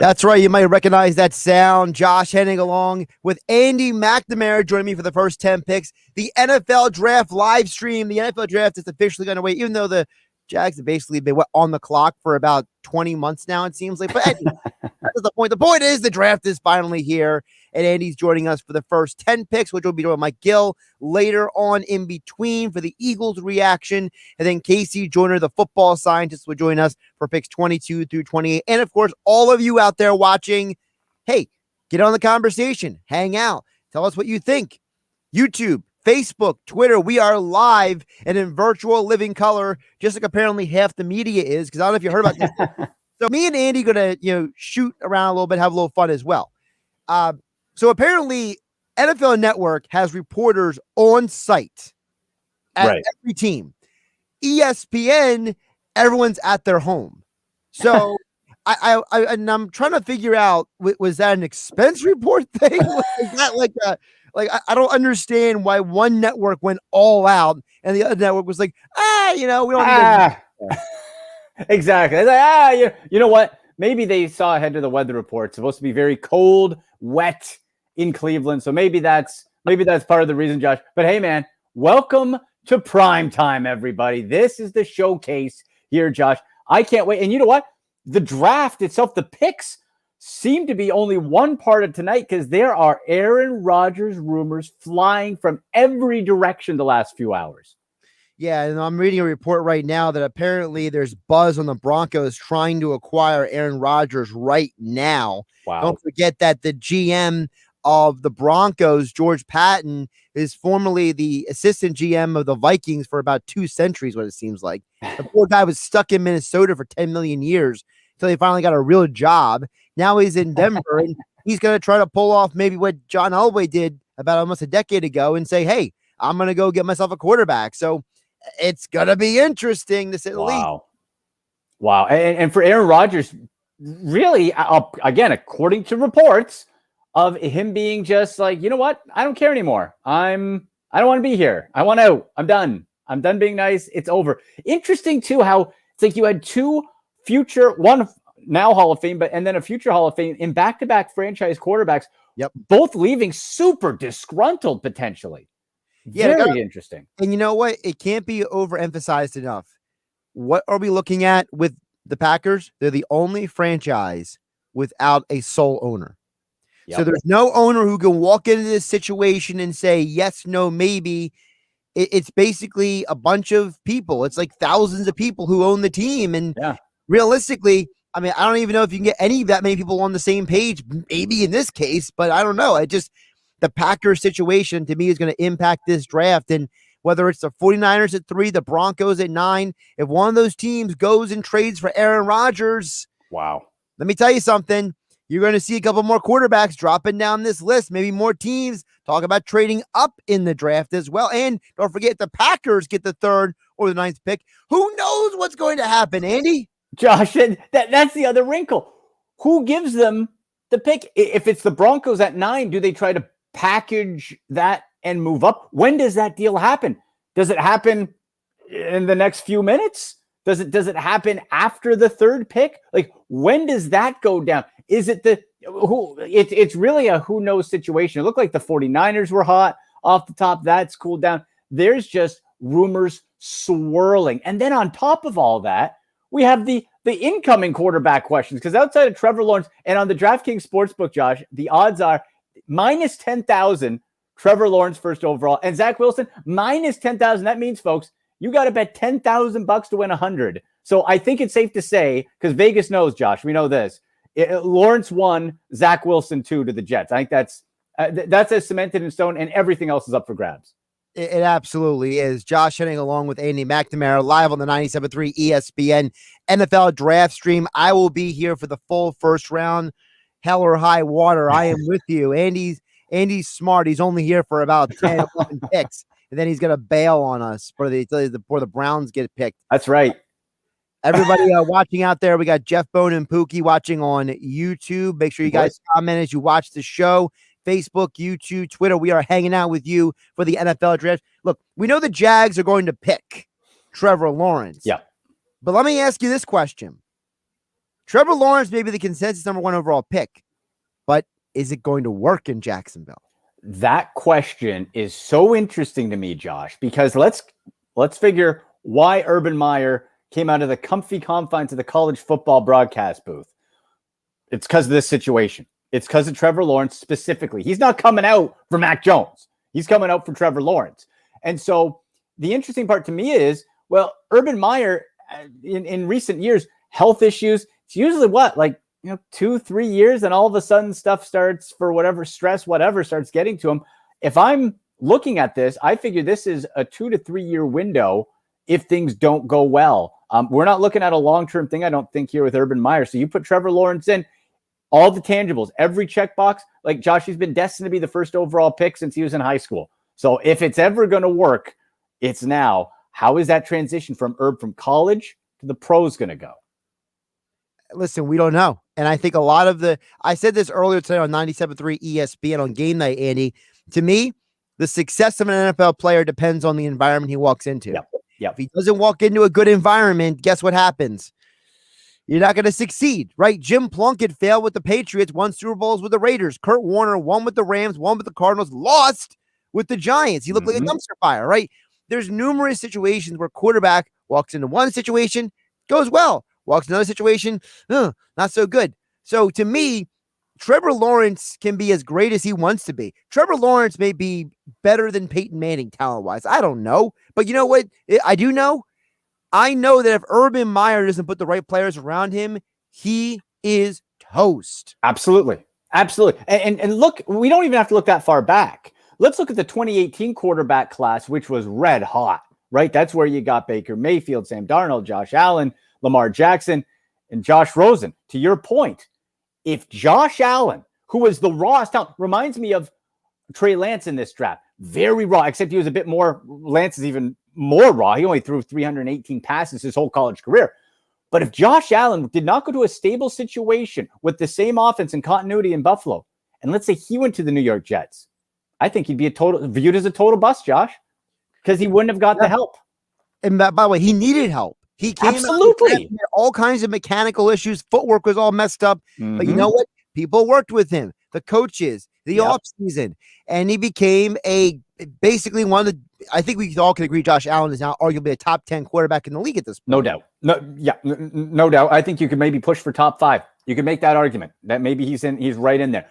That's right. You might recognize that sound. Josh Hennig along with Andy McNamara joining me for the first 10 picks. The NFL Draft live stream. The NFL Draft is officially going to wait, even though the Jags have basically been on the clock for about 20 months now, it seems like. But anyway, that's the point. The point is the draft is finally here, and Andy's joining us for the first 10 picks, which will be doing Mike Gill later on in between for the Eagles reaction. And then KC Joyner, the football scientist, will join us for picks 22 through 28. And of course, all of you out there watching, hey, get on the conversation, hang out, tell us what you think. YouTube, Facebook, Twitter, we are live and in virtual living color, just like apparently half the media is, because I don't know if you heard about this. So me and Andy going to, shoot around a little bit, have a little fun as well. So apparently NFL Network has reporters on site at every team. ESPN, everyone's at their home. So I'm trying to figure out, was that an expense report thing? Is that I don't understand why one network went all out and the other network was like, we don't exactly. It's like, you know what? Maybe they saw ahead of the weather report. It's supposed to be very cold, wet in Cleveland. So maybe that's part of the reason, Josh. But hey, man, welcome to prime time, everybody. This is the showcase here, Josh. I can't wait. And you know what? The draft itself, the picks seem to be only one part of tonight because there are Aaron Rodgers rumors flying from every direction the last few hours. Yeah, and I'm reading a report right now that apparently there's buzz on the Broncos trying to acquire Aaron Rodgers right now. Wow. Don't forget that the GM of the Broncos, George Patton, is formerly the assistant GM of the Vikings for about 2 centuries, what it seems like. The poor guy was stuck in Minnesota for 10 million years until he finally got a real job. Now he's in Denver, and he's going to try to pull off maybe what John Elway did about almost a decade ago and say, hey, I'm going to go get myself a quarterback. So it's going to be interesting to say the least. Wow. And for Aaron Rodgers, really, again, according to reports of him being just like, you know what? I don't care anymore. I don't want to be here. I want out. I'm done. I'm done being nice. It's over. Interesting, too, how it's like you had one now Hall of Fame, and then a future Hall of Fame in back-to-back franchise quarterbacks, both leaving super disgruntled potentially. Very interesting. And you know what? It can't be overemphasized enough. What are we looking at with the Packers? They're the only franchise without a sole owner. So there's no owner who can walk into this situation and say, yes, no, maybe. It's basically a bunch of people. It's like thousands of people who own the team. And realistically, I mean, I don't even know if you can get that many people on the same page, maybe in this case, but I don't know. The Packers situation to me is going to impact this draft. And whether it's the 49ers at 3, the Broncos at 9, if one of those teams goes and trades for Aaron Rodgers, wow, let me tell you something. You're going to see a couple more quarterbacks dropping down this list. Maybe more teams talk about trading up in the draft as well. And don't forget, the Packers get the 3rd or the 9th pick. Who knows what's going to happen, Andy? Josh, that's the other wrinkle. Who gives them the pick? If it's the Broncos at 9, do they try to package that and move up? When does that deal happen? Does it happen in the next few minutes? Does it happen after the 3rd pick? Like, when does that go down? Is it it's really a who knows situation. It looked like the 49ers were hot off the top. That's cooled down. There's just rumors swirling. And then on top of all that, we have the incoming quarterback questions, because outside of Trevor Lawrence and on the DraftKings Sportsbook, Josh, the odds are minus 10,000 Trevor Lawrence first overall and Zach Wilson minus 10,000. That means, folks, you got to bet $10,000 to win 100. So I think it's safe to say, because Vegas knows, Josh, we know this. Lawrence 1, Zach Wilson 2 to the Jets. I think that's as cemented in stone, and everything else is up for grabs. It absolutely is. Josh Hennig along with Andy McNamara live on the 97.3 ESPN NFL Draft Stream. I will be here for the full first round. Hell or high water, I am with you. Andy's smart. He's only here for about 10, 11 picks, and then he's going to bail on us before the Browns get picked. That's right. Everybody watching out there, we got Jeff Bone and Pookie watching on YouTube. Make sure you guys comment as you watch the show. Facebook, YouTube, Twitter. We are hanging out with you for the NFL draft. Look, we know the Jags are going to pick Trevor Lawrence. Yeah. But let me ask you this question. Trevor Lawrence may be the consensus number 1 overall pick, but is it going to work in Jacksonville? That question is so interesting to me, Josh, because let's figure why Urban Meyer came out of the comfy confines of the college football broadcast booth. It's because of this situation. It's because of Trevor Lawrence specifically. He's not coming out for Mac Jones. He's coming out for Trevor Lawrence. And so the interesting part to me is, well, Urban Meyer in recent years, health issues, it's usually what, like, 2-3 years, and all of a sudden stuff starts, for whatever stress, whatever starts getting to him. If I'm looking at this, I figure this is a 2 to 3 year window if things don't go well. We're not looking at a long-term thing, I don't think, here with Urban Meyer. So you put Trevor Lawrence in, all the tangibles, every checkbox, like Josh, he's been destined to be the first overall pick since he was in high school. So if it's ever going to work, it's now. How is that transition from college to the pros going to go? Listen, we don't know. And I think a lot of I said this earlier today on 97.3 ESPN on game night, Andy. To me, the success of an NFL player depends on the environment he walks into. Yep. If he doesn't walk into a good environment, guess what happens? You're not going to succeed, right? Jim Plunkett failed with the Patriots, won Super Bowls with the Raiders. Kurt Warner won with the Rams, won with the Cardinals, lost with the Giants. He looked like a dumpster fire, right? There's numerous situations where quarterback walks into one situation, goes well, walks into another situation, not so good. So to me, Trevor Lawrence can be as great as he wants to be. Trevor Lawrence may be better than Peyton Manning talent-wise. I don't know. But you know what? I do know. I know that if Urban Meyer doesn't put the right players around him, he is toast. Absolutely. And look, we don't even have to look that far back. Let's look at the 2018 quarterback class, which was red hot, right? That's where you got Baker Mayfield, Sam Darnold, Josh Allen, Lamar Jackson, and Josh Rosen. To your point, if Josh Allen, who was the rawest talent, reminds me of Trey Lance in this draft, very raw, except he was a bit more, Lance is even more raw. He only threw 318 passes his whole college career. But if Josh Allen did not go to a stable situation with the same offense and continuity in Buffalo, and let's say he went to the New York Jets, I think he'd be viewed as a total bust, Josh, because he wouldn't have got the help. And by the way, he needed help. He came absolutely out, all kinds of mechanical issues. Footwork was all messed up. But you know what? People worked with him, the coaches, the offseason, and he became basically one of the. I think we all can agree Josh Allen is now arguably a top 10 quarterback in the league at this point. No doubt. No doubt. I think you could maybe push for top 5. You could make that argument that maybe he's right in there.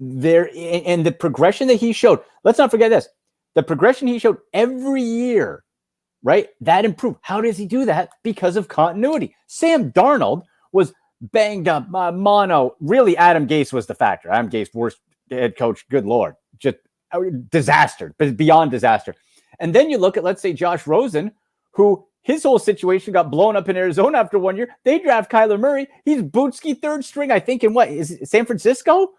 And the progression that he showed, let's not forget this. The progression he showed every year, right? That improved. How does he do that? Because of continuity. Sam Darnold was banged up, mono. Really, Adam Gase was the factor. Adam Gase, worst head coach. Good Lord. Just disaster, but beyond disaster. And then you look at, let's say, Josh Rosen, who his whole situation got blown up in Arizona after 1 year. They draft Kyler Murray. He's Bootski third string, I think, in what? Is it San Francisco?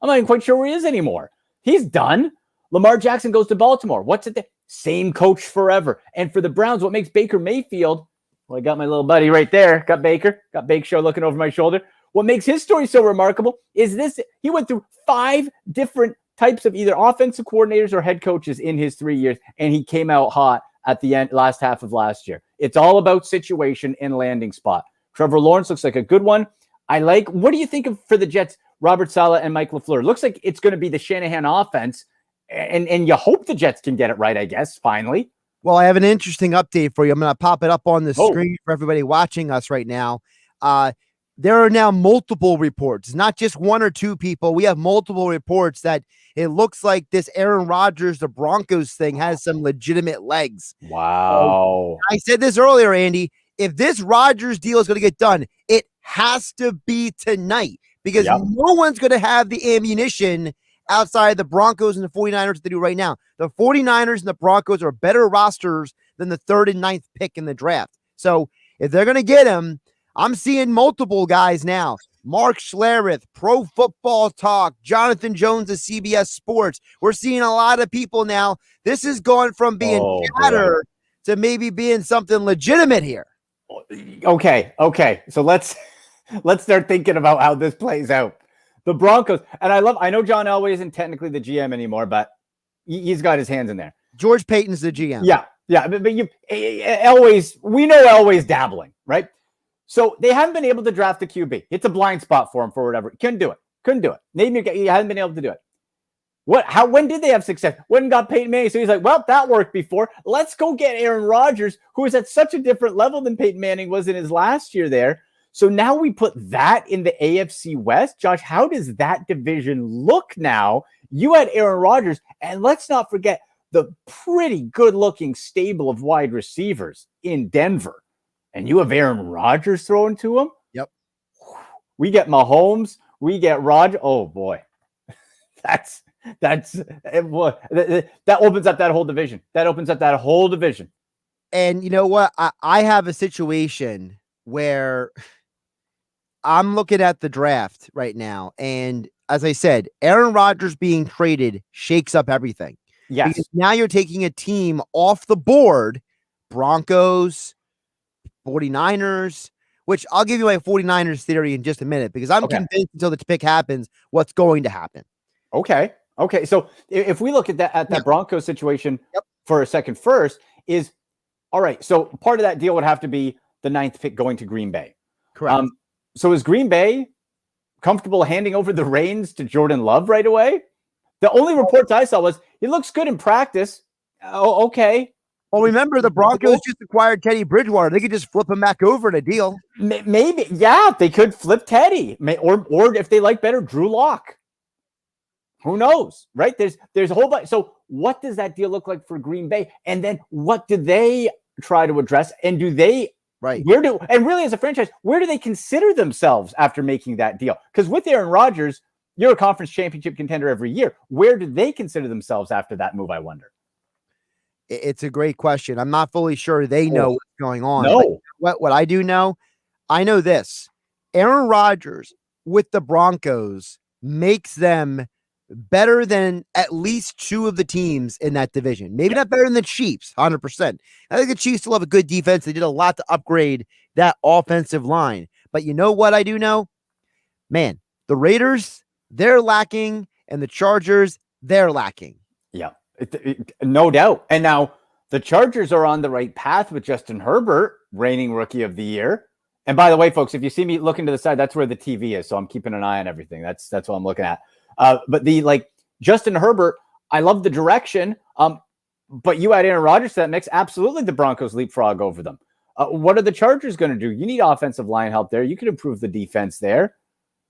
I'm not even quite sure where he is anymore. He's done. Lamar Jackson goes to Baltimore. What's it? Same coach forever. And for the Browns, what makes Baker Mayfield, well, I got my little buddy right there. Got Baker Show looking over my shoulder. What makes his story so remarkable is this. He went through 5 different types of either offensive coordinators or head coaches in his 3 years, and he came out hot at the end, last half of last year. It's all about situation and landing spot. Trevor Lawrence looks like a good one. What do you think of for the Jets, Robert Saleh and Mike LaFleur? Looks like it's going to be the Shanahan offense, and you hope the Jets can get it right, I guess, finally. Well, I have an interesting update for you. I'm going to pop it up on the screen for everybody watching us right now. There are now multiple reports, not just 1 or 2 people. We have multiple reports that it looks like this Aaron Rodgers, the Broncos thing has some legitimate legs. Wow. I said this earlier, Andy. If this Rodgers deal is going to get done, it has to be tonight because no one's going to have the ammunition outside the Broncos and the 49ers that they do right now. The 49ers and the Broncos are better rosters than the 3rd and 9th pick in the draft. So if they're going to get him, I'm seeing multiple guys now. Mark Schlereth, Pro Football Talk, Jonathan Jones of CBS Sports. We're seeing a lot of people now. This is going from being chatter to maybe being something legitimate here. Okay. So let's start thinking about how this plays out. The Broncos, and I know John Elway isn't technically the GM anymore, but he's got his hands in there. George Payton's the GM. Yeah. But Elway's, we know Elway's dabbling, right? So they haven't been able to draft a QB. It's a blind spot for him for whatever. Couldn't do it. Name your guy. You haven't been able to do it. When did they have success? When got Peyton Manning? So he's like, well, that worked before. Let's go get Aaron Rodgers, who is at such a different level than Peyton Manning was in his last year there. So now we put that in the AFC West. Josh, how does that division look now? You had Aaron Rodgers, and let's not forget the pretty good-looking stable of wide receivers in Denver. And you have Aaron Rodgers throwing to him? Yep. We get Mahomes. We get Rodgers. Oh, boy. That opens up that whole division. And you know what? I have a situation where I'm looking at the draft right now. And as I said, Aaron Rodgers being traded shakes up everything. Yes. Because now you're taking a team off the board, Broncos, 49ers, which I'll give you my 49ers theory in just a minute, because I'm convinced until the pick happens what's going to happen. Okay. So if we look at that Broncos situation for a second first is, all right, so part of that deal would have to be the 9th pick going to Green Bay. Correct. So is Green Bay comfortable handing over the reins to Jordan Love right away? The only reports I saw was he looks good in practice. Oh, okay. Well, remember the Broncos just acquired Teddy Bridgewater. They could just flip him back over in a deal. Maybe, yeah, they could flip Teddy, or if they like better, Drew Lock. Who knows, right? There's a whole bunch. So what does that deal look like for Green Bay? And then what do they try to address? And do they, and really as a franchise, where do they consider themselves after making that deal? Because with Aaron Rodgers, you're a conference championship contender every year. Where do they consider themselves after that move, I wonder? It's a great question. I'm not fully sure they know what's going on. No. What I do know, I know this. Aaron Rodgers with the Broncos makes them better than at least two of the teams in that division. Maybe not better than the Chiefs, 100%. I think the Chiefs still have a good defense. They did a lot to upgrade that offensive line. But you know what I do know? Man, the Raiders, they're lacking, and the Chargers, they're lacking. Yeah, no doubt. And now the Chargers are on the right path with Justin Herbert, reigning rookie of the year. And by the way, folks, if you see me looking to the side, that's where the TV is. So I'm keeping an eye on everything. That's what I'm looking at. But Justin Herbert, I love the direction. But you add Aaron Rodgers to that mix. Absolutely, the Broncos leapfrog over them. What are the Chargers going to do? You need offensive line help there. You can improve the defense there.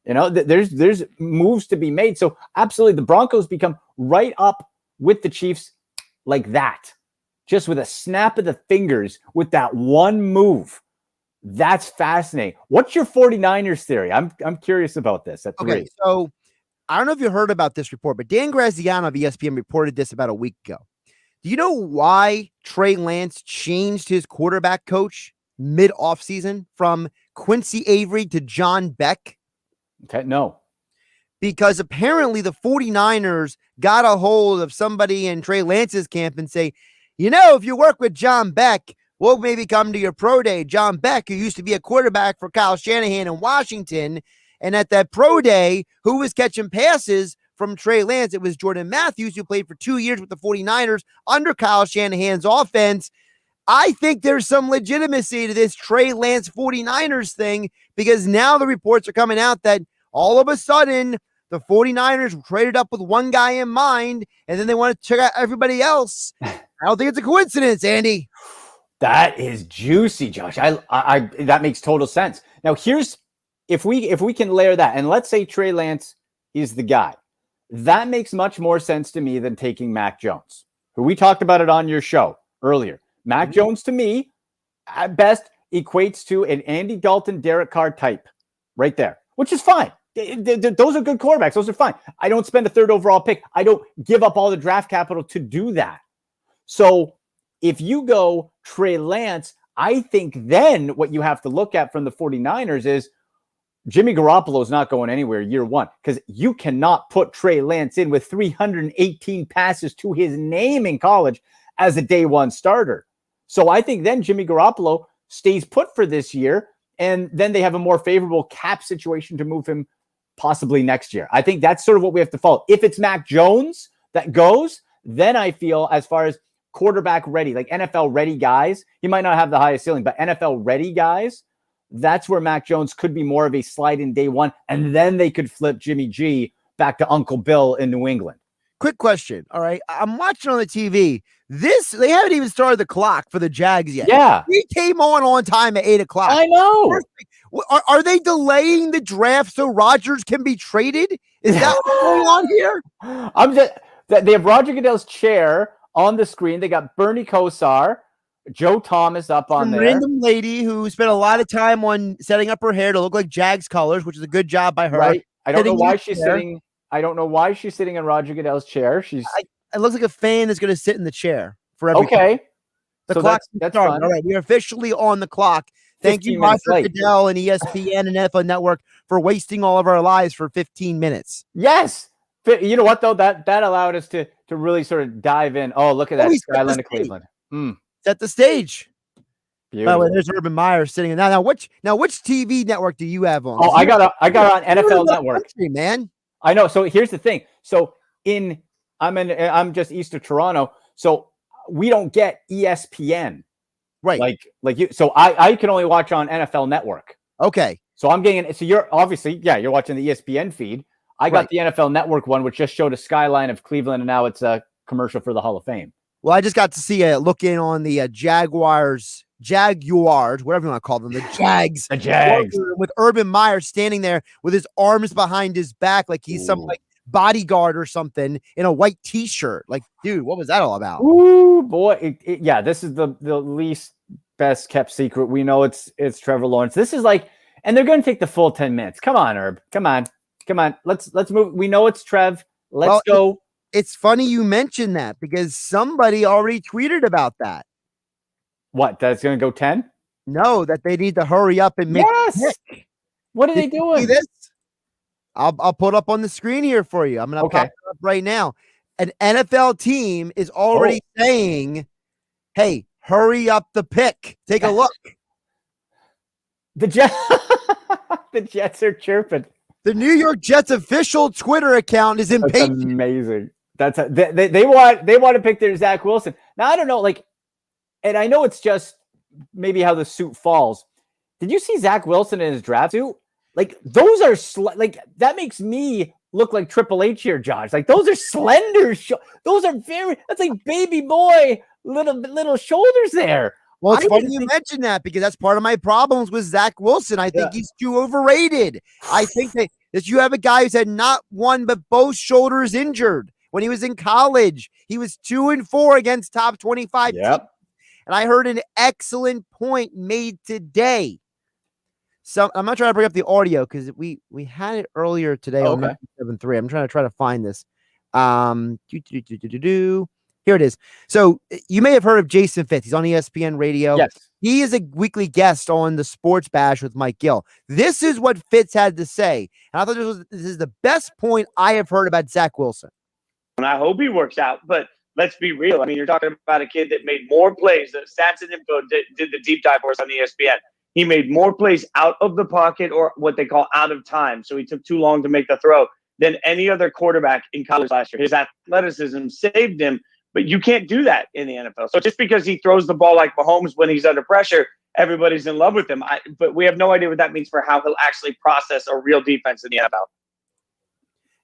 You know, there's moves to be made. So absolutely, the Broncos become right up with the Chiefs like that, just with a snap of the fingers with that one move. That's fascinating. What's your 49ers theory? I'm curious about this. Okay, so I don't know if you heard about this report, but Dan Graziano of ESPN reported this about a week ago. Do you know why Trey Lance changed his quarterback coach mid-offseason from Quincy Avery to John Beck? Okay, no. Because apparently the 49ers got a hold of somebody in Trey Lance's camp and say, you know, if you work with John Beck, we'll maybe come to your pro day. John Beck, who used to be a quarterback for Kyle Shanahan in Washington, and at that pro day, who was catching passes from Trey Lance? It was Jordan Matthews, who played for 2 years with the 49ers under Kyle Shanahan's offense. I think there's some legitimacy to this Trey Lance 49ers thing, because now the reports are coming out that all of a sudden the 49ers traded up with one guy in mind, and then they want to check out everybody else. I don't think it's a coincidence, Andy. That is juicy, Josh. I that makes total sense. Now, here's if we can layer that, and let's say Trey Lance is the guy, that makes much more sense to me than taking Mac Jones, who we talked about it on your show earlier. Mac Jones, to me, at best, equates to an Andy Dalton, Derek Carr type right there, which is fine. Those are good quarterbacks. Those are fine. I don't spend a third overall pick. I don't give up all the draft capital to do that. So if you go Trey Lance, I think then what you have to look at from the 49ers is Jimmy Garoppolo is not going anywhere year one, because you cannot put Trey Lance in with 318 passes to his name in college as a day one starter. So I think then Jimmy Garoppolo stays put for this year, and then they have a more favorable cap situation to move him possibly next year. I think that's sort of what we have to follow. If it's Mac Jones that goes, then I feel as far as quarterback ready, like NFL ready guys, he might not have the highest ceiling, but NFL ready guys, that's where Mac Jones could be more of a slide in day one, and then they could flip Jimmy G back to Uncle Bill in New England. Quick question. All right. I'm watching on the TV. They haven't even started the clock for the Jags yet. Yeah. We came on time at 8 o'clock. I know. Are they delaying the draft so Rodgers can be traded? Is that what's going on here? They have Roger Goodell's chair on the screen. They got Bernie Kosar, Joe Thomas up on there. Random lady who spent a lot of time on setting up her hair to look like Jags colors, which is a good job by her. Right. I don't know why she's sitting. I don't know why she's sitting in Roger Goodell's chair. It looks like a fan that's going to sit in the chair for everything. Okay. The so clock's that's started. fun. All right, we're officially on the clock. Thank you, Roger Goodell and ESPN and NFL Network for wasting all of our lives for 15 minutes. Yes. You know what, though? That allowed us to really sort of dive in. Oh, look at that skyline of Cleveland. Set the stage. Beautiful. By the way, there's Urban Meyer sitting. Now, which TV network do you have on? Oh, I got on NFL Network. Country, man. I know. So here's the thing. So I'm just east of Toronto, so we don't get ESPN, right? Like you. So I can only watch on NFL Network. Okay. So I'm getting. So you're obviously you're watching the ESPN feed. I got the NFL Network one, which just showed a skyline of Cleveland, and now it's a commercial for the Hall of Fame. Well, I just got to see a look in on the Jaguars, whatever you want to call them, the Jags. The Jags. With Urban Meyer standing there with his arms behind his back like he's some bodyguard or something in a white T-shirt. Like, dude, what was that all about? Ooh, boy. This is the least best kept secret. We know it's Trevor Lawrence. This is and they're going to take the full 10 minutes. Come on, Herb. Come on. Let's move. We know it's Trev. Let's go. It's funny you mentioned that because somebody already tweeted about that. What? That's going to go 10? No, that they need to hurry up and make. Yes. What are they doing? See this? I'll put up on the screen here for you. I'm going to pop it up right now. An NFL team is already saying, "Hey, hurry up the pick." Take a look. The Jets are chirping. The New York Jets official Twitter account is impatient. That's amazing. They want to pick their Zach Wilson. Now I don't know, and I know it's just maybe how the suit falls. Did you see Zach Wilson in his draft suit? Those are that makes me look like Triple H here, Josh. Those are slender. Those are that's like baby boy little shoulders there. Well, it's funny you mentioned that because that's part of my problems with Zach Wilson. I think he's too overrated. I think that you have a guy who's had not one but both shoulders injured. When he was in college, he was 2-4 against top 25 teams. And I heard an excellent point made today. So I'm not trying to bring up the audio because we had it earlier today on 97.3. I'm trying to find this. Here it is. So you may have heard of Jason Fitz. He's on ESPN Radio. Yes. He is a weekly guest on the Sports Bash with Mike Gill. This is what Fitz had to say. And I thought this is the best point I have heard about Zach Wilson. And I hope he works out. But let's be real. I mean, you're talking about a kid that made more plays. The Stats and Info did the deep dive for us on ESPN. He made more plays out of the pocket or what they call out of time. So he took too long to make the throw than any other quarterback in college last year. His athleticism saved him. But you can't do that in the NFL. So just because he throws the ball like Mahomes when he's under pressure, everybody's in love with him. But we have no idea what that means for how he'll actually process a real defense in the NFL.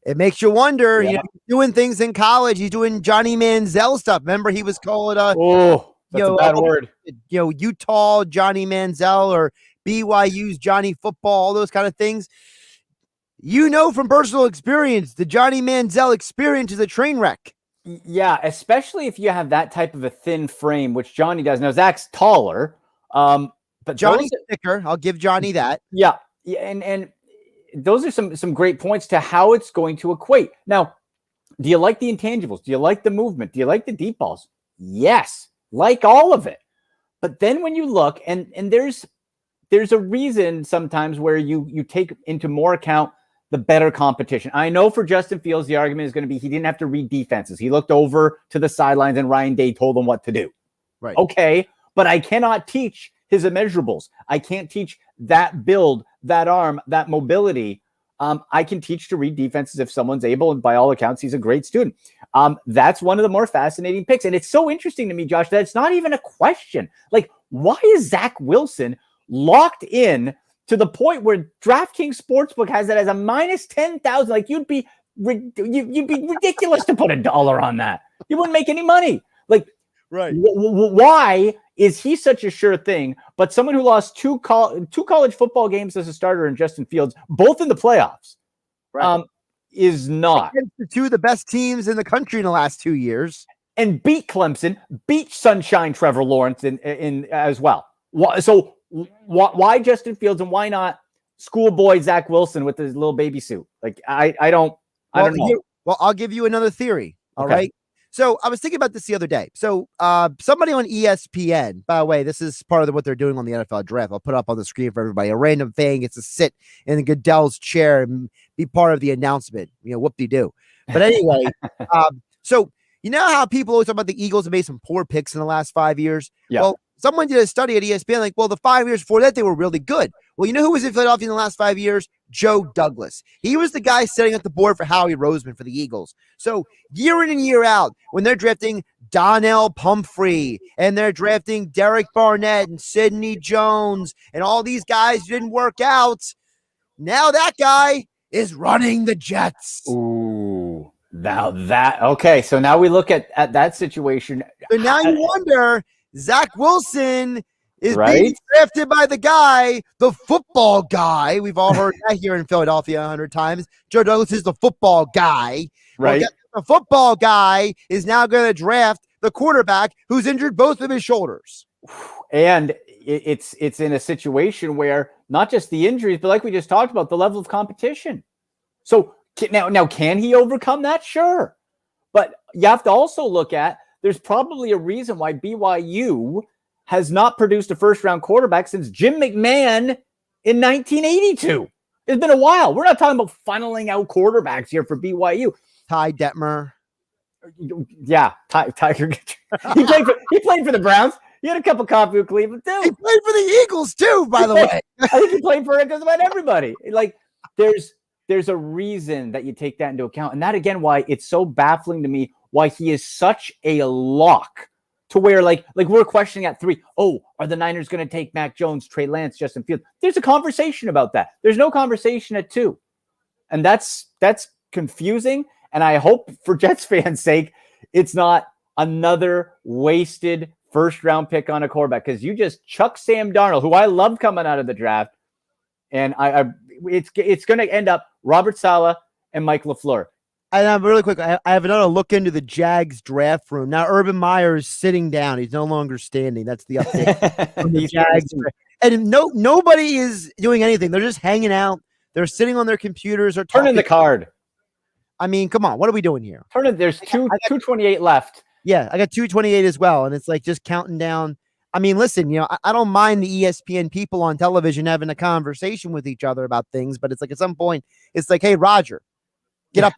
It makes you wonder, he's doing things in college. He's doing Johnny Manziel stuff. Remember, he was called that's a bad word. Utah Johnny Manziel or BYU's Johnny Football, all those kind of things. From personal experience, the Johnny Manziel experience is a train wreck. Yeah, especially if you have that type of a thin frame, which Johnny does. Now, Zach's taller, but Johnny's thicker. I'll give Johnny that. Yeah, and those are some great points to how it's going to equate. Now, do you like the intangibles? Do you like the movement? Do you like the deep balls? Yes, like all of it. But then when you look, and there's a reason sometimes where you take into more account the better competition. I know for Justin Fields, the argument is going to be he didn't have to read defenses. He looked over to the sidelines and Ryan Day told him what to do. Right. Okay, but I cannot teach his immeasurables. I can't teach that build, that arm, that mobility. I can teach to read defenses if someone's able, and by all accounts, he's a great student. That's one of the more fascinating picks. And it's so interesting to me, Josh, that it's not even a question. Why is Zach Wilson locked in to the point where DraftKings Sportsbook has it as a minus 10,000. Like you'd be ridiculous to put $1 on that. You wouldn't make any money. Like, right? Why is he such a sure thing? But someone who lost two college football games as a starter in Justin Fields, both in the playoffs, Right. Is not. The two of the best teams in the country in the last 2 years, and beat Clemson, beat Sunshine Trevor Lawrence in as well. So why Justin Fields and why not schoolboy Zach Wilson with his little baby suit? Like I don't know. Well, I'll give you another theory. All right. So I was thinking about this the other day. So somebody on ESPN, by the way, this is part of what they're doing on the NFL draft. I'll put up on the screen for everybody. A random fan gets to sit in Goodell's chair and be part of the announcement. Whoop-de-doo. But anyway, so you know how people always talk about the Eagles have made some poor picks in the last 5 years? Yeah. Well, someone did a study at ESPN, like, well, the 5 years before that, they were really good. Well, you know who was in Philadelphia in the last 5 years? Joe Douglas. He was the guy setting up the board for Howie Roseman for the Eagles. So year in and year out, when they're drafting Donnell Pumphrey and they're drafting Derek Barnett and Sidney Jones and all these guys didn't work out, now that guy is running the Jets. Ooh, now that okay. So now we look at that situation. So now you wonder, Zach Wilson is right? being drafted by the guy, the football guy. We've all heard that here in Philadelphia 100 times. Joe Douglas is the football guy. Right. Well, the football guy is now going to draft the quarterback who's injured both of his shoulders. And it's in a situation where not just the injuries, but like we just talked about, the level of competition. So now can he overcome that? Sure. But you have to also look at, there's probably a reason why BYU has not produced a first-round quarterback since Jim McMahon in 1982. It's been a while. We're not talking about funneling out quarterbacks here for BYU. Ty Detmer. Yeah, Tiger. He played for the Browns. He had a cup of coffee with Cleveland too. He played for the Eagles too, by the way. I think he played for just about everybody. Like there's a reason that you take that into account, and that again why it's so baffling to me why he is such a lock to where like we're questioning at 3. Oh, are the Niners going to take Mac Jones, Trey Lance, Justin Fields? There's a conversation about that. There's no conversation at 2, and that's confusing. And I hope for Jets fans' sake, it's not another wasted first-round pick on a quarterback, because you just chuck Sam Darnold, who I love coming out of the draft, and it's going to end up Robert Saleh and Mike LaFleur. And I'm really quick. I have another look into the Jags draft room. Now, Urban Meyer is sitting down. He's no longer standing. That's the update from the Jags. And nobody is doing anything. They're just hanging out. They're sitting on their computers or turning the card. I mean, come on. What are we doing here? There's 228 left. Yeah, I got 228 as well. And it's like just counting down. I mean, listen, I don't mind the ESPN people on television having a conversation with each other about things, but it's like at some point, it's like, hey, Roger, get up.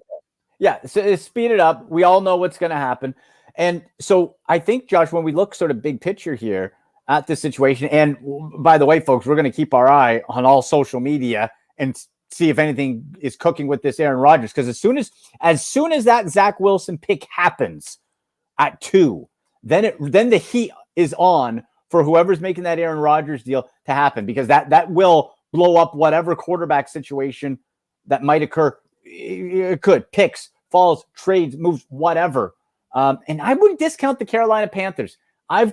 Yeah, so speed it up. We all know what's going to happen. And so I think, Josh, when we look sort of big picture here at this situation, and by the way, folks, we're going to keep our eye on all social media and see if anything is cooking with this Aaron Rodgers, because as soon as that Zach Wilson pick happens at 2, then the heat is on for whoever's making that Aaron Rodgers deal to happen, because that will blow up whatever quarterback situation that might occur. It could picks, falls, trades, moves, whatever. And I wouldn't discount the Carolina Panthers. I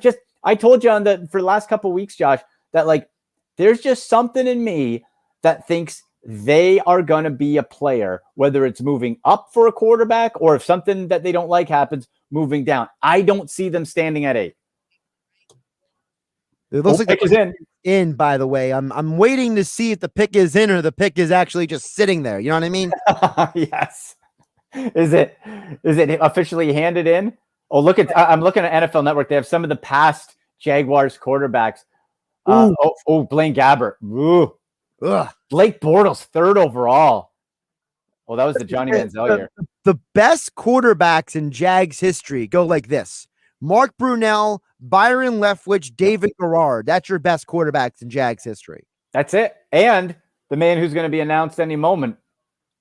told you for the last couple of weeks, Josh, that like there's just something in me that thinks they are going to be a player, whether it's moving up for a quarterback or if something that they don't like happens, moving down. I don't see them standing at 8. It looks like the pick is in, by the way. I'm waiting to see if the pick is in or the pick is actually just sitting there. You know what I mean? Yes. Is it officially handed in? Oh, I'm looking at NFL Network. They have some of the past Jaguars quarterbacks. Blaine Gabbert. Ooh. Ugh. Blake Bortles, 3rd overall. Oh, that was the Johnny Manziel year. The best quarterbacks in Jags history go like this: Mark Brunell, Byron Leftwich, David Garrard. That's your best quarterbacks in Jags history. That's it. And the man who's going to be announced any moment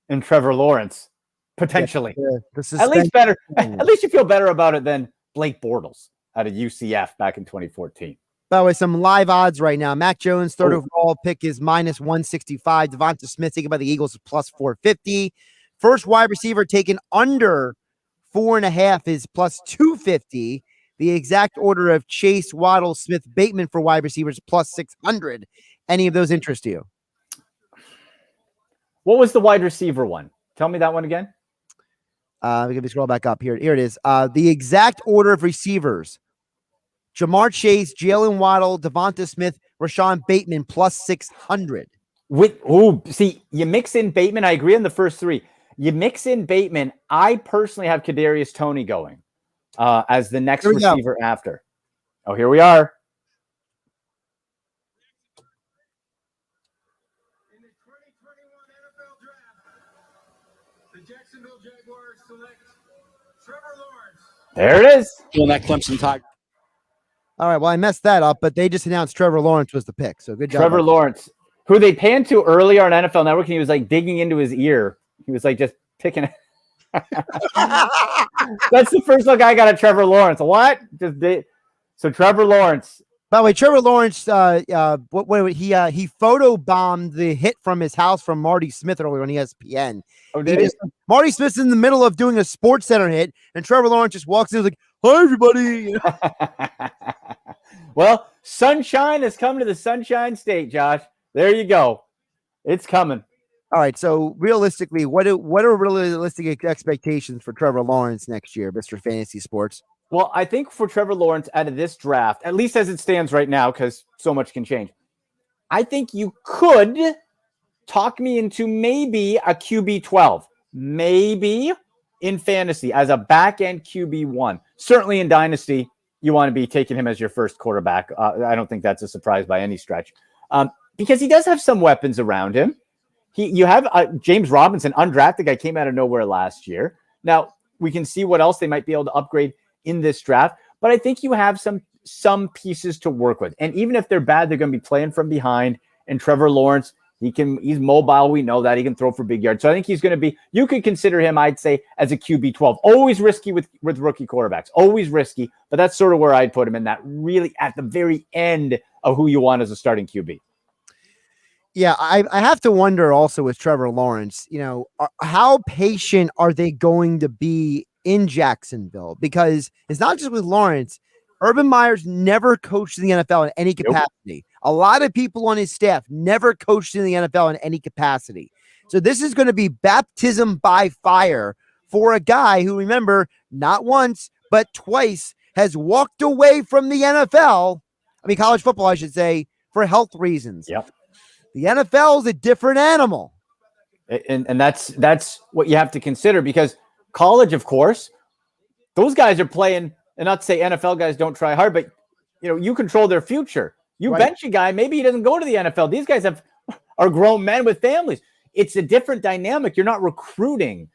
in Trevor Lawrence, potentially. Yeah, at least better. At least you feel better about it than Blake Bortles out of UCF back in 2014. By the way, some live odds right now. Mac Jones, third overall pick is minus 165. Devonta Smith taken by the Eagles is plus 450. First wide receiver taken under 4.5 is plus 250. The exact order of Chase, Waddle, Smith, Bateman for wide receivers plus 600. Any of those interest you? What was the wide receiver one? Tell me that one again. Let me scroll back up here. Here it is. The exact order of receivers: Jamar Chase, Jalen Waddle, Devonta Smith, Rashawn Bateman plus 600. See, you mix in Bateman. I agree on the first three. You mix in Bateman. I personally have Kadarius Toney going as the next receiver after. Oh, here we are. In the 2021 NFL Draft, the Jacksonville Jaguars select Trevor Lawrence. There it is. Well, that Clemson Tiger. All right. Well, I messed that up, but they just announced Trevor Lawrence was the pick. So good job. Trevor Lawrence, who they panned to earlier on NFL Network, and he was like digging into his ear. He was like just picking it. That's the first look I got at Trevor Lawrence. What? So Trevor Lawrence. By the way, Trevor Lawrence, he photobombed the hit from his house from Marty Smith earlier on ESPN. Oh, did he? Marty Smith's in the middle of doing a Sports Center hit, and Trevor Lawrence just walks in and is like, "Hi, everybody." Well, sunshine has come to the Sunshine State, Josh. There you go. It's coming. All right. So realistically, what are realistic expectations for Trevor Lawrence next year, Mr. Fantasy Sports? Well, I think for Trevor Lawrence out of this draft, at least as it stands right now, because so much can change, I think you could talk me into maybe a QB 12, maybe in fantasy as a back-end QB 1. Certainly in Dynasty, you want to be taking him as your first quarterback. I don't think that's a surprise by any stretch, because he does have some weapons around him. You have James Robinson, undrafted guy, came out of nowhere last year. Now, we can see what else they might be able to upgrade in this draft, but I think you have some pieces to work with. And even if they're bad, they're going to be playing from behind. And Trevor Lawrence, he's mobile. We know that he can throw for big yards. So I think he's going to be, you could consider him, I'd say, as a QB 12. Always risky with rookie quarterbacks, always risky, but that's sort of where I'd put him, in that really at the very end of who you want as a starting QB. Yeah, I have to wonder also with Trevor Lawrence, how patient are they going to be in Jacksonville? Because it's not just with Lawrence. Urban Meyer's never coached in the NFL in any capacity. Nope. A lot of people on his staff never coached in the NFL in any capacity. So this is going to be baptism by fire for a guy who, remember, not once, but twice has walked away from the NFL. I mean, college football, I should say, for health reasons. Yep. The NFL is a different animal. And that's what you have to consider, because college, of course, those guys are playing, and not to say NFL guys don't try hard, but you control their future. You bench a guy, maybe he doesn't go to the NFL. These guys are grown men with families. It's a different dynamic. You're not recruiting.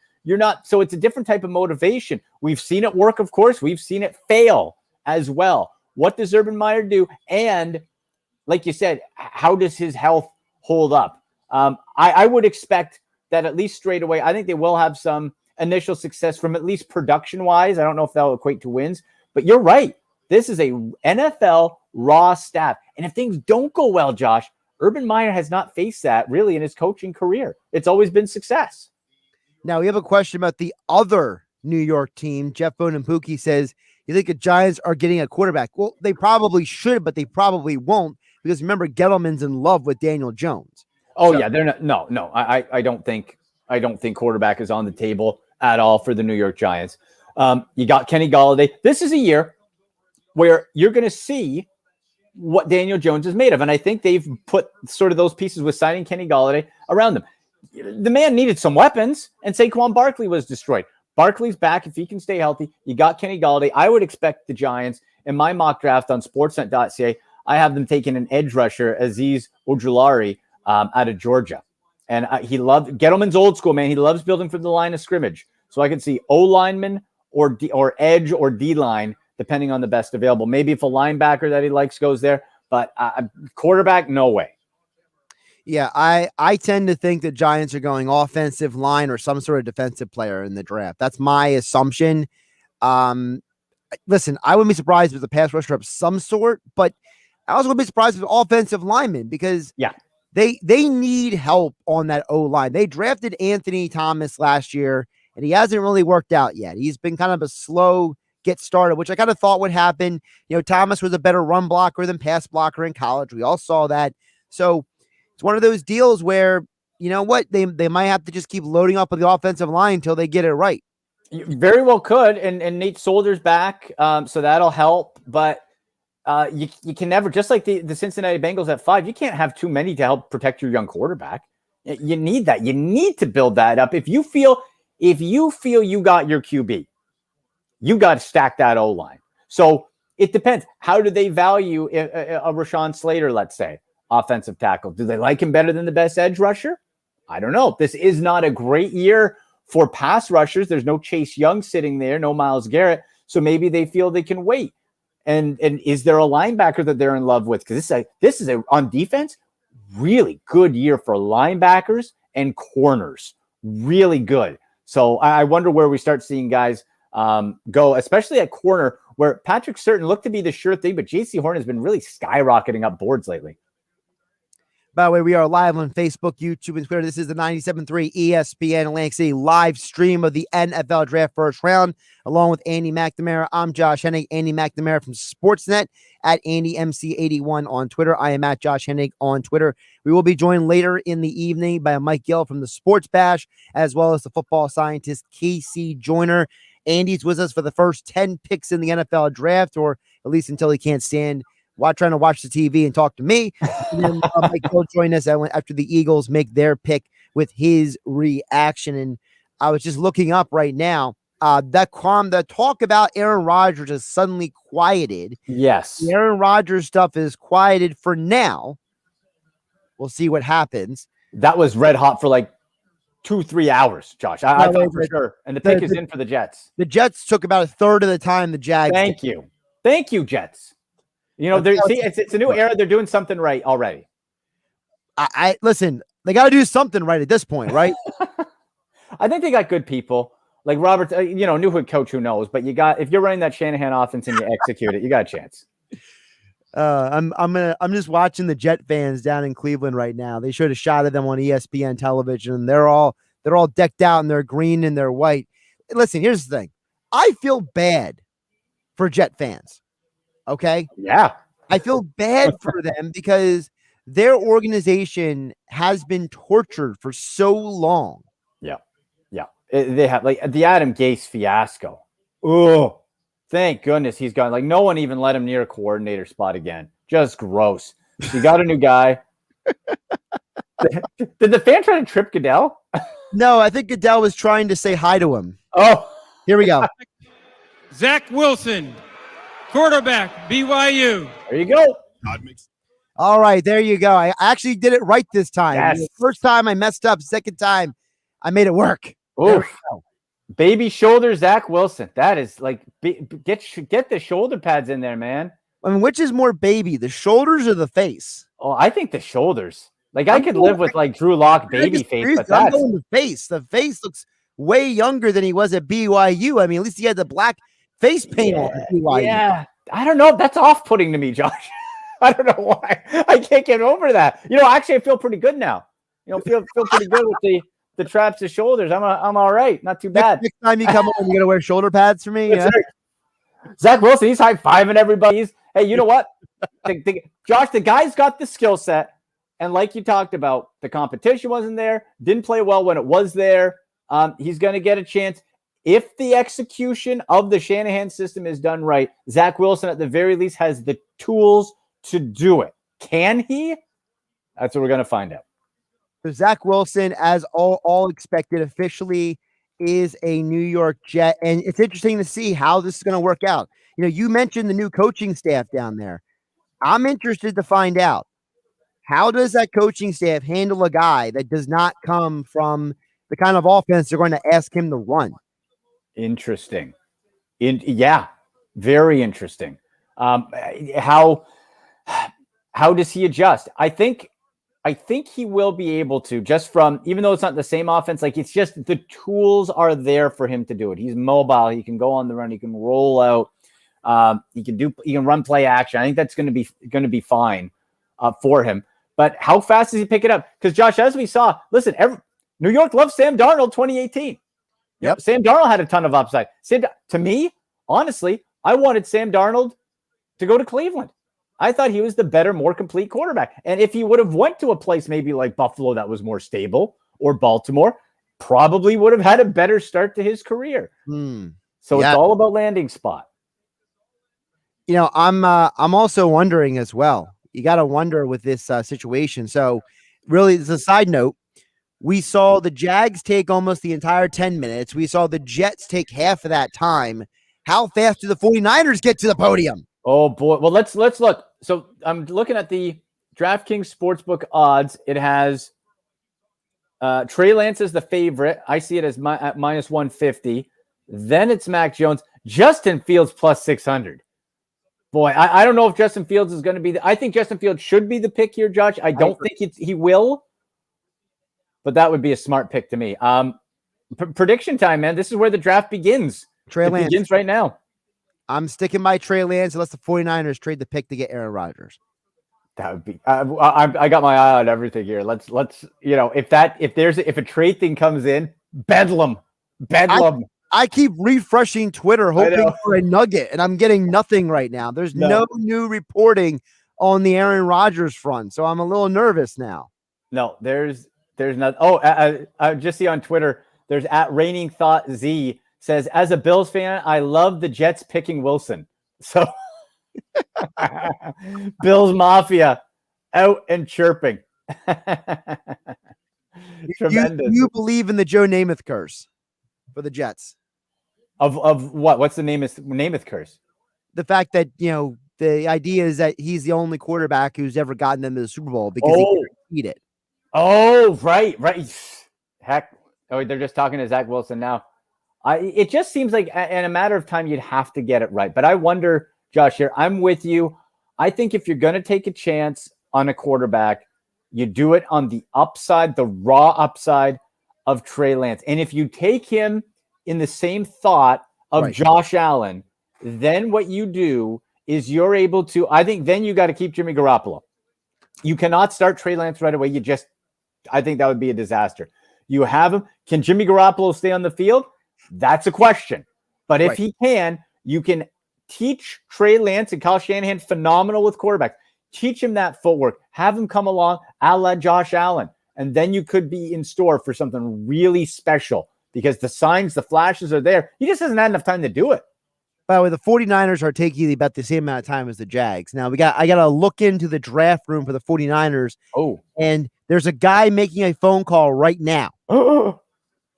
So it's a different type of motivation. We've seen it work, of course. We've seen it fail as well. What does Urban Meyer do? And like you said, how does his health hold up? I would expect that at least straight away, I think they will have some initial success from at least production-wise. I don't know if that'll equate to wins, but you're right. This is a NFL raw staff. And if things don't go well, Josh, Urban Meyer has not faced that really in his coaching career. It's always been success. Now, we have a question about the other New York team. Jeff Bonampuki says, you think the Giants are getting a quarterback? Well, they probably should, but they probably won't, because remember, Gettleman's in love with Daniel Jones. Oh, yeah, they're not. No. I don't think quarterback is on the table at all for the New York Giants. You got Kenny Golladay. This is a year where you're going to see what Daniel Jones is made of. And I think they've put sort of those pieces with signing Kenny Golladay around them. The man needed some weapons, and Saquon Barkley was destroyed. Barkley's back if he can stay healthy. You got Kenny Golladay. I would expect the Giants, in my mock draft on sportsnet.ca, I have them taking an edge rusher, Azeez Ojulari, out of Georgia. And he loved Gettleman's old school, man. He loves building from the line of scrimmage. So I could see O-lineman or edge or D-line, depending on the best available. Maybe if a linebacker that he likes goes there, but quarterback, no way. Yeah, I tend to think the Giants are going offensive line or some sort of defensive player in the draft. That's my assumption. Listen, I wouldn't be surprised if it's a pass rusher of some sort, but I was going to be surprised with offensive linemen because they need help on that O-line. They drafted Anthony Thomas last year, and he hasn't really worked out yet. He's been kind of a slow get started, which I kind of thought would happen. Thomas was a better run blocker than pass blocker in college. We all saw that. So it's one of those deals where, you know what, they might have to just keep loading up on the offensive line until they get it right. You very well could, and Nate Solder's back, so that'll help. But you can never, just like the Cincinnati Bengals at 5, you can't have too many to help protect your young quarterback. You need that. You need to build that up. If you feel you got your QB, you got to stack that O-line. So it depends. How do they value a Rashawn Slater, let's say, offensive tackle? Do they like him better than the best edge rusher? I don't know. This is not a great year for pass rushers. There's no Chase Young sitting there, no Myles Garrett. So maybe they feel they can wait. And is there a linebacker that they're in love with? Because this is on defense, really good year for linebackers and corners. Really good. So I wonder where we start seeing guys go, especially at corner, where Patrick Surtain looked to be the sure thing, but J.C. Horn has been really skyrocketing up boards lately. By the way, we are live on Facebook, YouTube, and Twitter. This is the 97.3 ESPN Atlantic City live stream of the NFL Draft First Round, along with Andy McNamara. I'm Josh Hennig, Andy McNamara from Sportsnet at AndyMC81 on Twitter. I am at Josh Hennig on Twitter. We will be joined later in the evening by Mike Gill from the Sports Bash, as well as the football scientist KC Joyner. Andy's with us for the first 10 picks in the NFL Draft, or at least until he can't stand trying to watch the TV and talk to me. And then Mike will join us after the Eagles make their pick with his reaction. And I was just looking up right now. The talk about Aaron Rodgers is suddenly quieted. Yes. The Aaron Rodgers stuff is quieted for now. We'll see what happens. That was red hot for like 2-3 hours, Josh. I thought for sure. And the pick is in for the Jets. The Jets took about a third of the time the Jags. Thank you, Jets. It's a new era. They're doing something right already. I listen, they got to do something right at this point, right? I think they got good people like Robert, new head coach who knows, but if you're running that Shanahan offense and you execute it, you got a chance. I'm just watching the Jet fans down in Cleveland right now. They showed a shot of them on ESPN television, and they're all decked out in their green and their white. Listen, here's the thing. I feel bad for Jet fans. Okay. Yeah. I feel bad for them because their organization has been tortured for so long. Yeah. Yeah. They have like the Adam Gase fiasco. Oh, thank goodness he's gone. Like no one even let him near a coordinator spot again. Just gross. You got a new guy. Did the fan try to trip Goodell? No, I think Goodell was trying to say hi to him. Oh, here we go. Zach Wilson, quarterback, BYU. There you go. All right, there you go. I actually did it right this time. Yes. The first time I messed up. Second time, I made it work. Baby shoulder Zach Wilson. That is like get the shoulder pads in there, man. I mean, which is more baby, the shoulders or the face? Oh, I think the shoulders. Like I could live with like Drew Lock baby face, but I'm going the face. The face looks way younger than he was at BYU. I mean, at least he had the black face paint on at BYU. Yeah, I don't know. That's off-putting to me, Josh. I don't know why. I can't get over that. Actually, I feel pretty good now. Feel pretty good with the traps of shoulders. I'm all right. Not too bad. Next time you come on, you're gonna wear shoulder pads for me. Yeah? Zach Wilson, he's high-fiving everybody. Hey, you know what? Josh, the guy's got the skill set. And like you talked about, the competition wasn't there. Didn't play well when it was there. He's going to get a chance. If the execution of the Shanahan system is done right, Zach Wilson at the very least has the tools to do it. Can he? That's what we're going to find out. So Zach Wilson, as all expected, officially is a New York Jet. And it's interesting to see how this is going to work out. You mentioned the new coaching staff down there. I'm interested to find out, how does that coaching staff handle a guy that does not come from the kind of offense they're going to ask him to run? Interesting. Very interesting. How does he adjust? I think he will be able to, just from, even though it's not the same offense, like it's just the tools are there for him to do it. He's mobile. He can go on the run. He can roll out. He can run play action. I think that's going to be fine for him. But how fast does he pick it up? Because Josh, as we saw, listen, New York loves Sam Darnold 2018. Yep. Sam Darnold had a ton of upside. To me, honestly, I wanted Sam Darnold to go to Cleveland. I thought he was the better, more complete quarterback. And if he would have went to a place maybe like Buffalo that was more stable, or Baltimore, probably would have had a better start to his career. So it's all about landing spot. You know, I'm also wondering as well. You got to wonder with this situation. So really, as a side note, we saw the Jags take almost the entire 10 minutes. We saw the Jets take half of that time. How fast do the 49ers get to the podium? Oh boy. Well, let's look. So I'm looking at the DraftKings Sportsbook odds. It has Trey Lance is the favorite. I see it as at minus 150. Then it's Mac Jones. Justin Fields plus 600. Boy, I don't know if Justin Fields is going to be. I think Justin Fields should be the pick here, Josh. I don't think he will, but that would be a smart pick to me. Prediction time, man. This is where the draft begins. Trey Lance begins right now. I'm sticking by Trey Lance unless the 49ers trade the pick to get Aaron Rodgers. That would be. I got my eye on everything here. Let's if a trade thing comes in, bedlam. I keep refreshing Twitter hoping for a nugget, and I'm getting nothing right now. There's no new reporting on the Aaron Rodgers front, so I'm a little nervous now. No, there's not. I just see on Twitter. There's at Raining Thought Z says, as a Bills fan, I love the Jets picking Wilson. So Bills Mafia out and chirping. Tremendous. You believe in the Joe Namath curse for the Jets? Of what? What's the Namath curse? The fact that, the idea is that he's the only quarterback who's ever gotten them to the Super Bowl because he guaranteed it. Oh, right. Heck. Oh, they're just talking to Zach Wilson now. It just seems like in a matter of time, you'd have to get it right. But I wonder, Josh, here, I'm with you. I think if you're going to take a chance on a quarterback, you do it on the upside, the raw upside of Trey Lance. And if you take him in the same thought of Josh Allen, then what you do is you're able to, I think then you got to keep Jimmy Garoppolo. You cannot start Trey Lance right away. I think that would be a disaster. You have him. Can Jimmy Garoppolo stay on the field? That's a question. But if he can, you can teach Trey Lance and Kyle Shanahan, phenomenal with quarterbacks. Teach him that footwork. Have him come along a la Josh Allen. And then you could be in store for something really special because the signs, the flashes are there. He just hasn't had enough time to do it. By the way, the 49ers are taking about the same amount of time as the Jags. Now, I got to look into the draft room for the 49ers. Oh. And there's a guy making a phone call right now.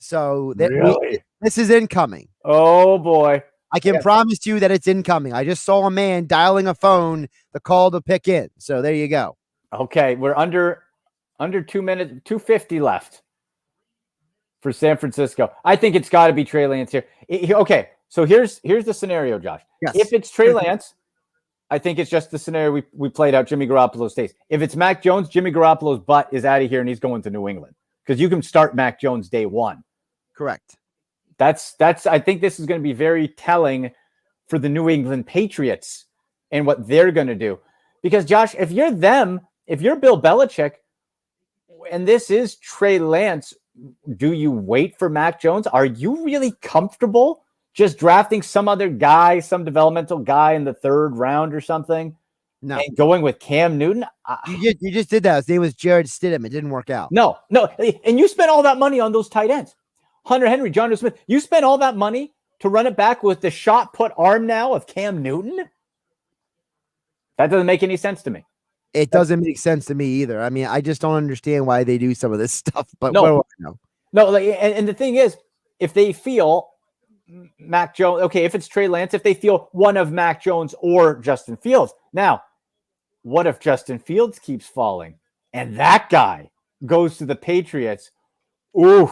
So this is incoming. Oh, boy. I can promise you that it's incoming. I just saw a man dialing a phone, the call to pick in. So there you go. Okay. We're under 2 minutes, 2:50 left for San Francisco. I think it's got to be Trey Lance here. Okay. So here's the scenario, Josh. Yes. If it's Trey Lance, I think it's just the scenario we played out. Jimmy Garoppolo stays. If it's Mac Jones, Jimmy Garoppolo's butt is out of here and he's going to New England because you can start Mac Jones day one. Correct. That's. I think this is going to be very telling for the New England Patriots and what they're going to do. Because Josh, if you're Bill Belichick, and this is Trey Lance, do you wait for Mac Jones? Are you really comfortable just drafting some other guy, some developmental guy in the third round or something? No. And going with Cam Newton? You just did that. His name was Jared Stidham. It didn't work out. No. And you spent all that money on those tight ends. Hunter Henry, John Smith. You spent all that money to run it back with the shot put arm now of Cam Newton? That doesn't make any sense to me. It doesn't make sense to me either. I mean, I just don't understand why they do some of this stuff. But no. And the thing is, if they feel Mac Jones, okay, if it's Trey Lance, if they feel one of Mac Jones or Justin Fields. Now, what if Justin Fields keeps falling and that guy goes to the Patriots? Ooh,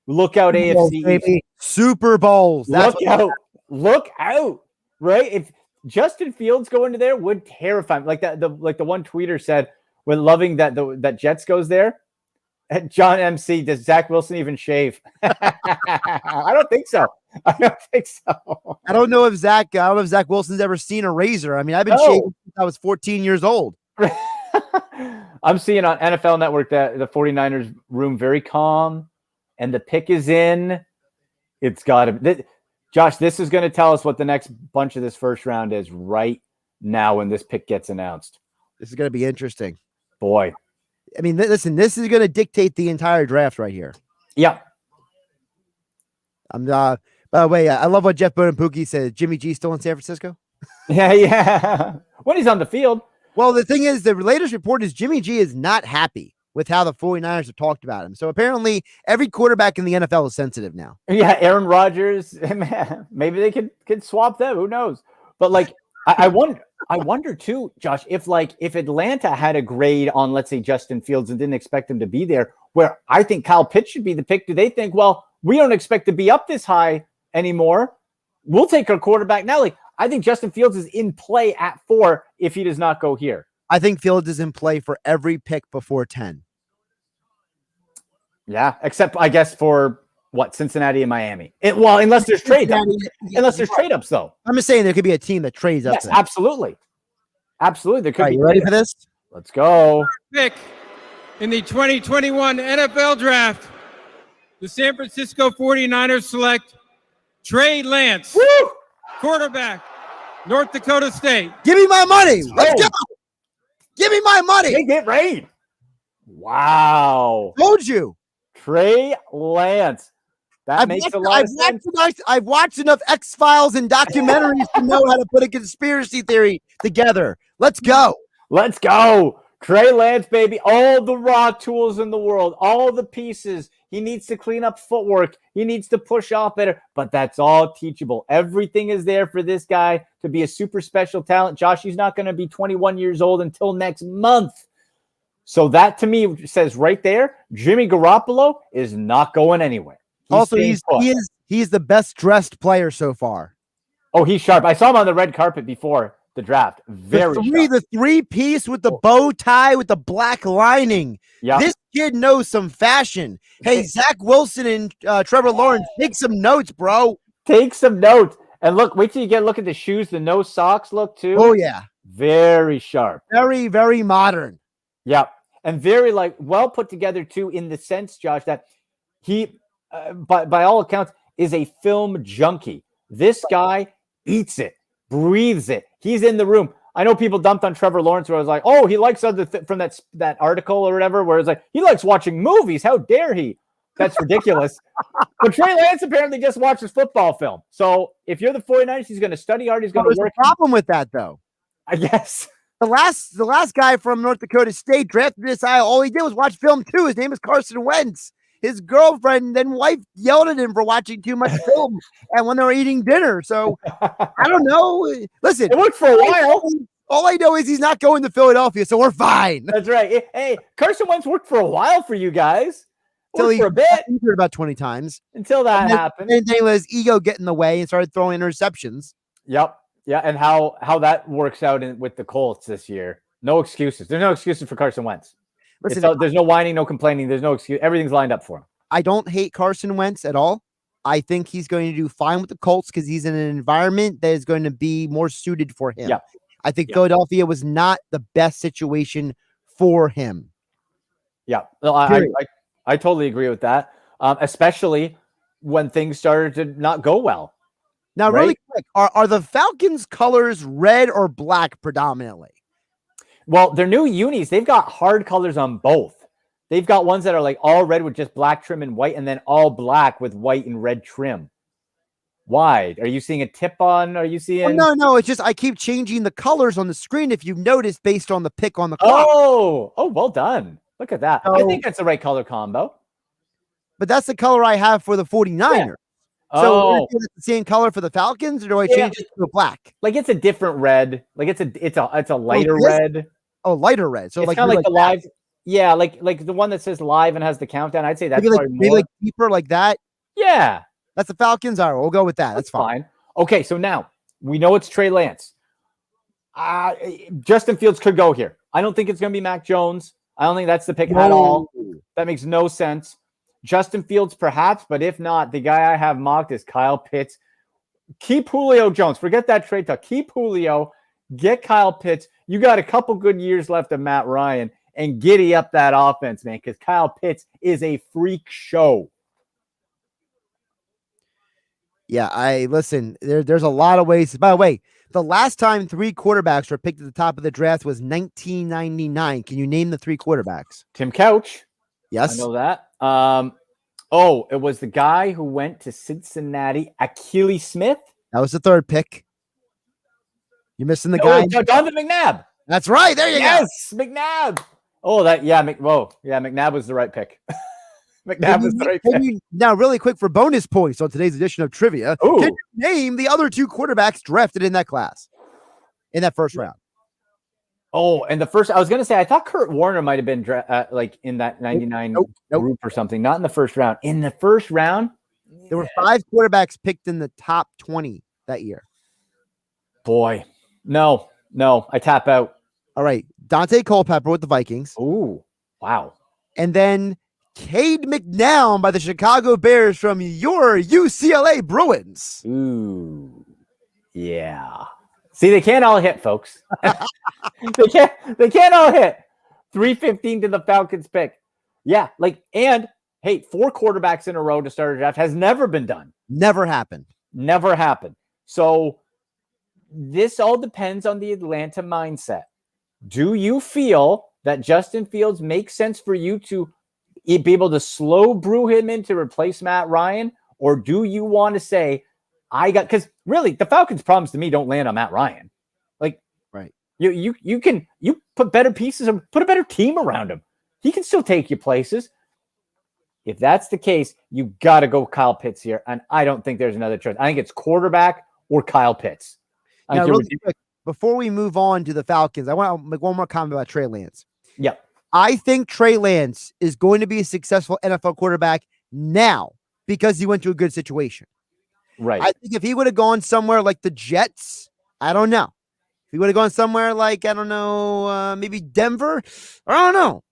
look out, AFC. Super Bowls. Look out. Right? If Justin Fields go into there would terrify me. Like the one tweeter said, we're loving that Jets goes there. John MC, does Zach Wilson even shave? I don't think so. I don't think so. I don't know if Zach Wilson's ever seen a razor. I mean, I've been No. shaving since I was 14 years old. I'm seeing on NFL Network that the 49ers room very calm, and the pick is in. It's got to. Josh, this is going to tell us what the next bunch of this first round is right now when this pick gets announced. This is going to be interesting. Boy. I mean, listen, this is going to dictate the entire draft right here. Yeah. By the way, I love what Jeff Bonapookie said. Jimmy G still in San Francisco? Yeah. When he's on the field. Well, the thing is, the latest report is Jimmy G is not happy with how the 49ers have talked about him. So apparently every quarterback in the NFL is sensitive now. Yeah, Aaron Rodgers, man, maybe they could swap them. Who knows? But like, I wonder too, Josh, if Atlanta had a grade on, let's say, Justin Fields and didn't expect him to be there, where I think Kyle Pitts should be the pick, do they think, well, we don't expect to be up this high anymore. We'll take our quarterback now. Like, I think Justin Fields is in play at 4 if he does not go here. I think Fields is in play for every pick before 10. Yeah, except I guess for what, Cincinnati and Miami. Unless there's trade ups though. I'm just saying there could be a team that trades up. Yes, absolutely. Absolutely. There could be. You ready for this? Let's go. Pick in the 2021 NFL Draft, the San Francisco 49ers select Trey Lance, Woo! quarterback, North Dakota State. Give me my money. Let's go. Give me my money. They get raid. Wow. Told you. Trey Lance. That makes a lot of sense. I've watched enough X-Files and documentaries to know how to put a conspiracy theory together. Let's go. Let's go. Trey Lance, baby. All the raw tools in the world, all the pieces. He needs to clean up footwork. He needs to push off better, but that's all teachable. Everything is there for this guy to be a super special talent. Josh, he's not going to be 21 years old until next month. So that to me says right there, Jimmy Garoppolo is not going anywhere. He's the best dressed player so far. Oh, he's sharp. I saw him on the red carpet before the draft. Very sharp. The 3-piece with the bow tie with the black lining. Yeah. This kid knows some fashion. Hey, Zach Wilson and Trevor Lawrence, take some notes, bro. Take some notes. And look, wait till you look at the shoes, the no socks look too. Oh, yeah. Very sharp. Very, very modern. Yeah. And very well put together too, in the sense, Josh, that he, by all accounts, is a film junkie. This guy eats it, breathes it. He's in the room. I know people dumped on Trevor Lawrence where I was like, oh, he likes from that article or whatever, where it's like, he likes watching movies. How dare he? That's ridiculous. But Trey Lance apparently just watches football film. So if you're the 49ers, he's going to study hard. He's going to work. There's a problem with that, though. I guess. The last guy from North Dakota State drafted this guy. All he did was watch film too. His name is Carson Wentz. His girlfriend, then wife, yelled at him for watching too much film and when they were eating dinner. So I don't know. Listen, it worked for a while. All I know is he's not going to Philadelphia, so we're fine. That's right. Hey, Carson Wentz worked for a while for you guys. For a bit. He heard about 20 times. Until that happened. And then let his ego get in the way and started throwing interceptions. Yep. Yeah, and how that works out with the Colts this year. No excuses. There's no excuses for Carson Wentz. Listen, there's no whining, no complaining. There's no excuse. Everything's lined up for him. I don't hate Carson Wentz at all. I think he's going to do fine with the Colts because he's in an environment that is going to be more suited for him. Yeah. I think Philadelphia was not the best situation for him. Yeah, no, I totally agree with that, especially when things started to not go well. Now, really quick, are the Falcons' colors red or black predominantly? Well, their new unis, they've got hard colors on both. They've got ones that are like all red with just black trim and white, and then all black with white and red trim. Why? Are you seeing a tip on? Are you seeing? Oh, no. It's just I keep changing the colors on the screen, if you've noticed, based on the pick on the clock. Oh, well done. Look at that. I think that's the right color combo. But that's the color I have for the 49ers. Yeah. So is it the same color for the Falcons, or do I change it to a black? Like it's a different red. Like it's a lighter red. Oh, lighter red. So it's like kind of like the live. Yeah, like the one that says live and has the countdown. I'd say that's maybe like deeper like that. Yeah, that's the Falcons. All right, we'll go with that. That's fine. Okay, so now we know it's Trey Lance. Justin Fields could go here. I don't think it's going to be Mac Jones. I don't think that's the pick at all. That makes no sense. Justin Fields, perhaps, but if not, the guy I have mocked is Kyle Pitts. Keep Julio Jones. Forget that trade talk. Keep Julio. Get Kyle Pitts. You got a couple good years left of Matt Ryan, and giddy up that offense, man, because Kyle Pitts is a freak show. Yeah, listen, there's a lot of ways. By the way, the last time 3 quarterbacks were picked at the top of the draft was 1999. Can you name the 3 quarterbacks? Tim Couch. Yes. I know that. It was the guy who went to Cincinnati, Akili Smith. That was the 3rd pick. You're missing the guy. Donovan McNabb. That's right. There you go. Yes, McNabb. Oh, McNabb was the right pick. McNabb was the right pick. Now, really quick for bonus points on today's edition of Trivia, can you name the other 2 quarterbacks drafted in that class, in that first round? Oh, and the first, I was going to say, I thought Kurt Warner might have been in that 99 group or something. Not in the first round. In the first round, there were 5 quarterbacks picked in the top 20 that year. Boy, no, I tap out. All right, Dante Culpepper with the Vikings. Ooh, wow. And then Cade McNown by the Chicago Bears from your UCLA Bruins. Ooh, yeah. See, they can't all hit, folks. they can't all hit. 315 to the Falcons pick. Yeah, and hey, 4 quarterbacks in a row to start a draft has never been done. Never happened. So this all depends on the Atlanta mindset. Do you feel that Justin Fields makes sense for you to be able to slow brew him in to replace Matt Ryan? Or do you want to say, because really the Falcons' problems to me don't land on Matt Ryan. Right. You put better pieces and put a better team around him. He can still take you places. If that's the case, you got to go Kyle Pitts here. And I don't think there's another choice. I think it's quarterback or Kyle Pitts. Now, really quick, before we move on to the Falcons, I want to make one more comment about Trey Lance. Yeah. I think Trey Lance is going to be a successful NFL quarterback now because he went to a good situation. Right. I think if he would have gone somewhere like the Jets, I don't know. If he would have gone somewhere like, I don't know, maybe Denver, I don't know.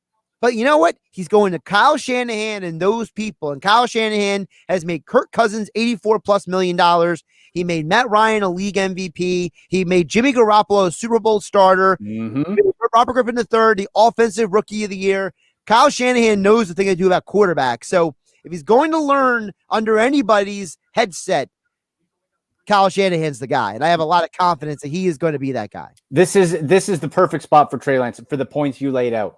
But you know what? He's going to Kyle Shanahan and those people. And Kyle Shanahan has made Kirk Cousins $84+ million. He made Matt Ryan a league MVP. He made Jimmy Garoppolo a Super Bowl starter. Mm-hmm. Robert Griffin III, the offensive rookie of the year. Kyle Shanahan knows the thing to do about quarterbacks. So if he's going to learn under anybody's headset, Kyle Shanahan's the guy. And I have a lot of confidence that he is going to be that guy. This is the perfect spot for Trey Lance for the points you laid out.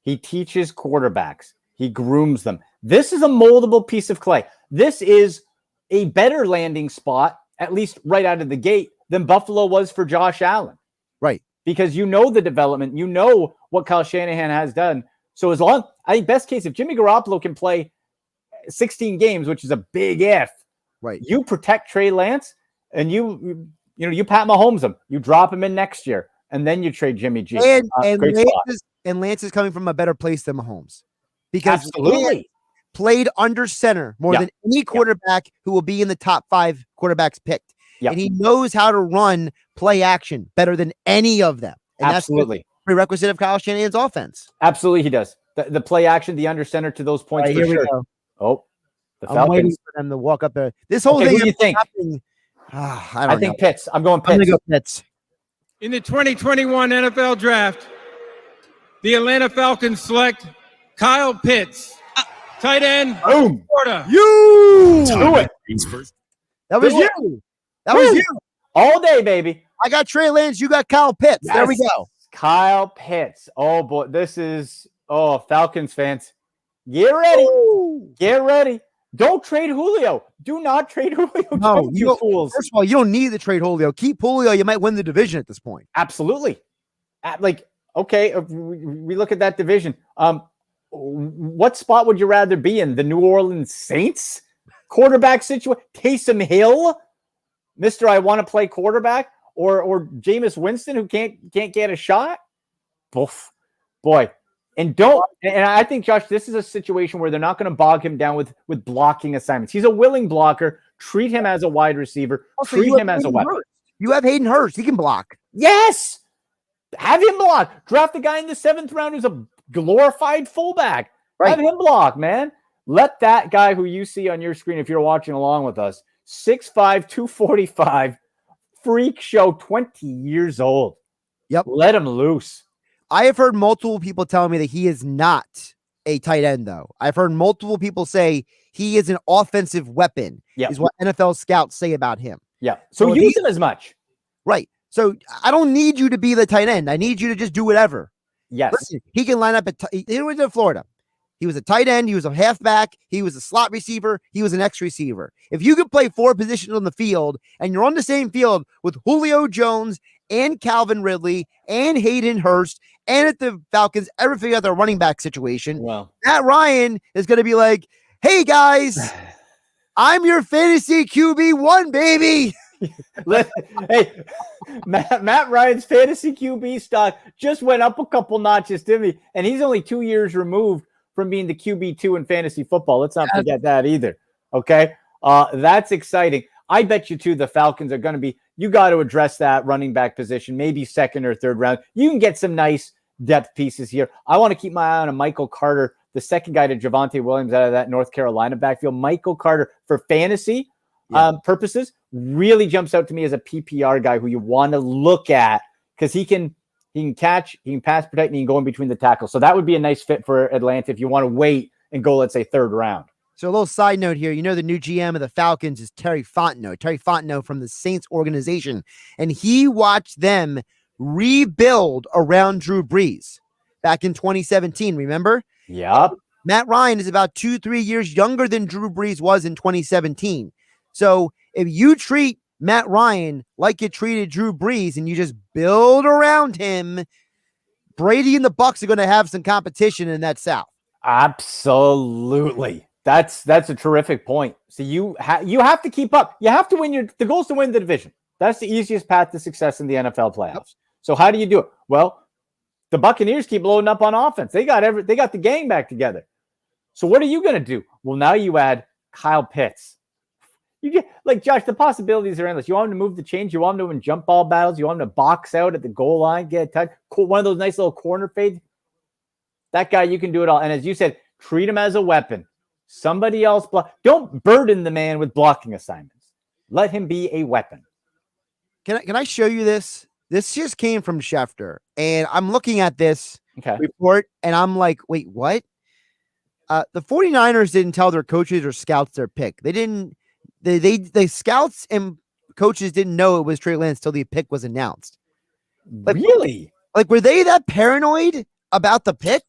He teaches quarterbacks. He grooms them. This is a moldable piece of clay. This is a better landing spot, at least right out of the gate, than Buffalo was for Josh Allen. Right. Because you know the development. You know what Kyle Shanahan has done. So I think best case, if Jimmy Garoppolo can play 16 games, which is a big if, right? You protect Trey Lance and you Pat Mahomes him. You drop him in next year, and then you trade Jimmy G. And Lance is coming from a better place than Mahomes because absolutely Lance played under center more than any quarterback who will be in the top 5 quarterbacks picked. Yep. And he knows how to run play action better than any of them. And absolutely. That's the prerequisite of Kyle Shanahan's offense. Absolutely, he does. The play action, the under center to those points. Right, for here sure. we go. Oh, the I'm Falcons. waiting for them to walk up there. This whole thing. Who do you think? I think Pitts. I'm going Pitts. I'm going to go Pitts. In the 2021 NFL Draft, the Atlanta Falcons select Kyle Pitts, tight end. Boom. Florida. You do it. That was you. That was you. All day, baby. I got Trey Lance. You got Kyle Pitts. Yes. There we go. Kyle Pitts. Oh, boy. Falcons fans. Get ready. Ooh. Get ready. Don't trade Julio. Do not trade Julio. No, you fools. First of all, you don't need to trade Julio. Keep Julio. You might win the division at this point. Absolutely. Okay, we look at that division. What spot would you rather be in? The New Orleans Saints quarterback situation? Taysom Hill, Mr. I want to play quarterback, or Jameis Winston who can't get a shot? Oof. Boy. And I think, Josh, this is a situation where they're not going to bog him down with blocking assignments. He's a willing blocker. Treat him as a wide receiver. Also, treat him as a weapon. Hurst. You have Hayden Hurst. He can block. Yes. Have him block. Draft the guy in the 7th round who's a glorified fullback. Right. Have him block, man. Let that guy who you see on your screen, if you're watching along with us, 6'5", 245, freak show, 20 years old. Yep. Let him loose. I have heard multiple people tell me that he is not a tight end, though. I've heard multiple people say he is an offensive weapon, is what NFL scouts say about him. Yeah. So use him as much. Right. So I don't need you to be the tight end. I need you to just do whatever. Yes. Listen, he can line up he went to Florida. He was a tight end. He was a halfback. He was a slot receiver. He was an X receiver. If you could play 4 positions on the field and you're on the same field with Julio Jones and Calvin Ridley and Hayden Hurst and if the Falcons ever figure out their running back situation, Matt Ryan is going to be like, hey, guys, I'm your fantasy QB1, baby. Hey, Matt Ryan's fantasy QB stock just went up a couple notches, didn't he? And he's only 2 years removed from being the QB2 in fantasy football. Let's not forget that either. Okay. That's exciting. I bet you too, the Falcons are going to be, you got to address that running back position, maybe second or third round. You can get some nice depth pieces here. I want to keep my eye on a Michael Carter, the second guy to Javonte Williams out of that North Carolina backfield. Michael Carter for fantasy purposes really jumps out to me as a PPR guy who you want to look at because he can catch, he can pass protect, and he can go in between the tackles. So that would be a nice fit for Atlanta if you want to wait and go, let's say, third round. So a little side note here, the new GM of the Falcons is Terry Fontenot from the Saints organization, and he watched them rebuild around Drew Brees back in 2017, remember? Yep. Matt Ryan is about 2-3 years younger than Drew Brees was in 2017. So if you treat Matt Ryan like you treated Drew Brees and you just build around him, Brady and the Bucs are going to have some competition in that South. Absolutely. That's a terrific point. So you have to keep up. You have to win the goal is to win the division. That's the easiest path to success in the NFL playoffs. Yep. So how do you do it? Well, the Buccaneers keep loading up on offense. They got the gang back together. So what are you going to do? Well, now you add Kyle Pitts. You get like Josh, the possibilities are endless. You want him to move the chains, you want him to win jump ball battles, you want him to box out at the goal line, get a touch, one of those nice little corner fades. That guy, you can do it all. And as you said, treat him as a weapon. Somebody else don't burden the man with blocking assignments. Let him be a weapon. Can I show you this? This just came from Schefter, and I'm looking at this report, and I'm like, wait, what? The 49ers didn't tell their coaches or scouts their pick. They didn't. The scouts and coaches didn't know it was Trey Lance till the pick was announced. Like, really? Like, were they that paranoid about the pick?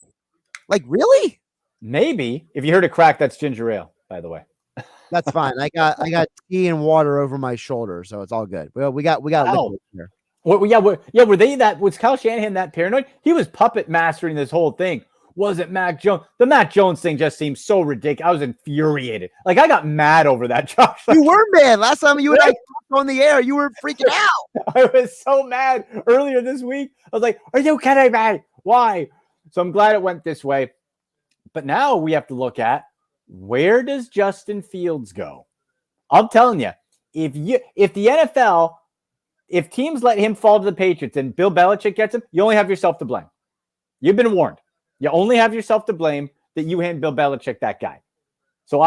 Like, really? Maybe. If you heard a crack, that's ginger ale, by the way. That's fine. I got tea and water over my shoulder, so it's all good. Well, we got liquid here. Were they that? Was Kyle Shanahan that paranoid? He was puppet mastering this whole thing. Was it Mac Jones? The Mac Jones thing just seems so ridiculous. I was infuriated. Like, I got mad over that, Josh. You were mad. Last time you and I talked on the air, you were freaking out. I was so mad earlier this week. I was like, are you kidding me? Why? So I'm glad it went this way. But now we have to look at, where does Justin Fields go? I'm telling you, if the NFL, if teams let him fall to the Patriots and Bill Belichick gets him, you only have yourself to blame. You've been warned. You only have yourself to blame that you hand Bill Belichick that guy. So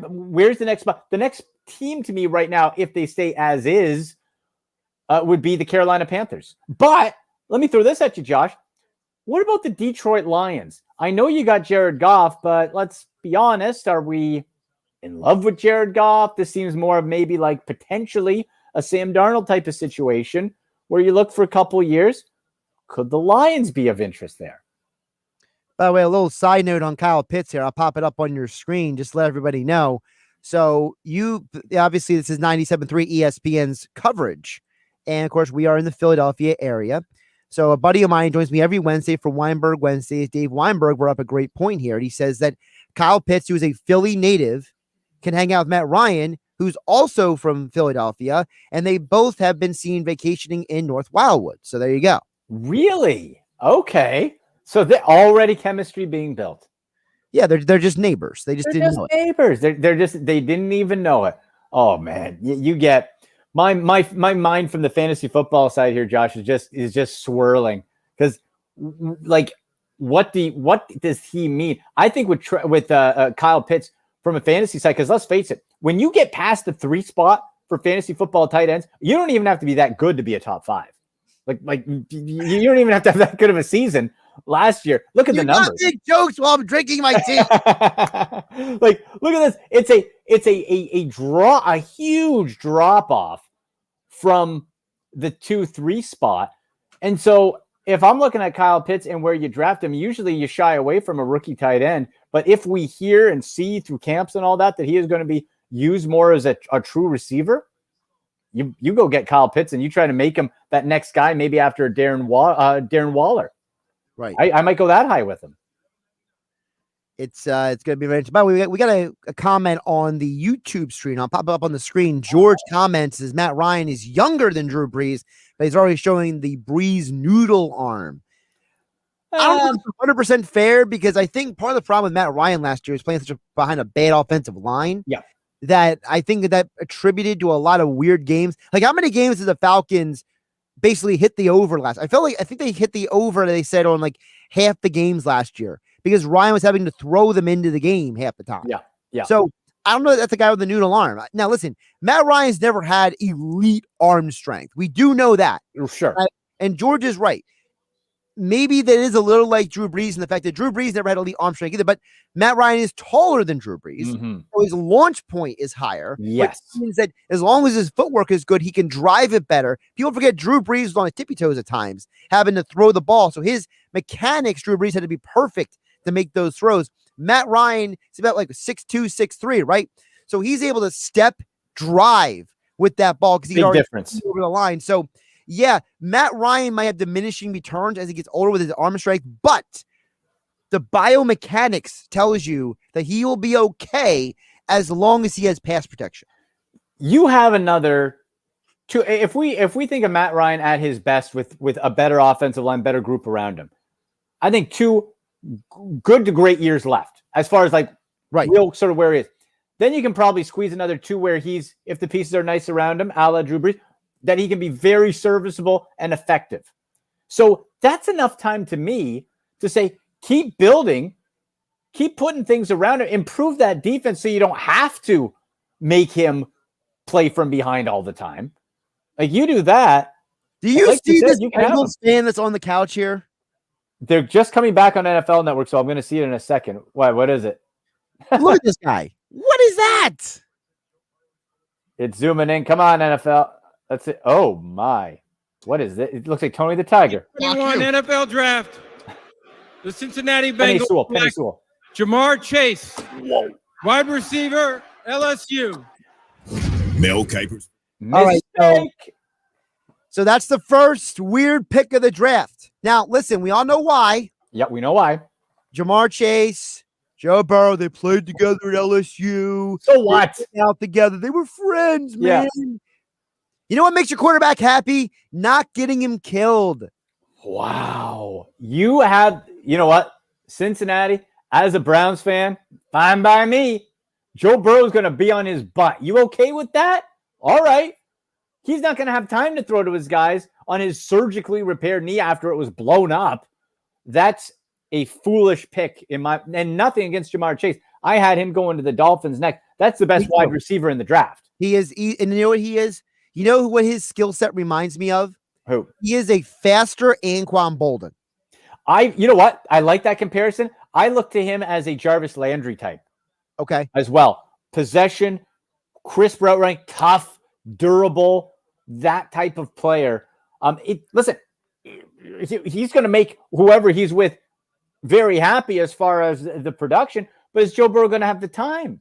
where's the next spot? The next team to me right now, if they stay as is, would be the Carolina Panthers. But let me throw this at you, Josh. What about the Detroit Lions? I know you got Jared Goff, but let's be honest. Are we in love with Jared Goff? This seems more of maybe like potentially a Sam Darnold type of situation where you look for a couple years. Could the Lions be of interest there? By the way, a little side note on Kyle Pitts here. I'll pop it up on your screen just to let everybody know. So obviously this is 97.3 ESPN's coverage. And of course, we are in the Philadelphia area. So a buddy of mine joins me every Wednesday for Weinberg Wednesdays. Dave Weinberg brought up a great point here. And he says that Kyle Pitts, who is a Philly native, can hang out with Matt Ryan, who's also from Philadelphia. And they both have been seen vacationing in North Wildwood. So there you go. Really? Okay. So they're already chemistry being built. Yeah, they're just neighbors. They didn't know it. Neighbors. They didn't even know it. Oh man, you get my mind from the fantasy football side here, Josh, is just swirling because like what does he mean? I think with Kyle Pitts, from a fantasy side, because let's face it, when you get past the 3 spot for fantasy football tight ends, you don't even have to be that good to be a top 5. Like you don't even have to have that good of a season. Last year, look at the numbers. Big jokes while I'm drinking my tea. Like, look at this. It's a huge drop off from the 2-3 spot. And so if I'm looking at Kyle Pitts and where you draft him, usually you shy away from a rookie tight end. But if we hear and see through camps and all that he is going to be used more as a true receiver, you go get Kyle Pitts and you try to make him that next guy, maybe after Darren Waller. Right. I might go that high with him. It's going to be very interesting. By the way, we got a comment on the YouTube stream. I'll pop it up on the screen. George comments, says Matt Ryan is younger than Drew Brees, but he's already showing the Brees noodle arm. I don't know if it's 100% fair, because I think part of the problem with Matt Ryan last year is playing behind a bad offensive line. Yeah. That I think that attributed to a lot of weird games. Like, how many games did the Falcons basically hit the over last? I think they hit the over, they said, on like half the games last year, because Ryan was having to throw them into the game half the time. Yeah. So I don't know if that's the guy with the noodle arm. Now, listen, Matt Ryan's never had elite arm strength. We do know that. Sure. And George is right. Maybe that is a little like Drew Brees in the fact that Drew Brees never had elite arm strength either, but Matt Ryan is taller than Drew Brees. Mm-hmm. So his launch point is higher. Yes. Which means that as long as his footwork is good, he can drive it better. People forget Drew Brees was on his tippy toes at times, having to throw the ball. So his mechanics, Drew Brees had to be perfect to make those throws. Matt Ryan is about like 6'2", 6'3", right? So he's able to step drive with that ball because he already difference over the line. So yeah, Matt Ryan might have diminishing returns as he gets older with his arm strength, but the biomechanics tells you that he will be okay as long as he has pass protection. You have another two. If we think of Matt Ryan at his best with a better offensive line, better group around him, I think 2 good to great years left as far as like real sort of where he is. Then you can probably squeeze another 2 where he's, if the pieces are nice around him, a la Drew Brees, that he can be very serviceable and effective. So that's enough time to me to say, keep building, keep putting things around him, improve that defense so you don't have to make him play from behind all the time. Like, you do that. Do you see this Bengals fan that's on the couch here? They're just coming back on NFL Network, so I'm going to see it in a second. Why? What is it? Look at this guy. What is that? It's zooming in. Come on, NFL. That's it. Oh, my. What is it? It looks like Toney the Tiger. 21 NFL Draft. The Cincinnati Bengals. Penny Sewell. Jamar Chase. Whoa. Wide receiver, LSU. Mel Capers. All right. So that's the first weird pick of the draft. Now, listen, we all know why. Yeah, we know why. Jamar Chase, Joe Burrow, they played together at LSU. So what? They out together. They were friends, man. Yeah. You know what makes your quarterback happy? Not getting him killed. Wow. You know what? Cincinnati, as a Browns fan, fine by me. Joe Burrow's going to be on his butt. You okay with that? All right. He's not going to have time to throw to his guys on his surgically repaired knee after it was blown up. That's a foolish pick and nothing against Jamar Chase. I had him going to the Dolphins next. That's the best wide receiver in the draft. He is, and you know what he is? You know what his skill set reminds me of? Who? He is a faster Anquan Bolden. You know what? I like that comparison. I look to him as a Jarvis Landry type. Okay. As well. Possession, crisp route running, tough, durable, that type of player. Listen, he's going to make whoever he's with very happy as far as the production, but is Joe Burrow going to have the time?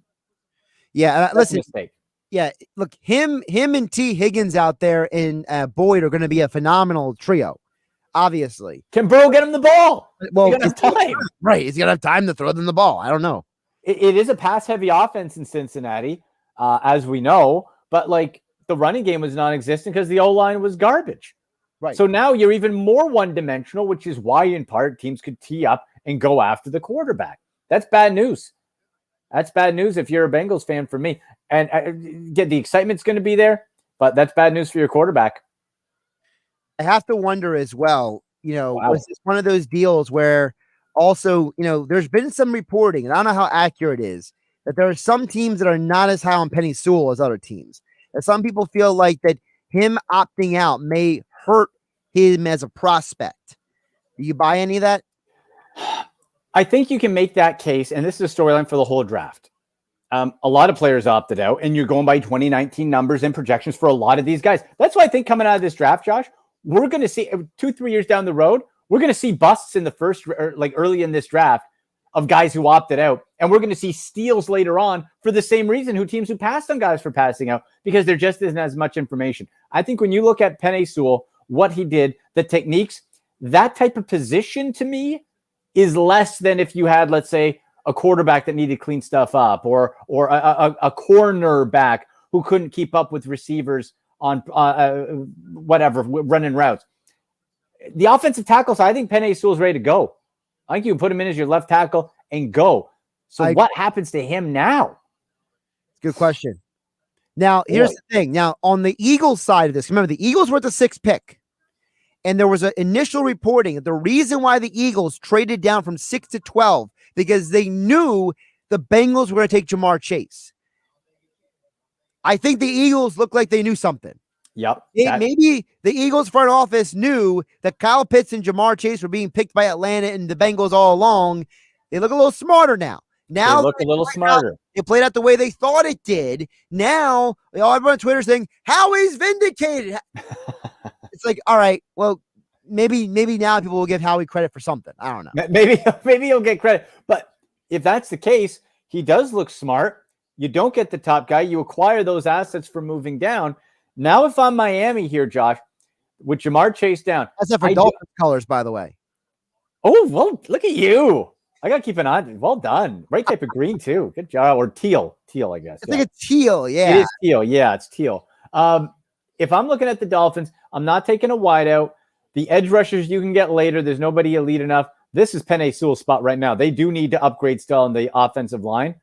Yeah. Listen. Mistake. Yeah, look, him and T. Higgins out there in Boyd are going to be a phenomenal trio, obviously. Can Burrow get him the ball? Well, have time. Right, he's going to have time to throw them the ball. I don't know. It is a pass-heavy offense in Cincinnati, as we know, but like the running game was non-existent because the O-line was garbage. Right. So now you're even more one-dimensional, which is why, in part, teams could tee up and go after the quarterback. That's bad news. That's bad news if you're a Bengals fan for me. And the excitement's going to be there, but that's bad news for your quarterback. I have to wonder as well, was this one of those deals where also, there's been some reporting, and I don't know how accurate it is, that there are some teams that are not as high on Penei Sewell as other teams. And some people feel like that him opting out may hurt him as a prospect. Do you buy any of that? I think you can make that case, and this is a storyline for the whole draft. A lot of players opted out, and you're going by 2019 numbers and projections for a lot of these guys. That's why I think coming out of this draft, Josh, we're going to see 2-3 years down the road, we're going to see busts in the first, like early in this draft, of guys who opted out. And we're going to see steals later on for the same reason, teams who passed on guys for passing out, because there just isn't as much information. I think when you look at Penei Sewell, what he did, the techniques, that type of position to me is less than if you had, let's say, a quarterback that needed to clean stuff up, or a cornerback who couldn't keep up with receivers on whatever, running routes. The offensive tackles, I think Penei Sewell's ready to go. I think you can put him in as your left tackle and go. So what happens to him now? Good question. Now, here's the thing. Now, on the Eagles side of this, remember, the Eagles were at the 6th pick. And there was an initial reporting that the reason why the Eagles traded down from 6 to 12, because they knew the Bengals were going to take Jamar Chase. I think the Eagles looked like they knew something. Yep. Maybe the Eagles front office knew that Kyle Pitts and Jamar Chase were being picked by Atlanta and the Bengals all along. They look a little smarter now. Now they look a little smarter. It played out the way they thought it did. Now, everyone on Twitter saying, Howie's vindicated. It's like, all right, well, maybe now people will give Howie credit for something. I don't know. Maybe he'll get credit. But if that's the case, he does look smart. You don't get the top guy. You acquire those assets for moving down. Now, if I'm Miami here, Josh, with Jamar Chase down. That's for Dolphins colors, by the way. Oh, well, look at you. I got to keep an eye. Well done. Right type of green, too. Good job. Or teal, I guess. I think it's teal, yeah. It is teal. Yeah, it's teal. If I'm looking at the Dolphins, I'm not taking a wide out. The edge rushers you can get later. There's nobody elite enough. This is Penei Sewell's spot right now. They do need to upgrade still on the offensive line.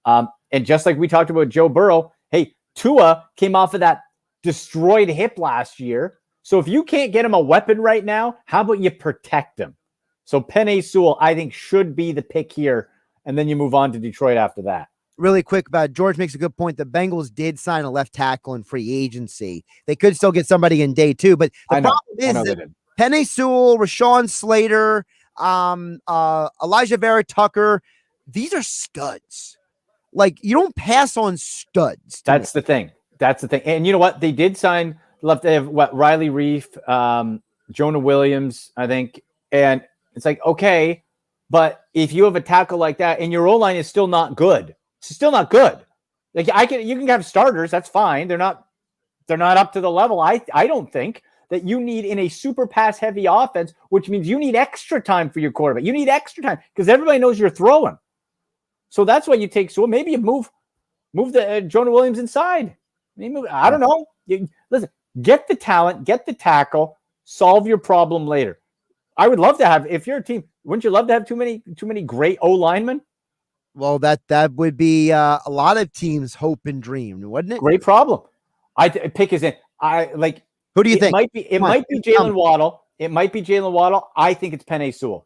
And just like we talked about Joe Burrow, hey, Tua came off of that destroyed hip last year. So if you can't get him a weapon right now, how about you protect him? So Penei Sewell, I think, should be the pick here. And then you move on to Detroit after that. Really quick about George makes a good point. The Bengals did sign a left tackle in free agency. They could still get somebody in day 2, but the problem is that Penei Sewell, Rashawn Slater, Elijah Vera-Tucker, these are studs. Like, you don't pass on studs. That's the thing. And you know what? They did sign left. They have Riley Reif, Jonah Williams, I think. And it's like, okay, but if you have a tackle like that and your O-line is still not good, it's still not good. Like you can have starters. That's fine. They're not up to the level. I don't think that you need in a super pass heavy offense, which means you need extra time for your quarterback. You need extra time because everybody knows you're throwing. So that's why you take. So maybe you move the Jonah Williams inside. I don't know. Listen, get the talent, get the tackle, solve your problem later. I would love to have, if you're a team, wouldn't you love to have too many great O linemen? Well, that would be a lot of teams' hope and dream, wouldn't it? Great problem. Pick is in. Who do you think? It might be Jalen Waddle. It might be Jalen Waddle. I think it's Penei Sewell.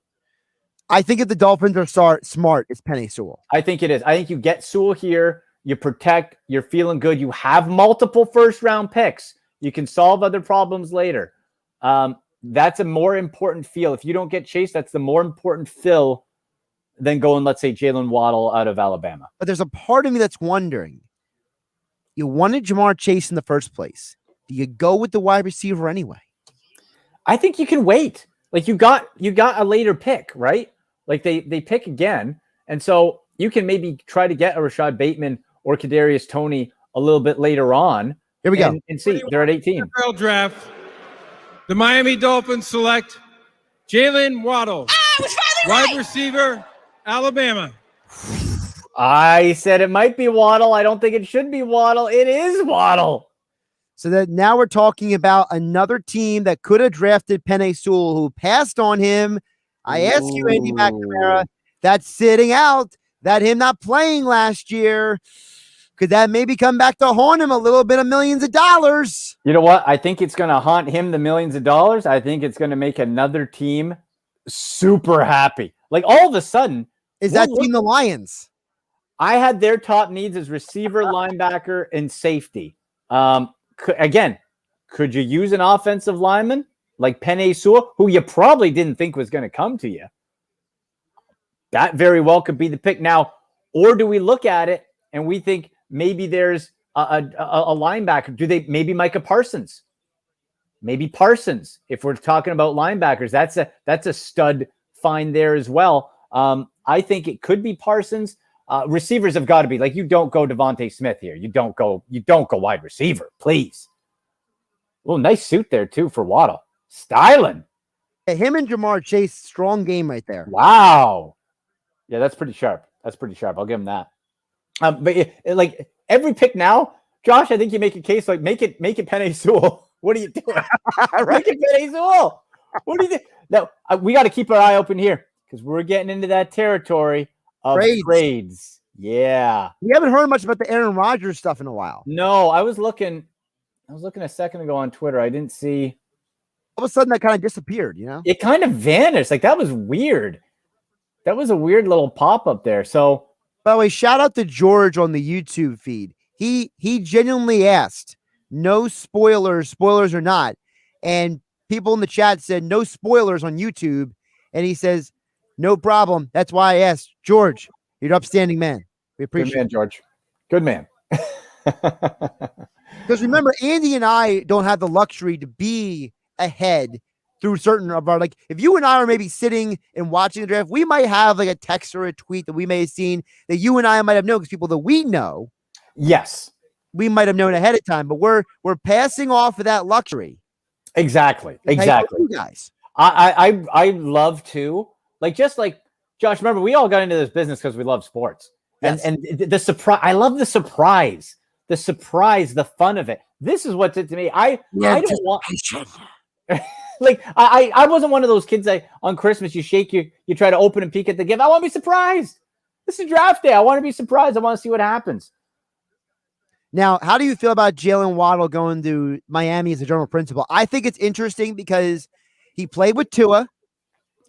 I think if the Dolphins are smart, it's Penei Sewell. I think it is. I think you get Sewell here. You protect. You're feeling good. You have multiple first-round picks. You can solve other problems later. That's a more important feel. If you don't get Chase, that's the more important fill than going, let's say, Jalen Waddle out of Alabama. But there's a part of me that's wondering, you wanted Jamar Chase in the first place. Do you go with the wide receiver anyway? I think you can wait. Like you got a later pick, right? Like they pick again. And so you can maybe try to get a Rashad Bateman or Kadarius Toney a little bit later on. Here we go. And see, they're at 18. NFL draft. The Miami Dolphins select Jalen Waddle, wide receiver, Alabama. I said it might be Waddle. I don't think it should be Waddle. It is Waddle. So that now we're talking about another team that could have drafted Penei Sewell, who passed on him. I ask you, Andy McNamara, that's sitting out, that him not playing last year, could that maybe come back to haunt him a little bit of millions of dollars? You know what? I think it's going to haunt him the millions of dollars. I think it's going to make another team super happy. Like all of a sudden. Is that team the Lions? I had their top needs as receiver, linebacker, and safety. Could you use an offensive lineman like Penei Sewell, who you probably didn't think was going to come to you? That very well could be the pick now. Or do we look at it and we think maybe there's a linebacker? Maybe Micah Parsons? Maybe Parsons. If we're talking about linebackers, that's a stud find there as well. I think it could be Parsons. Receivers have got to be like, you don't go Devontae Smith here. You don't go wide receiver, please. Oh, nice suit there too for Waddle. Styling. Yeah, him and Jamar Chase, strong game right there. Wow. Yeah, that's pretty sharp. I'll give him that. But like every pick now, Josh, I think you make a case like make it Penei Sewell. What are you doing? Make it Penei Sewell. What do you think? Now we got to keep our eye open here because we're getting into that territory of trades. Yeah. We haven't heard much about the Aaron Rodgers stuff in a while. No, I was looking a second ago on Twitter. I didn't see. All of a sudden that kind of disappeared, you know? It kind of vanished. Like that was weird. That was a weird little pop-up there. So, by the way, shout out to George on the YouTube feed. He genuinely asked, no spoilers or not. And people in the chat said no spoilers on YouTube. And he says, no problem. That's why I asked. George, you're an upstanding man. We appreciate it. Good man, George. Good man. Because remember, Andy and I don't have the luxury to be ahead through certain of our, like, if you and I are maybe sitting and watching the draft, we might have like a text or a tweet that we may have seen that you and I might have known because people that we know. Yes. We might have known ahead of time, but we're passing off of that luxury. Exactly. You guys. I love to, like, just like Josh, remember we all got into this business because we love sports. Yes. And the surprise, I love the surprise, the fun of it. This is what's it to me. I don't want like I wasn't one of those kids that on Christmas you try to open and peek at the gift. I want to be surprised. This is draft day. I want to be surprised. I want to see what happens. Now, how do you feel about Jalen Waddle going to Miami as a general principal? I think it's interesting because he played with Tua.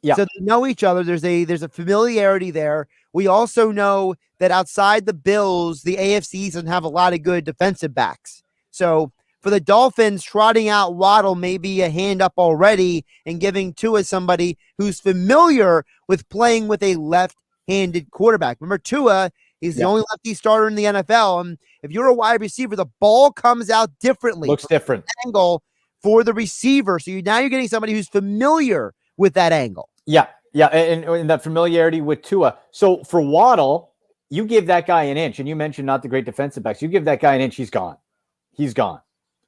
Yeah. So they know each other. There's a familiarity there. We also know that outside the Bills, the AFC doesn't have a lot of good defensive backs. So for the Dolphins, trotting out Waddle may be a hand up already and giving Tua somebody who's familiar with playing with a left-handed quarterback. Remember, Tua is the only lefty starter in the NFL. And if you're a wide receiver, the ball comes out differently. Looks different. Angle for the receiver. So now you're getting somebody who's familiar with that angle. Yeah. Yeah. And that familiarity with Tua. So for Waddle, you give that guy an inch, and you mentioned not the great defensive backs. You give that guy an inch, he's gone.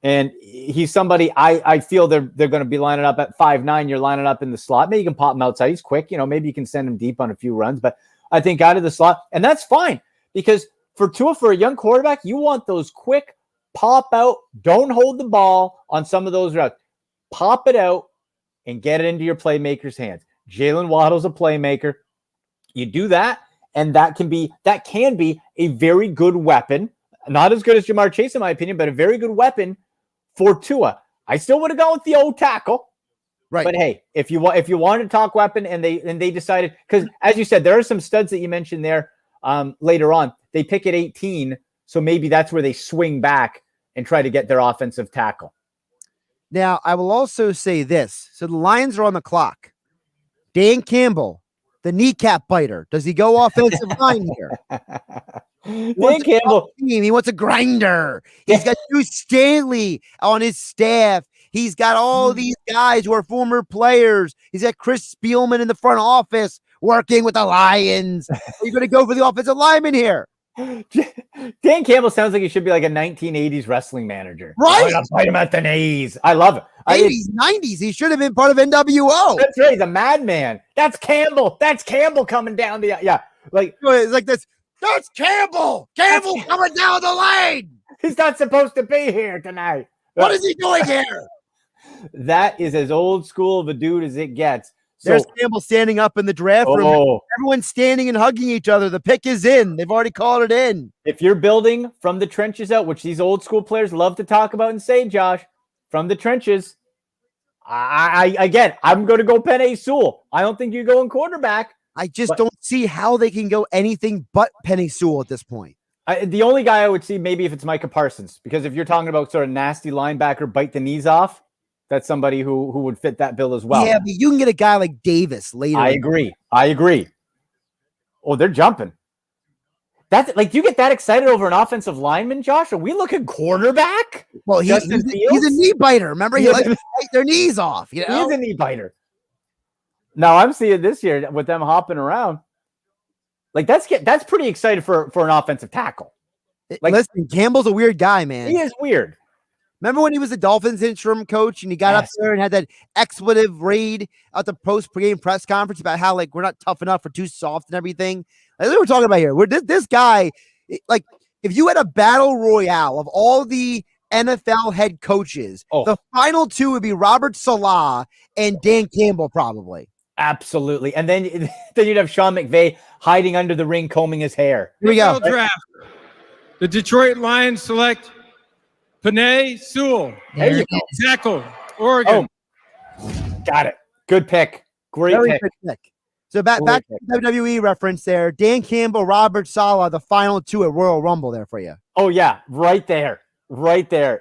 And he's somebody I feel they're going to be lining up at 5'9". You're lining up in the slot. Maybe you can pop him outside. He's quick. Maybe you can send him deep on a few runs. But I think out of the slot, and that's fine because for Tua, for a young quarterback, you want those quick pop out. Don't hold the ball on some of those routes. Pop it out and get it into your playmaker's hands. Jalen Waddle's a playmaker. You do that, and that can be a very good weapon. Not as good as Jamar Chase, in my opinion, but a very good weapon for Tua. I still would have gone with the old tackle. Right. But hey, if you want to talk weapon and they decided, because as you said, there are some studs that you mentioned there later on. They pick at 18, so maybe that's where they swing back and try to get their offensive tackle. Now, I will also say this. So the Lions are on the clock. Dan Campbell, the kneecap biter. Does he go offensive line here? Dan Campbell. He wants a grinder. He's got Drew Stanley on his staff. He's got all these guys who are former players. He's got Chris Spielman in the front office working with the Lions. Are you going to go for the offensive lineman here? Dan Campbell sounds like he should be like a 1980s wrestling manager. Right? I'll fight him at the knees. I love it. 80s, 90s. He should have been part of NWO. That's right. The madman. That's Campbell. That's Campbell coming down the, yeah. Like, it's like this. That's Campbell. Campbell coming down the lane. He's not supposed to be here tonight. What is he doing here? That is as old school of a dude as it gets. So, there's Campbell standing up in the draft room. Everyone's standing and hugging each other. The pick is in. They've already called it in. If you're building from the trenches out, which these old school players love to talk about and say, Josh, from the trenches, I'm going to go Penei Sewell. I don't think you're going quarterback. I just don't see how they can go anything but Penny Sewell at this point. The only guy I would see maybe if it's Micah Parsons, because if you're talking about sort of nasty linebacker, bite the knees off, that's somebody who would fit that bill as well. Yeah, but you can get a guy like Davis later. I agree. Oh, they're jumping. That's like, you get that excited over an offensive lineman, Josh? Are we looking quarterback? Well, he's a knee biter. Remember, he likes to bite their knees off. You know? He's a knee biter. Now I'm seeing this year with them hopping around. Like that's pretty excited for an offensive tackle. Like, listen, Campbell's a weird guy, man. He is weird. Remember when he was the Dolphins interim coach and he got up there and had that expletive raid at the post-game press conference about how, like, we're not tough enough, we're too soft and everything. Like, what we're talking about here. This guy, like, if you had a battle royale of all the NFL head coaches, the final two would be Robert Saleh and Dan Campbell, probably. Absolutely. And then you'd have Sean McVay hiding under the ring, combing his hair. Here we go. Draft. The Detroit Lions select Penei Sewell. There you go. Tackle, Oregon. Oh, got it. Good pick. Great pick. So back to the WWE reference there. Dan Campbell, Robert Saleh, the final two at Royal Rumble there for you. Oh, yeah. Right there.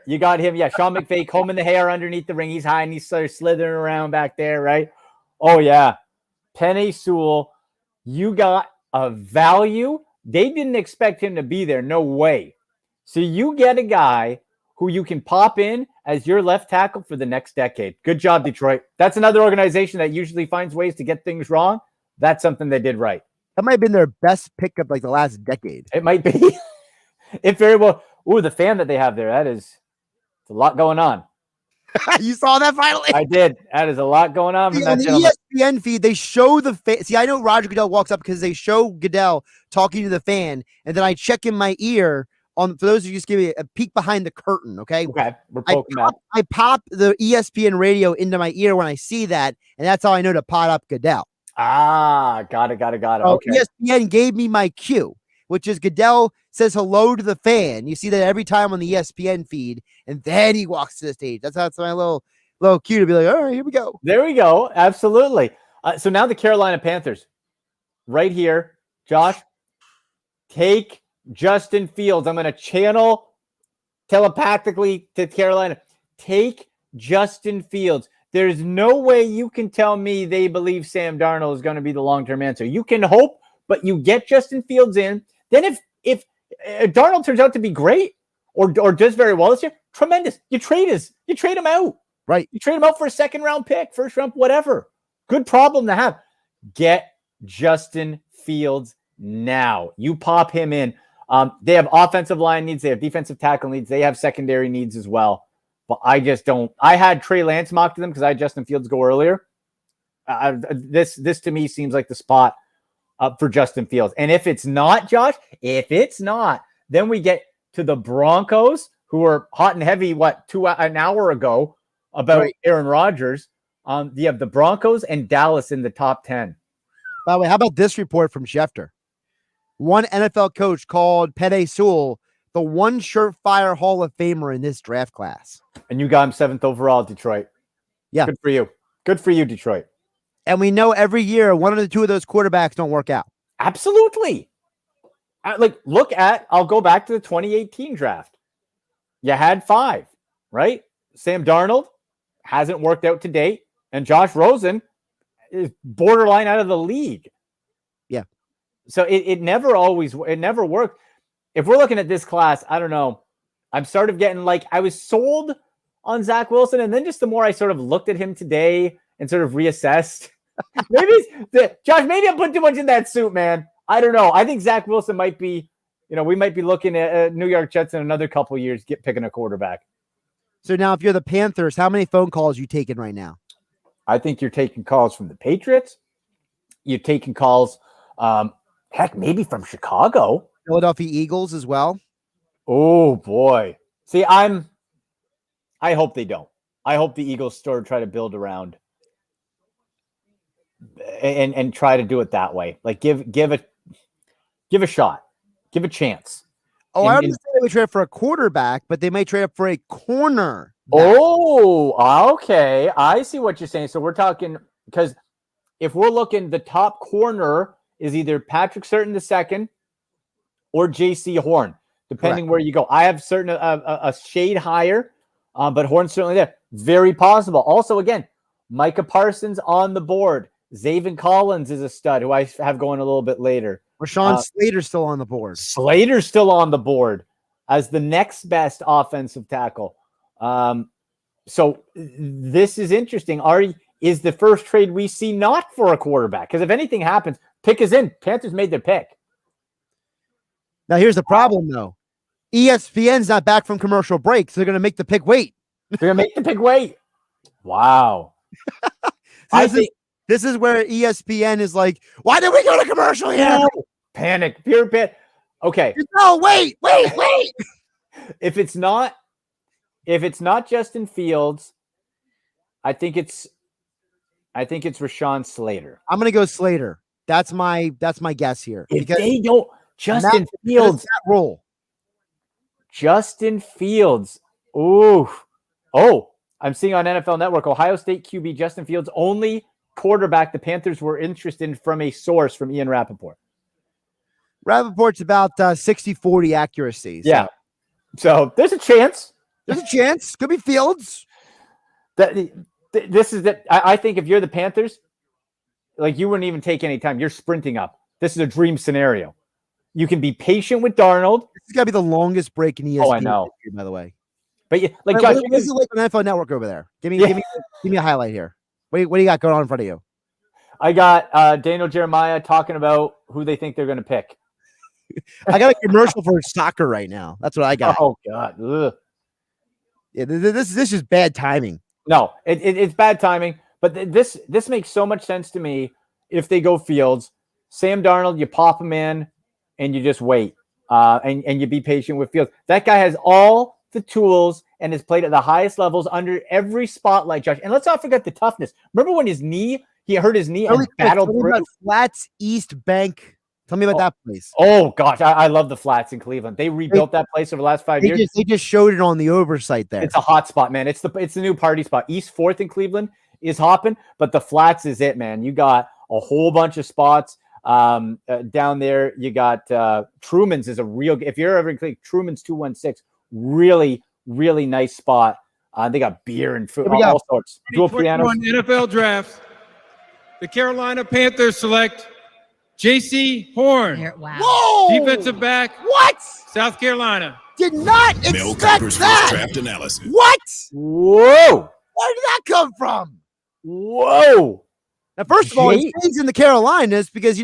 You got him. Yeah, Sean McVay combing the hair underneath the ring. He's hiding. He's sort of slithering around back there, right? Oh, yeah. Penei Sewell, you got a value. They didn't expect him to be there. No way. So you get a guy who you can pop in as your left tackle for the next decade. Good job, Detroit. That's another organization that usually finds ways to get things wrong. That's something they did right. That might have been their best pickup like the last decade. It might be. It very well. Ooh, the fan that they have there. It's a lot going on. You saw that finally? I did. That is a lot going on. On the ESPN feed, they show the fan. See, I know Roger Goodell walks up because they show Goodell talking to the fan, and then I check in my ear for those of you just give me a peek behind the curtain, okay? Okay, we're poking back. I pop the ESPN radio into my ear when I see that, and that's how I know to pot up Goodell. Ah, got it. Okay. ESPN gave me my cue, which is Goodell says hello to the fan. You see that every time on the ESPN feed, and then he walks to the stage. That's my little cue to be like, all right, here we go. There we go. Absolutely. So now the Carolina Panthers. Right here, Josh, take Justin Fields. I'm going to channel telepathically to Carolina. Take Justin Fields. There's no way you can tell me they believe Sam Darnold is going to be the long-term answer. You can hope, but you get Justin Fields in. Then if Darnold turns out to be great or does very well this year, tremendous. You trade him out. Right. You trade him out for a second-round pick, first round, whatever. Good problem to have. Get Justin Fields now. You pop him in. They have offensive line needs. They have defensive tackle needs. They have secondary needs as well. But I just don't. I had Trey Lance mocked to them because I had Justin Fields go earlier. This to me seems like the spot for Justin Fields. And if it's not, Josh, then we get to the Broncos, who were hot and heavy, an hour ago about Aaron Rodgers. You have the Broncos and Dallas in the top 10. By the way, how about this report from Schefter? One NFL coach called Penei Sewell the one surefire Hall of Famer in this draft class. And you got him 7th overall, Detroit. Yeah. Good for you. Good for you, Detroit. And we know every year one of the two of those quarterbacks don't work out. Absolutely. I'll go back to the 2018 draft. You had 5, right? Sam Darnold hasn't worked out to date. And Josh Rosen is borderline out of the league. Yeah. So it never worked. If we're looking at this class, I don't know. I'm sort of getting I was sold on Zach Wilson. And then just the more I sort of looked at him today and sort of reassessed, Josh, maybe I'm putting too much in that suit, man. I don't know. I think Zach Wilson might be, we might be looking at New York Jets in another couple of years, picking a quarterback. So now if you're the Panthers, how many phone calls are you taking right now? I think you're taking calls from the Patriots. You're taking calls, maybe from Chicago. Philadelphia Eagles as well. Oh, boy. See, I hope they don't. I hope the Eagles try to build around and try to do it that way. Give a shot. Give a chance. Oh, I understand they would trade for a quarterback, but they may trade up for a corner. Oh, okay. I see what you're saying. So we're talking because if we're looking, the top corner is either Patrick Surtain II or J.C. Horn, depending where you go. I have Surtain a shade higher, but Horn's certainly there. Very possible. Also, again, Micah Parsons on the board. Zaven Collins is a stud who I have going a little bit later. Rashawn Slater's still on the board. Slater's still on the board as the next best offensive tackle. So this is interesting. Is the first trade we see not for a quarterback? Because if anything happens, pick is in. Panthers made their pick. Now, here's the problem, though. ESPN's not back from commercial break, so they're going to make the pick wait. They're going to make the pick wait. Wow. This is where ESPN is like, why did we go to commercial here? No. Panic. Pure panic. Okay. No, wait. If it's not Justin Fields, I think it's Rashawn Slater. I'm going to go Slater. That's my guess here. If they don't, Justin Fields that role. Justin Fields. Ooh. Oh, I'm seeing on NFL Network, Ohio State QB Justin Fields, only quarterback the Panthers were interested in from a source from Ian Rappaport. Rappaport's about 60-40 accuracy. So. Yeah. So there's a chance. Could be Fields. This is that. I think if you're the Panthers, like you wouldn't even take any time. You're sprinting up. This is a dream scenario. You can be patient with Darnold. This has got to be the longest break in ESPN. Oh, I know. History, by the way. But like, Josh, what is it like on NFL Network over there? Give me a highlight here. What do you got going on in front of you? I got Daniel Jeremiah talking about who they think they're going to pick. I got a commercial for soccer right now. That's what I got. Oh God. Ugh. Yeah, this is bad timing. No, it's bad timing. But this makes so much sense to me. If they go Fields, Sam Darnold, you pop him in, and you just wait, and you be patient with Fields. That guy has all the tools and has played at the highest levels under every spotlight, Josh. And let's not forget the toughness. Remember when he hurt his knee and battled through? Flats East Bank. Tell me about that place. Oh gosh, I love the Flats in Cleveland. They rebuilt that place over the last 5 years. They just showed it on the oversight there. It's a hot spot, man. It's the new party spot. East 4th in Cleveland is hopping, but the Flats is it, man. You got a whole bunch of spots down there. You got Truman's is a real. If you're ever in Cleveland, Truman's 216, really, really nice spot. They got beer and food, all sorts. Dual pianos. NFL Draft. The Carolina Panthers select J.C. Horn. Wow. Whoa! Defensive back. What? South Carolina. Did not Mel expect Kiper's that. first draft analysis. What? Whoa! Where did that come from? Whoa! Now, first of all, he stays in the Carolinas because,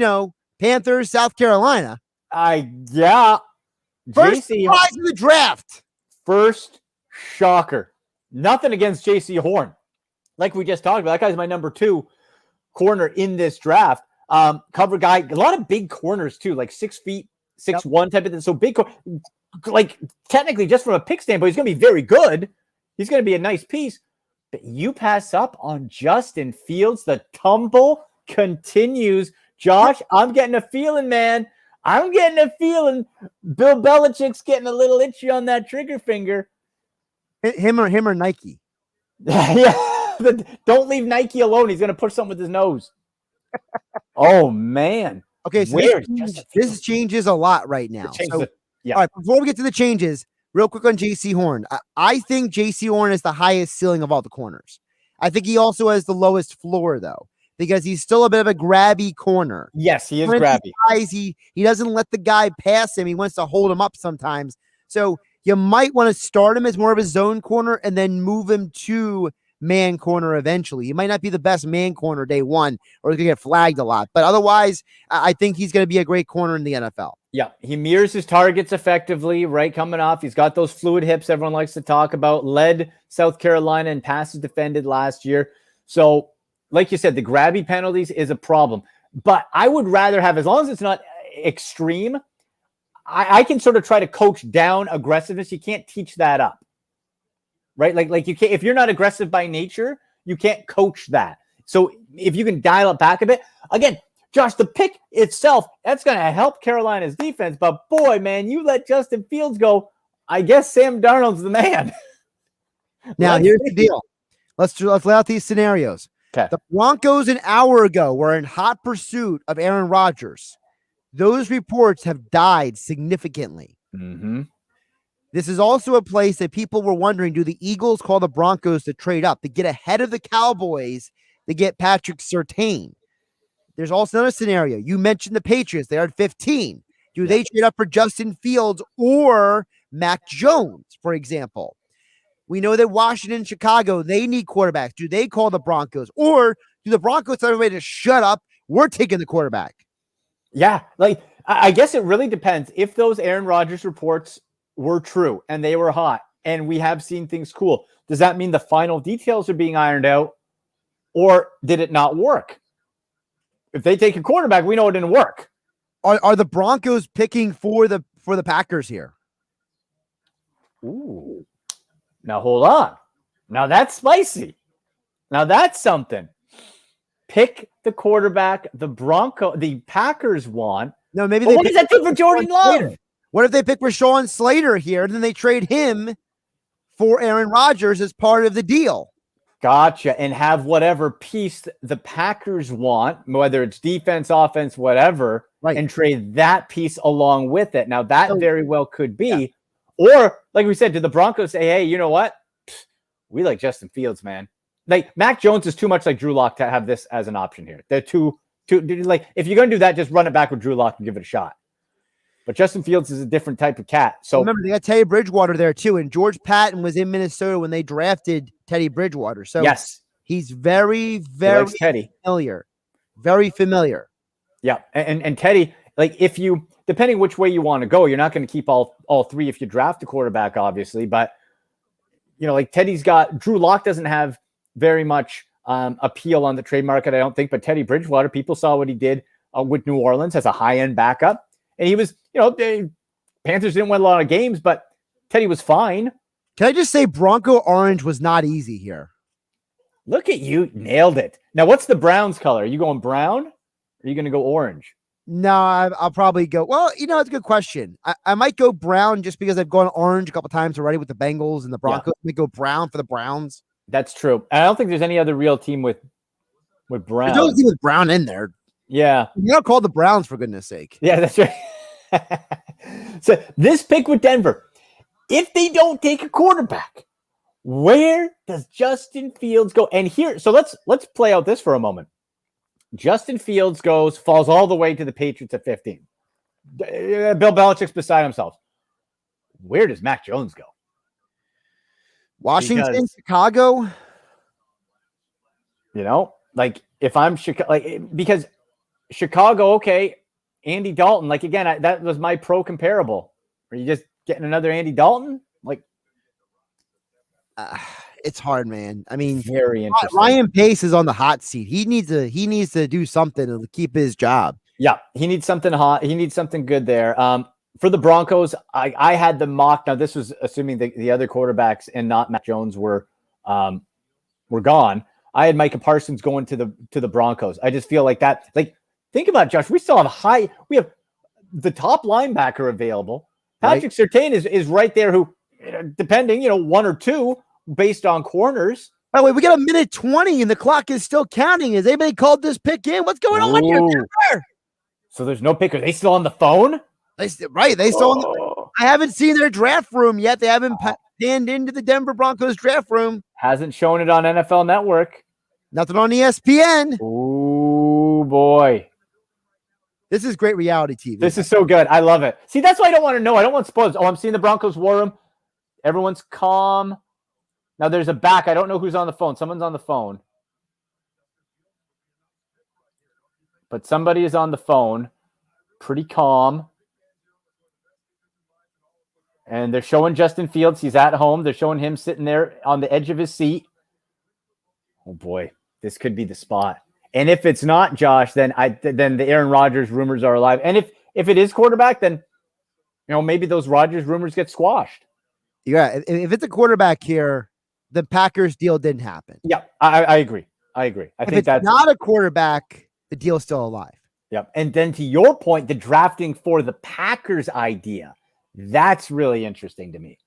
Panthers, South Carolina. Yeah. First JC prize in the draft. First shocker. Nothing against J.C. Horn. Like we just talked about, that guy's my number 2 corner in this draft. Cover guy, a lot of big corners too, like 6 feet, 6'1" type of thing. So big, like technically just from a pick standpoint, he's going to be very good. He's going to be a nice piece. But you pass up on Justin Fields. The tumble continues. Josh, I'm getting a feeling, man. I'm getting a feeling Bill Belichick's getting a little itchy on that trigger finger. Him or Nike. Yeah. Don't leave Nike alone. He's going to push something with his nose. Oh, man. Okay, so this changes a lot right now. All right, before we get to the changes, real quick on J.C. Horn. I think J.C. Horn is the highest ceiling of all the corners. I think he also has the lowest floor, though, because he's still a bit of a grabby corner. Yes, he is grabby. He doesn't let the guy pass him. He wants to hold him up sometimes. So you might want to start him as more of a zone corner and then move him to man corner eventually. He might not be the best man corner day one, or he's going to get flagged a lot. But otherwise, I think he's going to be a great corner in the NFL. Yeah, he mirrors his targets effectively, right? Coming off, he's got those fluid hips everyone likes to talk about. Led South Carolina in passes defended last year. So, like you said, the grabby penalties is a problem. But I would rather have, as long as it's not extreme, I can sort of try to coach down aggressiveness. You can't teach that up, right? Like you can't, if you're not aggressive by nature, you can't coach that. So if you can dial it back a bit, again, Josh, the pick itself, that's going to help Carolina's defense. But boy, man, you let Justin Fields go. I guess Sam Darnold's the man. Now, here's the deal. Let's lay out these scenarios. Okay. The Broncos an hour ago were in hot pursuit of Aaron Rodgers. Those reports have died significantly. Mm-hmm. This is also a place that people were wondering, do the Eagles call the Broncos to trade up, to get ahead of the Cowboys, to get Patrick Surtain? There's also another scenario. You mentioned the Patriots. They're at 15. Do they trade up for Justin Fields or Mac Jones, for example? We know that Washington and Chicago, they need quarterbacks. Do they call the Broncos? Or do the Broncos tell everybody to shut up? We're taking the quarterback. Yeah, like I guess it really depends. If those Aaron Rodgers reports were true and they were hot and we have seen things cool, does that mean the final details are being ironed out, or did it not work? If they take a quarterback, we know it didn't work. Are the Broncos picking for the Packers here? Ooh. Now hold on. Now that's spicy. Now that's something. Pick the quarterback the Packers want. No, maybe what does that do for Jordan Love? Slater. What if they pick Rashawn Slater here and then they trade him for Aaron Rodgers as part of the deal? Gotcha. And have whatever piece the Packers want, whether it's defense, offense, whatever, right, and trade that piece along with it. Now that very well could be. Yeah. Or, like we said, did the Broncos say, hey, you know what? We like Justin Fields, man. Like, Mac Jones is too much like Drew Lock to have this as an option here. They're too like, if you're going to do that, just run it back with Drew Lock and give it a shot. But Justin Fields is a different type of cat. So remember, they got Teddy Bridgewater there too. And George Patton was in Minnesota when they drafted Teddy Bridgewater. So yes, he's very, very familiar. Very familiar. Yeah. And Teddy, like, if you, depending which way you want to go, you're not going to keep all three if you draft a quarterback, obviously. But, you know, like Teddy's got, Drew Lock doesn't have very much appeal on the trade market, I don't think. But Teddy Bridgewater, people saw what he did with New Orleans as a high-end backup. And he was, you know, Panthers didn't win a lot of games, but Teddy was fine. Can I just say Bronco orange was not easy here? Look at you. Nailed it. Now, what's the Browns color? Are you going brown? Or are you going to go orange? No, I'll probably go. Well, you know, it's a good question. I might go brown just because I've gone orange a couple times already with the Bengals and the Broncos. Yeah. I might go brown for the Browns. That's true. I don't think there's any other real team with brown. There's no team with brown in there. Yeah. You're not called the Browns, for goodness sake. Yeah, that's right. So this pick with Denver, if they don't take a quarterback, where does Justin Fields go? And here, so let's play out this for a moment. Justin Fields falls all the way to the Patriots at 15. Bill Belichick's beside himself. Where does Mac Jones go? Washington, Chicago. You know, like if I'm Chicago, because Chicago, okay, Andy Dalton. Like again, that was my pro comparable. Are you just getting another Andy Dalton? Like, it's hard, man. I mean, very interesting. Ryan Pace is on the hot seat. He needs to do something to keep his job. Yeah, he needs something hot. He needs something good there. For the Broncos, I had the mock. Now this was assuming the other quarterbacks and not Mac Jones were gone. I had Micah Parsons going to the Broncos. I just feel like that. Like, think about it, Josh. We still have we have the top linebacker available. Patrick Surtain is right there. Who, depending, one or two based on corners. By the way, we got a minute 20 and the clock is still counting. Has anybody called this pick in? What's going on here? So there's no pick. Are they still on the phone? They still on I haven't seen their draft room yet. They haven't panned into the Denver Broncos draft room. Hasn't shown it on NFL Network. Nothing on ESPN. Oh boy. This is great reality TV. This is so good. I love it. See, that's why I don't want to know. I don't want spoilers. Oh, I'm seeing the Broncos war room. Everyone's calm. Now there's a back. I don't know who's on the phone. Someone's on the phone. But somebody is on the phone. Pretty calm. And they're showing Justin Fields. He's at home. They're showing him sitting there on the edge of his seat. Oh boy, this could be the spot. And if it's not Josh, then the Aaron Rodgers rumors are alive. And if it is quarterback, then maybe those Rodgers rumors get squashed. Yeah, if it's a quarterback here, the Packers deal didn't happen. Yeah, I agree. I think that's not a quarterback, the deal's still alive. Yep. And then to your point, the drafting for the Packers idea, that's really interesting to me.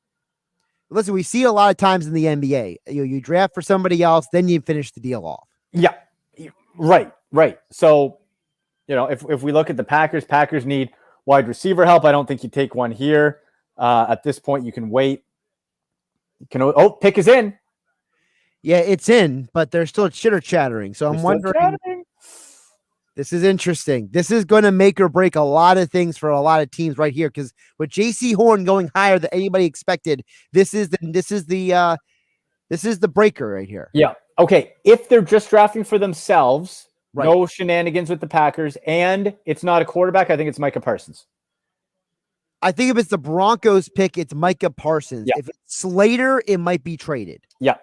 Listen, we see a lot of times in the NBA. You draft for somebody else, then you finish the deal off. Yeah, right. So, if we look at the Packers need wide receiver help. I don't think you take one here. At this point, you can wait. Pick is in. Yeah, it's in, but they're still chitter chattering. So I'm wondering. This is interesting. This is going to make or break a lot of things for a lot of teams right here. Because with JC Horn going higher than anybody expected, this is the breaker right here. Yeah. Okay. If they're just drafting for themselves, right. No shenanigans with the Packers, and it's not a quarterback, I think it's Micah Parsons. I think if it's the Broncos pick, it's Micah Parsons. Yeah. If it's Slater, it might be traded. Yeah.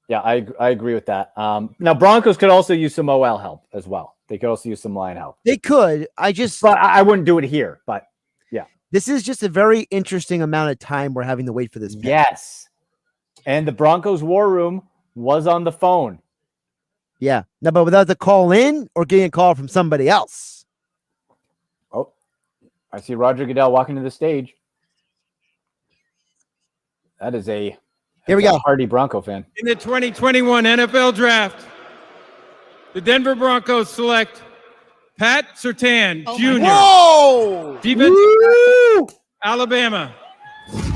Yeah, I agree with that. Now, Broncos could also use some OL help as well. They could also use some line help. They could. But I wouldn't do it here. But yeah, this is just a very interesting amount of time we're having to wait for this pick. Yes, and the Broncos war room was on the phone. Yeah, no, but without the call in or getting a call from somebody else. Oh, I see Roger Goodell walking to the stage. That is a here we go, hardy Bronco fan. In the 2021 NFL Draft, the Denver Broncos select Pat Surtain Jr. Whoa! Defensive Alabama.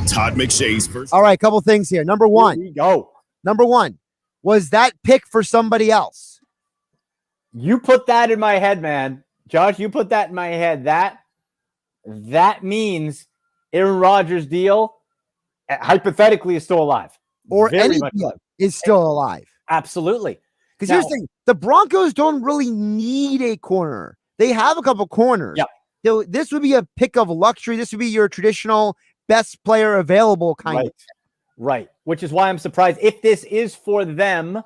Todd McShay's first. All right, couple things here. Number one. Here we go. Number one. Was that pick for somebody else? You put that in my head, man. Josh, you put that in my head. That means Aaron Rodgers' deal hypothetically is still alive. Or any deal is still alive. Absolutely. Because here's the thing, the Broncos don't really need a corner. They have a couple corners. Yeah. So this would be a pick of luxury. This would be your traditional best player available kind of. Right. Which is why I'm surprised. If this is for them,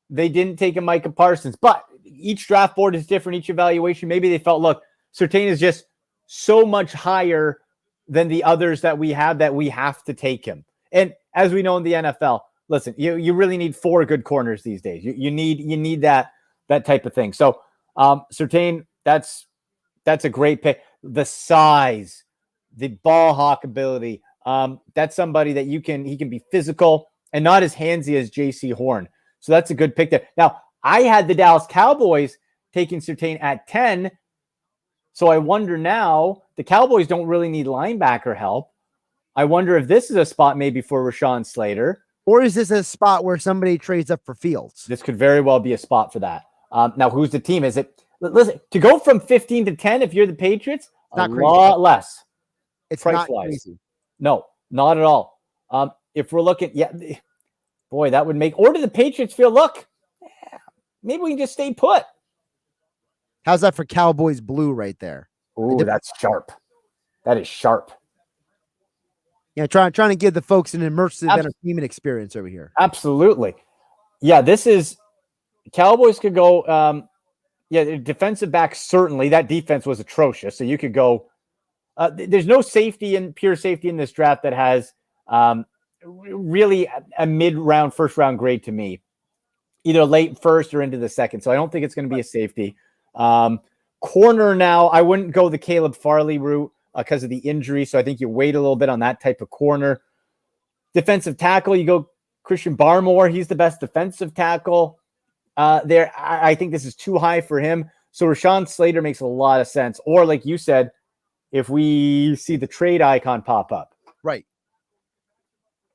they didn't take a Micah Parsons. But each draft board is different, each evaluation. Maybe they felt, look, Surtain is just so much higher than the others that we have to take him. And as we know in the NFL, listen, you really need 4 good corners these days. You need that type of thing. So Surtain, that's a great pick. The size, the ball hawk ability, that's somebody that he can be physical and not as handsy as JC Horn. So that's a good pick there. Now, I had the Dallas Cowboys taking Surtain at 10. So I wonder now, the Cowboys don't really need linebacker help. I wonder if this is a spot maybe for Rashawn Slater. Or is this a spot where somebody trades up for Fields? This could very well be a spot for that. Now, who's the team? Is it? Listen, to go from 15 to 10, if you're the Patriots, not a crazy. lot less. It's price not wise. crazy. No, not at all. If we're looking, boy, that would make. Or do the Patriots feel, look, maybe we can just stay put? How's that for Cowboys blue right there? Ooh, that's sharp. That is sharp. Yeah, trying to give the folks an immersive entertainment experience over here. Absolutely. Yeah, this is Cowboys could go. Defensive back, certainly. That defense was atrocious. So you could go. There's no pure safety in this draft that has really a mid-round, first-round grade to me. Either late first or into the second. So I don't think it's going to be a safety. Corner now, I wouldn't go the Caleb Farley route because of the injury. So I think you wait a little bit on that type of corner. Defensive tackle, you go Christian Barmore. He's the best defensive tackle there. I think this is too high for him. So Rashawn Slater makes a lot of sense. Or like you said, if we see the trade icon pop up. Right.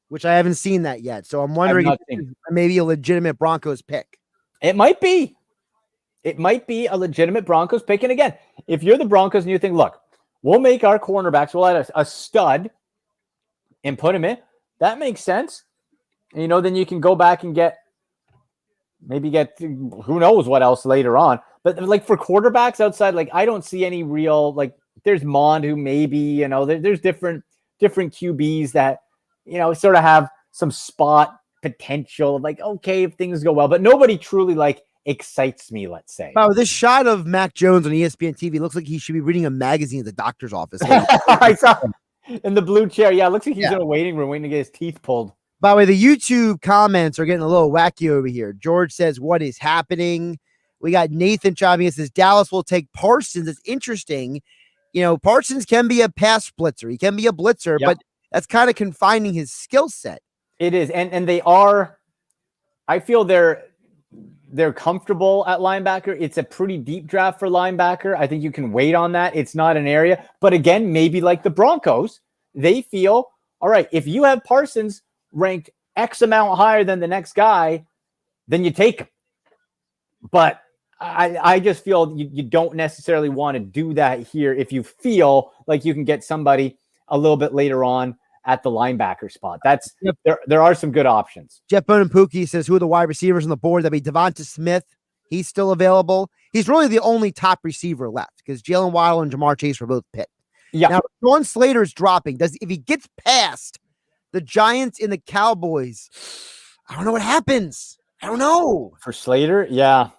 Which I haven't seen that yet. So I'm wondering if maybe a legitimate Broncos pick. It might be. It might be a legitimate Broncos pick. And again, if you're the Broncos and you think, look, we'll make our cornerbacks, we'll add a stud and put him in. That makes sense. And, then you can go back and get who knows what else later on. But like for quarterbacks outside, like I don't see any real, like there's Mond who maybe, there's different QBs that, sort of have some spot potential of like, okay, if things go well, but nobody truly like excites me, let's say. Wow, this shot of Mac Jones on ESPN TV looks like he should be reading a magazine at the doctor's office. I saw him in the blue chair. Yeah, it looks like he's in a waiting room waiting to get his teeth pulled. By the way, the YouTube comments are getting a little wacky over here. George says, what is happening? We got Nathan chiming in, says Dallas will take Parsons. It's interesting. Parsons can be a pass blitzer. He can be a blitzer, but that's kind of confining his skill set. It is. And they are, I feel they're they're comfortable at linebacker. It's a pretty deep draft for linebacker. I think you can wait on that. It's not an area. But again, maybe like the Broncos, they feel, all right, if you have Parsons ranked X amount higher than the next guy, then you take him. But I just feel you don't necessarily want to do that here if you feel like you can get somebody a little bit later on at the linebacker spot. That's there are some good options. Jeff Bonapookie says, who are the wide receivers on the board? That'd be Devonta Smith. He's still available. He's really the only top receiver left because Jalen Waddle and Jamar Chase were both picked. Yeah. Now, Sean Slater's dropping. If he gets past the Giants and the Cowboys, I don't know what happens. I don't know. For Slater, yeah.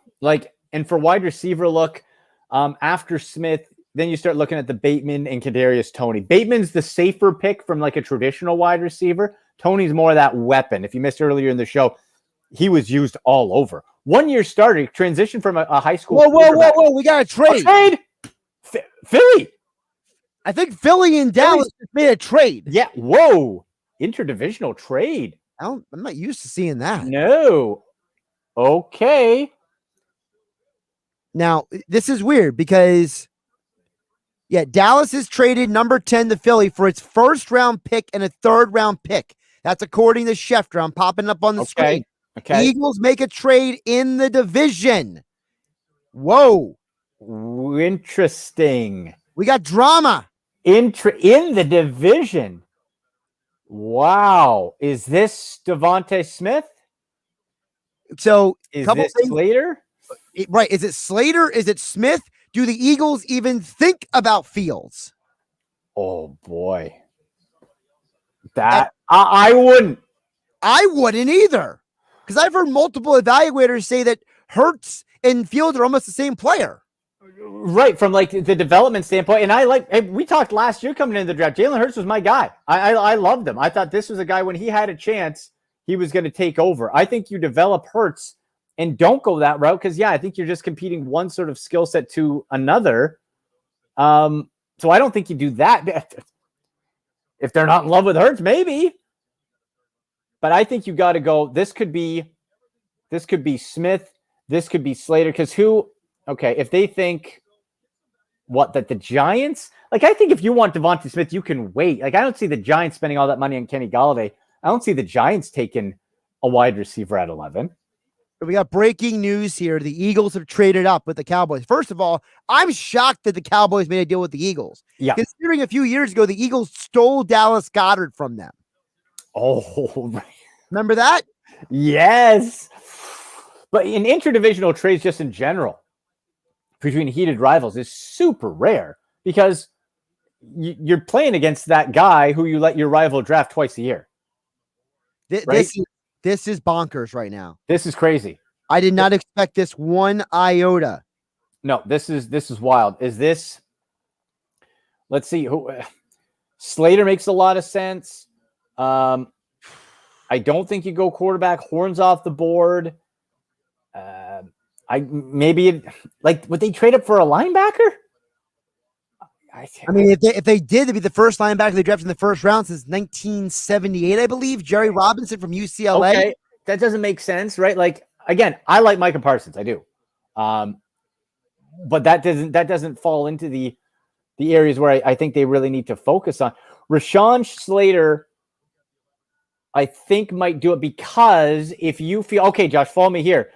And for wide receiver, look, after Smith, then you start looking at the Bateman and Kadarius Toney. Bateman's the safer pick from like a traditional wide receiver. Toney's more of that weapon. If you missed earlier in the show, he was used all over. 1 year starter, transition from a high school. Whoa. We got a trade. Philly. I think Philly and Dallas just made a trade. Yeah. Whoa. Interdivisional trade. I'm not used to seeing that. No. Okay. Now, this is weird because Dallas has traded number 10 to Philly for its first round pick and a third round pick. That's according to Schefter. I'm popping up on the screen. Okay. Eagles make a trade in the division. Whoa. Interesting. We got drama. In the division. Wow. Is this Devonta Smith? So, is this Slater? Right. Is it Slater? Is it Smith? Do the Eagles even think about Fields? Oh, boy. I wouldn't. I wouldn't either. Because I've heard multiple evaluators say that Hurts and Fields are almost the same player. Right, from like the development standpoint. And we talked last year coming into the draft. Jalen Hurts was my guy. I loved him. I thought this was a guy when he had a chance, he was going to take over. I think you develop Hurts and don't go that route because, I think you're just competing one sort of skill set to another. So I don't think you do that. If they're not in love with Hurts, maybe. But I think you got to go. This could be Smith. This could be Slater. Because if they think that the Giants, I think if you want Devonta Smith, you can wait. I don't see the Giants spending all that money on Kenny Golladay. I don't see the Giants taking a wide receiver at 11. We got breaking news here. The Eagles have traded up with the Cowboys. First of all, I'm shocked that the Cowboys made a deal with the Eagles. Yeah. Considering a few years ago, the Eagles stole Dallas Goedert from them. Oh, remember that? Yes. But in interdivisional trades, just in general, between heated rivals is super rare because you're playing against that guy who you let your rival draft twice a year. Right? This is bonkers right now. This is crazy. I did not expect this one iota. No, this is wild. Is this? Let's see. Slater makes a lot of sense. I don't think you go quarterback. Horns off the board. Would they trade up for a linebacker? I mean, if they did, it'd be the first linebacker they drafted in the first round since 1978, I believe. Jerry Robinson from UCLA. Okay, that doesn't make sense, right? Again, I like Micah Parsons, I do, but that doesn't fall into the areas where I think they really need to focus on. Rashawn Slater, I think, might do it because if you feel okay, Josh, follow me here.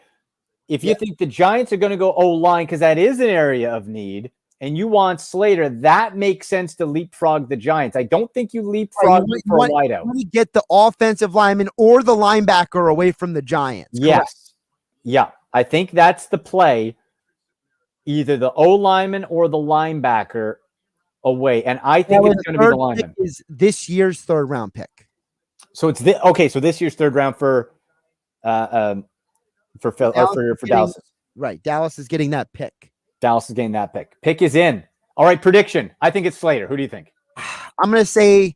If you think the Giants are going to go O-line because that is an area of need, and you want Slater, that makes sense to leapfrog the Giants. I don't think you leapfrog for a wideout. You get the offensive lineman or the linebacker away from the Giants. Yes. Correct. Yeah. I think that's the play. Either the O-lineman or the linebacker away. And I think it's going to be the lineman. Is this year's third round pick. So it's so this year's third round for Dallas. Right. Dallas is getting that pick. Dallas is getting that pick. Pick is in. All right, prediction. I think it's Slater. Who do you think? I'm going to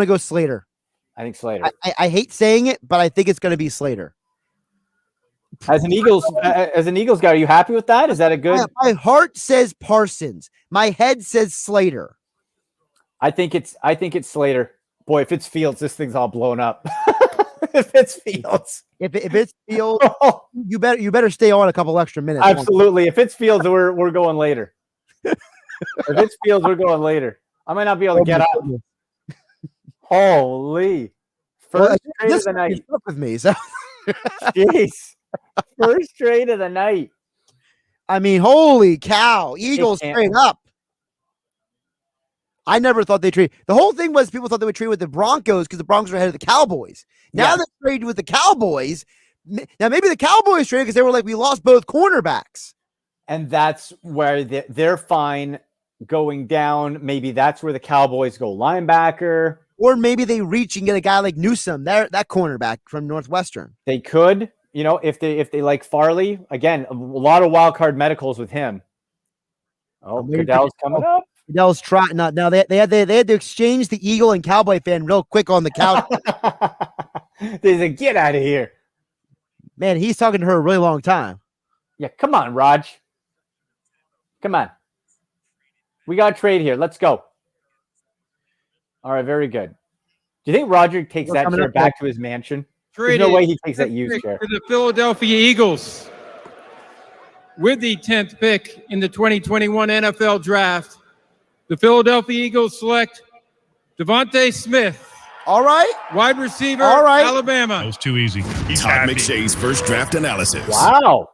go Slater. I think Slater. I hate saying it, but I think it's going to be Slater. As an Eagles guy, are you happy with that? Is that a good? My heart says Parsons. My head says Slater. I think it's Slater. Boy, if it's Fields, this thing's all blown up. if it's Fields. If it's Fields, you better stay on a couple extra minutes. Absolutely. If it's Fields, we're going later. If it's Fields, we're going later. I might not be able to get up. Holy. First trade of the night. With me, so. Jeez. First trade of the night. I mean, holy cow. Eagles straight up. I never thought they'd trade. The whole thing was people thought they would trade with the Broncos because the Broncos are ahead of the Cowboys. Now they traded with the Cowboys. Now maybe the Cowboys traded because they were like, we lost both cornerbacks. And that's where they're fine going down. Maybe that's where the Cowboys go linebacker. Or maybe they reach and get a guy like Newsome, that cornerback from Northwestern. They could, if they like Farley. Again, a lot of wild card medicals with him. Oh, Goodell's coming up. Goodell's trotting. Now they had to exchange the Eagle and Cowboy fan real quick on the couch. They said, "Get out of here." Man, he's talking to her a really long time. Yeah, come on, Raj. Come on. We got a trade here. Let's go. All right, very good. Do you think Roger takes that chair back to his mansion? There's no way he takes that used chair. For the Philadelphia Eagles, with the 10th pick in the 2021 NFL Draft, the Philadelphia Eagles select Devontae Smith. All right. Wide receiver, all right. Alabama. That was too easy. Todd McShay's first draft analysis. Wow.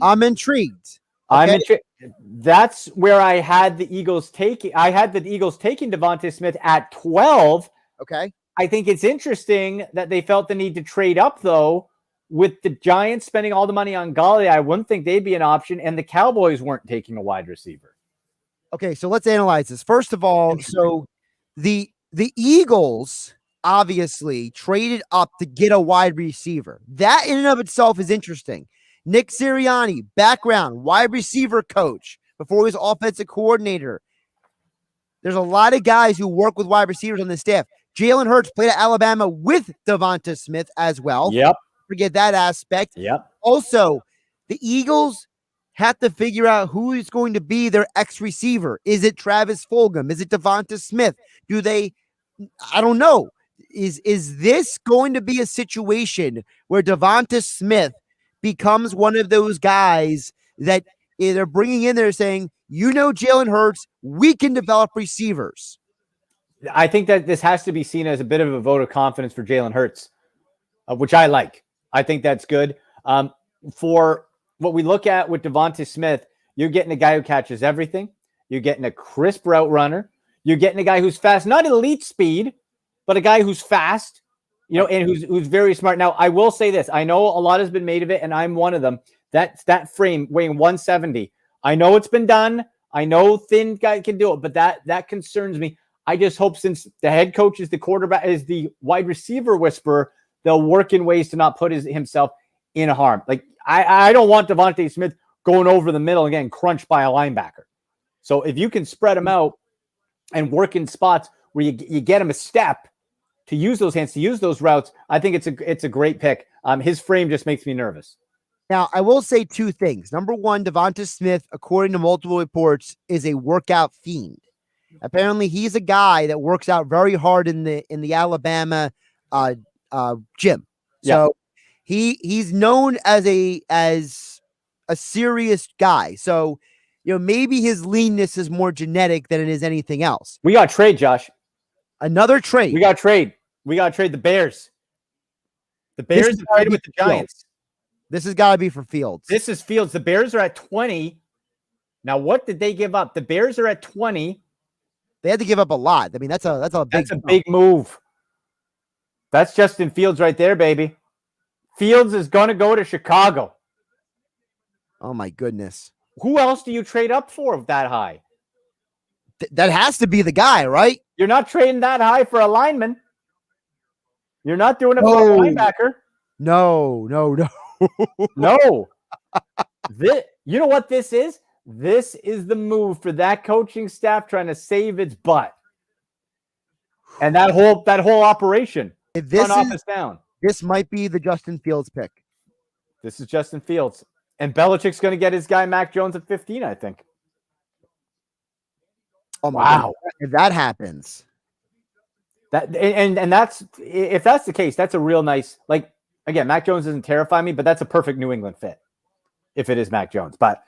I'm intrigued. Okay. That's where I had the Eagles taking. I had the Eagles taking Devontae Smith at 12. Okay. I think it's interesting that they felt the need to trade up, though, with the Giants spending all the money on Galladay. I wouldn't think they'd be an option, and the Cowboys weren't taking a wide receiver. Okay, so let's analyze this. First of all, so the Eagles obviously traded up to get a wide receiver. That in and of itself is interesting. Nick Sirianni, background, wide receiver coach before he was offensive coordinator. There's a lot of guys who work with wide receivers on the staff. Jalen Hurts played at Alabama with Devonta Smith as well. Yep. Forget that aspect. Yep. Also, the Eagles have to figure out who is going to be their ex-receiver. Is it Travis Fulgham? Is it Devonta Smith? I don't know. Is this going to be a situation where Devonta Smith becomes one of those guys that they're bringing in there saying, Jalen Hurts, we can develop receivers? I think that this has to be seen as a bit of a vote of confidence for Jalen Hurts, which I like. I think that's good. For what we look at with Devonta Smith, you're getting a guy who catches everything. You're getting a crisp route runner. You're getting a guy who's fast, not elite speed, but a guy who's fast, and who's very smart. Now, I will say this. I know a lot has been made of it, and I'm one of them. That frame weighing 170. I know it's been done. I know thin guy can do it, but that concerns me. I just hope, since the head coach is the quarterback, is the wide receiver whisperer, they'll work in ways to not put himself in harm. Like, I don't want Devontae Smith going over the middle and getting crunched by a linebacker. So if you can spread him out and work in spots where you get him a step to use those hands, to use those routes, I think it's a great pick. His frame just makes me nervous. Now, I will say two things. Number one, Devonta Smith, according to multiple reports, is a workout fiend. Apparently, he's a guy that works out very hard in the Alabama gym. So he's known as a serious guy. So maybe his leanness is more genetic than it is anything else. We got to trade, Josh. Another trade. We got to trade the Bears. The Bears have traded with the Giants. This has got to be for Fields. This is Fields. The Bears are at 20. Now, what did they give up? The Bears are at 20. They had to give up a lot. I mean, that's a big move. That's Justin Fields right there, baby. Fields is going to go to Chicago. Oh my goodness. Who else do you trade up for that high? That has to be the guy, right? You're not trading that high for a lineman. You're not doing it for a linebacker. No. No. You know what this is? This is the move for that coaching staff trying to save its butt. And that whole operation. If this might be the Justin Fields pick. This is Justin Fields. And Belichick's going to get his guy Mac Jones at 15, I think. Oh, wow. If that happens. That's if that's the case, that's a real nice, like, again, Mac Jones doesn't terrify me, but that's a perfect New England fit if it is Mac Jones. But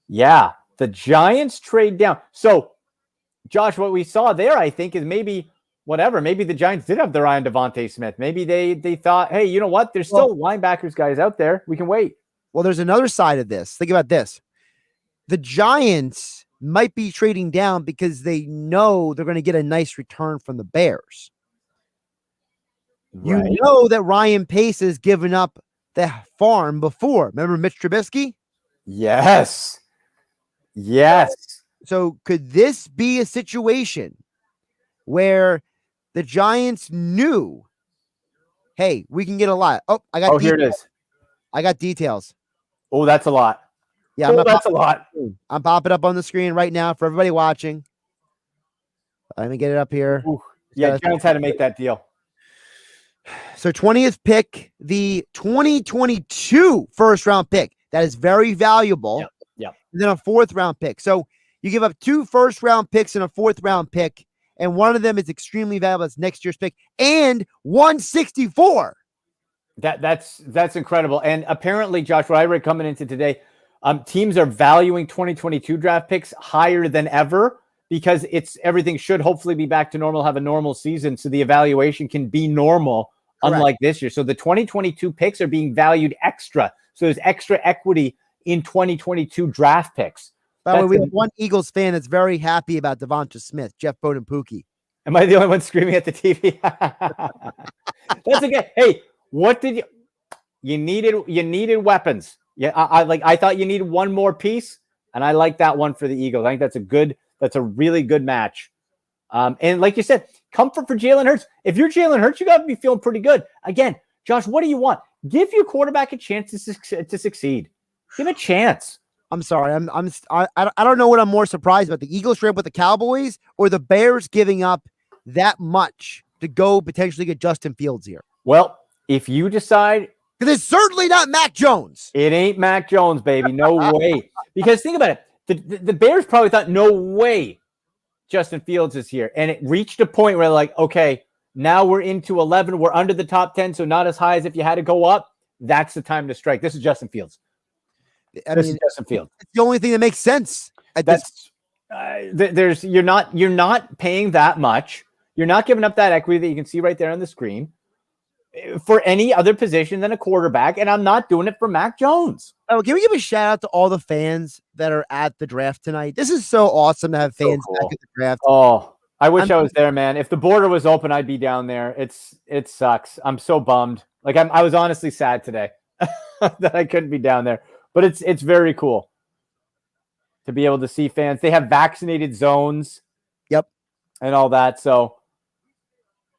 yeah, the Giants trade down. So, Josh, what we saw there, I think, is maybe the Giants did have their eye on Devontae Smith. Maybe they thought, hey, you know what? There's still linebackers guys out there. We can wait. Well, there's another side of this. Think about this. The Giants might be trading down because they know they're going to get a nice return from the Bears. Right. You know that Ryan Pace has given up the farm before. Remember Mitch Trubisky? Yes. So could this be a situation where the Giants knew, hey, we can get a lot. Oh, I got here it is. I got details. Oh, that's a lot. Yeah, that's a lot. I'm popping up on the screen right now for everybody watching. Let me get it up here. Ooh, yeah, Giants had to make that deal. So 20th pick, the 2022 first round pick. That is very valuable. Yep. And then a 4th round pick. So you give up 2 first round picks and a 4th round pick, and one of them is extremely valuable. It's next year's pick and 164. That's incredible. And apparently, Josh, what I read coming into today, teams are valuing 2022 draft picks higher than ever because everything should hopefully be back to normal, have a normal season, so the evaluation can be normal, Correct. Unlike this year. So the 2022 picks are being valued extra. So there's extra equity in 2022 draft picks. By the way, we have one Eagles fan that's very happy about Devonta Smith, Jeff Bowden Pookie. Am I the only one screaming at the TV? That's okay. Hey, what did you needed weapons. Yeah, I thought you needed one more piece, and I like that one for the Eagles. I think that's a really good match. And like you said, comfort for Jalen Hurts. If you're Jalen Hurts, you got to be feeling pretty good. Again, Josh, what do you want? Give your quarterback a chance to succeed. Give him a chance. I'm sorry. I don't know what I'm more surprised about, the Eagles trade with the Cowboys or the Bears giving up that much to go potentially get Justin Fields here. Well, if you decide, because it's certainly not Mac Jones. It ain't Mac Jones, baby. No way. Because think about it. The Bears probably thought, no way Justin Fields is here. And it reached a point where like, okay, now we're into 11. We're under the top 10, so not as high as if you had to go up. That's the time to strike. This is Justin Fields. This is Justin Fields. It's the only thing that makes sense. You're not paying that much. You're not giving up that equity that you can see right there on the screen for any other position than a quarterback, and I'm not doing it for Mac Jones. Oh, can we give a shout out to all the fans that are at the draft tonight? This is so awesome to have fans back at the draft. Oh, I wish I was there, man. If the border was open, I'd be down there. It sucks. I'm so bummed. Like I was honestly sad today that I couldn't be down there. But it's very cool to be able to see fans. They have vaccinated zones. Yep. And all that. So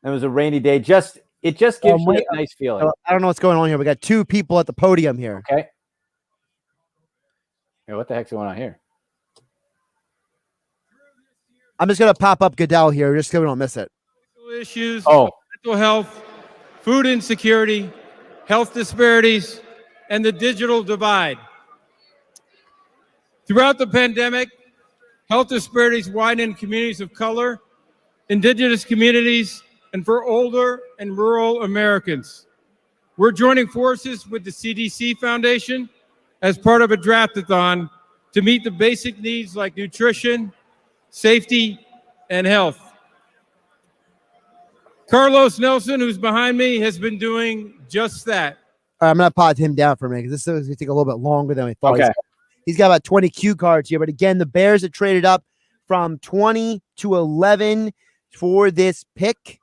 it was a rainy day. It just gives you a nice feeling. I don't know what's going on here. We got 2 people at the podium here. Okay. Hey, what the heck's going on here? I'm just going to pop up Goodell here just so we don't miss it. Issues, mental health, food insecurity, health disparities, and the digital divide. Throughout the pandemic, health disparities widen in communities of color, indigenous communities, and for older and rural Americans. We're joining forces with the CDC Foundation as part of a draft-a-thon to meet the basic needs like nutrition, safety, and health. Carlos Nelson, who's behind me, has been doing just that. All right, I'm going to pause him down for a minute because this is going to take a little bit longer than we thought. Okay. He's got about 20 cue cards here. But again, the Bears have traded up from 20 to 11 for this pick.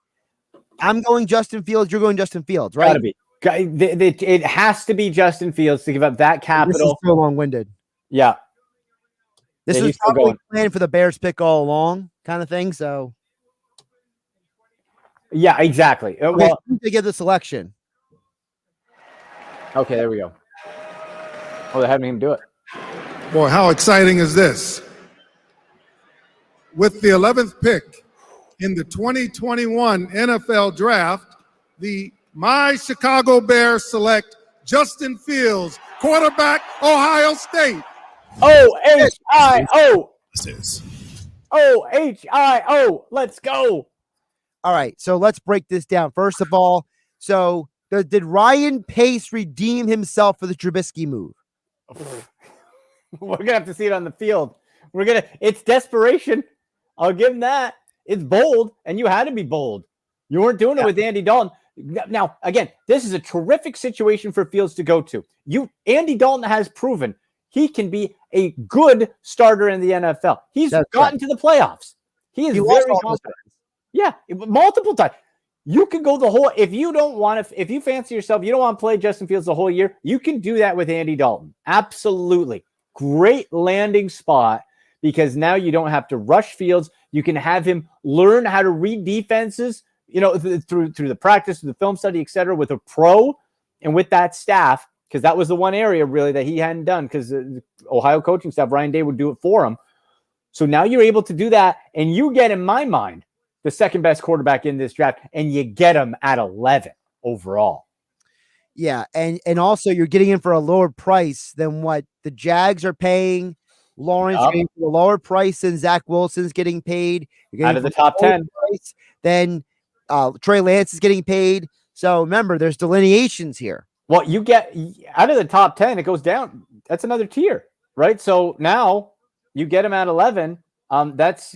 I'm going Justin Fields. You're going Justin Fields, right? Gotta be. It has to be Justin Fields to give up that capital. This is so long-winded. Yeah. This was probably planned for the Bears pick all along kind of thing. So. Yeah, exactly. Okay, well, they give the selection. Okay, there we go. Oh, they haven't even do it. Boy, how exciting is this? With the 11th pick in the 2021 NFL Draft, my Chicago Bears select Justin Fields, quarterback, Ohio State. O-H-I-O. O-H-I-O. Let's go. All right, so let's break this down. First of all, so did Ryan Pace redeem himself for the Trubisky move? We're gonna have to see it on the field. It's desperation. I'll give him that. It's bold, and you had to be bold. You weren't doing it with Andy Dalton. Now, again, this is a terrific situation for Fields to go to. Andy Dalton has proven he can be a good starter in the NFL. He's gotten to the playoffs. He is very confident. Yeah, multiple times. You can go the whole, if you fancy yourself, you don't want to play Justin Fields the whole year, you can do that with Andy Dalton. Absolutely. Great landing spot because now you don't have to rush Fields. You can have him learn how to read defenses, through the practice, through the film study, et cetera, with a pro and with that staff, because that was the one area really that he hadn't done because the Ohio coaching staff, Ryan Day would do it for him. So now you're able to do that, and you get, in my mind, the second best quarterback in this draft, and you get him at 11 overall. Yeah, and also you're getting him for a lower price than what the Jags are paying. Lawrence getting for a lower price than Zach Wilson's getting paid. Out of the top 10. Then Trey Lance is getting paid. So remember, there's delineations here. Well, you get out of the top 10, it goes down. That's another tier, right? So now you get him at 11.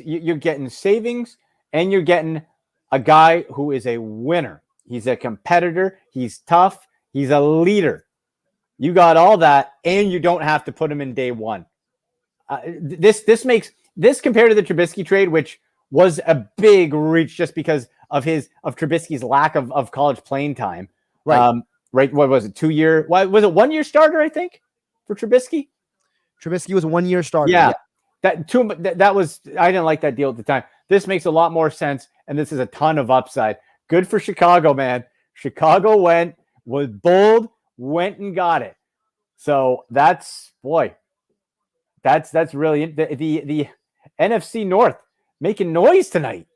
You're getting savings, and you're getting a guy who is a winner. He's a competitor. He's tough. He's a leader. You got all that, and you don't have to put him in day one. This makes this compared to the Trubisky trade, which was a big reach just because of Trubisky's lack of college playing time. Right. Right. What was it? 2 year? Why was it 1 year starter? I think for Trubisky. Trubisky was a 1 year starter. Yeah. That was, I didn't like that deal at the time. This makes a lot more sense, and this is a ton of upside. Good for Chicago, man. Chicago was bold, went and got it. So that's really the NFC North making noise tonight.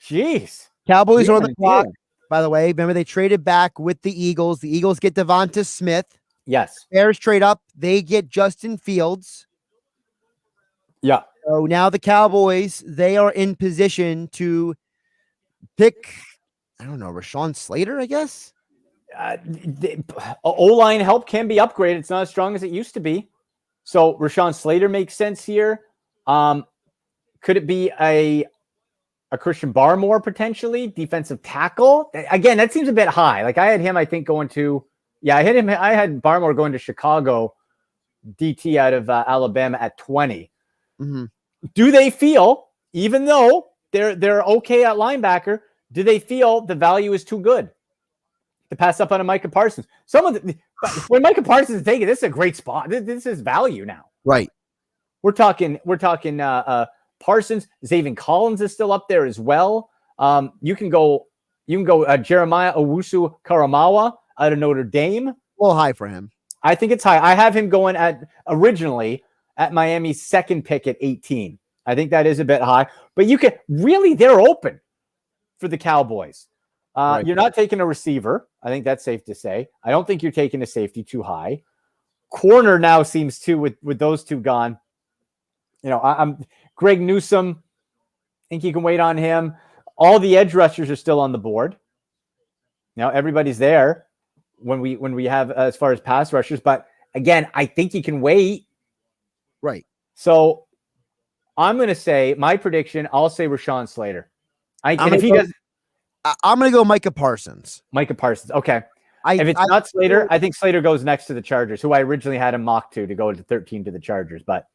Jeez. Cowboys are on the clock, by the way. Remember, they traded back with the Eagles. The Eagles get Devonta Smith. Yes. Bears trade up. They get Justin Fields. Yeah. So now the Cowboys, they are in position to pick, I don't know, Rashawn Slater, I guess? O-line help can be upgraded. It's not as strong as it used to be. So Rashawn Slater makes sense here. Could it be a Christian Barmore potentially? Defensive tackle? Again, that seems a bit high. Like I had him, I think, going to – I had Barmore going to Chicago, DT out of Alabama at 20. Mm-hmm. Do they feel, even though they're okay at linebacker, do they feel the value is too good to pass up on a Micah Parsons? When Micah Parsons is taken, this is a great spot. This is value now. Right. We're talking Parsons. Zaven Collins is still up there as well. You can go Jeremiah Owusu-Koramoah out of Notre Dame. A little high for him. I think it's high. I have him going originally at Miami's second pick at 18. I think that is a bit high, but they're open for the Cowboys. Right. You're not taking a receiver. I think that's safe to say. I don't think you're taking a safety too high. Corner now seems to, with those two gone. I'm Greg Newsome. I think you can wait on him. All the edge rushers are still on the board. Now everybody's there when we have as far as pass rushers, but again, I think you can wait. Right. So I'm going to say my prediction. I'll say Rashawn Slater. I'm going to go Micah Parsons. Micah Parsons. Okay. If it's not Slater, I think Slater goes next to the Chargers, who I originally had him mocked to go to 13 to the Chargers. But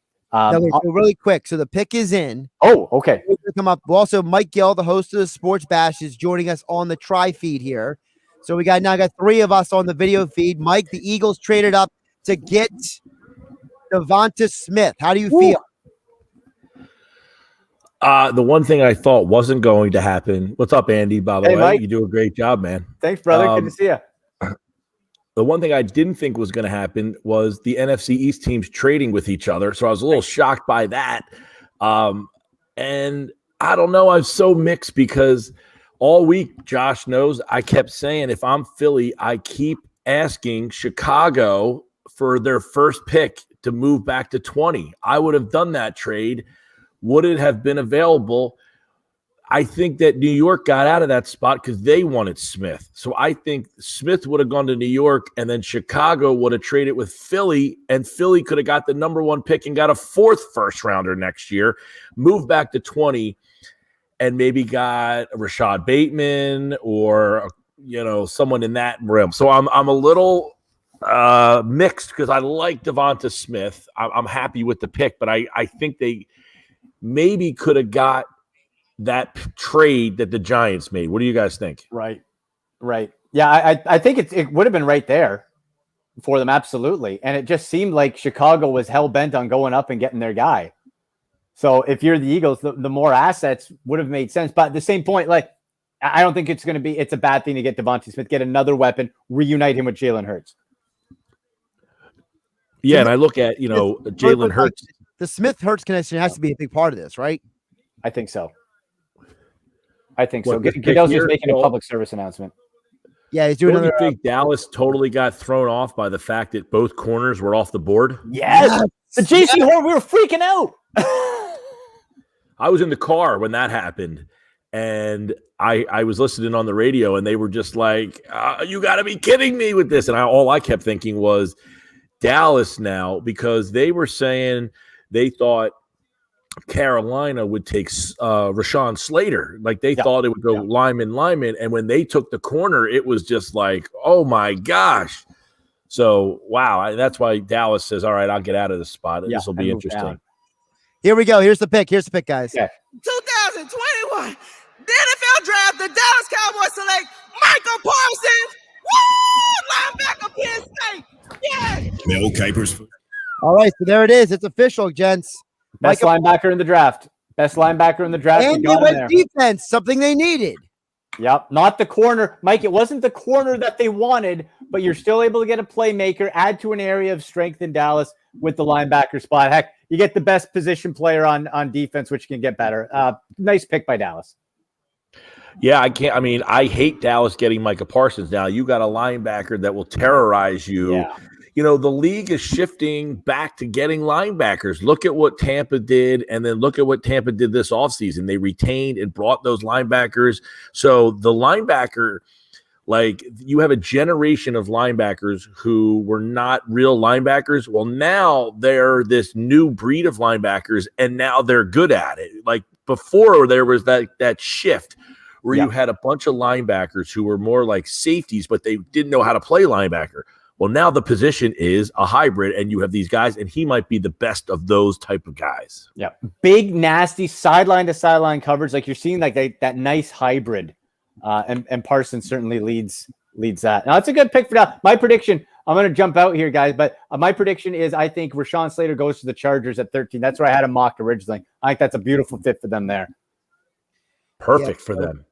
really quick. So the pick is in. Oh, okay. Come up. Also, Mike Gill, the host of the Sports Bash, is joining us on the feed here. So we got three of us on the video feed. Mike, the Eagles traded up to get Devonta Smith. How do you feel? The one thing I thought wasn't going to happen. What's up, Andy? By the way, Mike. You do a great job, man. Thanks, brother. Good to see you. The one thing I didn't think was going to happen was the NFC East teams trading with each other. So I was a little shocked by that. And I don't know. I'm so mixed because all week, Josh knows, I kept saying if I'm Philly, I keep asking Chicago for their first pick to move back to 20. I would have done that trade. Would it have been available? I think that New York got out of that spot because they wanted Smith. So I think Smith would have gone to New York, and then Chicago would have traded with Philly, and Philly could have got the number 1 pick and got a 4th first rounder next year, moved back to 20, and maybe got Rashad Bateman or someone in that realm. So I'm a little mixed because I like Devonta Smith. I'm happy with the pick, but I think they maybe could have got that trade that the Giants made. What do you guys think? Right. Yeah, I think it would have been right there for them, absolutely. And it just seemed like Chicago was hell-bent on going up and getting their guy. So if you're the Eagles, the more assets would have made sense. But at the same point, like, I don't think it's a bad thing to get Devonta Smith, get another weapon, reunite him with Jalen Hurts. Yeah, and I look at, Jalen Hurts. The Smith-Hurts connection has to be a big part of this, right? I think so. Goodell's just making a public service announcement. Yeah, he's doing Don't you another. think Dallas totally got thrown off by the fact that both corners were off the board? Yes. The JC Horn, we were freaking out. I was in the car when that happened, and I was listening on the radio, and they were just like, you got to be kidding me with this. And all I kept thinking was Dallas now, because they were saying they thought Carolina would take Rashawn Slater. Like they thought it would go lineman. And when they took the corner, it was just like, oh my gosh. So, wow. That's why Dallas says, all right, I'll get out of this spot. This will be interesting. Down. Here we go. Here's the pick, guys. Yeah. 2021, the NFL draft, the Dallas Cowboys select Michael Parsons. Woo! Linebacker, Penn State. Yeah. Mel Kiper's. All right, so there it is. It's official, gents. Best linebacker in the draft. And they went defense, something they needed. Yep, not the corner. Mike, it wasn't the corner that they wanted, but you're still able to get a playmaker, add to an area of strength in Dallas with the linebacker spot. Heck, you get the best position player on defense, which can get better. Nice pick by Dallas. Yeah, I hate Dallas getting Micah Parsons now. You got a linebacker that will terrorize you. Yeah. The league is shifting back to getting linebackers. Look at what Tampa did, and then look at what Tampa did this offseason. They retained and brought those linebackers. So the linebacker, like you have a generation of linebackers who were not real linebackers. Well, now they're this new breed of linebackers, and now they're good at it. Like before, there was that shift where you had a bunch of linebackers who were more like safeties, but they didn't know how to play linebacker. Well, now the position is a hybrid, and you have these guys, and he might be the best of those type of guys. Yeah, big, nasty sideline to sideline coverage, like you're seeing, like that nice hybrid, and Parsons certainly leads that. Now, it's a good pick for now. My prediction, I'm going to jump out here, guys, but my prediction is I think Rashawn Slater goes to the Chargers at 13. That's where I had him mocked originally. I think that's a beautiful fit for them there. Perfect for them.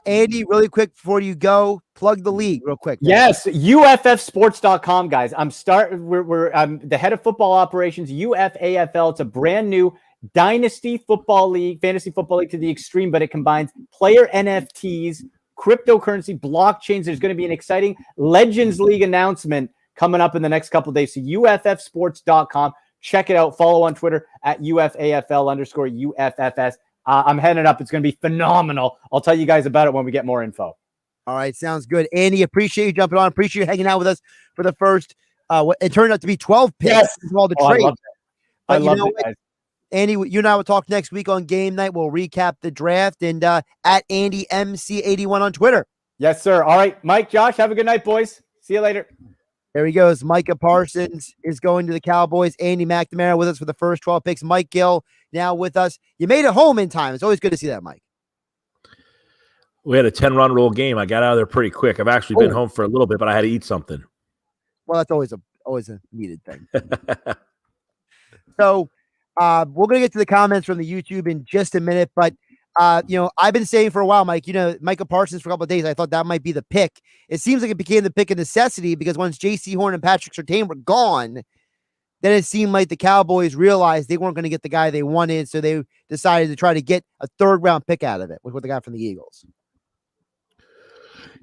Andy, really quick before you go, plug the league real quick. Yes, UFFsports.com, guys. I'm the head of football operations, UFAFL. It's a brand new dynasty football league, fantasy football league to the extreme, but it combines player NFTs, cryptocurrency, blockchains. There's going to be an exciting Legends League announcement coming up in the next couple of days. So UFFsports.com. Check it out. Follow on Twitter at UFAFL_UFFS. I'm heading up. It's going to be phenomenal. I'll tell you guys about it when we get more info. All right. Sounds good. Andy, appreciate you jumping on. Appreciate you hanging out with us for the first, it turned out to be 12 picks. Yes. From all the trades. I love it, guys. Andy, you and I will talk next week on game night. We'll recap the draft and at AndyMC81 on Twitter. Yes, sir. All right. Mike, Josh, have a good night, boys. See you later. There he goes. Micah Parsons is going to the Cowboys. Andy McNamara with us for the first 12 picks. Mike Gill now with us. You made it home in time. It's always good to see that, Mike. We had a 10-run roll game. I got out of there pretty quick. I've actually been home for a little bit, but I had to eat something. Well, that's always a needed thing. So we're going to get to the comments from the YouTube in just a minute, but I've been saying for a while, Mike, Micah Parsons for a couple of days, I thought that might be the pick. It seems like it became the pick of necessity because once J.C. Horn and Patrick Surtain were gone, then it seemed like the Cowboys realized they weren't going to get the guy they wanted, so they decided to try to get a third-round pick out of it with what they got from the Eagles.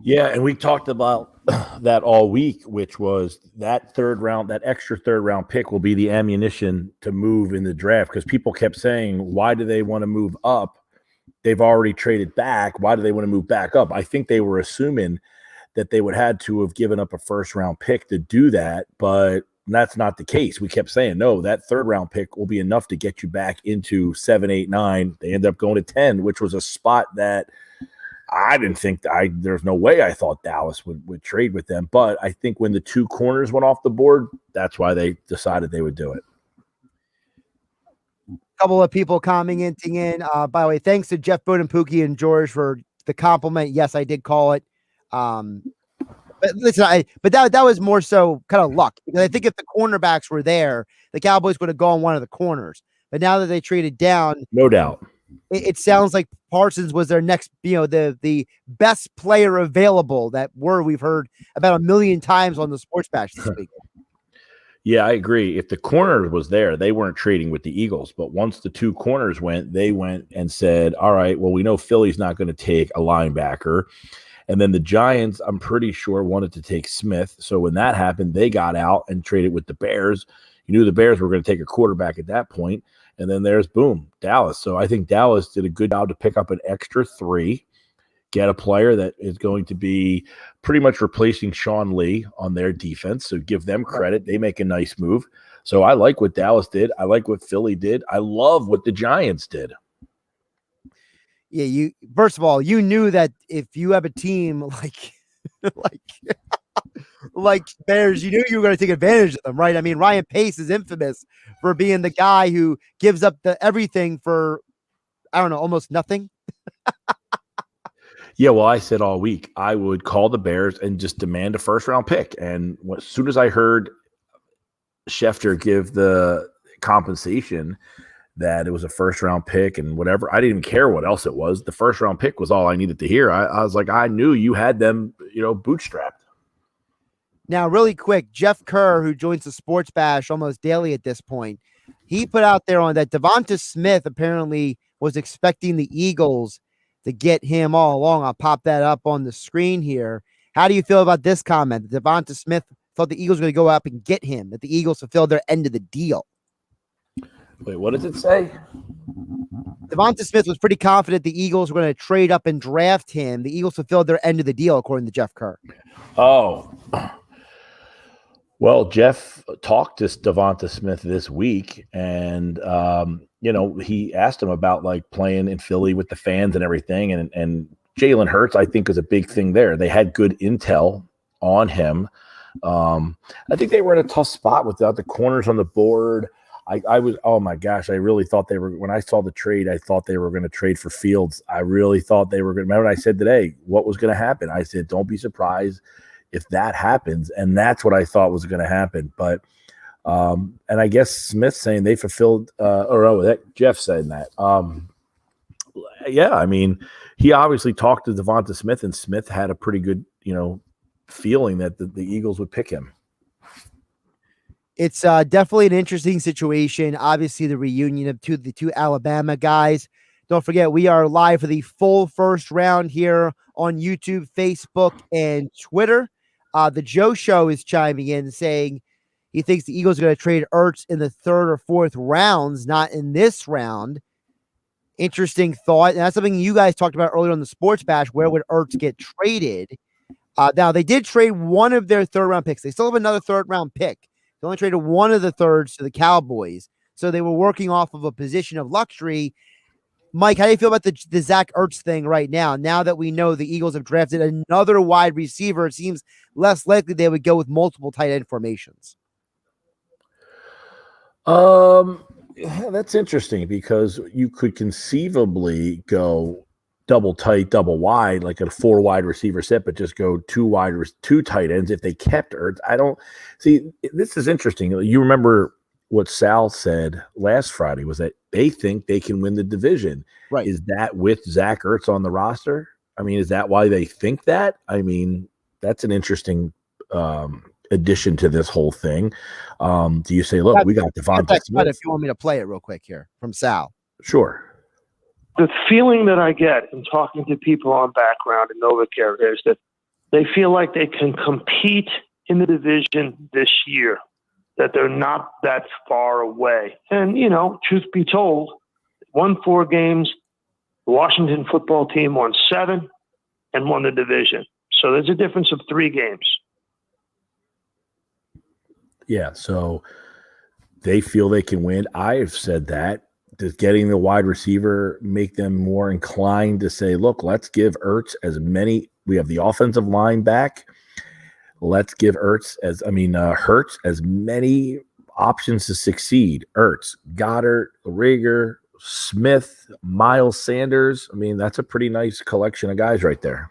Yeah, and we talked about that all week, which was that extra third-round pick will be the ammunition to move in the draft because people kept saying, why do they want to move up they've already traded back. Why do they want to move back up? I think they were assuming that they would had to have given up a first-round pick to do that, but that's not the case. We kept saying, no, that third-round pick will be enough to get you back into 7, 8, 9. They ended up going to 10, which was a spot that I didn't think there's no way I thought Dallas would trade with them. But I think when the two corners went off the board, that's why they decided they would do it. Couple of people commenting in. By the way, thanks to Jeff Bowden, Pookie, and George for the compliment. Yes, I did call it. But listen, that was more so kind of luck, because I think if the cornerbacks were there, the Cowboys would have gone one of the corners. But now that they traded down, no doubt, it sounds like Parsons was their next, the best player available. That word we've heard about 1 million times on the Sports Bash this week. Yeah, I agree. If the corner was there, they weren't trading with the Eagles. But once the two corners went, they went and said, all right, well, we know Philly's not going to take a linebacker. And then the Giants, I'm pretty sure, wanted to take Smith. So when that happened, they got out and traded with the Bears. You knew the Bears were going to take a quarterback at that point. And then there's, boom, Dallas. So I think Dallas did a good job to pick up an extra 3, get a player that is going to be pretty much replacing Sean Lee on their defense. So give them credit. They make a nice move. So I like what Dallas did. I like what Philly did. I love what the Giants did. Yeah, first of all, you knew that if you have a team like Bears, you knew you were going to take advantage of them, right? I mean, Ryan Pace is infamous for being the guy who gives up everything for, I don't know, almost nothing. Yeah, well, I said all week I would call the Bears and just demand a first-round pick. And as soon as I heard Schefter give the compensation that it was a first-round pick and whatever, I didn't even care what else it was. The first-round pick was all I needed to hear. I was like, I knew you had them, bootstrapped. Now, really quick, Jeff Kerr, who joins the Sports Bash almost daily at this point, he put out there on that Devonta Smith apparently was expecting the Eagles to get him all along. I'll pop that up on the screen here. How do you feel about this comment? Devonta Smith thought the Eagles were going to go up and get him, that the Eagles fulfilled their end of the deal. Wait, what does it say? Devonta Smith was pretty confident the Eagles were going to trade up and draft him. The Eagles fulfilled their end of the deal, according to Jeff Kerr. Oh, well, Jeff talked to Devonta Smith this week, and he asked him about like playing in Philly with the fans and everything, and Jalen Hurts, I think, is a big thing there. They had good intel on him. I think they were in a tough spot without the corners on the board. I was, oh my gosh, I really thought they were, when I saw the trade, I thought they were going to trade for Fields. I really thought they were going to, remember what I said today, what was going to happen? I said, don't be surprised if that happens. And that's what I thought was going to happen. But, and I guess Smith saying they fulfilled, Jeff saying that. Yeah, I mean, he obviously talked to Devonta Smith, and Smith had a pretty good, feeling that the Eagles would pick him. It's definitely an interesting situation. Obviously, the reunion of the two Alabama guys. Don't forget, we are live for the full first round here on YouTube, Facebook, and Twitter. The Joe Show is chiming in saying he thinks the Eagles are going to trade Ertz in the 3rd or 4th rounds, not in this round. Interesting thought. And that's something you guys talked about earlier on the Sports Bash. Where would Ertz get traded? Now, they did trade one of their 3rd round picks. They still have another 3rd round pick. They only traded one of the 3rds to the Cowboys. So they were working off of a position of luxury. Mike, how do you feel about the Zach Ertz thing right now? Now that we know the Eagles have drafted another wide receiver, it seems less likely they would go with multiple tight end formations. That's interesting because you could conceivably go double tight, double wide, like a 4 wide receiver set, but just go 2 tight ends if they kept Ertz. I don't see. This is interesting. You remember what Sal said last Friday was that they think they can win the division. Right. Is that with Zach Ertz on the roster? I mean, is that why they think that? I mean, that's an interesting addition to this whole thing. Do you say, look, we got Devonta Smith? If you want me to play it real quick here from Sal. Sure. The feeling that I get in talking to people on background and NovaCare is that they feel like they can compete in the division this year, that they're not that far away. And, truth be told, won 4 games, The Washington football team won 7 and won the division. So there's a difference of 3 games. Yeah, so they feel they can win. I have said that. Does getting the wide receiver make them more inclined to say, look, let's give Ertz as many – we have the offensive line back. Let's give Hurts as many options to succeed. Ertz, Goddard, Rager, Smith, Miles Sanders. I mean, that's a pretty nice collection of guys right there.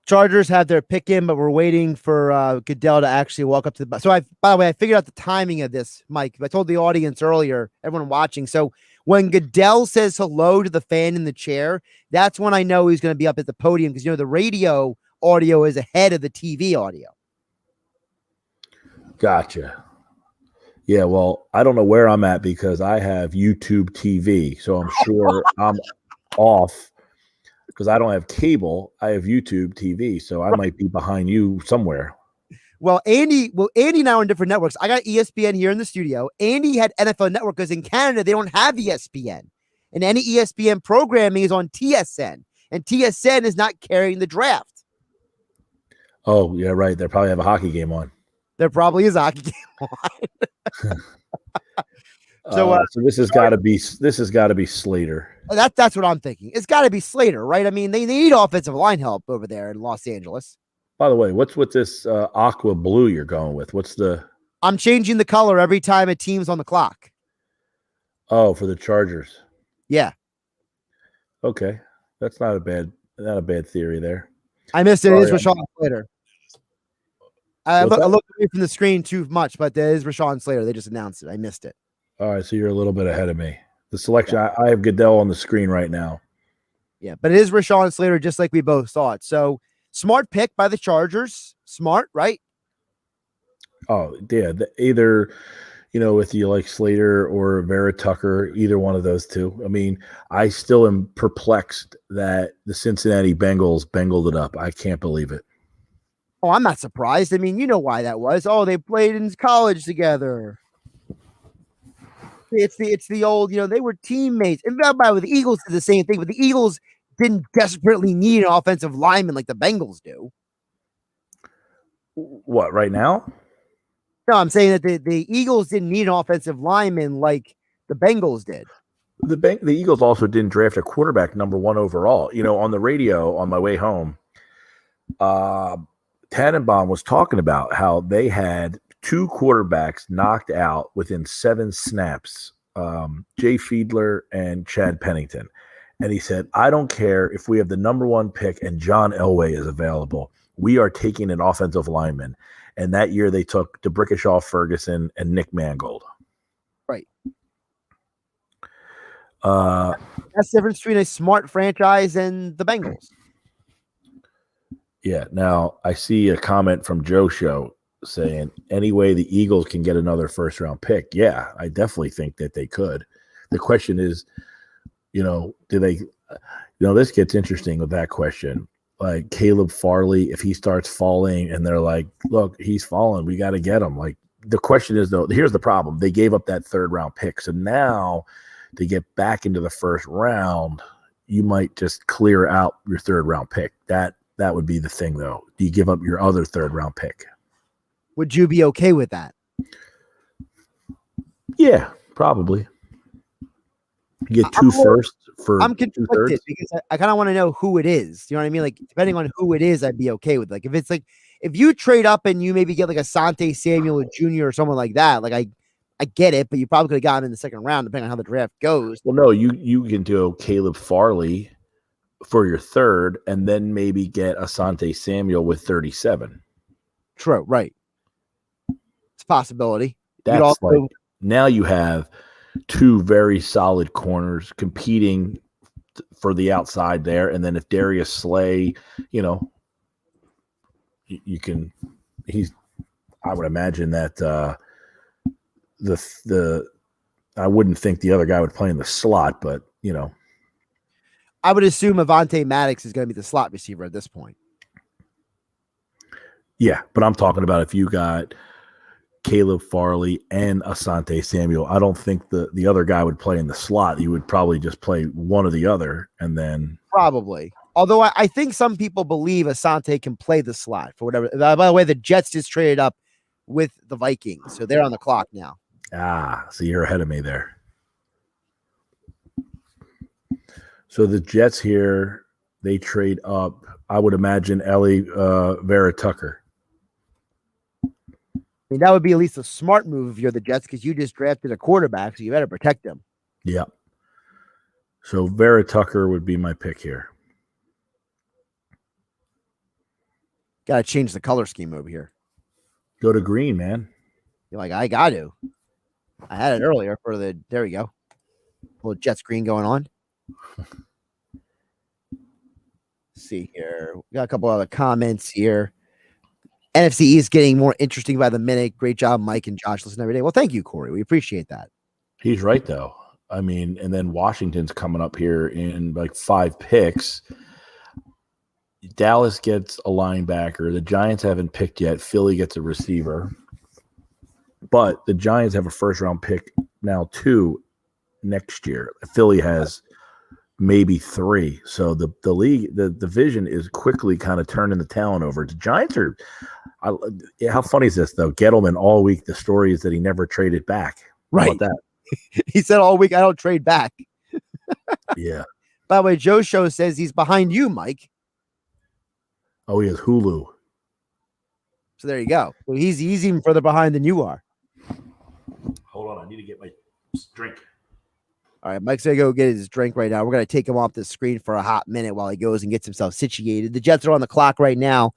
Chargers have their pick in, but we're waiting for Goodell to actually walk up to the. So by the way, I figured out the timing of this, Mike. I told the audience earlier, everyone watching. So when Goodell says hello to the fan in the chair, that's when I know he's going to be up at the podium because the radio audio is ahead of the TV audio. Gotcha. Yeah, well, I don't know where I'm at because I have YouTube TV, so I'm sure I'm off. Because I don't have cable, I have YouTube TV, so I might be behind you somewhere. Well, Andy and I are on different networks. I got ESPN here in the studio. Andy had NFL Network because in Canada, they don't have ESPN. And any ESPN programming is on TSN. And TSN is not carrying the draft. Oh, yeah, right. They probably have a hockey game on. There probably is a hockey game on. So this has got to be Slater. That's what I'm thinking. It's got to be Slater, right? I mean, they need offensive line help over there in Los Angeles. By the way, what's with this aqua blue you're going with? I'm changing the color every time a team's on the clock. Oh, for the Chargers. Yeah. Okay, that's not a bad theory there. I missed it. It is Rashawn Slater. I looked away from the screen too much, but there is Rashawn Slater. They just announced it. I missed it. All right, so you're a little bit ahead of me. The selection, I have Goodell on the screen right now. Yeah, but it is Rashawn Slater, just like we both thought. So smart pick by the Chargers. Smart, right? Oh, yeah. Either, if you like Slater or Vera-Tucker, either one of those two. I mean, I still am perplexed that the Cincinnati Bengals bengled it up. I can't believe it. Oh, I'm not surprised. I mean, you know why that was. Oh, they played in college together. It's the old, they were teammates. And by the way, the Eagles did the same thing, but the Eagles didn't desperately need an offensive lineman like the Bengals do. What, right now? No, I'm saying that the Eagles didn't need an offensive lineman like the Bengals did. The Eagles also didn't draft a quarterback number 1 overall. On the radio on my way home, Tannenbaum was talking about how they had 2 quarterbacks knocked out within 7 snaps, Jay Fiedler and Chad Pennington. And he said, I don't care if we have the number 1 pick and John Elway is available. We are taking an offensive lineman. And that year they took DeBrickashaw Ferguson and Nick Mangold. Right. That's the difference between a smart franchise and the Bengals. Yeah. Now, I see a comment from Joe Show saying anyway the Eagles can get another first-round pick. Yeah, I definitely think that they could. The question is, do they this gets interesting with that question. Like Caleb Farley, if he starts falling and they're like, look, he's falling, we got to get him. Like the question is, though, here's the problem. They gave up that 3rd-round pick. So now to get back into the 1st round, you might just clear out your 3rd-round pick. That would be the thing, though. Do you give up your other 3rd-round pick? Would you be okay with that? Yeah, probably. You get 2 firsts for I'm conflicted because I kind of want to know who it is. You know what I mean? Like, depending on who it is, I'd be okay with. Like, if it's like, if you trade up and you maybe get like a Asante Samuel Jr. or someone like that, like I get it, but you probably could have gotten him in the 2nd round, depending on how the draft goes. Well, no, you can do Caleb Farley for your 3rd and then maybe get Asante Samuel with 37. True, right. It's a possibility. That's now you have 2 very solid corners competing for the outside there. And then if Darius Slay, you can, I would imagine that I wouldn't think the other guy would play in the slot, but I would assume Avonte Maddox is going to be the slot receiver at this point. Yeah, but I'm talking about if you got Caleb Farley and Asante Samuel. I don't think the other guy would play in the slot. He would probably just play one or the other, and then probably. Although I think some people believe Asante can play the slot for whatever. By the way, the Jets just traded up with the Vikings, so they're on the clock now. So you're ahead of me there. So the Jets here, they trade up. I would imagine Ellie Vera-Tucker. I mean, that would be at least a smart move if you're the Jets, because you just drafted a quarterback, so you better protect him. Yeah. So Vera-Tucker would be my pick here. Got to change the color scheme over here. Go to green, man. You're like, I got to. I had it earlier for the. There we go. A little Jets green going on. Let's see here. We got a couple other comments here. NFC East getting more interesting by the minute. Great job, Mike and Josh. Listen every day. Well, thank you, Corey. We appreciate that. He's right, though. I mean, and then Washington's coming up here in like 5 picks. Dallas gets a linebacker. The Giants haven't picked yet. Philly gets a receiver. But the Giants have a first-round pick now, 2 next year. Philly has maybe 3. So the league, the division is quickly kind of turning the talent over. The Giants are how funny is this, though? Gettleman all week, the story is that he never traded back. Right. How about that? He said all week, I don't trade back. Yeah. By the way, Joe Show says he's behind you, Mike. Oh, he has Hulu. So there you go. So he's even further behind than you are. Hold on. I need to get my drink. All right, Mike's going to go get his drink right now. We're going to take him off the screen for a hot minute while he goes and gets himself situated. The Jets are on the clock right now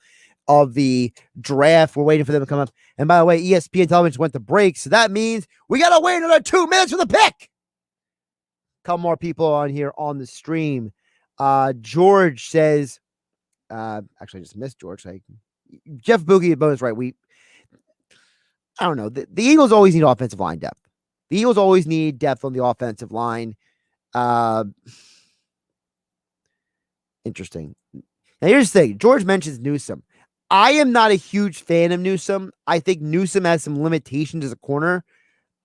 of the draft. We're waiting for them to come up. And by the way, ESPN television went to break, so that means we got to wait another 2 minutes for the pick. Couple more people on here on the stream. George says, actually, I just missed George. Jeff Boogie bonus, right? I don't know. The Eagles always need offensive line depth. The Eagles always need depth on the offensive line. Interesting. Now, here's the thing. George mentions Newsome. I am not a huge fan of Newsome. I think Newsome has some limitations as a corner.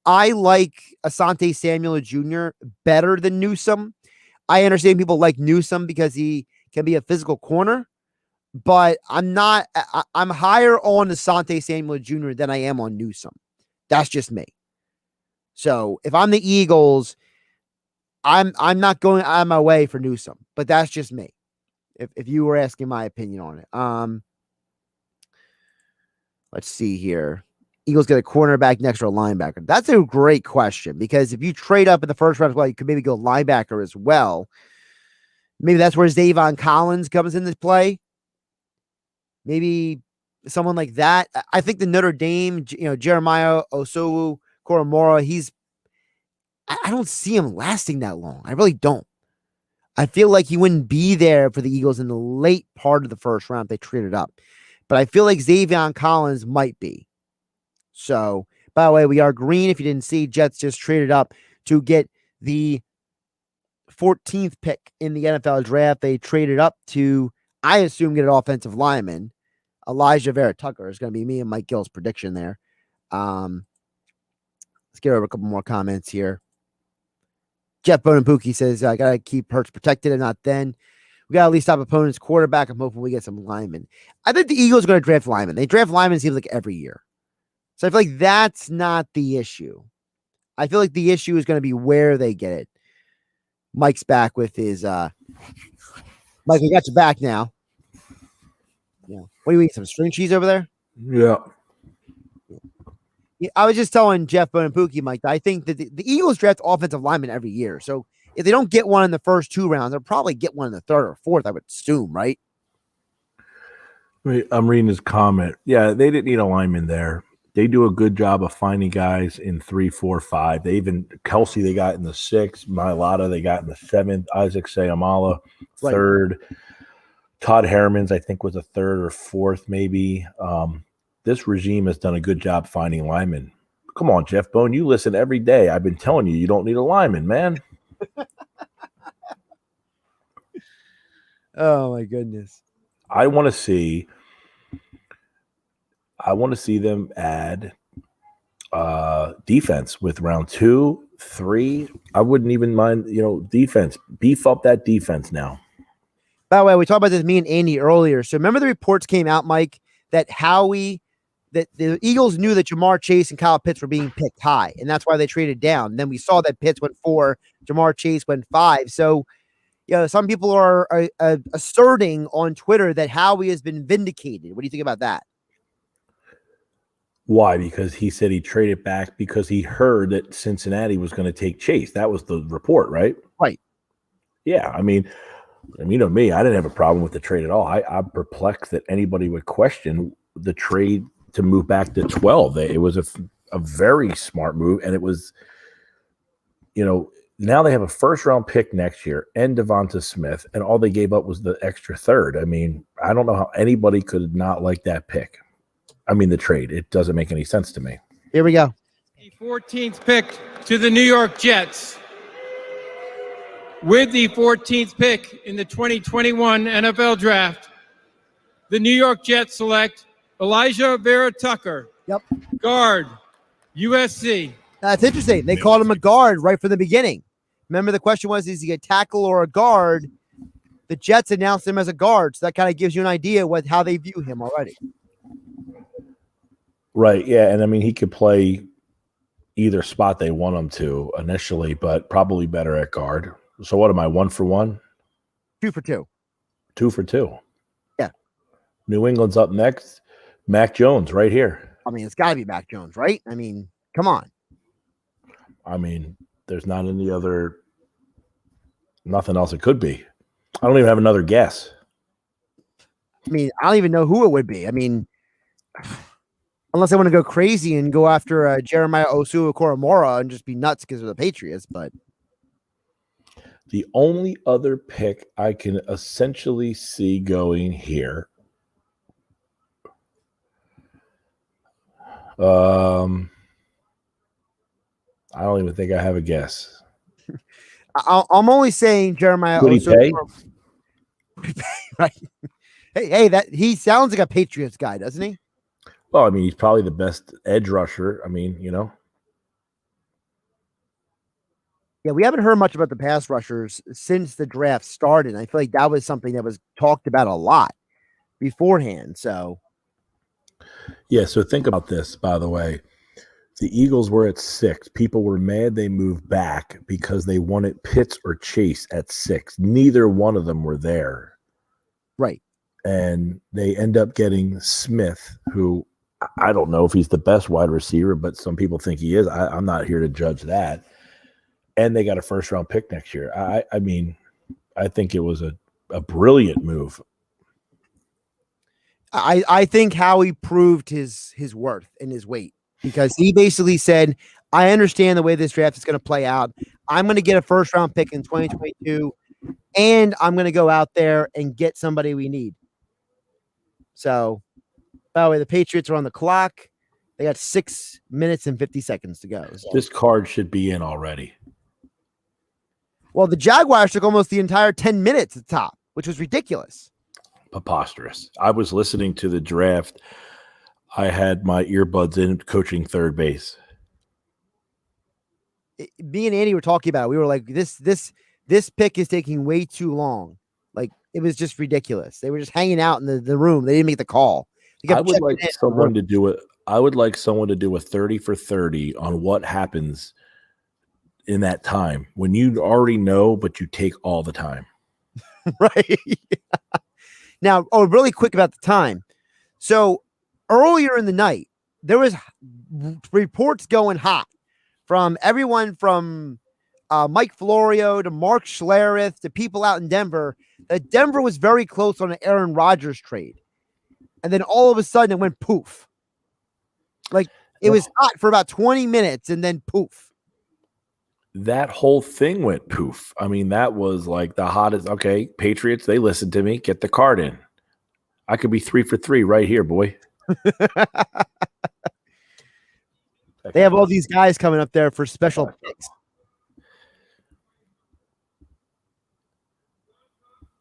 I like Asante Samuel Jr. better than Newsome. I understand people like Newsome because he can be a physical corner, but I'm higher on Asante Samuel Jr. than I am on Newsome. That's just me. So if I'm the Eagles, I'm not going out of my way for Newsome, but that's just me. If you were asking my opinion on it. Let's see here. Eagles get a cornerback next to a linebacker. That's a great question, because if you trade up in the first round as well, you could maybe go linebacker as well. Maybe that's where Zavon Collins comes into play. Maybe someone like that. I think the Notre Dame, Jeremiah Osowu Koromora, I don't see him lasting that long. I really don't. I feel like he wouldn't be there for the Eagles in the late part of the first round if they traded up. But I feel like Zavon Collins might be. So, by the way, we are green. If you didn't see, Jets just traded up to get the 14th pick in the NFL draft. They traded up to, I assume, get an offensive lineman. Elijah Vera-Tucker is going to be me and Mike Gill's prediction there. Let's get over a couple more comments here. Jeff Bonapookie says, I got to keep Hurts protected and not then. We got to at least stop opponent's quarterback. I'm hoping we get some linemen. I think the Eagles are going to draft linemen. They draft linemen, seems like every year. So I feel like that's not the issue. I feel like the issue is going to be where they get it. Mike's back with his Mike, we got you back now. Yeah. What do you eat? Some string cheese over there? Yeah. I was just telling Jeff Bonapookie, Mike, that I think that the Eagles draft offensive linemen every year. So if they don't get one in the first 2 rounds, they'll probably get one in the 3rd or 4th, I would assume, right? I'm reading his comment. Yeah, they didn't need a lineman there. They do a good job of finding guys in 3, 4, 5. They even Kelsey they got in the 6th, Mailata they got in the 7th, Isaac Seumalo 3rd, Todd Herman's I think was a 3rd or 4th maybe. This regime has done a good job finding linemen. Come on, Jeff Bone, you listen every day. I've been telling you don't need a lineman, man. Oh my goodness. I want to see them add defense with round 2, 3. I wouldn't even mind, defense. Beef up that defense now. By the way, we talked about this, me and Andy, earlier. So remember the reports came out, Mike, that the Eagles knew that Jamar Chase and Kyle Pitts were being picked high, and that's why they traded down. And then we saw that Pitts went 4, Jamar Chase went 5. So, some people are asserting on Twitter that Howie has been vindicated. What do you think about that? Why? Because he said he traded back because he heard that Cincinnati was going to take Chase. That was the report, right? Right. Yeah. I mean, me, I didn't have a problem with the trade at all. I'm perplexed that anybody would question the trade to move back to 12. It was a very smart move, and it was, now they have a first-round pick next year and Devonta Smith, and all they gave up was the extra third. I mean, I don't know how anybody could not like that pick. I mean, the trade. It doesn't make any sense to me. Here we go. The 14th pick to the New York Jets. With the 14th pick in the 2021 NFL Draft, the New York Jets select Elijah Vera-Tucker. Yep. Guard, USC. That's interesting. They called him a guard right from the beginning. Remember, the question was, is he a tackle or a guard? The Jets announced him as a guard, so that kind of gives you an idea how they view him already. Right, yeah, and I mean, he could play either spot they want him to initially, but probably better at guard. So what am I, 1 for 1? 2 for 2. 2 for 2. Yeah. New England's up next. Mac Jones right here. I mean, it's got to be Mac Jones, right? I mean, come on. I mean, there's not nothing else it could be. I don't even have another guess. I mean, I don't even know who it would be. I mean, unless I want to go crazy and go after Jeremiah Osu-Okoromora and just be nuts because of the Patriots, but the only other pick I can essentially see going here, I don't even think I have a guess. I'm only saying Jeremiah Osu-Okoromora. Right? Hey, that he sounds like a Patriots guy, doesn't he? Well, I mean, he's probably the best edge rusher. I mean, Yeah, we haven't heard much about the pass rushers since the draft started. I feel like that was something that was talked about a lot beforehand. So, yeah, so think about this, by the way. The Eagles were at 6. People were mad they moved back because they wanted Pitts or Chase at 6. Neither one of them were there. Right. And they end up getting Smith, who I don't know if he's the best wide receiver, but some people think he is. I'm not here to judge that. And they got a first-round pick next year. I mean, I think it was a brilliant move. I think Howie proved his worth and his weight, because he basically said, I understand the way this draft is going to play out. I'm going to get a first-round pick in 2022, and I'm going to go out there and get somebody we need. So, by the way, the Patriots are on the clock. They got 6 minutes and 50 seconds to go. So. This card should be in already. Well, the Jaguars took almost the entire 10 minutes at the top, which was ridiculous. Preposterous. I was listening to the draft. I had my earbuds in coaching third base. Me and Andy were talking about it. We were like, this pick is taking way too long. Like, it was just ridiculous. They were just hanging out in the room. They didn't make the call. I would like someone to do it. I would like someone to do a 30 for 30 on what happens in that time when you already know, but you take all the time. Right. Now, really quick about the time. So earlier in the night, there was reports going hot from everyone from Mike Florio to Mark Schlereth to people out in Denver that Denver was very close on an Aaron Rodgers trade. And then all of a sudden it went poof. Like, it was hot for about 20 minutes and then poof. That whole thing went poof. I mean, that was like the hottest. Okay, Patriots, they listened to me. Get the card in. I could be 3 for 3 right here, boy. They have all these guys coming up there for special picks.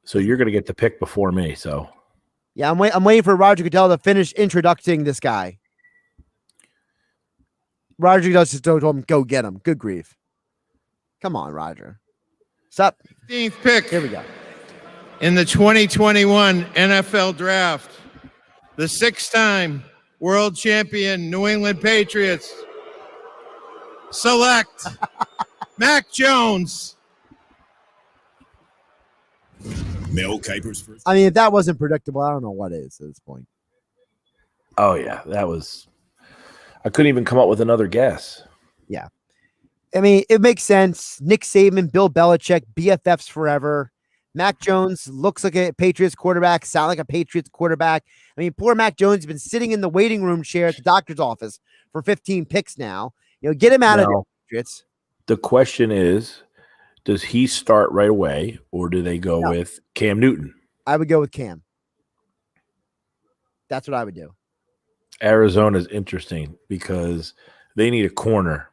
So you're going to get the pick before me. So yeah, I'm waiting for Roger Goodell to finish introducing this guy. Roger just told him, go get him. Good grief. Come on, Roger. Sup? 15th pick Here we go. in the 2021 NFL Draft. The 6-time world champion New England Patriots select Mac Jones. Mel Kiper's first. I mean, if that wasn't predictable, I don't know what is at this point. Oh, yeah. That was – I couldn't even come up with another guess. Yeah. I mean, it makes sense. Nick Saban, Bill Belichick, BFFs forever. Mac Jones looks like a Patriots quarterback, sound like a Patriots quarterback. I mean, poor Mac Jones has been sitting in the waiting room chair at the doctor's office for 15 picks now. You know, get him out of the Patriots. The question is, does he start right away, or do they go with Cam Newton? I would go with Cam. That's what I would do. Arizona's interesting because they need a corner.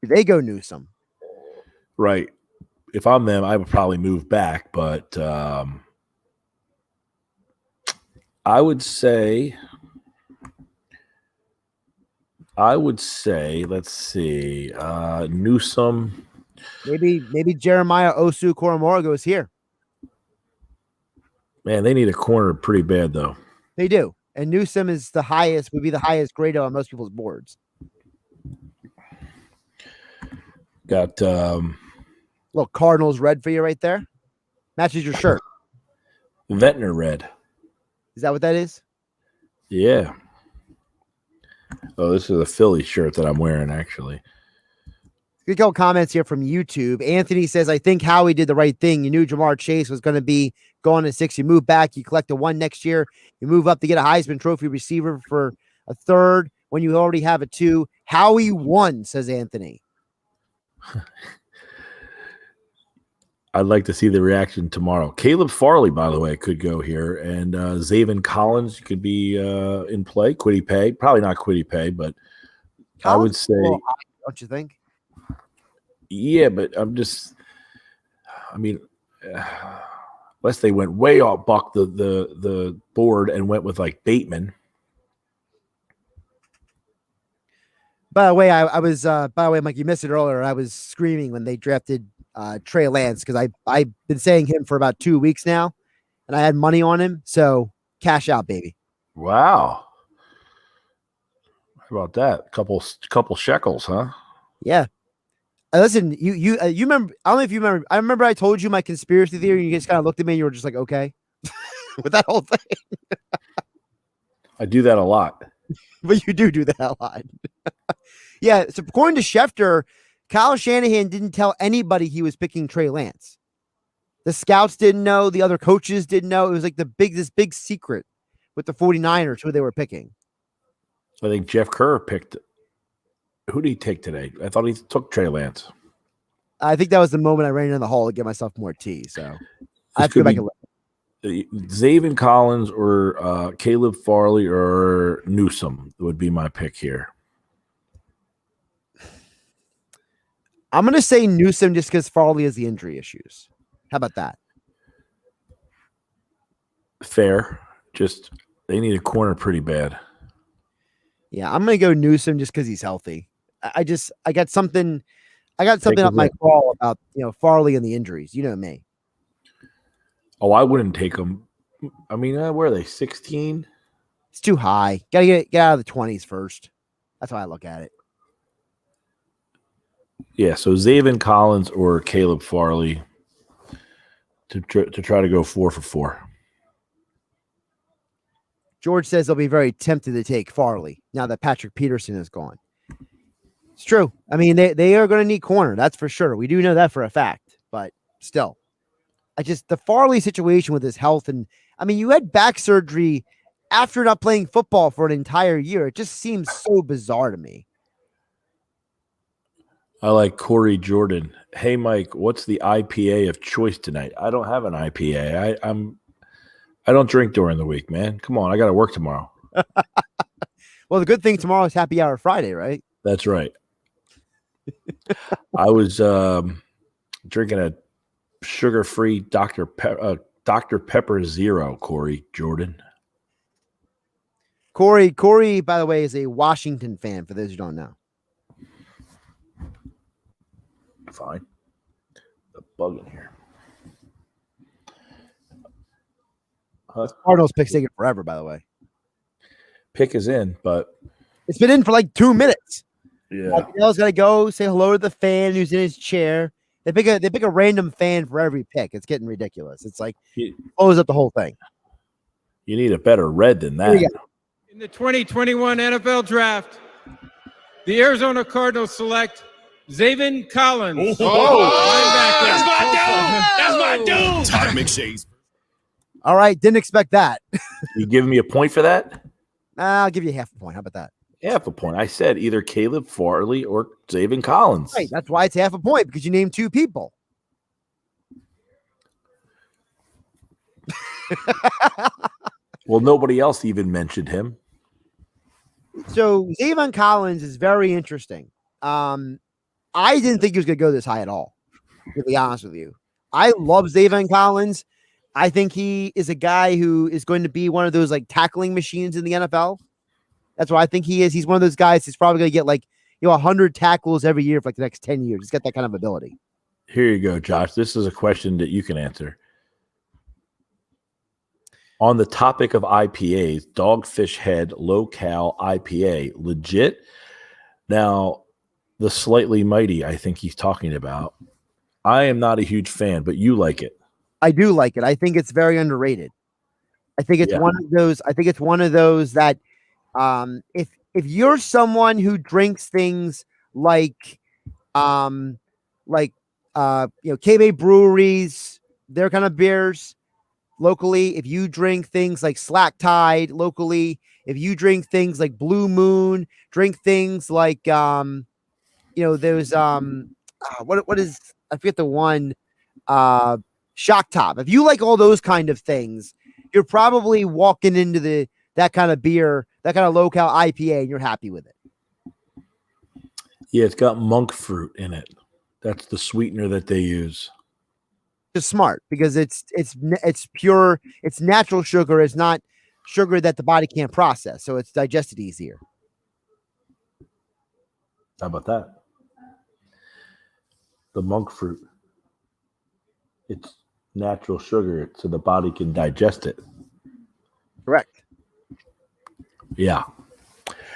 They go Newsome. Right. If I'm them, I would probably move back, but I would say, let's see, Newsome. Maybe Jeremiah Osu Koromora goes here. Man, they need a corner pretty bad, though. They do. And Newsome is would be the highest grade on most people's boards. Got little Cardinals red for you right there. Matches your shirt. Ventnor red. Is that what that is? Yeah. Oh, this is a Philly shirt that I'm wearing, actually. Good couple comments here from YouTube. Anthony says, I think Howie did the right thing. You knew Jamar Chase was going to be going at 6. You move back. You collect a 1 next year. You move up to get a Heisman Trophy receiver for a 3rd when you already have a 2. Howie won, says Anthony. I'd like to see the reaction tomorrow. Caleb Farley, by the way, could go here. And Zaven Collins could be in play. Quiddy Pay. Probably not Quiddy Pay, but Collins, I would say. Don't you think? Yeah, but unless they went way off, buck the board and went with like Bateman. By the way, I was Mike, you missed it earlier. I was screaming when they drafted Trey Lance because I've been saying him for about 2 weeks now, and I had money on him. So cash out, baby. Wow. How about that? Couple shekels, huh? Yeah. Listen, you remember? I don't know if you remember. I remember I told you my conspiracy theory, and you just kind of looked at me and you were just like, okay, with that whole thing. I do that a lot. But you do that a lot. Yeah. So according to Schefter, Kyle Shanahan didn't tell anybody he was picking Trey Lance. The scouts didn't know. The other coaches didn't know. It was like this big secret with the 49ers who they were picking. I think Jeff Kerr picked. Who did he take today? I thought he took Trey Lance. I think that was the moment I ran in the hall to get myself more tea. So I have to go back and look. Zaven Collins or Caleb Farley or Newsome would be my pick here. I'm going to say Newsome just because Farley has the injury issues. How about that? Fair. Just they need a corner pretty bad. Yeah, I'm going to go Newsome just because he's healthy. I got something up my crawl about, Farley and the injuries. You know me. Oh, I wouldn't take him. I mean, where are they? 16? It's too high. Got to get out of the 20s first. That's how I look at it. Yeah, so Zaven Collins or Caleb Farley to try to go 4 for 4. George says they'll be very tempted to take Farley now that Patrick Peterson is gone. It's true. I mean, they are going to need corner. That's for sure. We do know that for a fact, but still. The Farley situation with his health, and I mean, you had back surgery after not playing football for an entire year. It just seems so bizarre to me. I like Corey Jordan. Hey, Mike, what's the IPA of choice tonight? I don't have an IPA. I don't drink during the week, man. Come on, I got to work tomorrow. Well, the good thing tomorrow is Happy Hour Friday, right? That's right. I was drinking a sugar-free Dr. Pepper Zero, Corey Jordan. Corey, by the way, is a Washington fan, for those who don't know. Fine. The bug in here. Cardinals pick's taking forever, by the way. Pick is in, but it's been in for like 2 minutes. Yeah. Bell's got to go say hello to the fan who's in his chair. They pick a random fan for every pick. It's getting ridiculous. It's like close up the whole thing. You need a better red than that. In the 2021 NFL Draft, the Arizona Cardinals select Zaven Collins. That's my dude. Todd McShay's. All right, didn't expect that. You giving me a point for that? I'll give you half a point. How about that? Half a point. I said either Caleb Farley or Zaven Collins. Right, that's why it's half a point, because you named 2 people. Well, nobody else even mentioned him. So Zaven Collins is very interesting. I didn't think he was going to go this high at all, to be honest with you. I love Zaven Collins. I think he is a guy who is going to be one of those like tackling machines in the NFL. That's what I think he is. He's one of those guys who's probably going to get 100 tackles every year for like the next 10 years. He's got that kind of ability. Here you go, Josh. This is a question that you can answer. On the topic of IPAs, Dogfish Head Low Cal IPA, legit? Now, the Slightly Mighty, I think he's talking about. I am not a huge fan, but you like it. I do like it. I think it's very underrated. I think it's one of those. I think it's one of those that if you're someone who drinks things like KB breweries, their kind of beers locally, if you drink things like Slack Tide locally, if you drink things like Blue Moon, drink things like there's what is, I forget the one, Shock Top. If you like all those kind of things, you're probably walking into that kind of beer, that kind of low-cal IPA, and you're happy with it. Yeah, it's got monk fruit in it. That's the sweetener that they use. It's smart because it's pure, it's natural sugar. It's not sugar that the body can't process, so it's digested easier. How about that? The monk fruit. It's natural sugar, so the body can digest it. Correct. Yeah.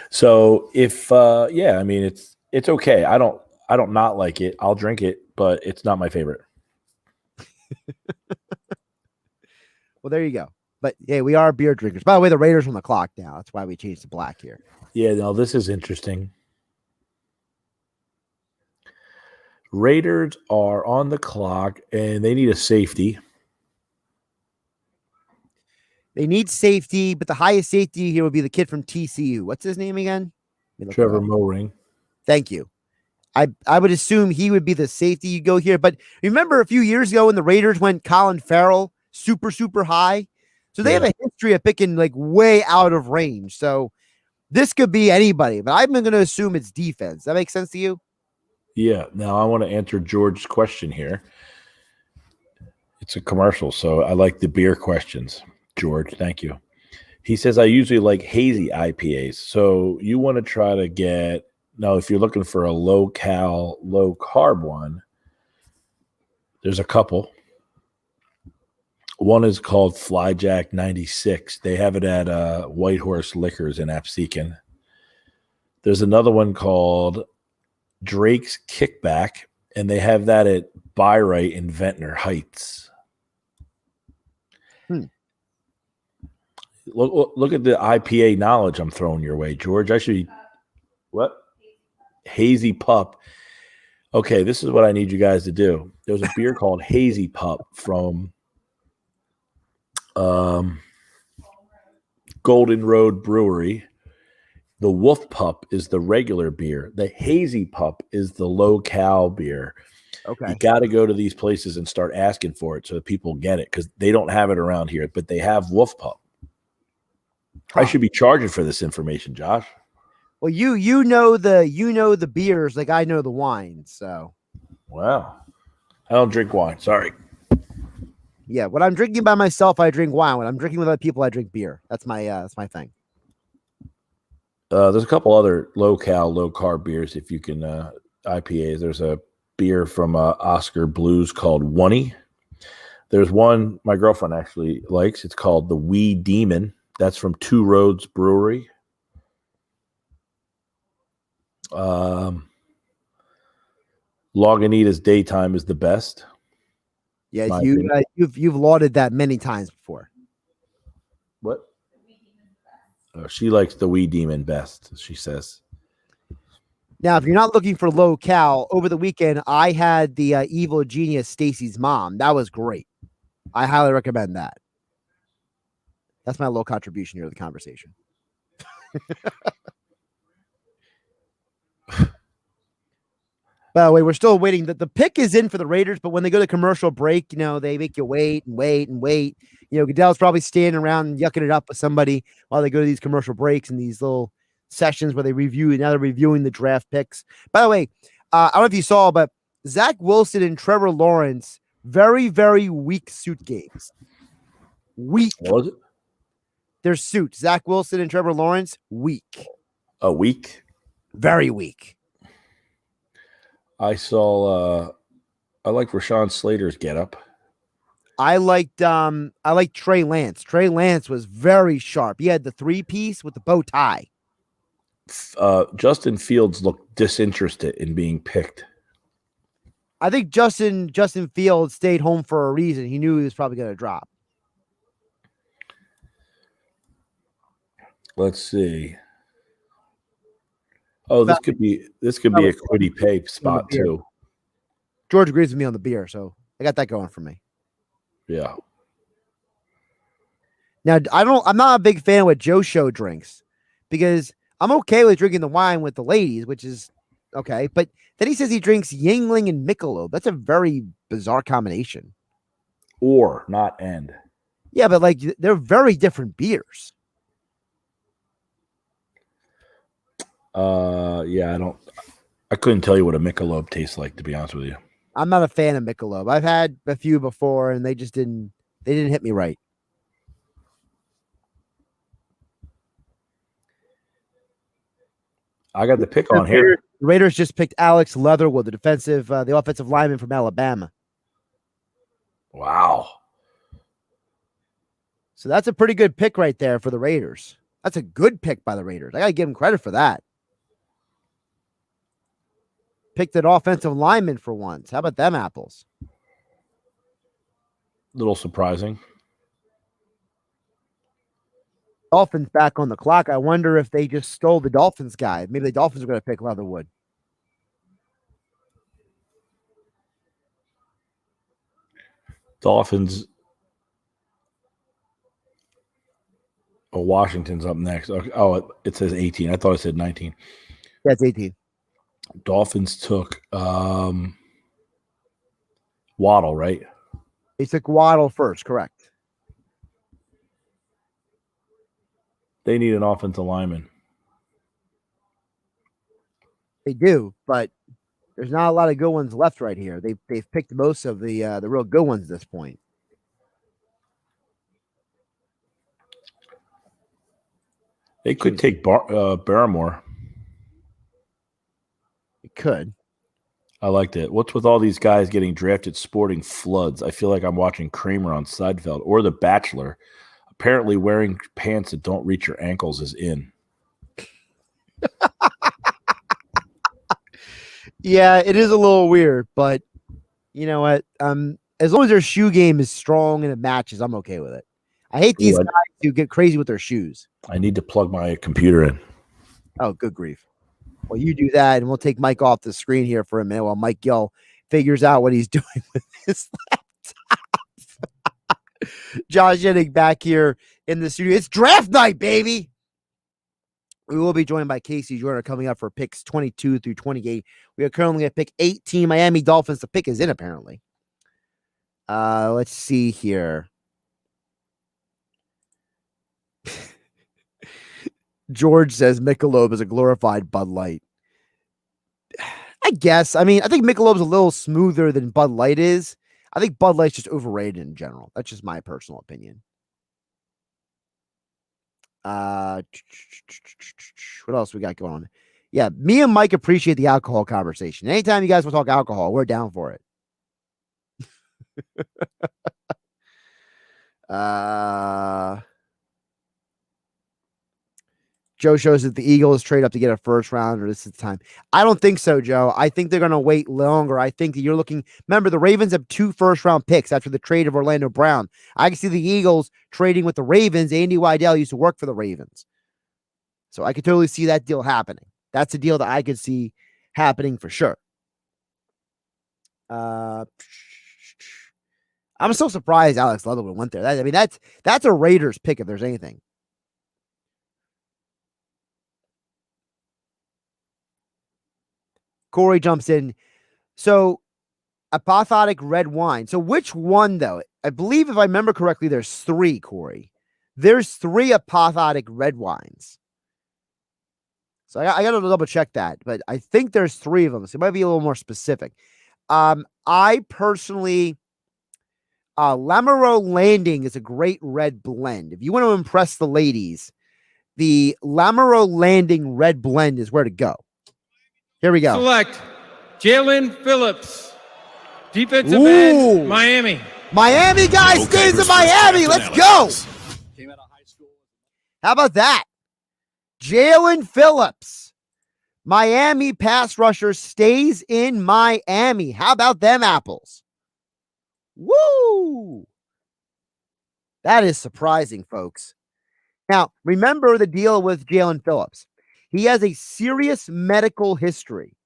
So if I mean it's okay. I don't not like it. I'll drink it, but it's not my favorite. Well, there you go. But yeah, we are beer drinkers. By the way, the Raiders on the clock now. That's why we changed to black here. Yeah, no, this is interesting. Raiders are on the clock and they need a safety. They need safety, but the highest safety here would be the kid from TCU. What's his name again? Trevor Moring. Thank you. I would assume he would be the safety you go here. But remember a few years ago when the Raiders went Colin Farrell super, super high? So they have a history of picking like way out of range. So this could be anybody, but I'm going to assume it's defense. That makes sense to you? Yeah. Now I want to answer George's question here. It's a commercial, so I like the beer questions. George, thank you. He says, I usually like hazy IPAs. So you want to try to get, now if you're looking for a low cal, low carb one, there's a couple. One is called Flyjack 96. They have it at White Horse Liquors in Absecon. There's another one called Drake's Kickback, and they have that at Byright in Ventnor Heights. Look at the IPA knowledge I'm throwing your way, George. What? Hazy Pup. Okay, this is what I need you guys to do. There's a beer called Hazy Pup from Golden Road Brewery. The Wolf Pup is the regular beer. The Hazy Pup is the low cal beer. Okay. You got to go to these places and start asking for it so that people get it because they don't have it around here, but they have Wolf Pup. I should be charging for this information, Josh. Well, you know the beers like I know the wine, so. Wow. I don't drink wine. Sorry. Yeah, when I'm drinking by myself, I drink wine. When I'm drinking with other people, I drink beer. That's my thing. There's a couple other low-cal, low-carb beers if you can IPAs. There's a beer from Oscar Blues called Oney. There's one my girlfriend actually likes. It's called the Wee Demon. That's from Two Roads Brewery. Lagunitas Daytime is the best. Yes, you've lauded that many times before. What? She likes the Wee Demon best, she says. Now, if you're not looking for low cal, over the weekend I had the Evil Genius Stacy's Mom. That was great. I highly recommend that. That's my little contribution here to the conversation. By the way, we're still waiting. The pick is in for the Raiders, but when they go to commercial break, they make you wait and wait and wait. Goodell's probably standing around and yucking it up with somebody while they go to these commercial breaks and these little sessions where they review. Now they're reviewing the draft picks. By the way, I don't know if you saw, but Zach Wilson and Trevor Lawrence, very, very weak suit games. Weak. What was it? Their suit. Zach Wilson and Trevor Lawrence, weak. A week? Very weak. I saw I like Rashawn Slater's getup. I liked Trey Lance. Trey Lance was very sharp. He had the 3-piece with the bow tie. Justin Fields looked disinterested in being picked. I think Justin Fields stayed home for a reason. He knew he was probably going to drop. Let's see. Oh, this could be a Quiddy Pay spot too. George agrees with me on the beer, so I got that going for me. Yeah. Now I'm not a big fan of what Joe Show drinks because I'm okay with drinking the wine with the ladies, which is okay. But then he says he drinks Yingling and Michelob. That's a very bizarre combination. Or not and. Yeah, but they're very different beers. Yeah, I couldn't tell you what a Michelob tastes like, to be honest with you. I'm not a fan of Michelob. I've had a few before and they didn't hit me right. I got the pick on here. The Raiders just picked Alex Leatherwood, the offensive lineman from Alabama. Wow. So that's a pretty good pick right there for the Raiders. That's a good pick by the Raiders. I got to give them credit for that. Picked an offensive lineman for once. How about them apples? Little surprising. Dolphins back on the clock. I wonder if they just stole the Dolphins guy. Maybe the Dolphins are going to pick Leatherwood. Dolphins. Oh, Washington's up next. Oh, it says 18. I thought it said 19. That's 18. Dolphins took Waddle, right? They took Waddle first, correct. They need an offensive lineman. They do, but there's not a lot of good ones left right here. They've picked most of the real good ones at this point. They could take Barrymore. It could. I liked it. What's with all these guys getting drafted sporting floods? I feel like I'm watching Kramer on Seinfeld or The Bachelor. Apparently wearing pants that don't reach your ankles is in. Yeah, it is a little weird, but you know what? As long as their shoe game is strong and it matches, I'm okay with it. I hate these guys who get crazy with their shoes. I need to plug my computer in. Oh, good grief. Well, you do that, and we'll take Mike off the screen here for a minute while Mike Gill figures out what he's doing with his laptop. Josh Hennig back here in the studio. It's draft night, baby. We will be joined by KC Joyner coming up for picks 22 through 28. We are currently at pick 18, Miami Dolphins. The pick is in, apparently. Let's see here. George says Michelob is a glorified Bud Light. I guess. I mean, I think Michelob's a little smoother than Bud Light is. I think Bud Light's just overrated in general. That's just my personal opinion. What else we got going on? Yeah, me and Mike appreciate the alcohol conversation. Anytime you guys want to talk alcohol, we're down for it. Joe shows that the Eagles trade up to get a first round, or this is the time. I don't think so, Joe. I think they're going to wait longer. I think that you're looking. Remember, the Ravens have 2 first-round picks after the trade of Orlando Brown. I can see the Eagles trading with the Ravens. Andy Weidel used to work for the Ravens, so I could totally see that deal happening. That's a deal that I could see happening for sure. I'm so surprised Alex Leatherwood went there. That's a Raiders pick if there's anything. Corey jumps in. So, apothotic red wine. So, which one, though? I believe, if I remember correctly, there's 3, Corey. There's 3 apothotic red wines. So, I got to double check that. But I think there's 3 of them. So, it might be a little more specific. I personally, Lamoureux Landing is a great red blend. If you want to impress the ladies, the Lamoureux Landing red blend is where to go. Here we go. Select Jalen Phillips, defensive end, Miami. Miami guy stays in Miami. Let's go. Came out of high school. How about that? Jalen Phillips, Miami pass rusher, stays in Miami. How about them apples? Woo! That is surprising, folks. Now, remember the deal with Jalen Phillips. He has a serious medical history.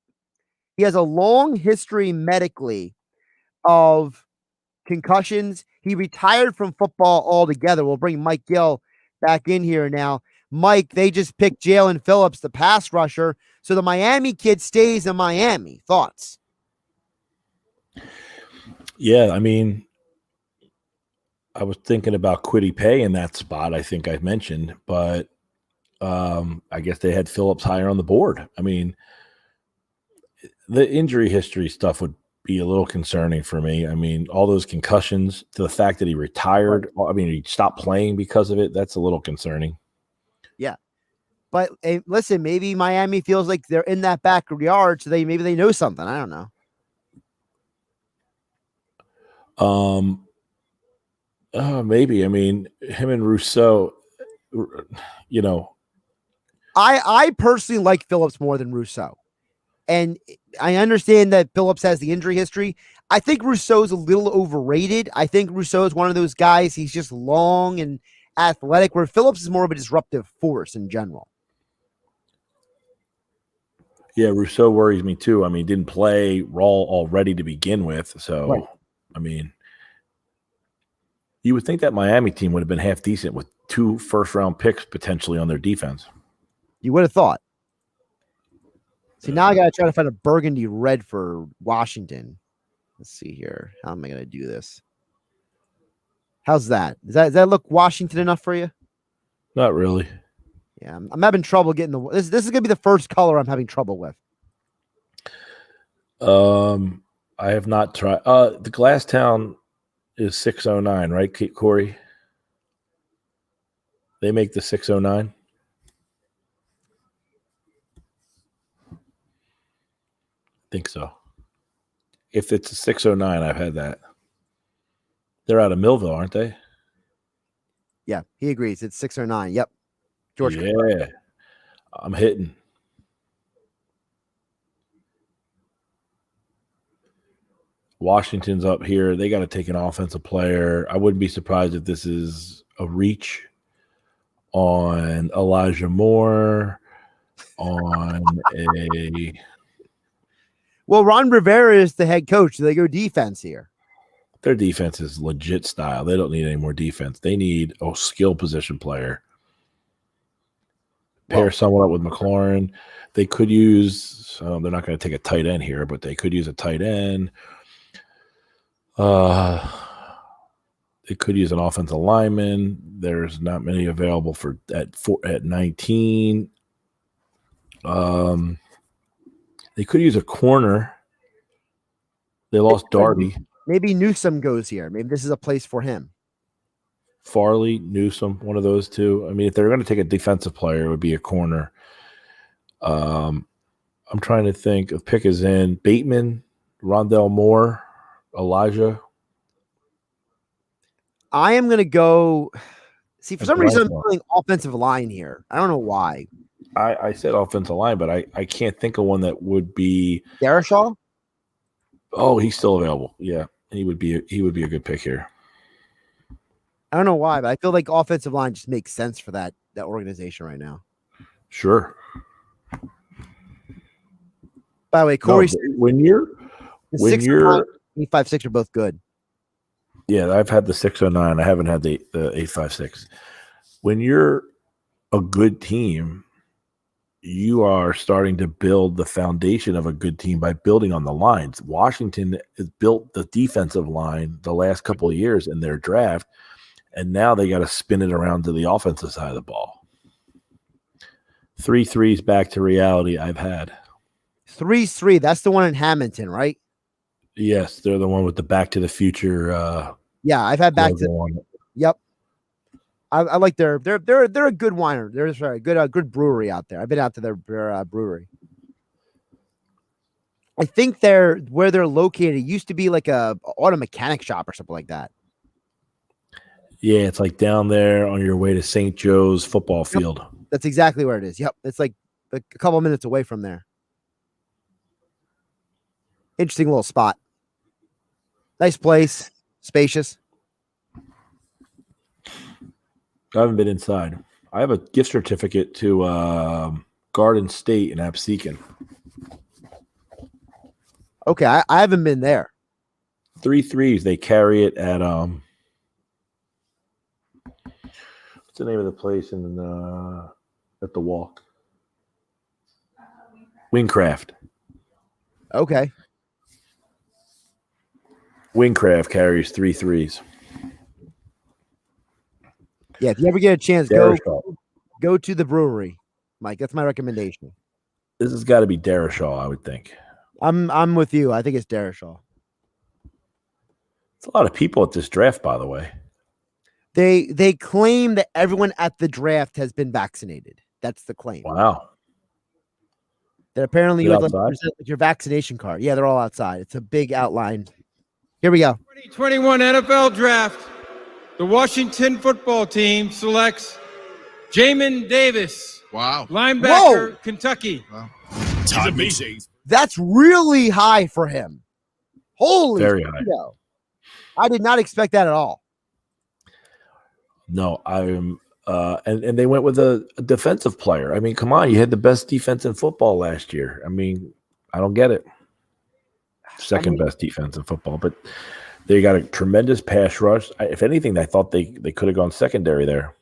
He has a long history medically of concussions. He retired from football altogether. We'll bring Mike Gill back in here now. Mike, they just picked Jalen Phillips, the pass rusher. So the Miami kid stays in Miami. Thoughts? Yeah, I mean, I was thinking about Kwity Paye in that spot, I think I mentioned, but I guess they had Phillips higher on the board. I mean, the injury history stuff would be a little concerning for me. I mean, all those concussions, to the fact that he retired, I mean, he stopped playing because of it, that's a little concerning. Yeah. But listen, maybe Miami feels like they're in that backyard, so maybe they know something. I don't know. Maybe. I mean, him and Rousseau, you know. I personally like Phillips more than Rousseau. And I understand that Phillips has the injury history. I think Rousseau's a little overrated. I think Rousseau is one of those guys. He's just long and athletic, where Phillips is more of a disruptive force in general. Yeah, Rousseau worries me too. I mean, didn't play raw already to begin with. So, right. I mean, you would think that Miami team would have been half decent with 2 first-round picks potentially on their defense. You would have thought. See, now I got to try to find a burgundy red for Washington. Let's see here. How am I going to do this? How's that? Does that look Washington enough for you? Not really. Yeah, I'm having trouble getting this is going to be the first color I'm having trouble with. I have not tried. The Glasstown is 609, right, Corey? They make the 609. Think so. If it's a 609, I've had that. They're out of Millville, aren't they? Yeah, he agrees. It's 609. Yep. George. Yeah. I'm hitting. Washington's up here. They got to take an offensive player. I wouldn't be surprised if this is a reach on Elijah Moore, on a... Well, Ron Rivera is the head coach. So they go defense here. Their defense is legit style. They don't need any more defense. They need a skill position player. Pair someone up with McLaurin. They could use, they're not going to take a tight end here, but they could use a tight end. They could use an offensive lineman. There's not many available at 19. They could use a corner. They lost Darby. Maybe Newsome goes here. Maybe this is a place for him. Farley, Newsome, one of those two. I mean, if they're going to take a defensive player, it would be a corner. I'm trying to think of pick is in Bateman, Rondell Moore, Elijah. I am going to go. See, for some That's reason, what I I'm feeling offensive line here. I don't know why. I said offensive line, but I can't think of one that would be Darrisaw? Oh, he's still available. Yeah, he would be a good pick here. I don't know why, but I feel like offensive line just makes sense for that organization right now. Sure. By the way, Corey, when you're 856 are both good. Yeah, I've had the 609. I haven't had the 856. When you're a good team, you are starting to build the foundation of a good team by building on the lines. Washington has built the defensive line the last couple of years in their draft, and now they got to spin it around to the offensive side of the ball. 3 threes back to reality I've had. 3-3. That's the one in Hamilton, right? Yes, they're the one with the Back to the Future. Yeah, I've had Back to. On it. Yep, I like they're a good winer. They're a good brewery out there. I've been out to their brewery. I think where they're located. It used to be like a auto mechanic shop or something like that. Yeah, it's like down there on your way to St. Joe's football field. Yep. That's exactly where it is. Yep, it's like a couple of minutes away from there. Interesting little spot. Nice place, spacious. I haven't been inside. I have a gift certificate to Garden State in Absecon. Okay, I haven't been there. 3 threes. They carry it at what's the name of the place in at the Walk? Wingcraft. Okay. Wingcraft carries 3 threes. Yeah, if you ever get a chance, go to the brewery, Mike. That's my recommendation. This has got to be Darrisaw, I would think. I'm with you. I think it's Darrisaw. It's a lot of people at this draft, by the way. They claim that everyone at the draft has been vaccinated. That's the claim. Wow. That apparently you They're have to present your vaccination card. Yeah, they're all outside. It's a big outline. Here we go. 2021 NFL Draft. The Washington football team selects Jamin Davis. Wow. Linebacker, Whoa. Kentucky. Wow. That's really high for him. Holy Very high. Yo. I did not expect that at all. No, I'm and they went with a defensive player. I mean, come on, you had the best defense in football last year. I mean, I don't get it. Second best defense in football, but they got a tremendous pass rush. If anything, I thought they could have gone secondary there.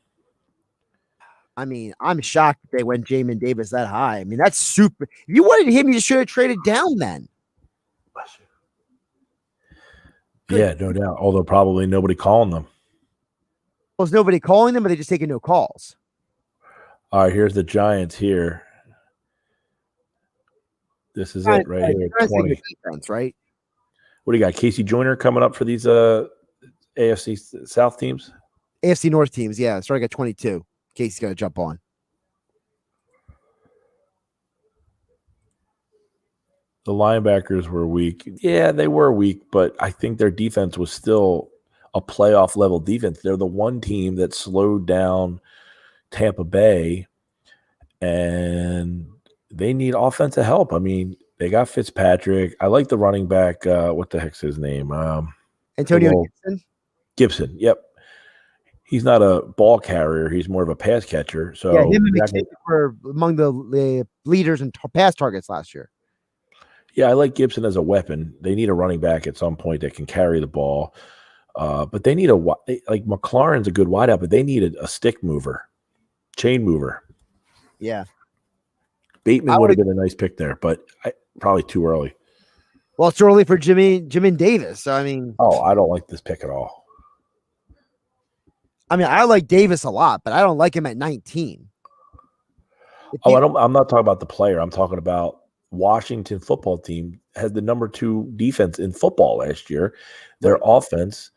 I mean, I'm shocked they went Jamin Davis that high. I mean, that's super. If you wanted him, you should have traded down then. Yeah, no doubt. Although probably nobody calling them. Well, there's nobody calling them, but they just taking no calls. All right, here's the Giants here. This is it right here. 20. Defense, right? What do you got? KC Joyner coming up for these AFC South teams? AFC North teams, yeah. Starting at 22. Casey's going to jump on. The linebackers were weak. Yeah, they were weak, but I think their defense was still a playoff level defense. They're the one team that slowed down Tampa Bay, and they need offensive help. I mean, they got Fitzpatrick. I like the running back. What the heck's his name? Antonio Gibson? Gibson, yep. He's not a ball carrier. He's more of a pass catcher. So yeah, him and McNamara were among the leaders in pass targets last year. Yeah, I like Gibson as a weapon. They need a running back at some point that can carry the ball. But they need like McLaurin's a good wideout, but they need a stick mover, chain mover. Yeah. Bateman would have been a nice pick there, but probably too early. Well, it's early for Jimin Davis. So, I mean. Oh, I don't like this pick at all. I mean, I like Davis a lot, but I don't like him at 19. I'm not talking about the player. I'm talking about Washington football team has the number 2 defense in football last year. Their offense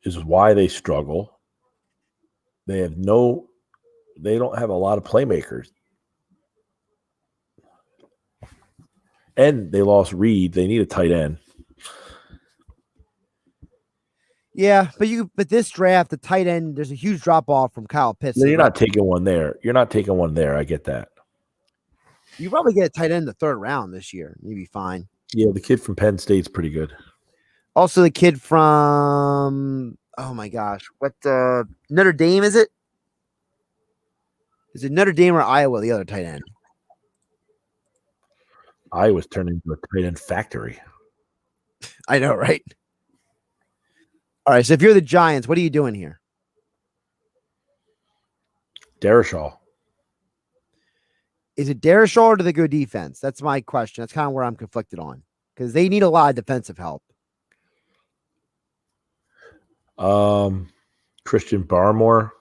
is why they struggle. They don't have a lot of playmakers. And they lost Reed. They need a tight end. Yeah, but this draft, the tight end, there's a huge drop off from Kyle Pitts. You're not taking one there. I get that. You probably get a tight end in the third round this year. You'd be fine. Yeah, the kid from Penn State's pretty good. Also, the kid from what Notre Dame is it? Is it Notre Dame or Iowa? The other tight end. Iowa's turned into a tight end factory. I know, right? All right, so if you're the Giants, what are you doing here? Darrisaw. Is it Darrisaw or do they go defense? That's my question. That's kind of where I'm conflicted on because they need a lot of defensive help. Christian Barmore.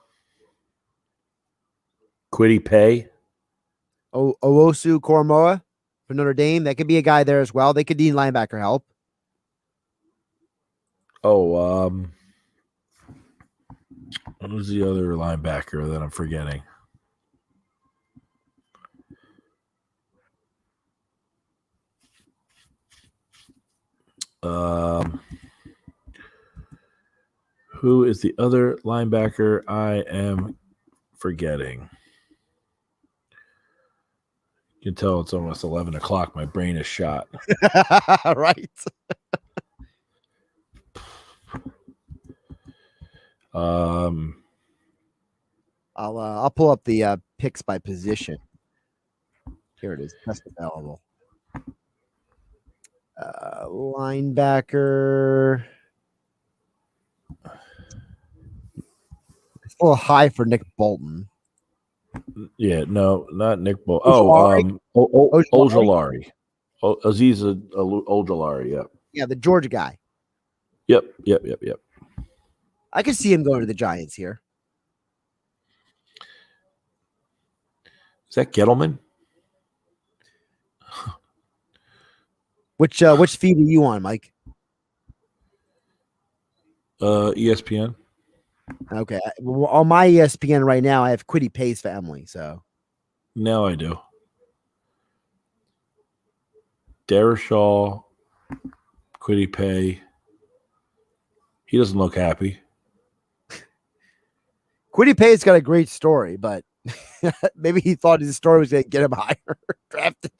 Kwity Paye. Owosu Koromoa for Notre Dame. That could be a guy there as well. They could need linebacker help. Who's the other linebacker that I'm forgetting? Who is the other linebacker I am forgetting? You can tell it's almost 11 o'clock. My brain is shot. Right. I'll pull up the picks by position. Here it is. Best available. Linebacker. It's a little high for Nick Bolton. Yeah, no, not Nick Bolton. Ojulari. Aziz Ojulari, yeah. Yeah, the Georgia guy. Yep. I could see him going to the Giants here. Is that Gettleman? Which feed are you on, Mike? ESPN. Okay. Well, on my ESPN right now, I have Kwity Paye's family. So now I do. Darrisaw, Kwity Paye. He doesn't look happy. Kwity Paye's got a great story, but maybe he thought his story was going to get him higher drafted.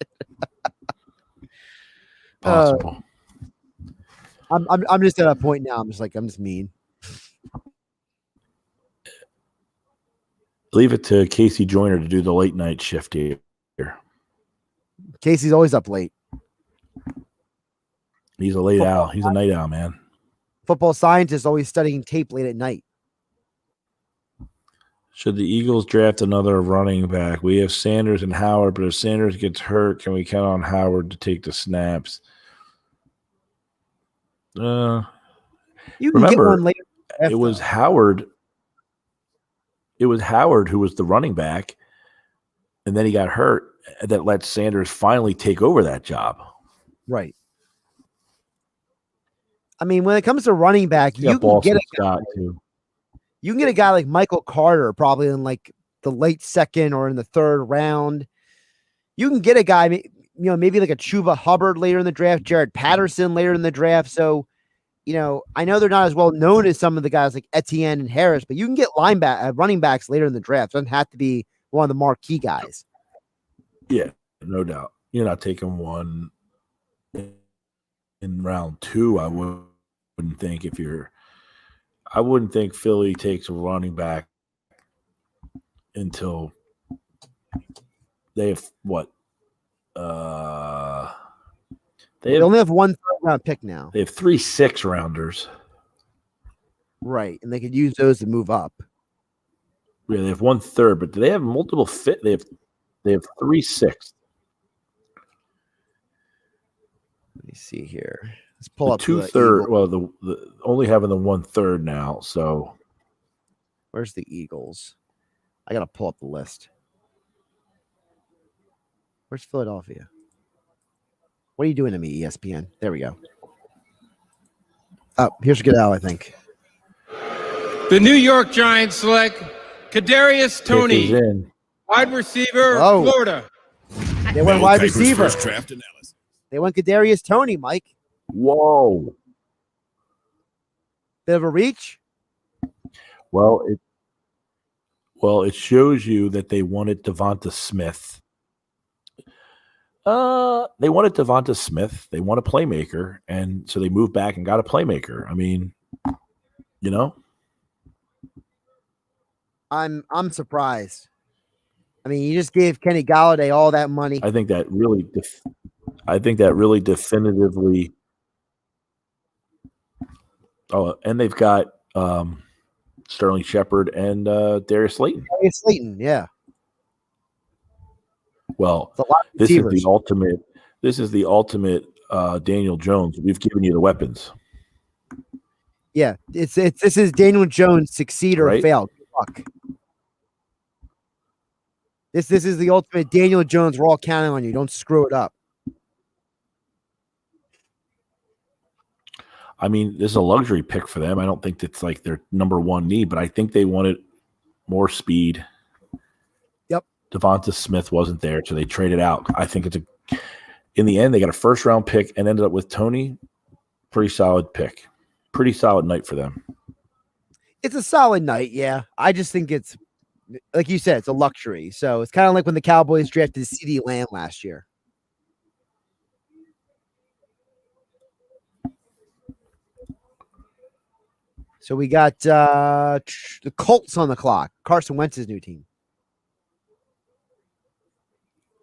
Possible. I'm just at a point now. I'm just mean. Leave it to KC Joyner to do the late night shift here. Casey's always up late. He's a late owl. He's a night owl, man. Football scientist always studying tape late at night. Should the Eagles draft another running back? We have Sanders and Howard, but if Sanders gets hurt, can we count on Howard to take the snaps? You can remember, get one later. It was Howard. It was Howard who was the running back, and then he got hurt. That let Sanders finally take over that job. Right. I mean, when it comes to running back, you can get a guy like Michael Carter probably in like the late second or in the third round. You can get a guy, maybe like a Chuba Hubbard later in the draft, Jared Patterson later in the draft. So, I know they're not as well known as some of the guys like Etienne and Harris, but you can get running backs later in the draft. It doesn't have to be one of the marquee guys. Yeah, no doubt. You're not taking one in round 2. I wouldn't think I wouldn't think Philly takes a running back until they have what? They only have one third-round pick now. They have 3 6-rounders. Right, and they could use those to move up. Yeah, they have 1/3, but do they have multiple fit? They have 3 6. Let me see here. Let's pull up 2/3. Well, the only having the 1/3 now. So, where's the Eagles? I gotta pull up the list. Where's Philadelphia? What are you doing to me, ESPN? There we go. Oh, here's Goodell, I think. The New York Giants select Kadarius Pick is Toney, in. wide receiver, Whoa. Florida. They went wide Kiper's receiver. first draft analysis. They went Kadarius Toney, Mike. Whoa. Bit of a reach. Well, it shows you that they wanted Devonta Smith. They wanted Devonta Smith. They want a playmaker, and so they moved back and got a playmaker. I mean, you know, I'm surprised. I mean, you just gave Kenny Galladay all that money. I think that really definitively. Oh, and they've got Sterling Shepard and Darius Slayton. Darius Slayton, yeah. Well, It's a lot of this is receivers. the ultimate. This is the ultimate Daniel Jones. We've given you the weapons. Yeah, this is Daniel Jones succeed or Right. fail. Good luck. This is the ultimate Daniel Jones. We're all counting on you. Don't screw it up. I mean, this is a luxury pick for them. I don't think it's like their number one need, but I think they wanted more speed. Yep. Devonta Smith wasn't there, so they traded out. I think in the end, they got a first round pick and ended up with Toney. Pretty solid pick. Pretty solid night for them. It's a solid night, yeah. I just think it's, like you said, it's a luxury. So it's kind of like when the Cowboys drafted CeeDee Lamb last year. So we got the Colts on the clock. Carson Wentz's new team.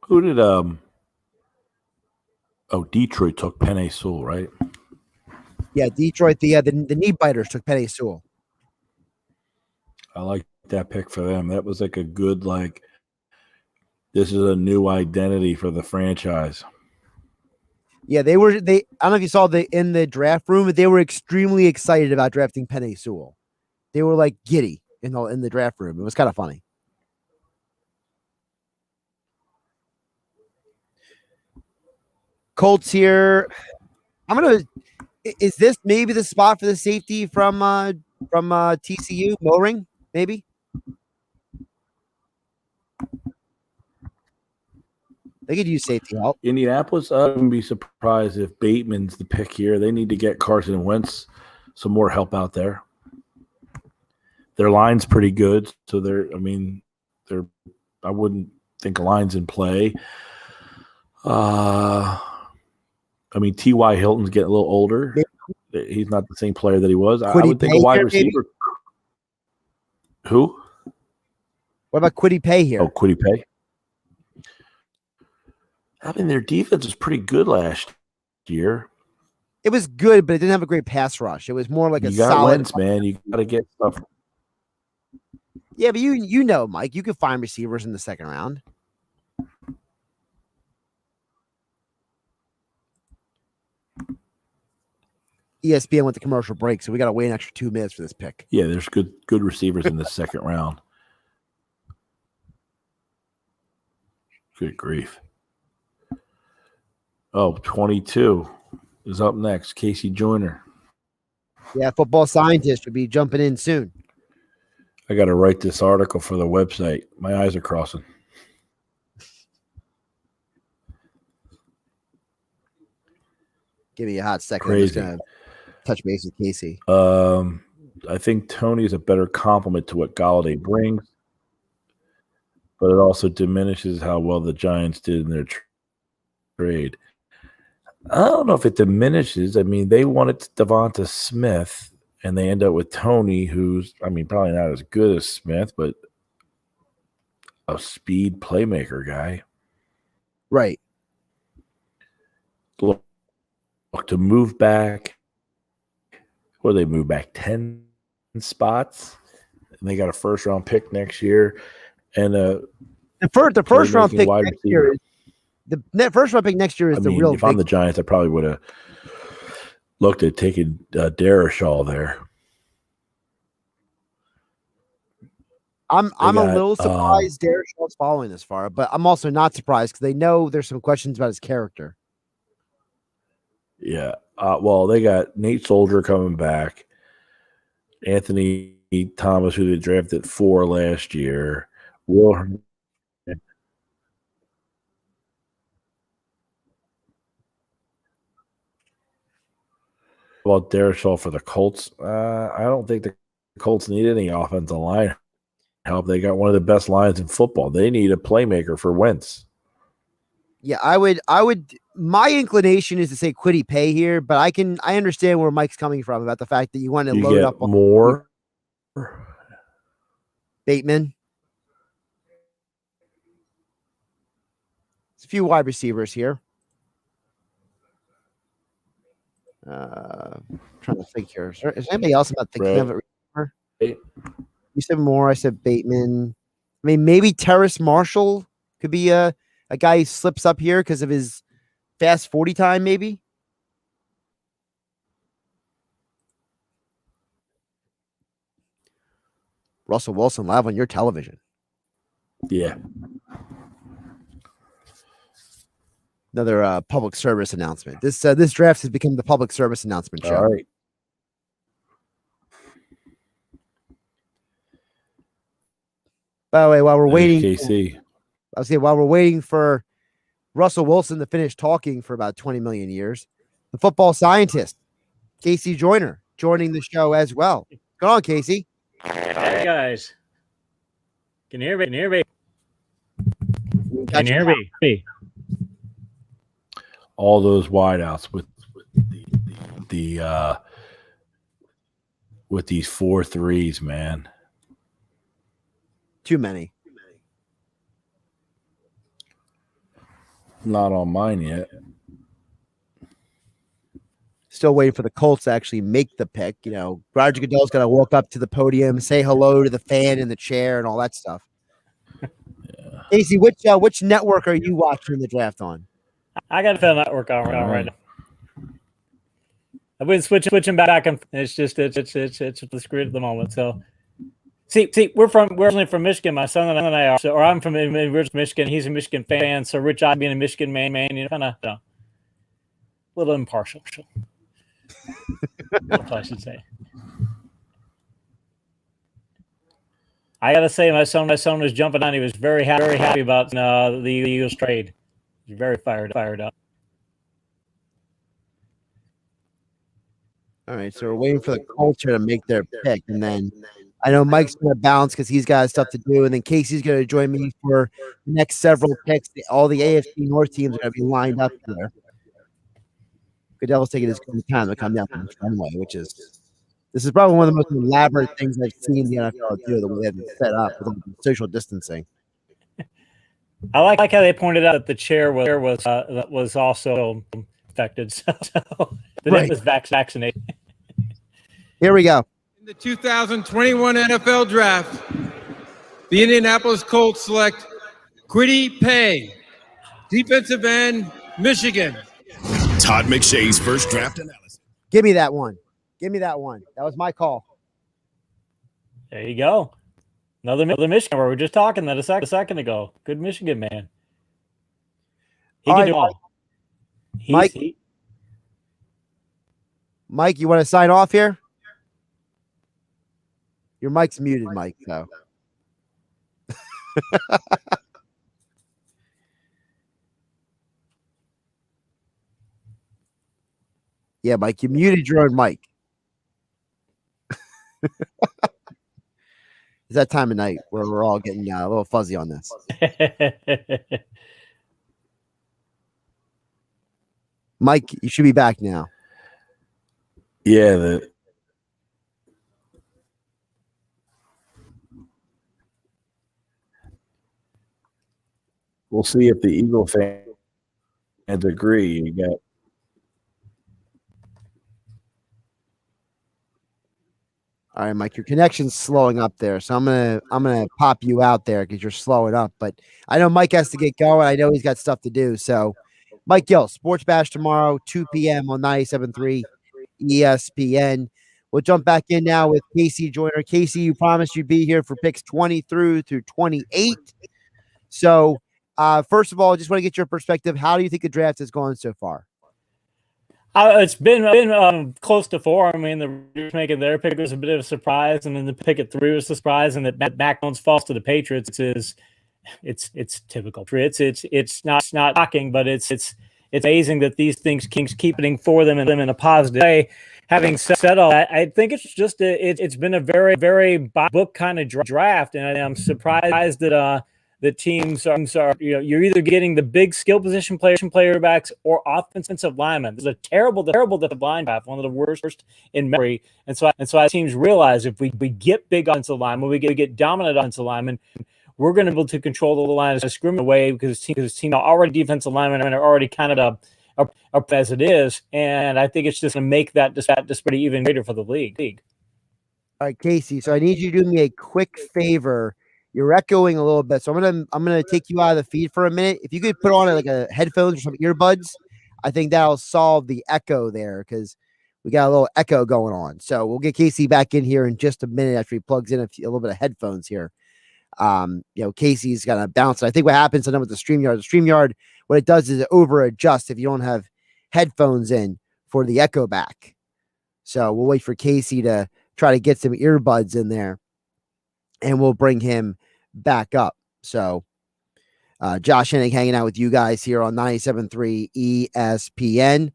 Who did Detroit took Penei Sewell, right? Yeah, Detroit, the knee biters took Penei Sewell. I like that pick for them. That was like a good, like, this is a new identity for the franchise. Yeah, I don't know if you saw in the draft room, but they were extremely excited about drafting Penei Sewell. They were like giddy in the draft room. It was kind of funny. Colts here. Is this maybe the spot for the safety from TCU? Moring, maybe? They could use safety help. Indianapolis, I wouldn't be surprised if Bateman's the pick here. They need to get Carson Wentz some more help out there. Their line's pretty good, so I wouldn't think a line's in play. T.Y. Hilton's getting a little older. He's not the same player that he was. I would think a wide receiver. Who? What about Kwity Paye here? Oh, Kwity Paye. I mean, their defense was pretty good last year. It was good, but it didn't have a great pass rush. It was more like You a got solid. Wentz, man. You got to get stuff. Yeah, but you know, Mike, you could find receivers in the second round. ESPN went to commercial break, so we got to wait an extra 2 minutes for this pick. Yeah, there's good receivers in the second round. Good grief. Oh, 22 is up next. KC Joyner. Yeah, football scientist would be jumping in soon. I got to write this article for the website. My eyes are crossing. Give me a hot second. Crazy. I'm just gonna touch base with Casey. I think Toney is a better complement to what Galladay brings, but it also diminishes how well the Giants did in their trade. I don't know if it diminishes. I mean, they wanted Devonta Smith, and they end up with Toney, who's, probably not as good as Smith, but a speed playmaker guy. Right. Look, to move back, where they move back 10 spots, and they got a first-round pick next year, and the first round pick next year is the first round pick next year is the real. If I'm the Giants, I probably would have looked at taking Darrisaw there. I'm a little surprised Darrishaw's following this far, but I'm also not surprised because they know there's some questions about his character. Yeah. Well, they got Nate Soldier coming back. Anthony Thomas, who they drafted 4 last year. Will about Darrisaw for the Colts? I don't think the Colts need any offensive line help. They got one of the best lines in football. They need a playmaker for Wentz. Yeah, I would. My inclination is to say Kwity Paye here, but I understand where Mike's coming from about the fact that you want to load up on more Bateman. There's a few wide receivers here. Trying to think here. Is anybody else I'm not thinking of it? You said Moore. I said Bateman. I mean, maybe Terrace Marshall could be a guy who slips up here because of his fast 40 time, maybe. Russell Wilson live on your television. Yeah. Another public service announcement. This draft has become the public service announcement show. All right. By the way, while we're waiting, KC. While we're waiting for Russell Wilson to finish talking for about 20 million years, the football scientist KC Joyner joining the show as well. Go on, Casey. Hey guys, can you hear me? Can you hear me? Can you hear me? All those wideouts with these 4 threes, man. Too many. Not on mine yet. Still waiting for the Colts to actually make the pick. You know, Roger Goodell's got to walk up to the podium, say hello to the fan in the chair, and all that stuff. Yeah. Casey, which network are you watching the draft on? I got a NFL Network on right now. I've been switching back, and it's the screwed at the moment. So, see, we're originally from Michigan. My son and I are. Or I'm from Michigan. He's a Michigan fan. So, Rich, I being a Michigan man, you know, kind of a little impartial. I should say. I gotta say, my son was jumping on. He was very happy about the Eagles trade. He's very fired up. All right, so we're waiting for the Colts to make their pick, and then I know Mike's going to bounce because he's got stuff to do, and then Casey's going to join me for the next several picks. All the AFC North teams are going to be lined up there. Goodell's taking his time to come down from the runway, this is probably one of the most elaborate things I've seen the NFL do, the way they have it set up with social distancing. I like how they pointed out that the chair was also affected. So the name was vaccinated. Here we go. In the 2021 NFL Draft, the Indianapolis Colts select Kwity Paye, defensive end, Michigan. Todd McShay's first draft analysis. Give me that one. That was my call. There you go. Another Michigan, where we were just talking that a second ago. Good Michigan man. He can do all. Mike, you want to sign off here? Your mic's muted, Mike. So. Yeah, Mike, you muted your own mic. It's that time of night where we're all getting a little fuzzy on this. Mike, you should be back now. Yeah, we'll see if the Eagle fans agree. You got all right, Mike, your connection's slowing up there, so I'm gonna pop you out there because you're slowing up. But I know Mike has to get going. I know he's got stuff to do. So, Mike Gill, Sports Bash tomorrow, 2 p.m. on 97.3 ESPN. We'll jump back in now with KC Joyner. KC, you promised you'd be here for picks 20 through 28. So, first of all, I just want to get your perspective. How do you think the draft has gone so far? It's been close to 4. I mean, the Raiders making their pick was a bit of a surprise, and then the pick at 3 was a surprise, and that Mac Jones falls to the Patriots is it's typical. It's not shocking, but it's amazing that these things keep happening for them and them in a positive way. Having said all that, I think it's just it's been a very, very book kind of draft, and I'm surprised that the teams are you're either getting the big skill position player backs or offensive linemen. There's a terrible defensive line draft, one of the worst in memory. And so teams realize if we get big offensive linemen, we get dominant offensive linemen, we're going to be able to control the line of scrimmage away because team already defensive linemen are already kind of up as it is. And I think it's just going to make that disparity even greater for the league. All right, Casey. So I need you to do me a quick favor. You're echoing a little bit, so I'm gonna take you out of the feed for a minute. If you could put on like a headphones or some earbuds, I think that'll solve the echo there because we got a little echo going on. So we'll get Casey back in here in just a minute after he plugs in a little bit of headphones here. Casey's gonna bounce. I think what happens with the StreamYard, what it does is it over adjusts if you don't have headphones in for the echo back. So we'll wait for Casey to try to get some earbuds in there, and we'll bring him back up. So Josh Hennig hanging out with you guys here on 97.3 ESPN.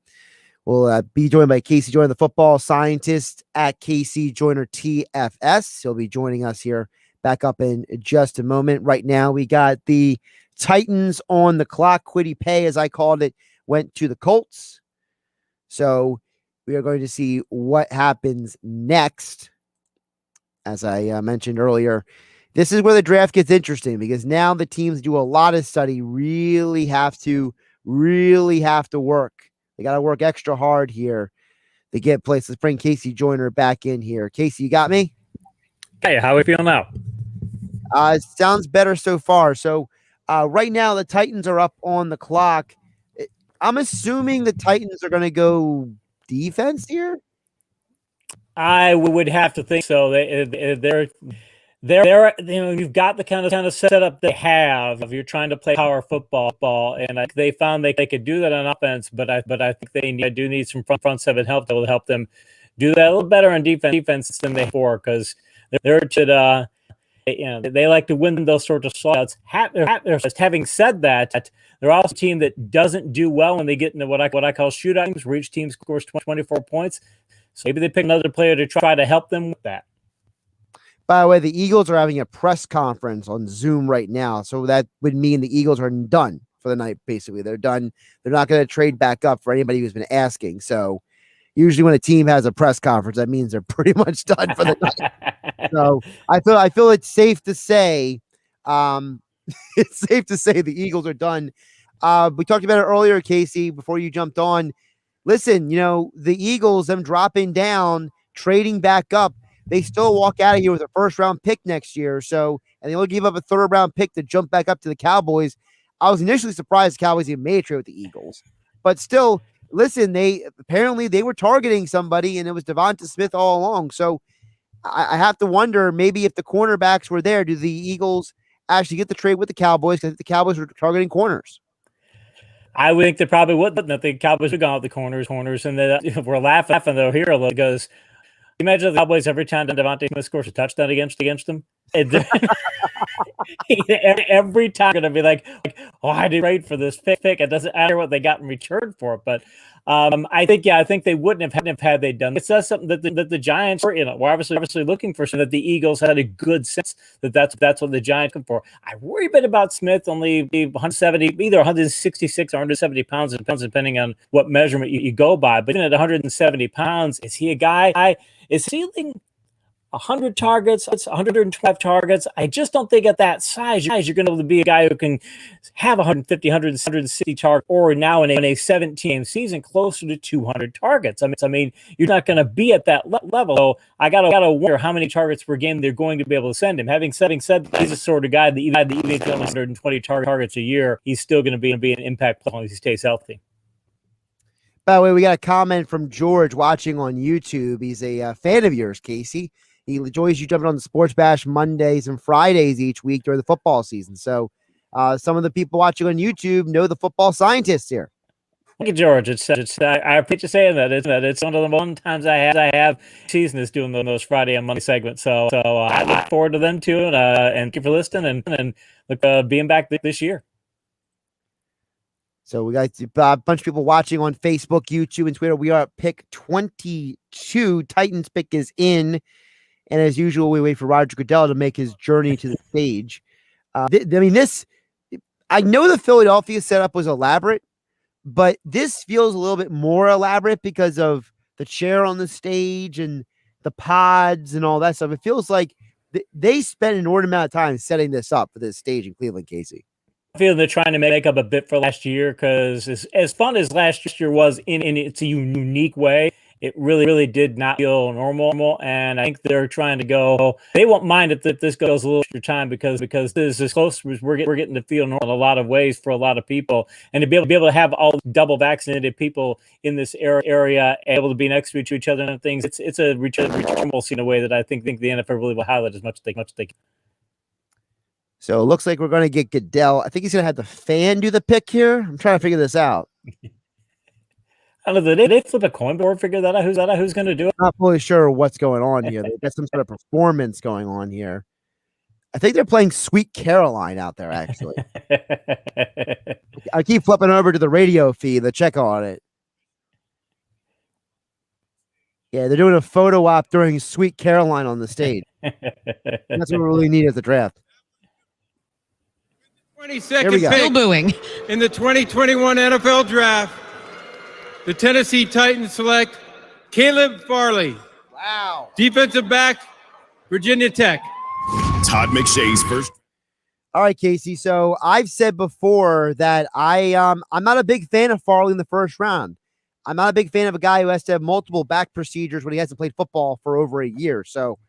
We'll be joined by KC Joyner, the football scientist at KC Joyner TFS. He'll be joining us here back up in just a moment. Right now, we got the Titans on the clock. Quiddy Pay, as I called it, went to the Colts. So we are going to see what happens next. As I mentioned earlier, this is where the draft gets interesting because now the teams do a lot of study, really have to work. They got to work extra hard here to get placed. Let's bring KC Joyner back in here. Casey, you got me? Hey, how are we feeling now? It sounds better so far. So right now the Titans are up on the clock. I'm assuming the Titans are going to go defense here. I would have to think so. They're you've got the kind of setup they have. If you're trying to play power football, and they found they could do that on offense, but I think they do need some front seven help that will help them do that a little better on defense than they before because they're they like to win those sorts of slaughts. Having said that, they're also a team that doesn't do well when they get into what I call shootouts, where each team scores 24 points. So maybe they pick another player to try to help them with that. By the way, the Eagles are having a press conference on Zoom right now. So that would mean the Eagles are done for the night, basically. They're done. They're not going to trade back up for anybody who's been asking. So usually when a team has a press conference, that means they're pretty much done for the night. So I feel it's safe to say the Eagles are done. We talked about it earlier, Casey, before you jumped on. Listen, the Eagles, them dropping down, trading back up, they still walk out of here with a first-round pick next year. So, and they only gave up a third-round pick to jump back up to the Cowboys. I was initially surprised the Cowboys even made a trade with the Eagles. But still, listen, they were targeting somebody, and it was Devonta Smith all along. So I have to wonder, maybe if the cornerbacks were there, do the Eagles actually get the trade with the Cowboys? Because the Cowboys were targeting corners. I would think they probably wouldn't. That the Cowboys would go out the corners, and we're laughing though here a little because imagine the Cowboys every time Devonta Smith scores a touchdown against them. Every time they're gonna be like, oh, I did trade for this pick. It doesn't matter what they got in return for it, but I think they wouldn't have had they done. It says something that the Giants were obviously looking for, so that the Eagles had a good sense that that's what the Giants come for. I worry a bit about Smith, only 170, either 166 or 170 pounds, depending on what measurement you go by. But even at 170 pounds, is he a guy? Is ceiling 100 targets, 112 targets. I just don't think at that size you're going to be a guy who can have 150, 160 targets, or now in a 17 season closer to 200 targets. I mean, you're not going to be at that level. So I gotta wonder how many targets per game they're going to be able to send him. Having said, he's the sort of guy that even at 120 targets a year, he's still going to be an impact player as he stays healthy. By the way, we got a comment from George watching on YouTube. He's a fan of yours, Casey. He enjoys you jumping on the Sports Bash Mondays and Fridays each week during the football season. So some of the people watching on YouTube know the football scientists here. Look at George. I appreciate you saying that. It's one of the one times I have season is doing those Friday and Monday segments. So I look forward to them too. And thank you for listening and look being back this year. So we got a bunch of people watching on Facebook, YouTube, and Twitter. We are at pick 22. Titans pick is in. And as usual, we wait for Roger Goodell to make his journey to the stage. I know the Philadelphia setup was elaborate, but this feels a little bit more elaborate because of the chair on the stage and the pods and all that stuff. It feels like they spent an inordinate amount of time setting this up for this stage in Cleveland, Casey. I feel they're trying to make up a bit for last year because as fun as last year was in its a unique way, it really did not feel normal. And I think they're trying to go. They won't mind if this goes a little extra time because this is close. We're getting to feel normal in a lot of ways for a lot of people, and to be able to have all double vaccinated people in this area able to be next to each other and things. It's a returnable in a way that I think the NFL really will highlight as much as they can. So it looks like we're going to get Goodell. I think he's going to have the fan do the pick here. I'm trying to figure this out. I don't know. Did they flip a coin before figure that out? Who's going to do it? I'm not fully sure what's going on here. There's some sort of performance going on here. I think they're playing Sweet Caroline out there, actually. I keep flipping over to the radio feed to check on it. Yeah, they're doing a photo op during Sweet Caroline on the stage. That's what we really need at the draft. 22nd pick still booing in the 2021 NFL Draft. The Tennessee Titans select Caleb Farley. Wow. Defensive back, Virginia Tech. Todd McShay's first. All right, Casey. So I've said before that I'm not a big fan of Farley in the first round. I'm not a big fan of a guy who has to have multiple back procedures when he hasn't played football for over a year. So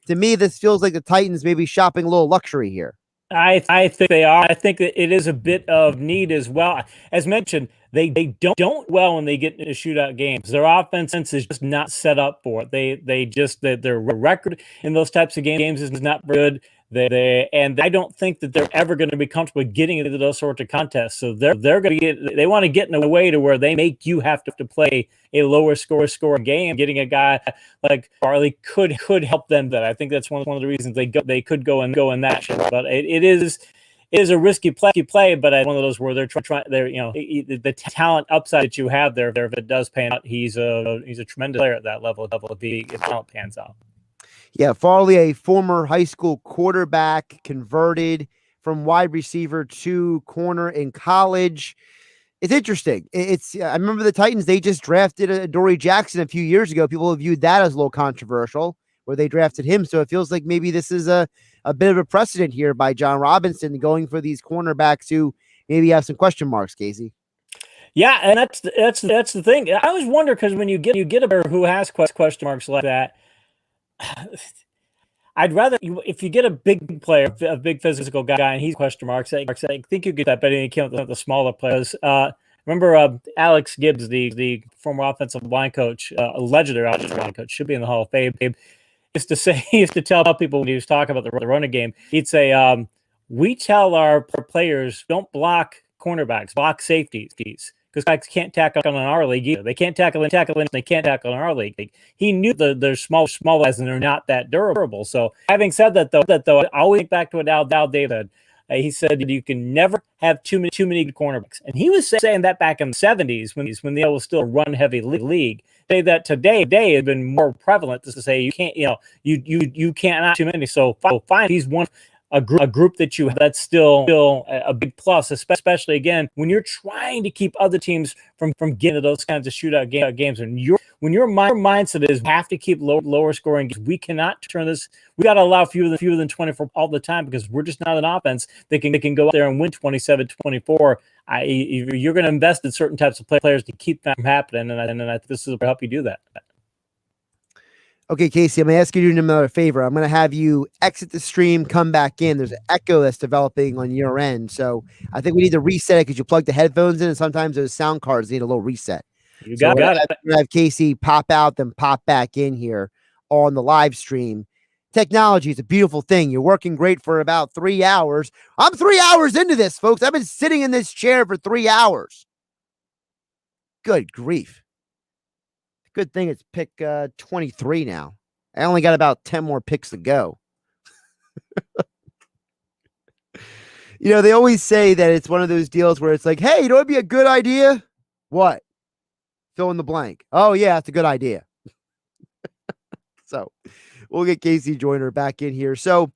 to me, this feels like the Titans may be shopping a little luxury here. I think they are. I think that it is a bit of need as well. As mentioned, they don't well when they get into shootout games. Their offense is just not set up for it. Their record in those types of games is not good. And I don't think that they're ever going to be comfortable getting into those sorts of contests. So they're going to they want to get in a way to where they make you have to play a lower score game. Getting a guy like Farley could help them. That I think that's one of the reasons they could go in that shit. But it is a risky play. But one of those where they're trying. The talent upside that you have there. If it does pan out, he's a tremendous player at that level. If talent pans out. Yeah, Farley, a former high school quarterback, converted from wide receiver to corner in college. It's interesting. I remember the Titans, they just drafted Adoree Jackson a few years ago. People have viewed that as a little controversial, where they drafted him. So it feels like maybe this is a bit of a precedent here by John Robinson going for these cornerbacks who maybe have some question marks, Casey. Yeah, and that's the thing. I always wonder, because when you get a player who has question marks like that, I'd rather if you get a big player, a big physical guy, and he's question marks. I think you get that better than you can with the smaller players. Remember Alex Gibbs, the former offensive line coach, a legendary offensive line coach, should be in the Hall of Fame. He used to tell people when he was talking about the running game, he'd say, "We tell our players don't block cornerbacks, block safeties." Because guys can't tackle in our league either. They can't tackle in, they can't tackle in our league. He knew they're small guys and they're not that durable. So having said that, though, I always think back to what Al David. He said you can never have too many cornerbacks, and he was saying that back in the 70s when the was still a run heavy league. Say that today has been more prevalent to say you can't you can't have too many. So fine, he's one. A group that you have, that's still a big plus, especially again when you're trying to keep other teams from getting to those kinds of shootout games. And when your mindset is we have to keep lower scoring games, we cannot turn this. We got to allow fewer than 24 all the time because we're just not an offense that can go out there and win 27-24. You're going to invest in certain types of players to keep that from happening, and I think this will help you do that. Okay, Casey, I'm going to ask you to do another favor. I'm going to have you exit the stream, come back in. There's an echo that's developing on your end. So I think we need to reset it because you plug the headphones in, and sometimes those sound cards need a little reset. You got it. I'm going to have Casey pop out, then pop back in here on the live stream. Technology is a beautiful thing. You're working great for about 3 hours. I'm 3 hours into this, folks. I've been sitting in this chair for 3 hours. Good grief. Good thing it's pick 23 now. I only got about 10 more picks to go. They always say that it's one of those deals where it's like, hey, it'd be a good idea. What? Fill in the blank. Oh, yeah, it's a good idea. So we'll get KC Joyner back in here. So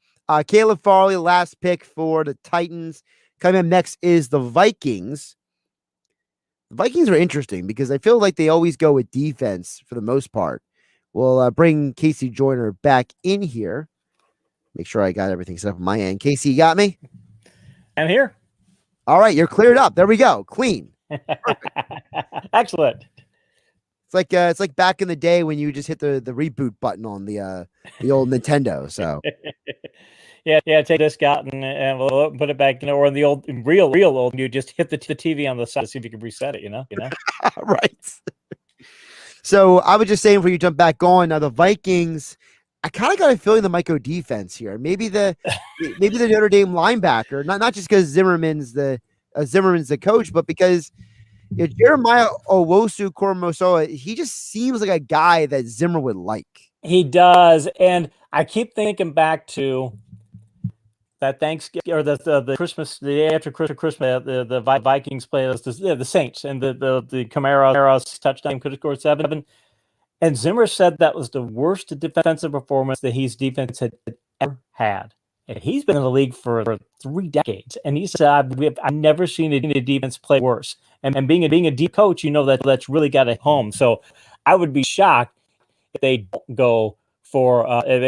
Caleb Farley, last pick for the Titans. Coming up next is the Vikings. The Vikings are interesting because I feel like they always go with defense for the most part. We'll bring KC Joyner back in here. Make sure I got everything set up on my end. KC, you got me? I'm here. All right, you're cleared up. There we go. Clean. Excellent. It's like back in the day when you just hit the reboot button on the old Nintendo. So yeah. Take this out and we'll put it back. Or in the old real old, you just hit the TV on the side to see if you can reset it. Right. So I was just saying before you jump back on, now the Vikings, I kind of got a feeling they might go defense here. Maybe the Notre Dame linebacker, not just because Zimmerman's the coach, but because Jeremiah Owusu-Koramoah, he just seems like a guy that Zimmer would like. He does, and I keep thinking back to that Thanksgiving or the Christmas, the day after Christmas, the Vikings play the Saints, and the Kamara touchdown could have scored 7. And Zimmer said that was the worst defensive performance that his defense had ever had. And he's been in the league for 3 decades. And he said, I've never seen a defense play worse. And being a deep coach, that's really got it home. So I would be shocked if they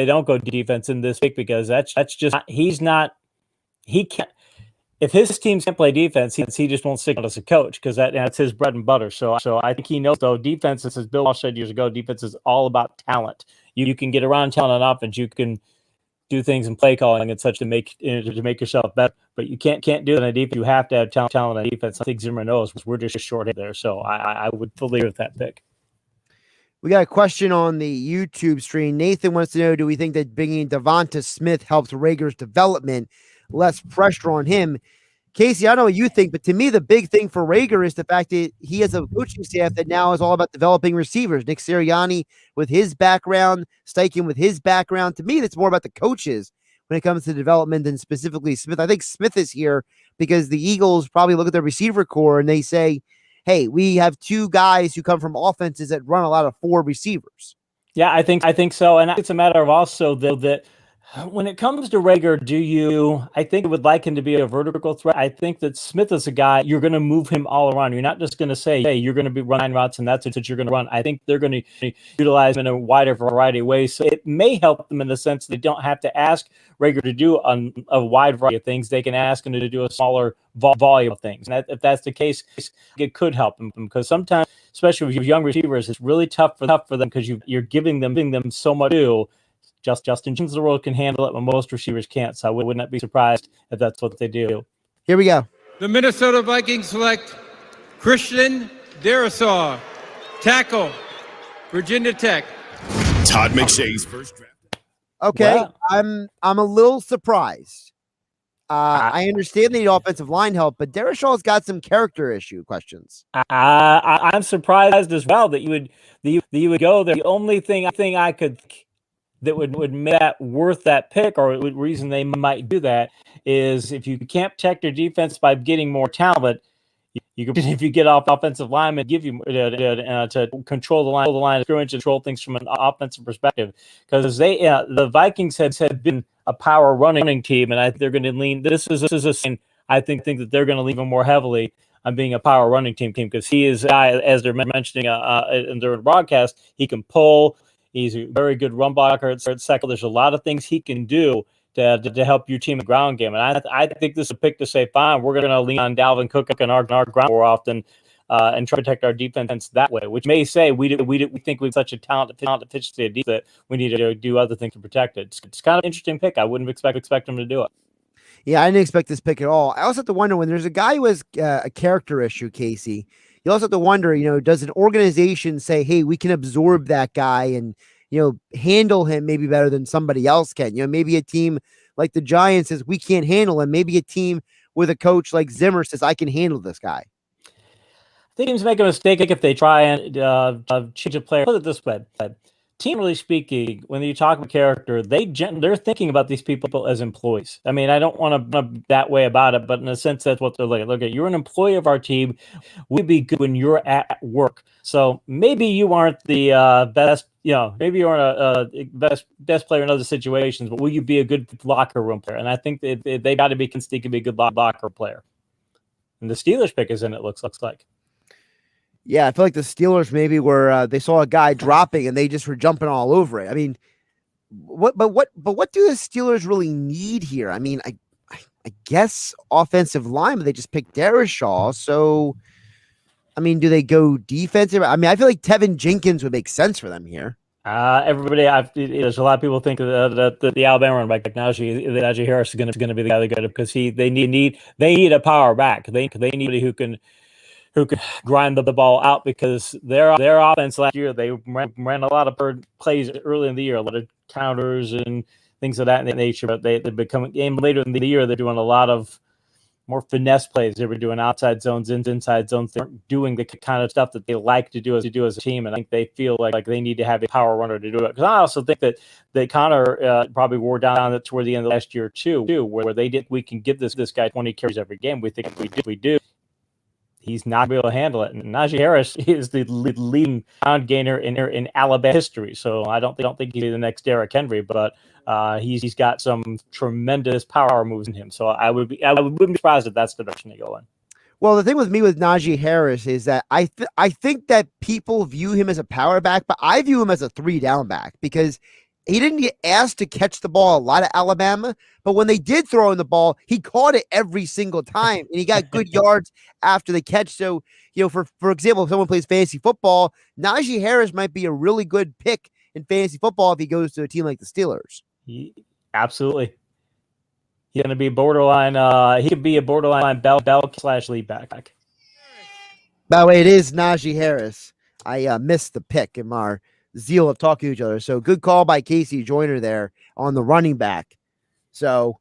don't go defense in this week, because that's just he can't. If his teams can't play defense, he just won't stick out as a coach, because that's his bread and butter. So I think he knows, though, defense, as Bill Walsh said years ago, defense is all about talent. You can get around talent on offense. You can do things in play calling and such to make yourself better, but you can't do it on defense. You have to have talent on defense. I think Zimmer knows we're just short there. So I would fully agree with that pick. We got a question on the YouTube stream. Nathan wants to know, do we think that bringing Devonta Smith helps Rager's development, less pressure on him? Casey, I don't know what you think, but to me, the big thing for Rager is the fact that he has a coaching staff that now is all about developing receivers. Nick Sirianni with his background, Steichen with his background. To me, that's more about the coaches when it comes to development than specifically Smith. I think Smith is here because the Eagles probably look at their receiver core and they say, hey, we have 2 guys who come from offenses that run a lot of 4 receivers. Yeah, I think so. And it's a matter of also, though, that when it comes to Rager, I think I would like him to be a vertical threat. I think that Smith is a guy, you're going to move him all around. You're not just going to say, hey, you're going to be running routes and that's what you're going to run. I think they're going to utilize him in a wider variety of ways. So it may help them in the sense they don't have to ask Rager to do a wide variety of things. They can ask him to do a smaller volume of things. And if that's the case, it could help them, because sometimes, especially with young receivers, it's really tough for them because you're giving them so much to do. Justin Jones of the world can handle it, but most receivers can't. So I would not be surprised if that's what they do. Here we go. The Minnesota Vikings select Christian Darrisaw, tackle, Virginia Tech. Todd McShay's first draft. Okay, Wow. I'm a little surprised. I understand the offensive line help, but Darrishaw's got some character issue questions. I'm surprised as well that you would go there. The only thing I could think that would make that worth that pick, or the reason they might do that, is if you can't protect your defense by getting more talent, if you get off offensive linemen, give you to control the line of scrimmage, control things from an offensive perspective, because the Vikings had been a power running team, and they're going to lean. This is a sign. I think that they're going to lean more heavily on being a power running team, because he is, as they're mentioning in their broadcast, he can pull. He's a very good run blocker at second. There's a lot of things he can do to help your team in the ground game. And I think this is a pick to say, fine, we're going to lean on Dalvin Cook and our ground more often and try to protect our defense that way, which may say we think we have such a talent efficiency that we need to do other things to protect it. It's kind of an interesting pick. I wouldn't expect him to do it. Yeah, I didn't expect this pick at all. I also have to wonder, when there's a guy who has a character issue, Casey, you also have to wonder, does an organization say, hey, we can absorb that guy and, handle him maybe better than somebody else can? Maybe a team like the Giants says, we can't handle him. Maybe a team with a coach like Zimmer says, I can handle this guy. Teams make a mistake if they try and change a player. Put it this way. Team, speaking, when you talk about character, they're thinking about these people as employees. I mean, I don't want to be that way about it, but in a sense, that's what they're like. Look, you're an employee of our team. We'd be good when you're at work. So maybe you aren't the best, maybe you aren't a best player in other situations, but will you be a good locker room player? And I think they got to be convinced he can be a good locker player. And the Steelers pick is in it, looks like. Yeah, I feel like the Steelers maybe were they saw a guy dropping and they just were jumping all over it. I mean, what do the Steelers really need here? I mean, I guess offensive line, but they just picked Darrisaw. So, I mean, do they go defensive? I mean, I feel like Tevin Jenkins would make sense for them here. Everybody, there's a lot of people think that the Alabama running back Najee Harris is going to be the guy that got it because they need a power back. They need somebody who can grind the ball out because their offense last year, they ran a lot of plays early in the year, a lot of counters and things of that nature. But they become game later in the year, they're doing a lot of more finesse plays. They were doing outside zones, inside zones. They weren't doing the kind of stuff that they like to do as a team. And I think they feel like they need to have a power runner to do it. Because I also think that they probably wore down toward the end of last year too, where we can give this guy 20 carries every game. We think if we do. He's not going to be able to handle it. And Najee Harris is the leading pound gainer in Alabama history. So I don't think he's the next Derrick Henry, but he's got some tremendous power moves in him. So I wouldn't be surprised if that's the direction they go in. Well, the thing with me with Najee Harris is that I think that people view him as a power back, but I view him as a 3-down back because he didn't get asked to catch the ball a lot at Alabama, but when they did throw him the ball, he caught it every single time, and he got good yards after the catch. So, for example, if someone plays fantasy football, Najee Harris might be a really good pick in fantasy football if he goes to a team like the Steelers. Absolutely. He's going to be borderline. He could be a borderline bell / lead back. By the way, it is Najee Harris. I missed the pick in our zeal of talking to each other. So good call by KC Joyner there on the running back. So,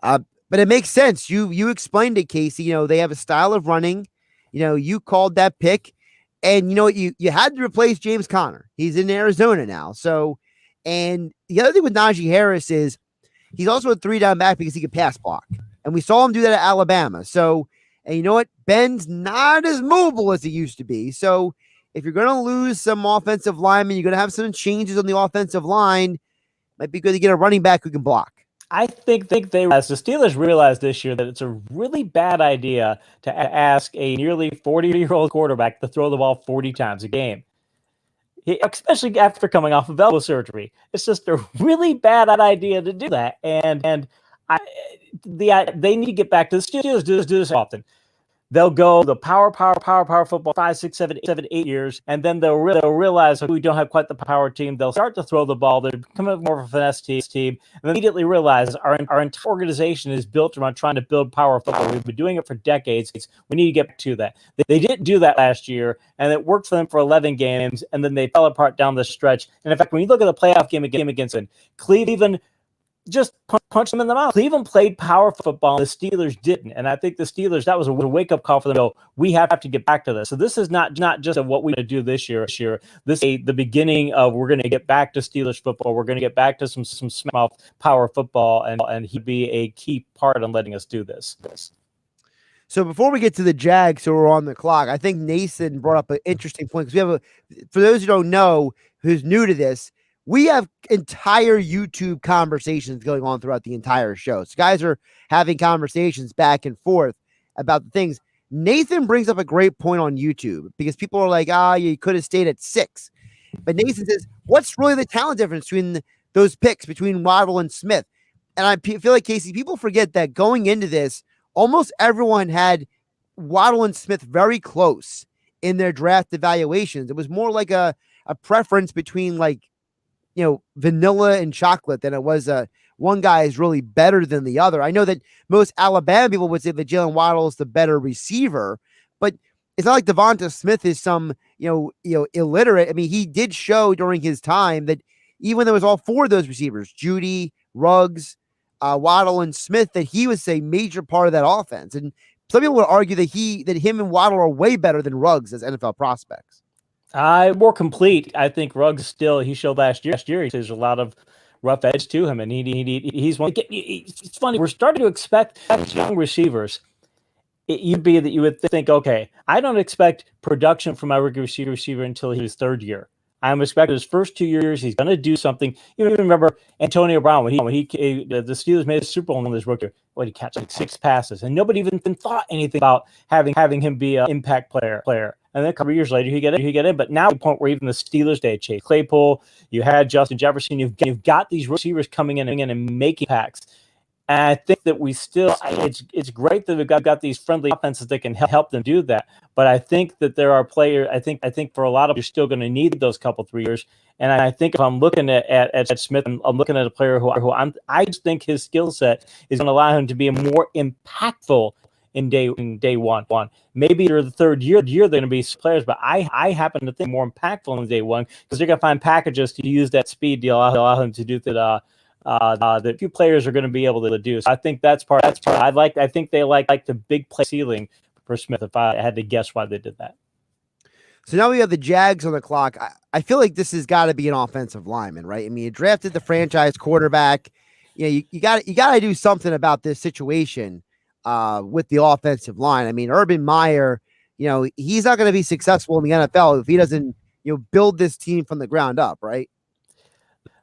but it makes sense. You explained it, Casey. They have a style of running. You called that pick, and you had to replace James Conner. He's in Arizona now. So, and the other thing with Najee Harris is he's also a 3-down back because he could pass block, and we saw him do that at Alabama. So, and you know what? Ben's not as mobile as he used to be. So, if you're going to lose some offensive linemen, you're going to have some changes on the offensive line. Might be good to get a running back who can block. I think the Steelers realized this year that it's a really bad idea to ask a nearly 40-year-old quarterback to throw the ball 40 times a game, especially after coming off of elbow surgery. It's just a really bad idea to do that. And they need to get back to the Steelers. Do this often. They'll go the power football 5, 6, 7, 8 years, and then they'll realize we don't have quite the power team. They'll start to throw the ball. They'll become more of a finesse team, and immediately realize our entire organization is built around trying to build power football. We've been doing it for decades. We need to get back to that. They didn't do that last year, and it worked for them for 11 games, and then they fell apart down the stretch. And in fact, when you look at the playoff game against them, Cleveland just punched them in the mouth. Cleveland played power football, and the Steelers didn't. And I think the Steelers, that was a wake-up call for them. We have to get back to this. So this is not just what we're going to do this year. This is the beginning of we're going to get back to Steelers football. We're going to get back to some small power football, and he'd be a key part in letting us do this. So before we get to the Jags, so we're on the clock, I think Nathan brought up an interesting point because for those who don't know, who's new to this, we have entire YouTube conversations going on throughout the entire show. So guys are having conversations back and forth about the things. Nathan brings up a great point on YouTube because people are like, you could have stayed at 6. But Nathan says, what's really the talent difference between those picks between Waddle and Smith? And I feel like, Casey, people forget that going into this, almost everyone had Waddle and Smith very close in their draft evaluations. It was more like a preference between vanilla and chocolate than it was one guy is really better than the other. I know that most Alabama people would say that Jalen Waddle is the better receiver, but it's not like Devonta Smith is some, illiterate. I mean, he did show during his time that even though it was all 4 of those receivers, Judy, Ruggs, Waddle, and Smith, that he was a major part of that offense. And some people would argue that him and Waddle are way better than Ruggs as NFL prospects. More complete. I think Ruggs still, he showed last year there's a lot of rough edge to him, and he's one. It's funny, we're starting to expect young receivers. You would think, okay, I don't expect production from my rookie receiver until his third year. I'm expecting his first 2 years, he's going to do something. You remember Antonio Brown when the Steelers made a Super Bowl in his rookie. What, he catch like 6 passes, and nobody even thought anything about having him be an impact player. And then a couple of years later, he get in. But now, the point where even the Steelers, they had Chase Claypool, you had Justin Jefferson, you've got these receivers coming in and making packs. And I think that we still, it's great that we've got these friendly offenses that can help them do that. But I think that there are players, I think for a lot of you're still going to need those 3 years. And I think if I'm looking at Smith, I'm looking at a player who I just think his skill set is going to allow him to be more impactful in day one. Maybe they're the third year they're going to be players, but I happen to think more impactful in day one because they're going to find packages to use that speed to allow him to do that. That few players are going to be able to do. So I think that's part. I think they like the big play ceiling for Smith. If I had to guess why they did that. So now we have the Jags on the clock. I feel like this has got to be an offensive lineman, right? I mean, you drafted the franchise quarterback. You got to do something about this situation with the offensive line. I mean, Urban Meyer, he's not going to be successful in the NFL if he doesn't, build this team from the ground up, right?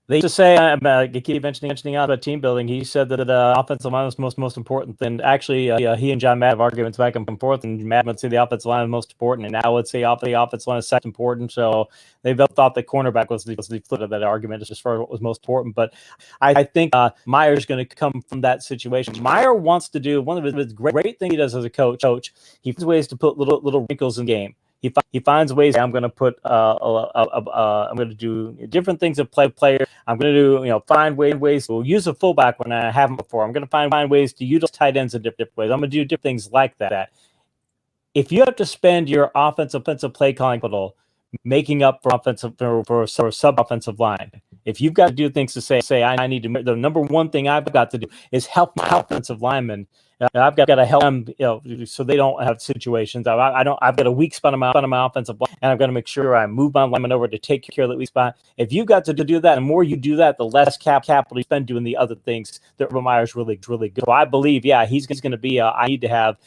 They used to say, I keep mentioning about team building. He said that the offensive line was most important. And actually, he and John Madden have arguments back and forth, and Madden would say the offensive line is most important, and now would say the offensive line is second important. So they both thought that cornerback was the flip of that argument as far as what was most important. But I think Meyer's going to come from that situation. Meyer wants to do one of his great things he does as a coach. He finds ways to put little wrinkles in the game. He finds ways. I'm going to put. I'm going to do different things of player. I'm going to do find ways to use a fullback when I haven't before. I'm going to find ways to utilize tight ends in different ways. I'm going to do different things like that. If you have to spend your offensive play calling capital making up for a sub offensive line, if you've got to do things to say I need to. The number one thing I've got to do is help my offensive linemen. I've got to help them, so they don't have situations. I've got a weak spot on my offensive line, and I've got to make sure I move my lineman over to take care of that weak spot. If you've got to do that, and the more you do that, the less capital you spend doing the other things that Urban Meyer's really good. So I believe, he's going to be. I need to have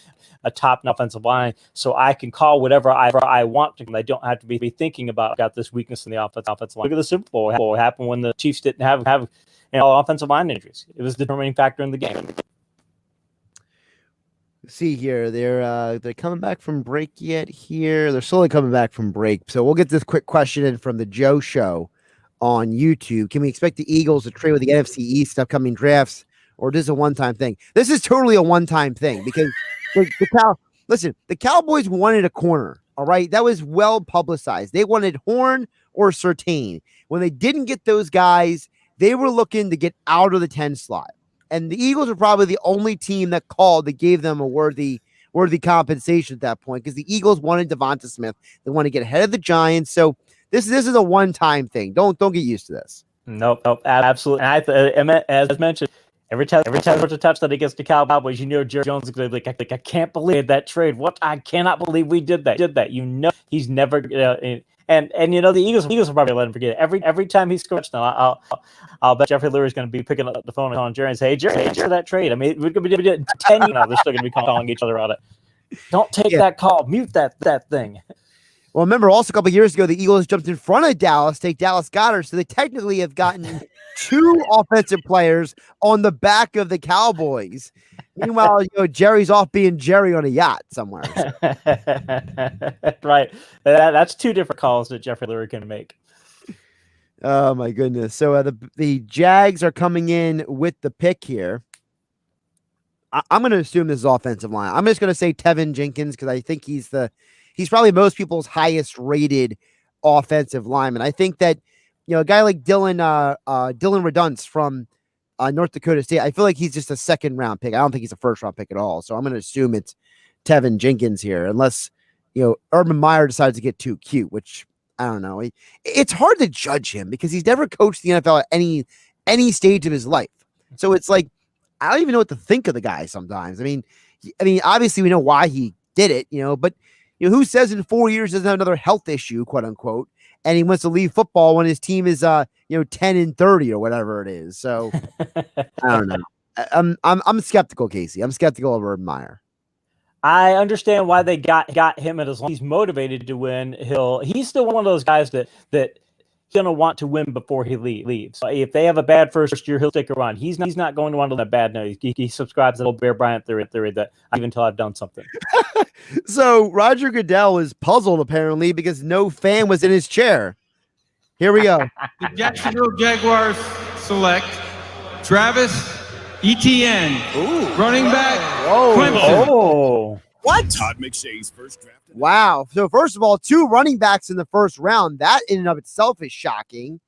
a top offensive line so I can call whatever I want to. And I don't have to be thinking about got this weakness in the offensive line. Look at the Super Bowl. What happened when the Chiefs didn't have offensive line injuries? It was the determining factor in the game. See here, they're coming back from break yet here. They're slowly coming back from break. So we'll get this quick question in from the Joe Show on YouTube. Can we expect the Eagles to trade with the NFC East upcoming drafts, or is this a one-time thing? This is totally a one-time thing because the Cowboys wanted a corner. All right. That was well publicized. They wanted Horn or Surtain. When they didn't get those guys, they were looking to get out of the 10 slot. And the Eagles are probably the only team that gave them a worthy compensation at that point because the Eagles wanted Devonta Smith. They want to get ahead of the Giants. So this is a one-time thing. Don't get used to this. Nope, absolutely. And as mentioned, every time there's a touchdown against the Cowboys, Jerry Jones is going to be like, I can't believe that trade. What? I cannot believe we did that. He's never. And the Eagles will probably let him forget it. Every time he scores, now I'll bet Jeffrey Lurie's going to be picking up the phone and calling Jerry and say, "Hey, Jerry, that trade. I mean, we're going to be 10 now. They're still going to be calling each other out. Don't take that call. Mute that thing." Well, remember also a couple of years ago, the Eagles jumped in front of Dallas, Dallas got her, so they technically have gotten 2 offensive players on the back of the Cowboys. Meanwhile, Jerry's off being Jerry on a yacht somewhere. Right. That's 2 different calls that Jeffrey Lurie can make. Oh, my goodness. So the Jags are coming in with the pick here. I'm going to assume this is offensive line. I'm just going to say Tevin Jenkins because I think he's probably most people's highest rated offensive lineman. I think that, a guy like Dylan Redunce from North Dakota State, I feel like he's just a second round pick. I don't think he's a first round pick at all. So I'm going to assume it's Tevin Jenkins here, unless, Urban Meyer decides to get too cute, which I don't know. It's hard to judge him because he's never coached the NFL at any stage of his life. So it's like, I don't even know what to think of the guy sometimes. I mean, I mean, obviously we know why he did it, but who says in 4 years doesn't have another health issue, quote unquote, and he wants to leave football when his team is 10-30 or whatever it is. So I don't know. I'm skeptical, Casey. I'm skeptical over Meyer. I understand why they got him, and as long as he's motivated to win, he's still one of those guys that he's going to want to win before he leaves. If they have a bad first year, he'll stick around. He's not going to want to let a bad note. He subscribes to the old Bear Bryant theory that even until I've done something. So Roger Goodell is puzzled apparently because no fan was in his chair. Here we go. The Jacksonville Jaguars select Travis Etienne, running back, Clemson. Oh. What? Todd McShay's first draft. Wow. So first of all, 2 running backs in the first round. That in and of itself is shocking.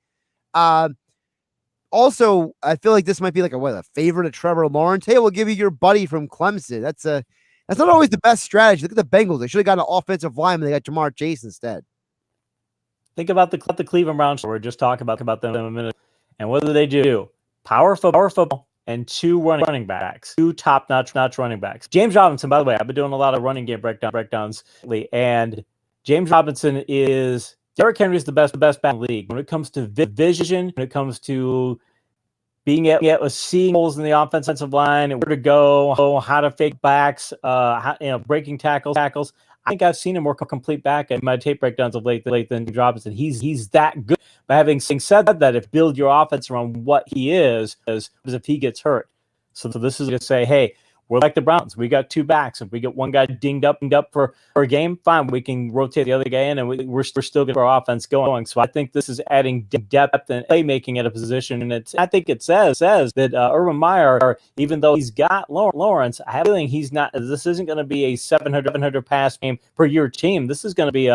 Also, I feel like this might be like a favorite of Trevor Lawrence. Hey, we'll give you your buddy from Clemson. That's not always the best strategy. Look at the Bengals. They should have got an offensive lineman. They got Jamar Chase instead. Think about the Cleveland Browns. We're just talking about them in a minute. And what do they do? Power football. And 2 running backs, 2 top-notch running backs. James Robinson, by the way, I've been doing a lot of running game breakdowns lately, and James Robinson is Derrick Henry is the best back in the league when it comes to vision, when it comes to being able to see holes in the offensive line and where to go, how to fake backs, breaking tackles. I think I've seen him work a complete back in my tape breakdowns of late than Robinson. He's that good. But having said that, if build your offense around what he is, as if he gets hurt. So this is to say, hey, we're like the Browns. We got 2 backs. If we get one guy dinged up for a game, fine. We can rotate the other guy in, and we're still getting our offense going. So I think this is adding depth and playmaking at a position. And I think it says that Urban Meyer, even though he's got Lawrence, I have a feeling he's not. This isn't going to be a 700 pass game per year team. This is going to be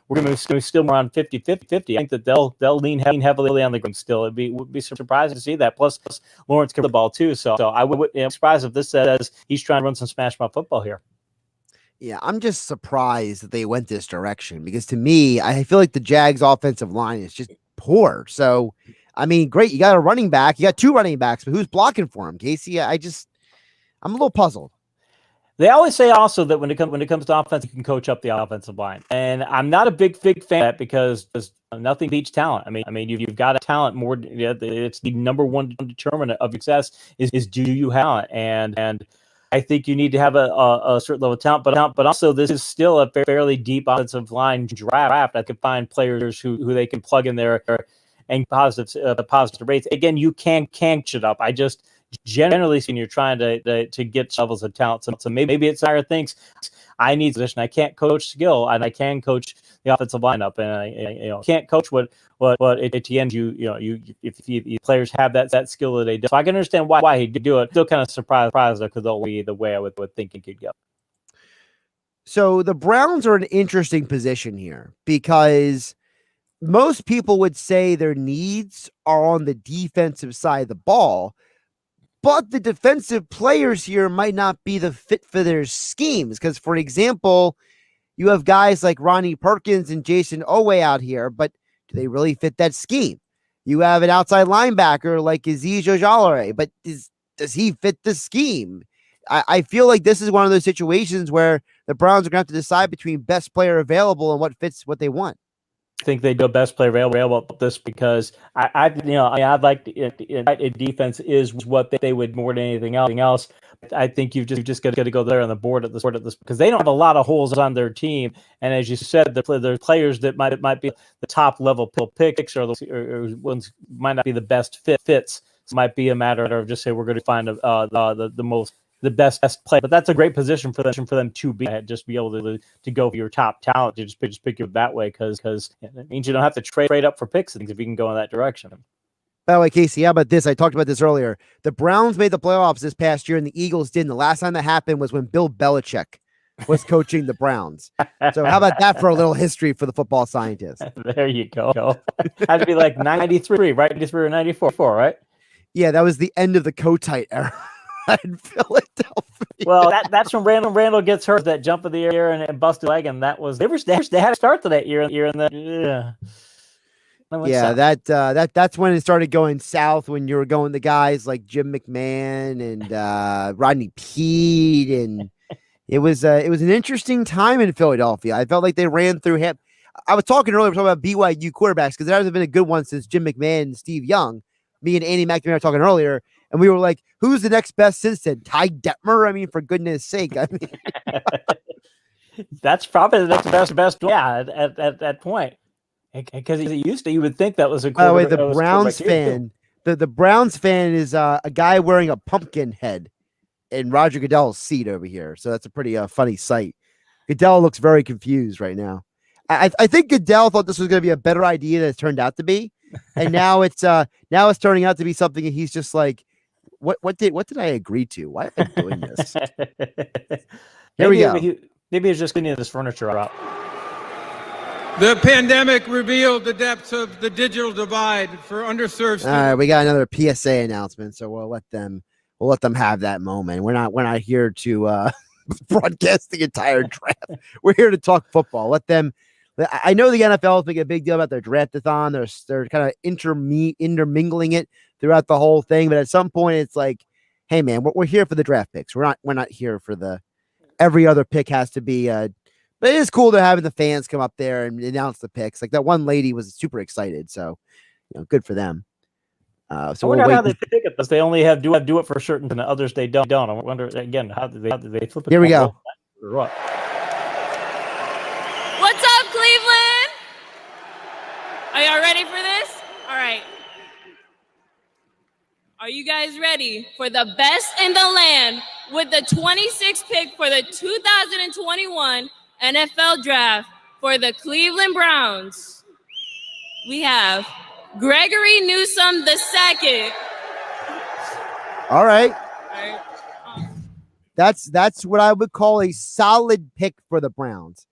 we're going to be still around 50-50. I think that they'll lean heavily on the ground still. Would be surprised to see that. Plus Lawrence can the ball too. So I would be surprised if this says he's trying to run some smash mouth football here. Yeah, I'm just surprised that they went this direction because to me, I feel like the Jags offensive line is just poor. So, I mean, great. You got a running back. You got 2 running backs, but who's blocking for him? Casey, I'm a little puzzled. They always say also that when it comes to offense, you can coach up the offensive line. And I'm not a big fan of that because nothing beats talent. I mean, you've got a talent more. It's the number one determinant of success is do you have talent? And I think you need to have a certain level of talent, but also this is still a fairly deep offensive line draft. I could find players who they can plug in there and positive rates. Again, you can coach it up. I just generally speaking, you're trying to get levels of talent. So maybe it's higher things. I need position. I can't coach skill, and I can coach the offensive lineup, and I can't coach what at the end if players have that skill that they do. So I can understand why he did do it. Still kind of surprised because they'll be the way I would think he could go. So the Browns are in an interesting position here because most people would say their needs are on the defensive side of the ball. But the defensive players here might not be the fit for their schemes. Because, for example, you have guys like Ronnie Perkins and Jason Owe out here, but do they really fit that scheme? You have an outside linebacker like Azeez Ojulari, but does he fit the scheme? I feel like this is one of those situations where the Browns are going to have to decide between best player available and what fits what they want. I think they go best player available with this because I'd like to, defense is what they would more than anything else. I think you've just got to go there on the board at this because they don't have a lot of holes on their team. And as you said, there's players that might be the top level picks or ones might not be the best fits. So it might be a matter of just say we're going to find the best play, but that's a great position for them to be able to go for your top talent to just pick you that way because it means you don't have to trade up for picks and things if you can go in that direction. By the way, Casey, how about this? I talked about this earlier. The Browns made the playoffs this past year and the Eagles didn't. The last time that happened was when Bill Belichick was coaching the Browns. So how about that for a little history for the football scientists? There you go. Had to be like 93, right? 93 or 94, right? Yeah, that was the end of the Kotite era. In Philadelphia. Well, that's when Randall gets hurt, that jump of the air and busted leg, and that was they had a start to that year and that that's when it started going south when you were going to guys like Jim McMahon and Rodney Peete and It was an interesting time in Philadelphia. I felt like they ran through him. I was talking earlier about BYU quarterbacks because there hasn't been a good one since Jim McMahon and Steve Young. Me and Andy McNamara were talking earlier, and we were like, "Who's the next best since then? Ty Detmer?" I mean, for goodness sake! I mean, that's probably the best. Yeah, at that point, because it used to, you would think that was a. By the way, the Browns fan, the Browns fan is a guy wearing a pumpkin head in Roger Goodell's seat over here. So that's a pretty funny sight. Goodell looks very confused right now. I think Goodell thought this was going to be a better idea than it turned out to be, and now it's turning out to be something. And he's just like, what did I agree to? Why am I doing this? Here we go. Maybe he's just cleaning this furniture out. The pandemic revealed the depths of the digital divide for underserved students. All right, we got another PSA announcement, so we'll let them have that moment. We're not here to broadcast the entire draft. We're here to talk football. Let them. I know the NFL is making a big deal about their draftathon. They're kind of intermingling it throughout the whole thing, but at some point it's like, hey man, we're here for the draft picks. We're not here for the every other pick has to be. But it is cool to having the fans come up there and announce the picks. Like that one lady was super excited, so good for them. So I wonder how they pick it. They only do it for certain, and others they don't. I wonder again how do they flip it? Here we go. What? What's up, Cleveland? Are y'all ready for this? All right. Are you guys ready for the best in the land with the 26th pick for the 2021 NFL Draft for the Cleveland Browns? We have Gregory Newsome II. All right. That's what I would call a solid pick for the Browns.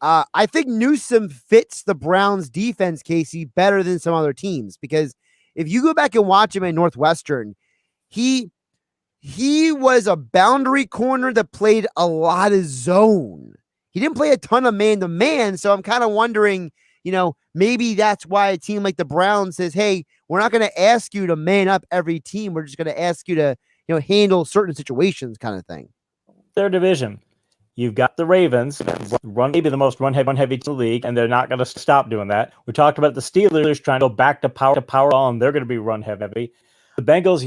I think Newsome fits the Browns defense, Casey, better than some other teams, because if you go back and watch him at Northwestern, he was a boundary corner that played a lot of zone. He didn't play a ton of man-to-man, so I'm kind of wondering, maybe that's why a team like the Browns says, hey, we're not going to ask you to man up every team. We're just going to ask you to, handle certain situations kind of thing. Their division. You've got the Ravens, maybe the most run heavy in the league, and they're not going to stop doing that. We talked about the Steelers trying to go back to power ball, and they're going to be run heavy. The Bengals,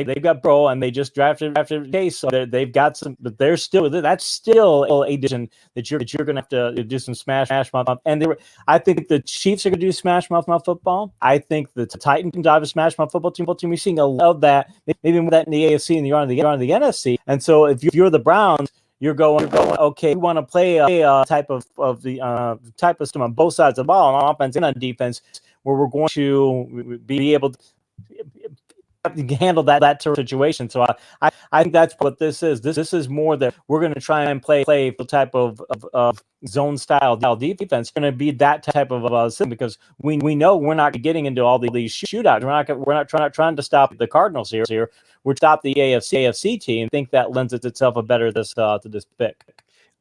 they've got Bro, and they just drafted Chase, so they've got some, but that's still a division that you're going to have to do some smash mouth. And I think the Chiefs are going to do smash mouth football. I think the Titans have a smash mouth football team. We're seeing a lot of that, maybe more that in the AFC and you're on the NFC. And so if you're the Browns, you're going, okay, we want to play a type of system on both sides of the ball, on offense and on defense, where we're going to be able to handle that situation. So I think that's what this is. This is more that we're going to try and play the type of zone style defense. It's going to be that type of system, because we know we're not getting into all these shootouts. We're not trying to stop the Cardinals here. We're stop the AFC team. I think that lends itself better to this pick.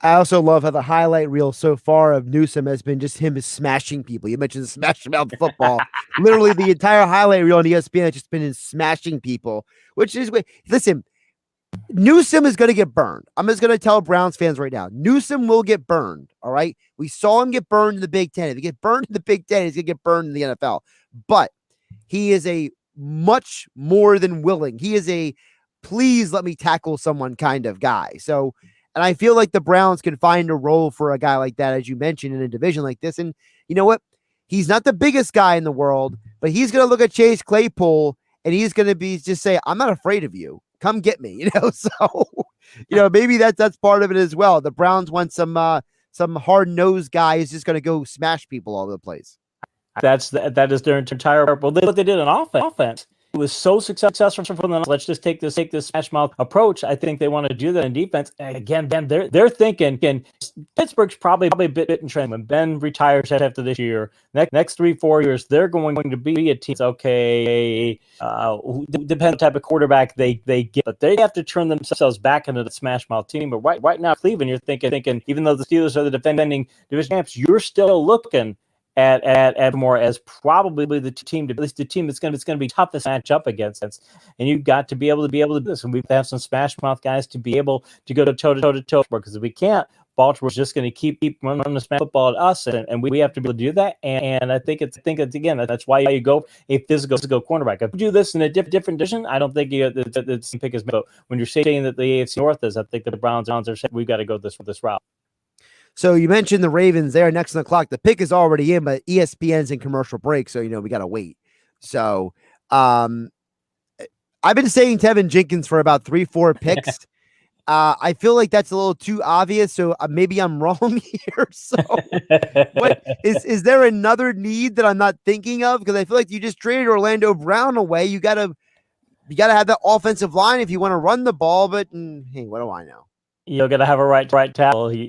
I also love how the highlight reel so far of Newsome has been just him smashing people. You mentioned smash mouth football. Literally, the entire highlight reel on ESPN has just been in smashing people, which is, listen, Newsome is going to get burned. I'm just going to tell Browns fans right now, Newsome will get burned, all right? We saw him get burned in the Big Ten. If he gets burned in the Big Ten, he's going to get burned in the NFL. But he is a much more than willing. He is a please let me tackle someone kind of guy. So, and I feel like the Browns can find a role for a guy like that, as you mentioned, in a division like this. And you know what? He's not the biggest guy in the world, but he's going to look at Chase Claypool and he's going to just say, I'm not afraid of you. Come get me. So, maybe that's part of it as well. The Browns want some hard-nosed guy who's just going to go smash people all over the place. That is their entire, well, what they did on offense. It was so successful for them. Let's just take this smash mouth approach. I think they want to do that in defense. And again, Ben, they're thinking Pittsburgh's probably a bit in trend. When Ben retires after this year, next 3-4 years, they're going to be a team. Okay, depends on the type of quarterback they get, but they have to turn themselves back into the smash mouth team. But right now, Cleveland, you're thinking, even though the Steelers are the defending division champs, you're still looking at more as probably the team, at least the team that's going to be toughest match up against. And you've got to be able to do this. And we have some smash mouth guys to be able to go toe to toe, because if we can't, Baltimore's just going to keep running the smash football at us, and we have to be able to do that. And I think it's again, that's why you go a physical cornerback. If you do this in a different division, I don't think the pick is. But when you're saying that the AFC North is, I think the Browns are saying we've got to go this route. So you mentioned the Ravens there next on the clock. The pick is already in, but ESPN's in commercial break, so we got to wait. So I've been saying Tevin Jenkins for about 3-4 picks. I feel like that's a little too obvious, so maybe I'm wrong here. So what is there another need that I'm not thinking of? Because I feel like you just traded Orlando Brown away. You gotta have that offensive line if you want to run the ball. But hey, what do I know? You're gonna have a right tackle. He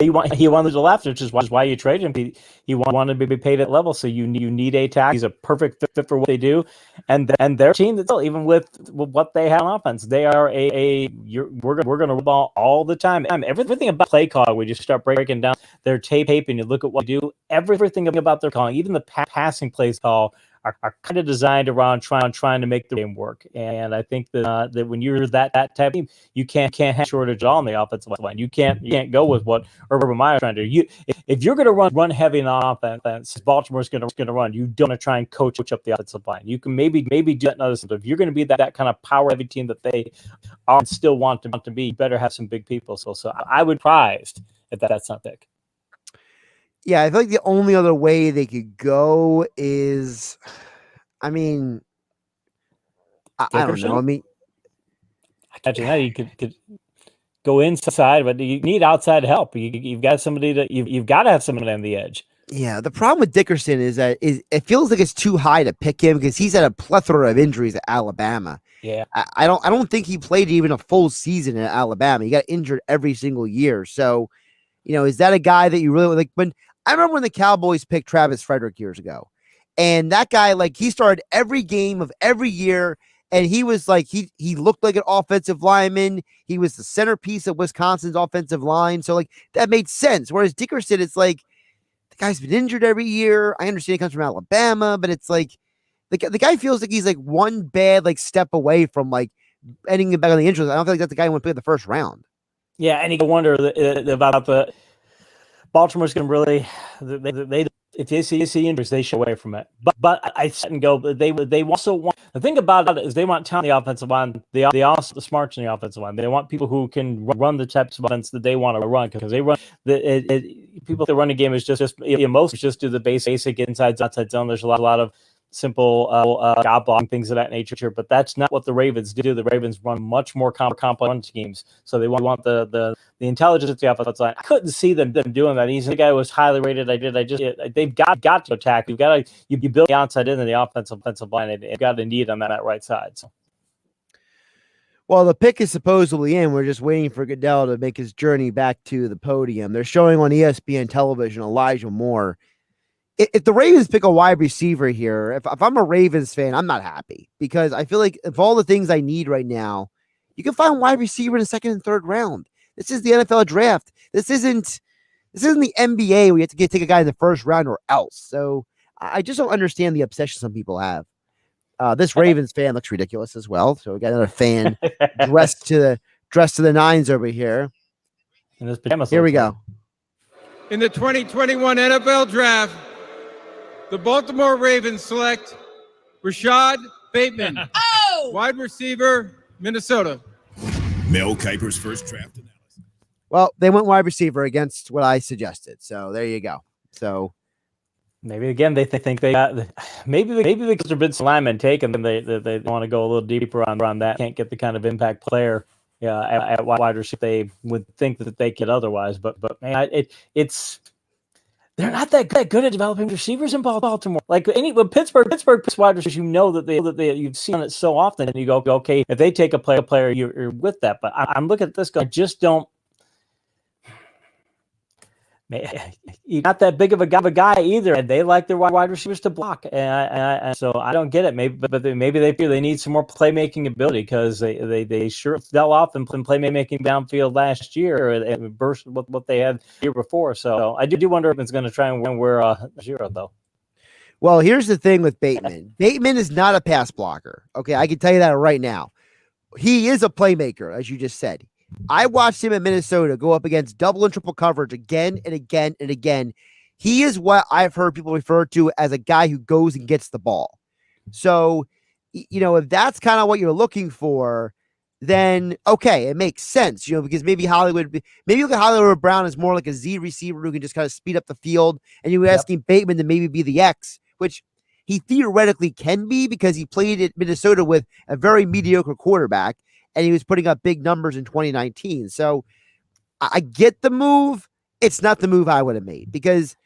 wanted to left, which is why you traded him. He wanted to be paid at level, so you need a tackle. He's a perfect fit for what they do, and their team that's still, even with what they have on offense, they are we're gonna run ball all the time. Everything about play calling, we just start breaking down their tape and you look at what they do. Everything about their calling, even the passing plays call, are kind of designed around trying to make the game work. And I think that when you're that type of team, you can't have shortage on the offensive line. You can't go with what Urban Meyer is trying to do. If you're going to run heavy in the offense, Baltimore's going to run. You don't want to try and coach up the offensive line. You can maybe do that another. But if you're going to be that kind of power heavy team that they are and still want to be, you better have some big people. So I would be surprised if that's not big. Yeah, I feel like the only other way they could go is, I don't know. Imagine that you could go inside, but you need outside help. You've got somebody you've got to have somebody on the edge. Yeah, the problem with Dickerson is that it feels like it's too high to pick him because he's had a plethora of injuries at Alabama. Yeah, I don't think he played even a full season at Alabama. He got injured every single year. So, is that a guy that you really like? I remember when the Cowboys picked Travis Frederick years ago, and that guy, he started every game of every year, and he was he looked like an offensive lineman. He was the centerpiece of Wisconsin's offensive line. So that made sense. Whereas Dickerson, it's the guy's been injured every year. I understand he comes from Alabama, but it's the guy feels like he's one bad step away from ending back on the injuries. I don't feel like that's the guy who went to play the first round. Yeah, and you wonder about the Baltimore's going to really they if they see injuries, they show away from it. But I sit and go. They also want, the thing about it is they want talent on the offensive line. They also the smarts on the offensive line. They want people who can run the types of offense that they want to run, because they run people. The running game is just most just do the basic inside outside zone. There's a lot of simple job blocking, things of that nature, but that's not what the Ravens do. The Ravens run much more complex run schemes, so they want the intelligence of the offensive line. I couldn't see them doing that. He's the guy who was highly rated. They've got to attack. You build the outside into the offensive line, and you've got a need on that right side. So. Well, the pick is supposedly in. We're just waiting for Goodell to make his journey back to the podium. They're showing on ESPN television Elijah Moore. If the Ravens pick a wide receiver here, if I'm a Ravens fan, I'm not happy, because I feel like of all the things I need right now, you can find wide receiver in the second and third round. This is the NFL draft. This isn't the NBA where you have to take a guy in the first round or else. So I just don't understand the obsession some people have. This Ravens fan looks ridiculous as well. So we got another fan dressed to the nines over here. Here we go. In the 2021 NFL Draft, the Baltimore Ravens select Rashad Bateman, wide receiver, Minnesota. Mel Kiper's first draft analysis. Well, they went wide receiver against what I suggested. So there you go. So maybe again they think they got maybe because there's been some linemen taken, and they want to go a little deeper on that. Can't get the kind of impact player at wide receiver they would think that they could otherwise. But man, it's. They're not that good at developing receivers in Baltimore. When Pittsburgh puts wide receivers, that you've seen it so often, and you go, okay, if they take a player, you're with that. But I'm looking at this guy. I just don't. He's not that big of a guy either, and they like their wide receivers to block. And so I don't get it. Maybe they feel they need some more playmaking ability because they sure fell off in playmaking downfield last year and burst what they had the year before. So I do wonder if it's going to try and wear 0 though. Well, here's the thing with Bateman. Bateman is not a pass blocker. Okay, I can tell you that right now. He is a playmaker, as you just said. I watched him in Minnesota go up against double and triple coverage again and again and again. He is what I've heard people refer to as a guy who goes and gets the ball. So, if that's kind of what you're looking for, then okay, it makes sense, because maybe look at Hollywood Brown as more like a Z receiver who can just kind of speed up the field, and you're asking Bateman to maybe be the X, which he theoretically can be because he played at Minnesota with a very mediocre quarterback. And he was putting up big numbers in 2019. So I get the move. It's not the move I would have made because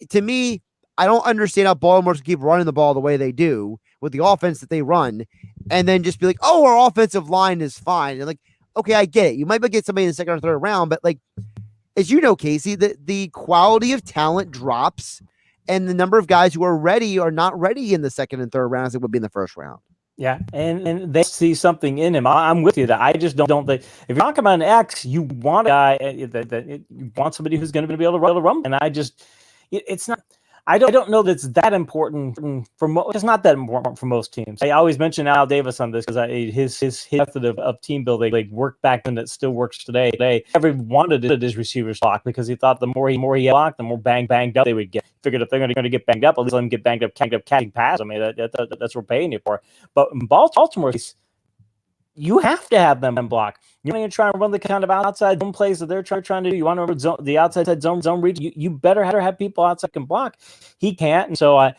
to me, I don't understand how Baltimore's keep running the ball the way they do with the offense that they run and then just be like, oh, our offensive line is fine. And like, okay, I get it. You might get somebody in the second or third round, but like, as you know, Casey, the quality of talent drops and the number of guys who are ready are not ready in the second and third round as it would be in the first round. Yeah, and they see something in him. I'm with you. That I just don't think if you're talking about an X, you want a guy that you want somebody who's going to be able to run. And it's not. I don't know that's that important it's not that important for most teams. I always mention Al Davis on this because his method of team building worked back then that still works today. Everyone wanted his receivers blocked because he thought the more he blocked, the more banged up they would get. Figured if they're going to get banged up, at least let them get banged up catching pass. I mean, that's what we're paying you for. But in Baltimore, you have to have them block. You're going to try and run the kind of outside zone plays that they're trying to do. You want to run the outside zone read. You better have people outside can block. He can't, and so I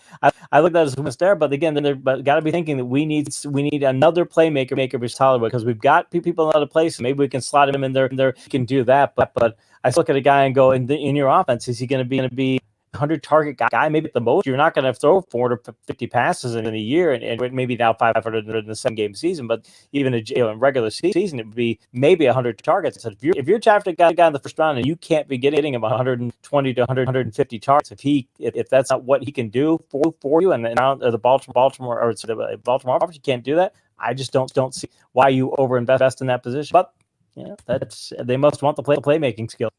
look at that as a mistake. But again, but got to be thinking that we need another playmaker versus Hollywood because we've got people in other places. Maybe we can slot him in there. He can do that. But I look at a guy and go in your offense. Is he going to be 100 target guy, maybe at the most? You're not going to throw 450 passes in a year, and maybe now 500 in the 7-game season. But even in regular season, it would be maybe 100 targets. So if you're drafting a guy in the first round and you can't be getting him 120 to 150 targets, if that's not what he can do for you, and now the Baltimore offense, you can't do that. I just don't see why you overinvest in that position. But they must want the playmaking skill.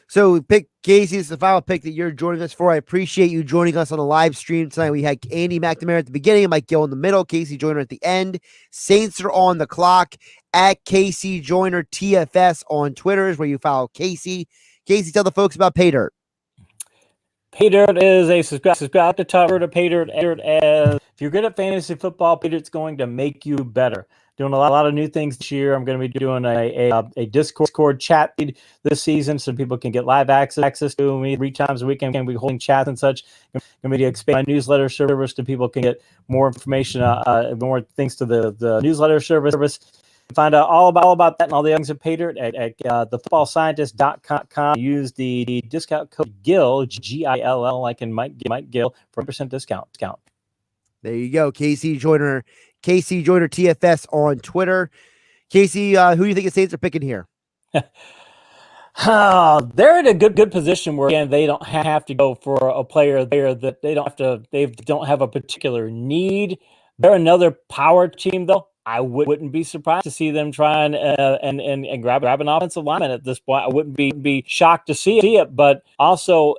So pick Casey. It's the final pick that you're joining us for. I appreciate you joining us on the live stream tonight. We had Andy McNamara at the beginning and Mike Gill in the middle, KC Joyner at the end. Saints are on the clock at KC Joyner TFS on Twitter is where you follow Casey. Casey, tell the folks about Pay Dirt. Pay Dirt is a subscribe to Trevor to Pay Dirt. As if you're good at fantasy football, Pay Dirt's going to make you better. Doing a lot of new things this year. I'm going to be doing a Discord chat feed this season so people can get live access to me 3 times a week. I'm going to be holding chats and such. I'm going to expand my newsletter service to people can get more information, more things to the newsletter service. Find out all about that and all the things at Pay Dirt at thefootballscientist.com. Use the discount code GILL, GILL, like in Mike Gill, for a % discount. There you go. KC Joyner TFS on Twitter. Casey, who do you think the Saints are picking here? They're in a good position where again they don't have to go for a player there that they don't have a particular need. They're another power team though. I wouldn't be surprised to see them try and grab an offensive lineman at this point. I wouldn't be shocked to see it, but also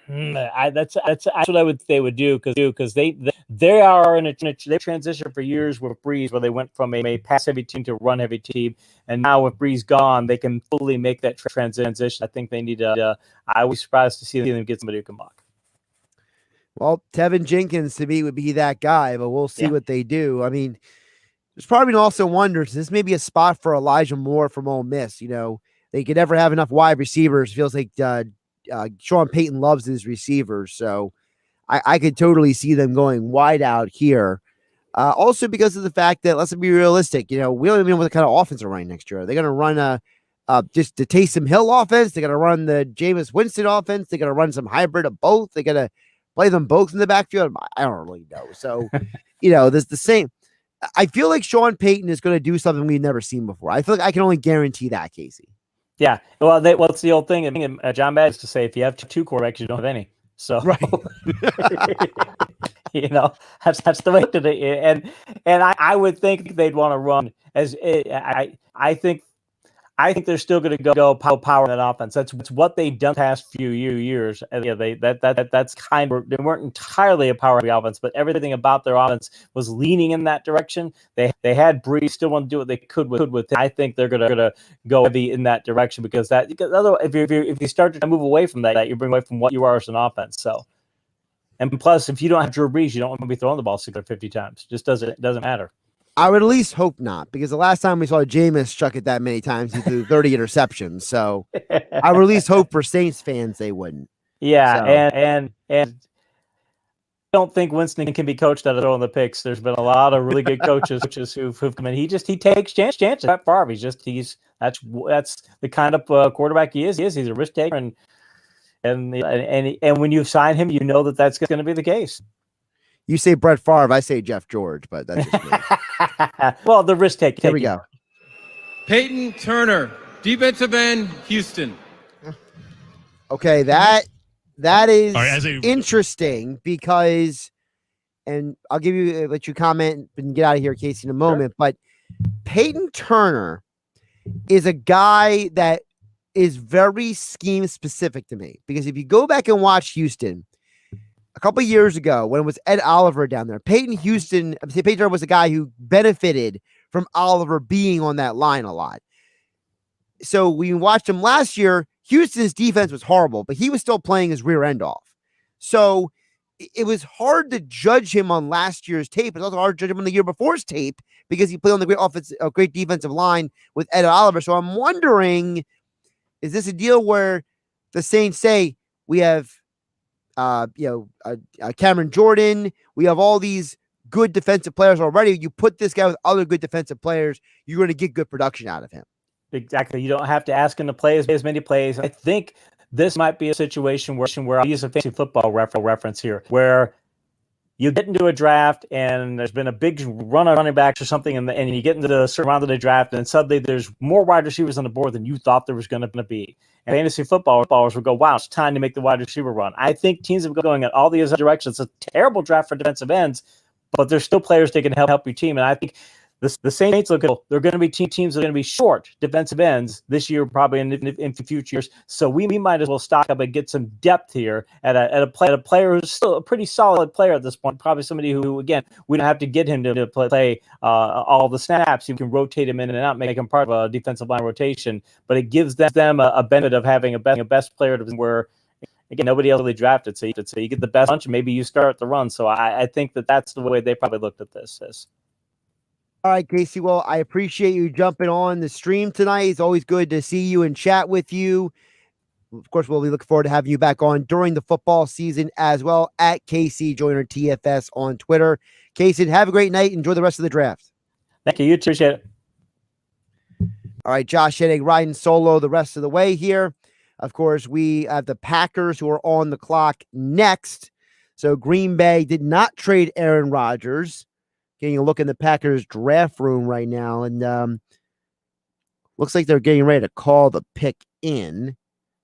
that's what I would they would do because they are in they transitioned for years with Breeze where they went from a pass heavy team to a run heavy team, and now with Breeze gone, they can fully make that transition. I think they need to. I was surprised to see them get somebody who can block. Well, Tevin Jenkins to me would be that guy, but we'll see what they do. I mean, there's probably also wonders. This may be a spot for Elijah Moore from Ole Miss. They could never have enough wide receivers. It feels like Sean Payton loves his receivers, so I could totally see them going wide out here. Also because of the fact that, let's be realistic, we don't even know what kind of offense they're running next year. They're going to run just the Taysom Hill offense. They're going to run the Jameis Winston offense. They're going to run some hybrid of both. They're going to play them both in the backfield. I don't really know. So, there's the same. I feel like Sean Payton is going to do something we've never seen before. I feel like I can only guarantee that, Casey. Yeah. Well, what's the old thing? John Madden used to say, if you have two quarterbacks, you don't have any. So, Right. that's the way to do it. And I would think they'd want to run I think they're still going to go power in that offense. That's what they've done the past few years. And that's kind of, they weren't entirely a power offense, but everything about their offense was leaning in that direction. They had Breeze, still want to do what they could with it. I think they're going to go heavy in that direction because otherwise, if you start to move away from that, you bring away from what you are as an offense. So, and plus, if you don't have Drew Brees, you don't want to be throwing the ball 650 times. It just doesn't matter. I would at least hope not, because the last time we saw Jameis chuck it that many times, he threw 30 interceptions. So I would at least hope for Saints fans they wouldn't. Yeah, so. and I don't think Winston can be coached out of throwing the picks. There's been a lot of really good coaches who've come in. He takes chances. That Favre, that's the kind of quarterback he is. He's a risk taker, and when you sign him, you know that's going to be the case. You say Brett Favre, I say Jeff George, but that's just me. Well, the risk take. Here we go. Peyton Turner, defensive end, Houston. Okay, that is interesting because, and I'll let you comment and get out of here, Casey, in a moment. Sure. But Peyton Turner is a guy that is very scheme specific to me, because if you go back and watch Houston a couple of years ago when it was Ed Oliver down there, Peyton Turner was a guy who benefited from Oliver being on that line a lot. So we watched him last year. Houston's defense was horrible, but he was still playing his rear end off. So it was hard to judge him on last year's tape. It's also hard to judge him on the year before's tape because he played on the great defensive line with Ed Oliver. So I'm wondering, is this a deal where the Saints say we have Cameron Jordan, we have all these good defensive players already. You put this guy with other good defensive players, you're going to get good production out of him. Exactly. You don't have to ask him to play as many plays. I think this might be a situation where I'll use a fantasy football reference here, where you get into a draft and there's been a big run on running backs or something, and you get into the certain round of the draft, and suddenly there's more wide receivers on the board than you thought there was going to be. And fantasy footballers will go, wow, it's time to make the wide receiver run. I think teams are going in all these directions. It's a terrible draft for defensive ends, but there's still players that can help your team. And I think the Saints look at, they're going to be teams that are going to be short defensive ends this year, probably in future years. So we might as well stock up and get some depth here at a player who's still a pretty solid player at this point. Probably somebody who, again, we don't have to get him to play all the snaps. You can rotate him in and out, make him part of a defensive line rotation. But it gives them a benefit of having a best player where, again, nobody else really drafted. So you get the best bunch, and maybe you start the run. So I think that's the way they probably looked at this. All right, Casey. Well, I appreciate you jumping on the stream tonight. It's always good to see you and chat with you. Of course, we'll be looking forward to having you back on during the football season as well, at KC Joyner TFS on Twitter. Casey, have a great night. Enjoy the rest of the draft. Thank you. You too. Appreciate it. All right, Josh Hennig riding solo the rest of the way here. Of course, we have the Packers who are on the clock next. So Green Bay did not trade Aaron Rodgers. Getting a look in the Packers draft room right now, and looks like they're getting ready to call the pick in,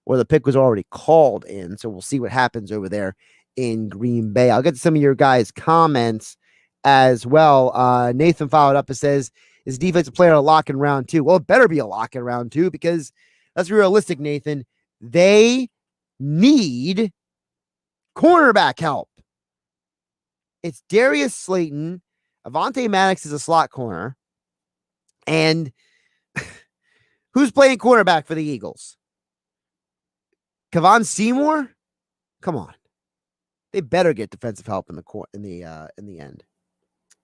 or the pick was already called in. So we'll see what happens over there in Green Bay. I'll get to some of your guys' comments as well. Nathan followed up and says, is defensive player a lock in round 2? Well, it better be a lock in round 2, because let's be realistic, Nathan. They need cornerback help. It's Darius Slayton. Avonte Maddox is a slot corner. And who's playing cornerback for the Eagles? Kevon Seymour? Come on. They better get defensive help in the end.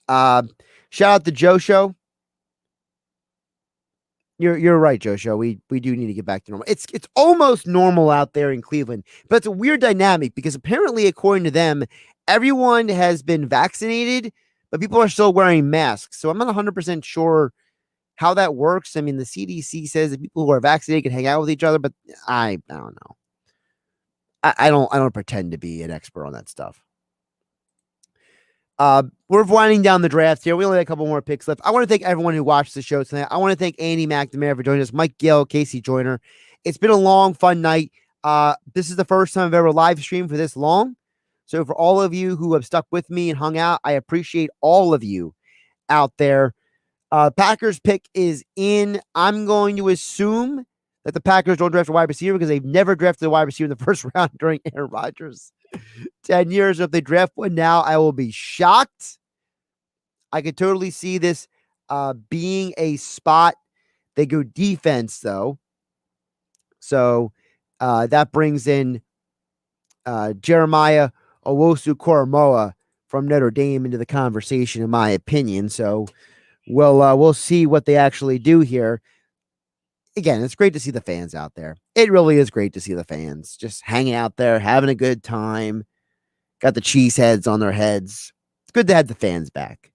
Shout out to Joe Show. You're right, Joe Show. We do need to get back to normal. It's almost normal out there in Cleveland, but it's a weird dynamic because apparently, according to them, everyone has been vaccinated, but people are still wearing masks. So I'm not 100% sure how that works. I mean, the CDC says that people who are vaccinated can hang out with each other, but I don't know. I don't pretend to be an expert on that stuff. We're winding down the draft here. We only have a couple more picks left. I want to thank everyone who watched the show tonight. I want to thank Andy McNamara for joining us, Mike Gill, KC Joyner. It's been a long, fun night. This is the first time I've ever live streamed for this long. So for all of you who have stuck with me and hung out, I appreciate all of you out there. Packers pick is in. I'm going to assume that the Packers don't draft a wide receiver because they've never drafted a wide receiver in the first round during Aaron Rodgers' 10 years. If they draft one now, I will be shocked. I could totally see this being a spot. They go defense, though. So that brings in Jeremiah Owusu-Koramoah from Notre Dame into the conversation, in my opinion. So we'll see what they actually do here. Again, it's great to see the fans out there. It really is great to see the fans just hanging out there, having a good time. Got the cheese heads on their heads. It's good to have the fans back.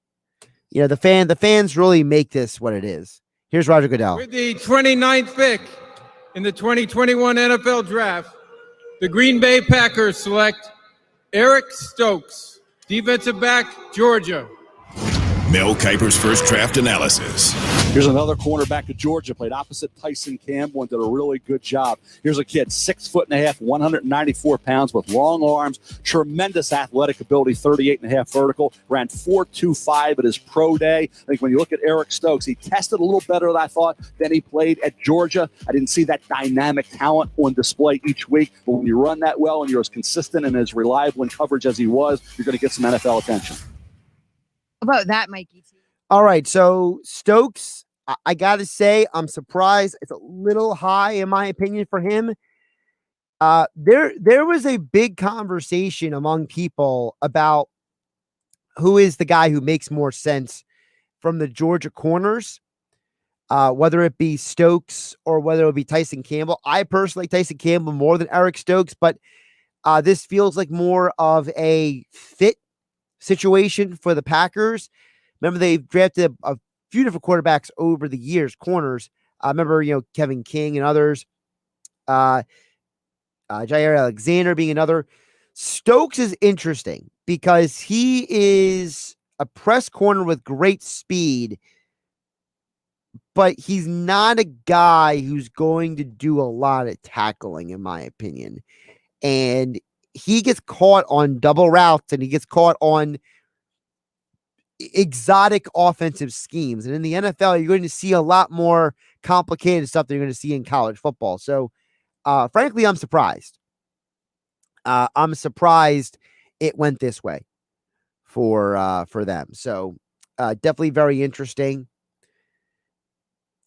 You know, the fans really make this what it is. Here's Roger Goodell. With the 29th pick in the 2021 NFL Draft, the Green Bay Packers select Eric Stokes, defensive back, Georgia. Mel Kiper's first draft analysis. Here's another cornerback of Georgia, played opposite Tyson Campbell and did a really good job. Here's a kid, 6'1", 194 pounds with long arms, tremendous athletic ability, 38.5 vertical, ran 4.25 at his pro day. I think when you look at Eric Stokes, he tested a little better than I thought than he played at Georgia. I didn't see that dynamic talent on display each week, but when you run that well and you're as consistent and as reliable in coverage as he was, you're going to get some NFL attention. About that, Mikey. All right, so Stokes, I got to say, I'm surprised. It's a little high, in my opinion, for him. There was a big conversation among people about who is the guy who makes more sense from the Georgia corners, whether it be Stokes or whether it be Tyson Campbell. I personally like Tyson Campbell more than Eric Stokes, but this feels like more of a fit situation for the Packers. Remember, they've drafted a few different quarterbacks over the years, corners. I remember, Kevin King and others. Jair Alexander being another. Stokes is interesting because he is a press corner with great speed, but he's not a guy who's going to do a lot of tackling, in my opinion. And he gets caught on double routes and he gets caught on exotic offensive schemes. And in the NFL, you're going to see a lot more complicated stuff than you're going to see in college football. So, frankly, I'm surprised. I'm surprised it went this way for them. So, definitely very interesting.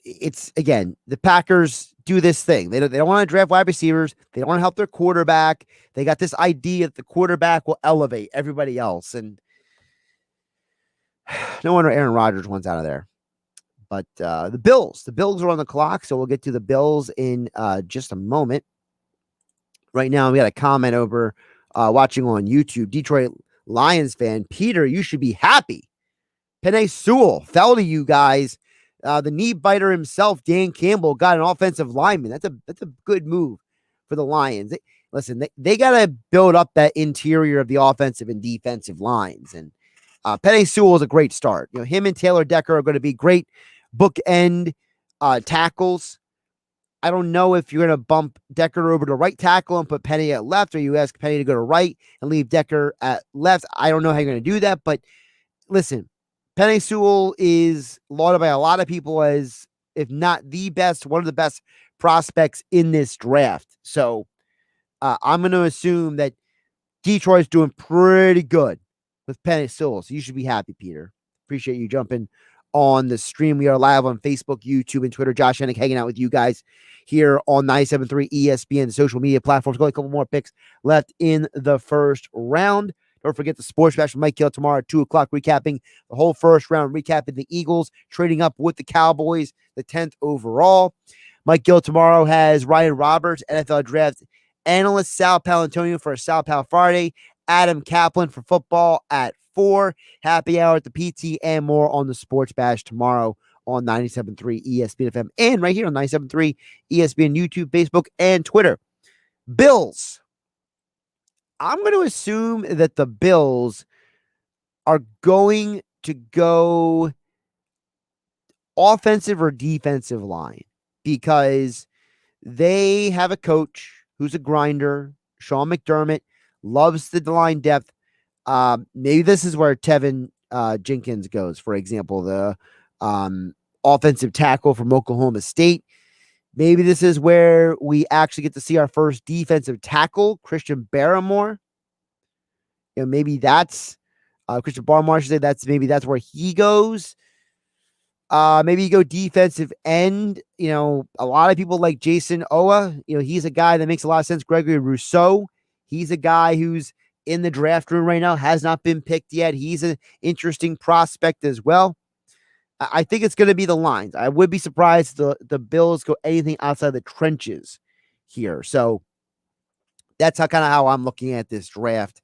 It's, again, the Packers do this thing. They don't want to draft wide receivers. They don't want to help their quarterback. They got this idea that the quarterback will elevate everybody else. And no wonder Aaron Rodgers wants out of there. But the Bills are on the clock. So we'll get to the Bills in just a moment. Right now, we got a comment over watching on YouTube. Detroit Lions fan, Peter, you should be happy. Penei Sewell fell to you guys. The knee biter himself, Dan Campbell, got an offensive lineman. That's a good move for the Lions. They got to build up that interior of the offensive and defensive lines. And Penei Sewell is a great start. Him and Taylor Decker are going to be great bookend tackles. I don't know if you're going to bump Decker over to right tackle and put Penei at left, or you ask Penei to go to right and leave Decker at left. I don't know how you're going to do that, but listen, Penei Sewell is lauded by a lot of people as, if not the best, one of the best prospects in this draft. So I'm going to assume that Detroit's doing pretty good with Penei Sewell. So you should be happy, Peter. Appreciate you jumping on the stream. We are live on Facebook, YouTube, and Twitter. Josh Hennig hanging out with you guys here on 97.3 ESPN, social media platforms. Got a couple more picks left in the first round. Don't forget the Sports Bash with Mike Gill tomorrow at 2 o'clock, recapping the whole first round, recapping the Eagles, trading up with the Cowboys, the 10th overall. Mike Gill tomorrow has Ryan Roberts, NFL Draft Analyst, Sal Palantonio for a Sal Pal Friday, Adam Kaplan for football at 4, happy hour at the PT, and more on the Sports Bash tomorrow on 97.3 ESPN FM and right here on 97.3 ESPN YouTube, Facebook, and Twitter. Bills. I'm going to assume that the Bills are going to go offensive or defensive line because they have a coach who's a grinder. Sean McDermott loves the line depth. Maybe this is where Tevin Jenkins goes, for example, the offensive tackle from Oklahoma State. Maybe this is where we actually get to see our first defensive tackle, Christian Barmore. Maybe that's Christian Barmore. I should say that's where he goes. Maybe you go defensive end. A lot of people like Jason Owa. He's a guy that makes a lot of sense. Gregory Rousseau. He's a guy who's in the draft room right now, has not been picked yet. He's an interesting prospect as well. I think it's going to be the lines. I would be surprised if the Bills go anything outside the trenches here. So that's how I'm looking at this draft.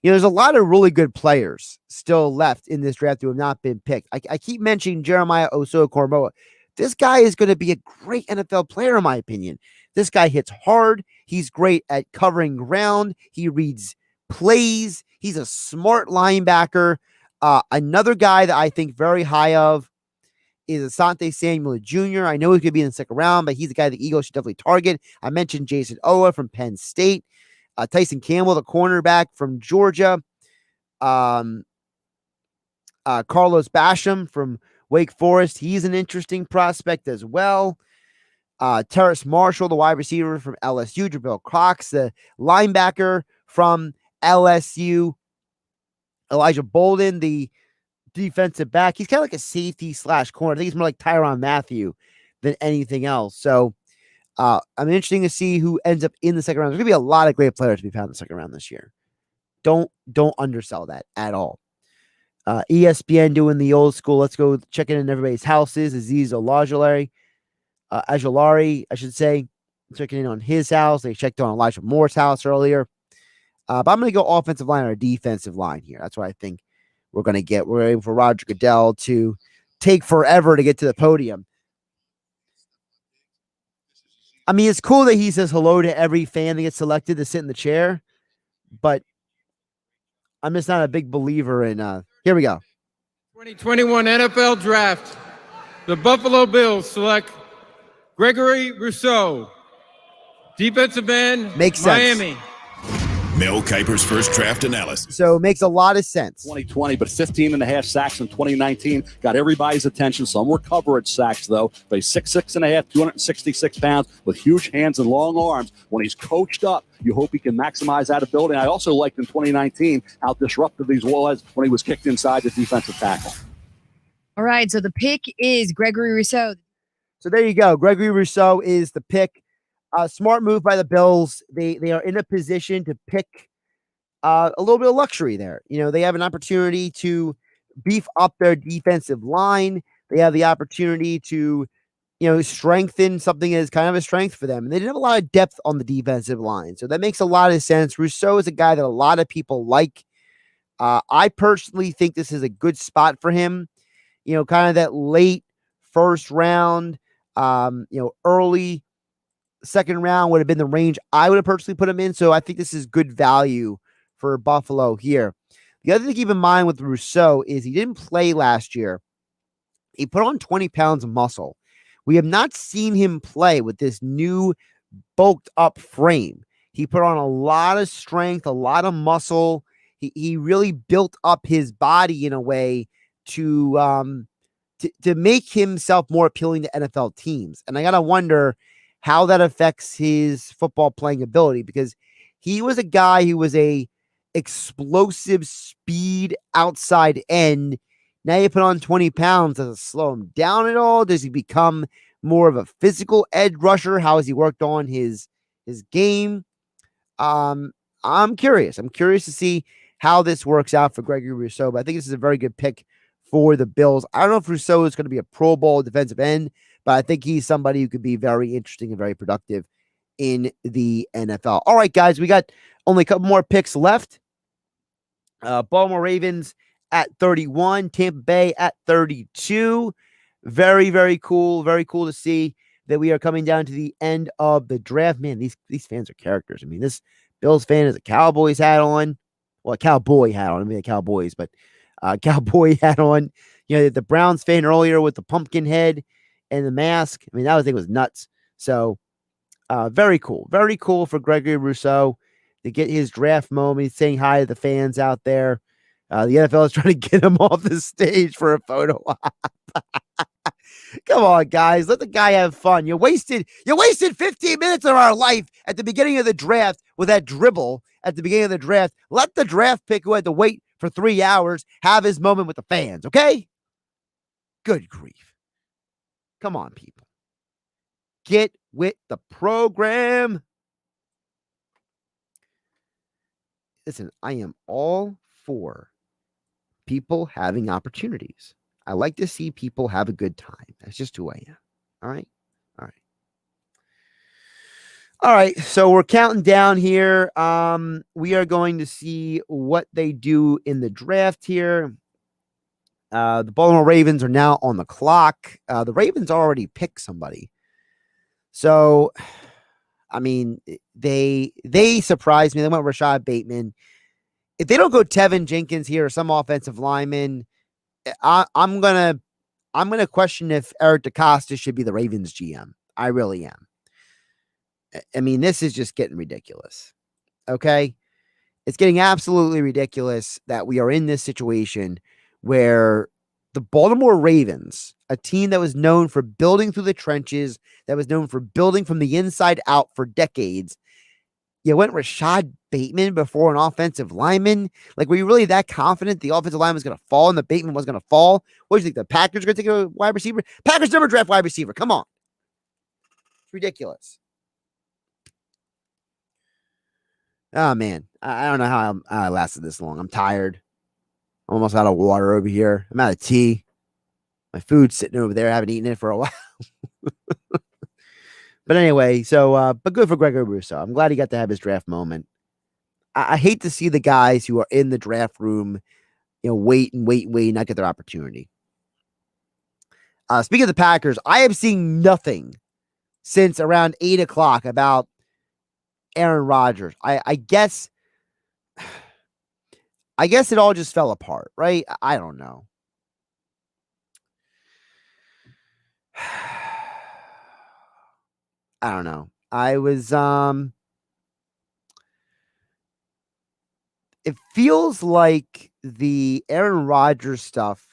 There's a lot of really good players still left in this draft who have not been picked. I keep mentioning Jeremiah Oso-Kormoa. This guy is going to be a great NFL player, in my opinion. This guy hits hard. He's great at covering ground. He reads plays. He's a smart linebacker. Another guy that I think very high of is Asante Samuel Jr. I know he could be in the second round, but he's the guy the Eagles should definitely target. I mentioned Jason Owa from Penn State. Tyson Campbell, the cornerback from Georgia. Carlos Basham from Wake Forest. He's an interesting prospect as well. Terrace Marshall, the wide receiver from LSU. Jabril Cox, the linebacker from LSU. Elijah Bolden, the defensive back. He's kind of like a safety / corner. I think he's more like Tyrann Mathieu than anything else. So I'm interested to see who ends up in the second round. There's going to be a lot of great players to be found in the second round this year. Don't undersell that at all. ESPN doing the old school. Let's go check in everybody's houses. Aziz Ojulari, I should say, checking in on his house. They checked on Elijah Moore's house earlier. But I'm going to go offensive line or defensive line here. That's what I think we're going to get. We're waiting for Roger Goodell to take forever to get to the podium. I mean, it's cool that he says hello to every fan that gets selected to sit in the chair, but I'm just not a big believer in. Here we go. 2021 NFL Draft. The Buffalo Bills select Gregory Rousseau, defensive end, Makes sense. Miami. Mel Kiper's first draft analysis. So it makes a lot of sense. 2020, but 15.5 sacks in 2019. Got everybody's attention. Some were coverage sacks, though. But he's 6'6.5", 266 pounds with huge hands and long arms. When he's coached up, you hope he can maximize that ability. I also liked in 2019 how disruptive he was when he was kicked inside the defensive tackle. All right, so the pick is Gregory Rousseau. So there you go. Gregory Rousseau is the pick. Smart move by the Bills. They are in a position to pick a little bit of luxury there. They have an opportunity to beef up their defensive line. They have the opportunity to, strengthen something that is kind of a strength for them. And they didn't have a lot of depth on the defensive line. So that makes a lot of sense. Rousseau is a guy that a lot of people like. I personally think this is a good spot for him. Kind of that late first round, early second round would have been the range I would have personally put him in. So I think this is good value for Buffalo here. The other thing to keep in mind with Rousseau is he didn't play last year. He put on 20 pounds of muscle. We have not seen him play with this new bulked up frame. He put on a lot of strength, a lot of muscle. He really built up his body in a way to make himself more appealing to NFL teams. And I got to wonder how that affects his football playing ability, because he was a guy who was a explosive speed outside end. Now you put on 20 pounds. Does it slow him down at all? Does he become more of a physical edge rusher? How has he worked on his game? I'm curious. I'm curious to see how this works out for Gregory Rousseau, but I think this is a very good pick for the Bills. I don't know if Rousseau is going to be a Pro Bowl defensive end, but I think he's somebody who could be very interesting and very productive in the NFL. All right, guys, we got only a couple more picks left. Baltimore Ravens at 31, Tampa Bay at 32. Very, very cool. Very cool to see that we are coming down to the end of the draft. Man, these fans are characters. I mean, this Bills fan has a Cowboys hat on. Well, a cowboy hat on. I mean, the Cowboys, but cowboy hat on. The Browns fan earlier with the pumpkin head and the mask. I mean, that thing was nuts. So very cool. Very cool for Gregory Rousseau to get his draft moment. He's saying hi to the fans out there. The NFL is trying to get him off the stage for a photo op. Come on, guys. Let the guy have fun. You wasted 15 minutes of our life at the beginning of the draft with that dribble at the beginning of the draft. Let the draft pick who had to wait for 3 hours have his moment with the fans, okay? Good grief. Come on, people. Get with the program. Listen, I am all for people having opportunities. I like to see people have a good time. That's just who I am. All right. All right. So we're counting down here. We are going to see what they do in the draft here. The Baltimore Ravens are now on the clock. The Ravens already picked somebody. So, I mean, they surprised me. They went Rashad Bateman. If they don't go Tevin Jenkins here or some offensive lineman, I'm gonna question if Eric DeCosta should be the Ravens GM. I really am. I mean, this is just getting ridiculous. Okay, it's getting absolutely ridiculous that we are in this situation where the Baltimore Ravens, a team that was known for building through the trenches, that was known for building from the inside out for decades, you went Rashad Bateman before an offensive lineman? Like, were you really that confident the offensive lineman was going to fall and the Bateman was going to fall? What do you think? The Packers are going to take a wide receiver? Packers never draft wide receiver. Come on. It's ridiculous. Oh, man. I don't know how I lasted this long. I'm tired. I'm almost out of water over here. I'm out of tea. My food's sitting over there. I haven't eaten it for a while. But anyway, but good for Gregory Rousseau. I'm glad he got to have his draft moment. I hate to see the guys who are in the draft room, wait, not get their opportunity. Speaking of the Packers, I have seen nothing since around 8 o'clock about Aaron Rodgers. I guess it all just fell apart, right? I don't know. I don't know. I was, it feels like the Aaron Rodgers stuff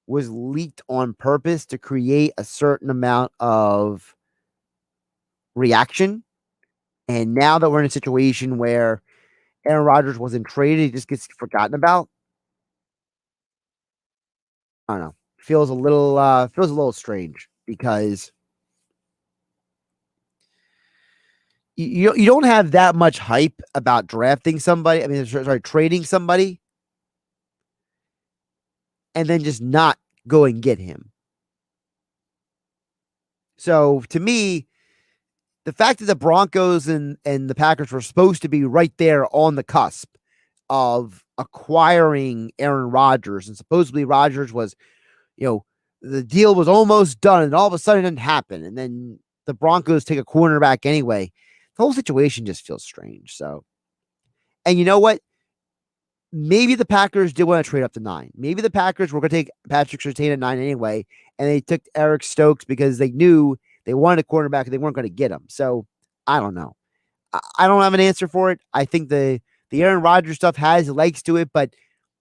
was leaked on purpose to create a certain amount of reaction. And now that we're in a situation where Aaron Rodgers wasn't traded, he just gets forgotten about. I don't know. Feels a little strange because you don't have that much hype about drafting somebody. I mean, sorry, trading somebody and then just not go and get him. So to me, the fact that the Broncos and the Packers were supposed to be right there on the cusp of acquiring Aaron Rodgers, and supposedly Rodgers was, the deal was almost done, and all of a sudden it didn't happen. And then the Broncos take a cornerback anyway. The whole situation just feels strange. So, and you know what? Maybe the Packers did want to trade up to 9. Maybe the Packers were going to take Patrick Surtain at 9 anyway, and they took Eric Stokes because they knew they wanted a cornerback and they weren't going to get him. So, I don't know. I don't have an answer for it. I think the Aaron Rodgers stuff has legs to it, but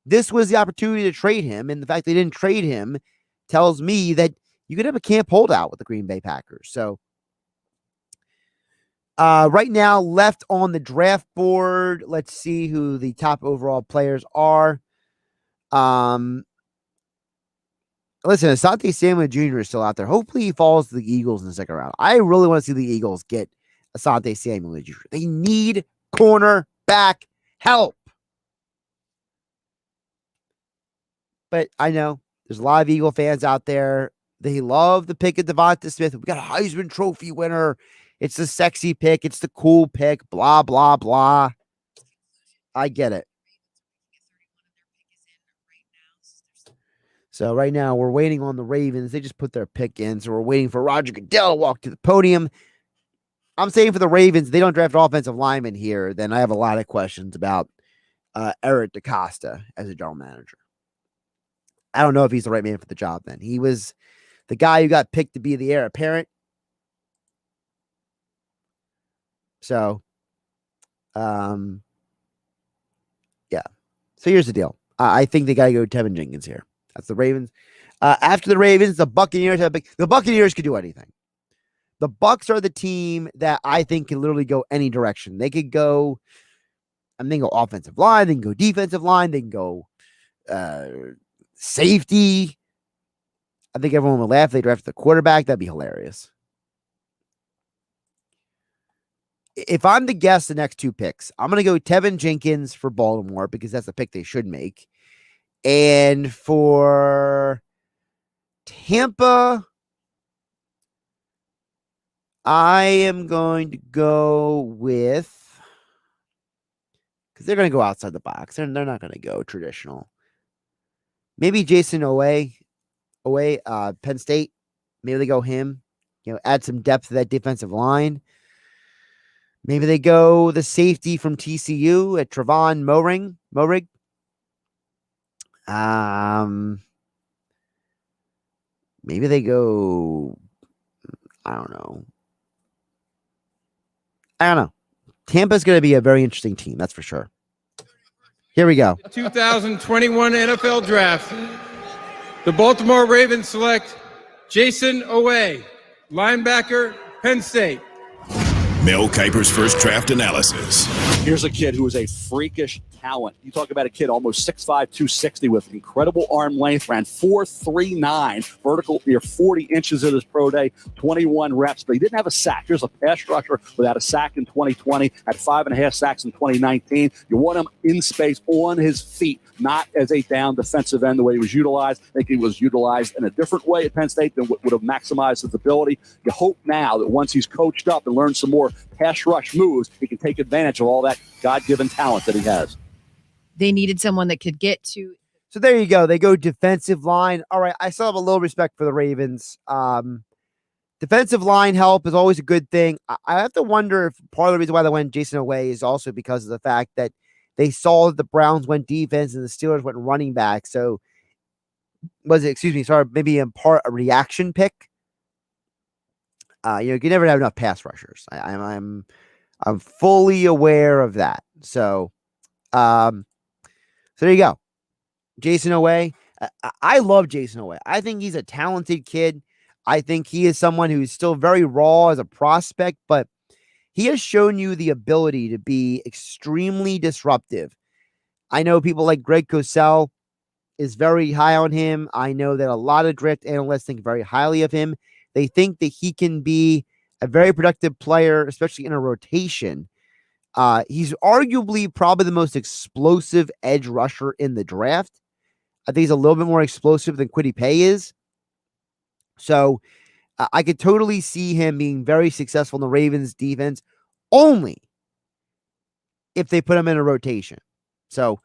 this was the opportunity to trade him, and the fact they didn't trade him tells me that you could have a camp holdout with the Green Bay Packers. So, right now, left on the draft board, let's see who the top overall players are. Listen, Asante Samuel Jr. is still out there. Hopefully he falls to the Eagles in the second round. I really want to see the Eagles get Asante Samuel Jr. They need cornerback help. But I know there's a lot of Eagle fans out there. They love the pick of Devonta Smith. We got a Heisman Trophy winner. It's the sexy pick. It's the cool pick. Blah, blah, blah. I get it. So right now we're waiting on the Ravens. They just put their pick in. So we're waiting for Roger Goodell to walk to the podium. I'm saying for the Ravens, they don't draft offensive linemen here. Then I have a lot of questions about Eric DeCosta as a general manager. I don't know if he's the right man for the job then. He was the guy who got picked to be the heir apparent. So, yeah. So here's the deal. I think they got to go Tevin Jenkins here. That's the Ravens. After the Ravens, the Buccaneers the Buccaneers could do anything. The Bucs are the team that I think can literally go any direction. They could go, they can go offensive line, they can go defensive line, they can go safety. I think everyone would laugh if they drafted the quarterback. That'd be hilarious. If I'm to guess the next two picks, I'm going to go Tevin Jenkins for Baltimore because that's the pick they should make. And for Tampa, I am going to go with, because they're going to go outside the box. They're not going to go traditional. Maybe Jason Oweh, Penn State. Maybe they go him. Add some depth to that defensive line. Maybe they go the safety from TCU at Trevon Moehrig. Maybe they go, I don't know. Tampa's going to be a very interesting team, that's for sure. Here we go. 2021 NFL Draft. The Baltimore Ravens select Jason Oweh, linebacker, Penn State. Mel Kiper's first draft analysis. Here's a kid who is a freakish talent. You talk about a kid almost 6'5", 260 with incredible arm length, ran 4.39 vertical near 40 inches at his pro day, 21 reps, but he didn't have a sack. Here's a pass rusher without a sack in 2020, had 5.5 sacks in 2019. You want him in space on his feet, not as a down defensive end the way he was utilized. I think he was utilized in a different way at Penn State than would have maximized his ability. You hope now that once he's coached up and learned some more pass rush moves, he can take advantage of all that God-given talent that he has. They needed someone that could get to. So there you go. They go defensive line. All right. I still have a little respect for the Ravens. Defensive line help is always a good thing. I have to wonder if part of the reason why they went Jason Oweh is also because of the fact that they saw that the Browns went defense and the Steelers went running back. So maybe in part a reaction pick. You never have enough pass rushers. I'm fully aware of that. So there you go. Jason Oweh. I love Jason Oweh. I think he's a talented kid. I think he is someone who's still very raw as a prospect, but he has shown you the ability to be extremely disruptive. I know people like Greg Cosell is very high on him. I know that a lot of draft analysts think very highly of him. They think that he can be a very productive player, especially in a rotation. He's arguably probably the most explosive edge rusher in the draft. I think he's a little bit more explosive than Kwity Paye is. So I could totally see him being very successful in the Ravens defense only if they put him in a rotation. So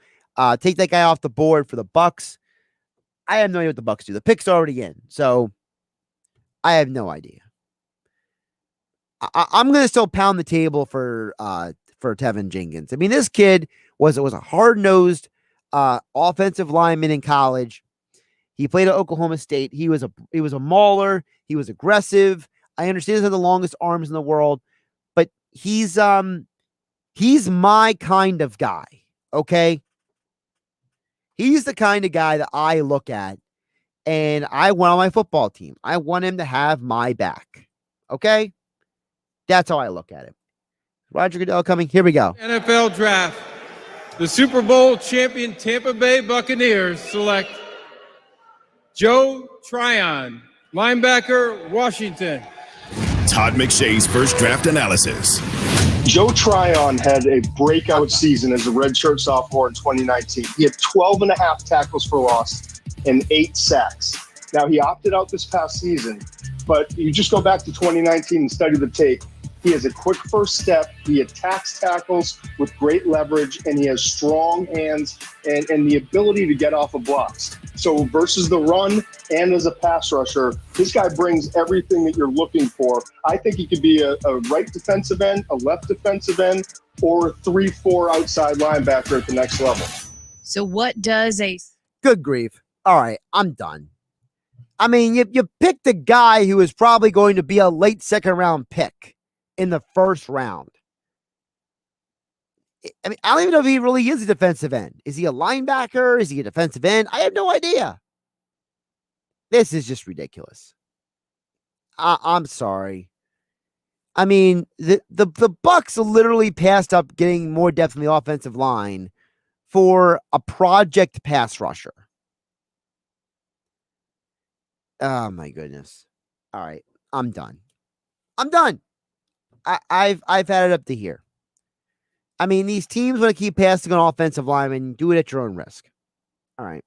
take that guy off the board for the Bucs. I have no idea what the Bucs do. The pick's already in. So I have no idea. I'm going to still pound the table for Tevin Jenkins. I mean, this kid was a hard-nosed offensive lineman in college. He played at Oklahoma State. He was a mauler. He was aggressive. I understand he doesn't have the longest arms in the world, but he's my kind of guy. Okay. He's the kind of guy that I look at and I want on my football team. I want him to have my back. Okay. That's how I look at it. Roger Goodell coming. Here we go. NFL Draft. The Super Bowl champion Tampa Bay Buccaneers select Joe Tryon, linebacker, Washington. Todd McShay's first draft analysis. Joe Tryon had a breakout season as a redshirt sophomore in 2019. He had 12 and a half tackles for loss and 8 sacks. Now, he opted out this past season, but you just go back to 2019 and study the tape. He has a quick first step. He attacks tackles with great leverage, and he has strong hands and the ability to get off of blocks. So versus the run and as a pass rusher, this guy brings everything that you're looking for. I think he could be a right defensive end, a left defensive end, or a 3-4 outside linebacker at the next level. So what does a... Good grief. All right, I'm done. I mean, you picked a guy who is probably going to be a late second round pick in the first round. I mean, I don't even know if he really is a defensive end. Is he a linebacker? Is he a defensive end? I have no idea. This is just ridiculous. I'm sorry. I mean, the Bucks literally passed up getting more depth in the offensive line for a project pass rusher. Oh my goodness. All right. I'm done. I've had it up to here. I mean, these teams want to keep passing on offensive linemen. Do it at your own risk. All right.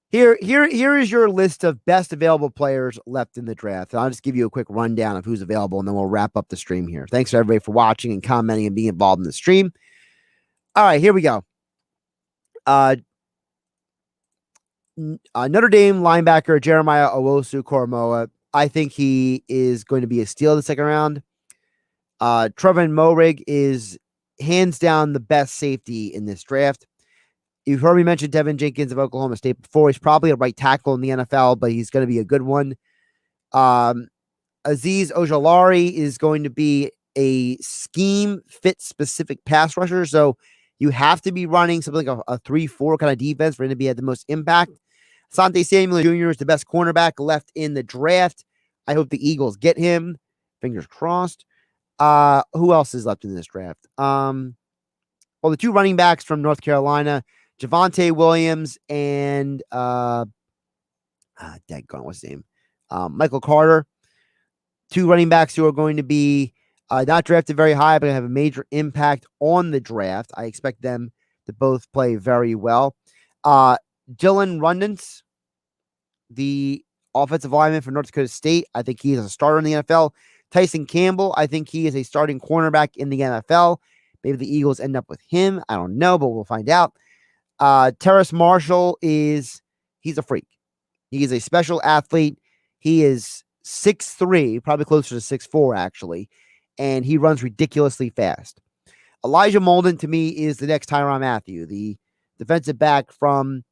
Here is your list of best available players left in the draft. And I'll just give you a quick rundown of who's available, and then we'll wrap up the stream here. Thanks for everybody for watching and commenting and being involved in the stream. All right, here we go. Notre Dame linebacker Jeremiah Owusu-Koramoah. I think he is going to be a steal in the second round. Trevor Moehrig is hands down the best safety in this draft. You've heard me mention Devin Jenkins of Oklahoma State before. He's probably a right tackle in the NFL, but he's going to be a good one. Azeez Ojulari is going to be a scheme fit specific pass rusher. So you have to be running something like a 3-4 kind of defense for him to be at the most impact. Asante Samuel Jr. is the best cornerback left in the draft. I hope the Eagles get him. Fingers crossed. Who else is left in this draft? Well, the two running backs from North Carolina, Javonte Williams and what's his name? Michael Carter. Two running backs who are going to be not drafted very high, but have a major impact on the draft. I expect them to both play very well. Dylan Rundens, the offensive lineman for North Dakota State. I think he is a starter in the NFL. Tyson Campbell, I think he is a starting cornerback in the NFL. Maybe the Eagles end up with him. I don't know, but we'll find out. Terrace Marshall he's a freak. He is a special athlete. He is 6'3", probably closer to 6'4", actually, and he runs ridiculously fast. Elijah Molden, to me, is the next Tyrann Mathieu, the defensive back from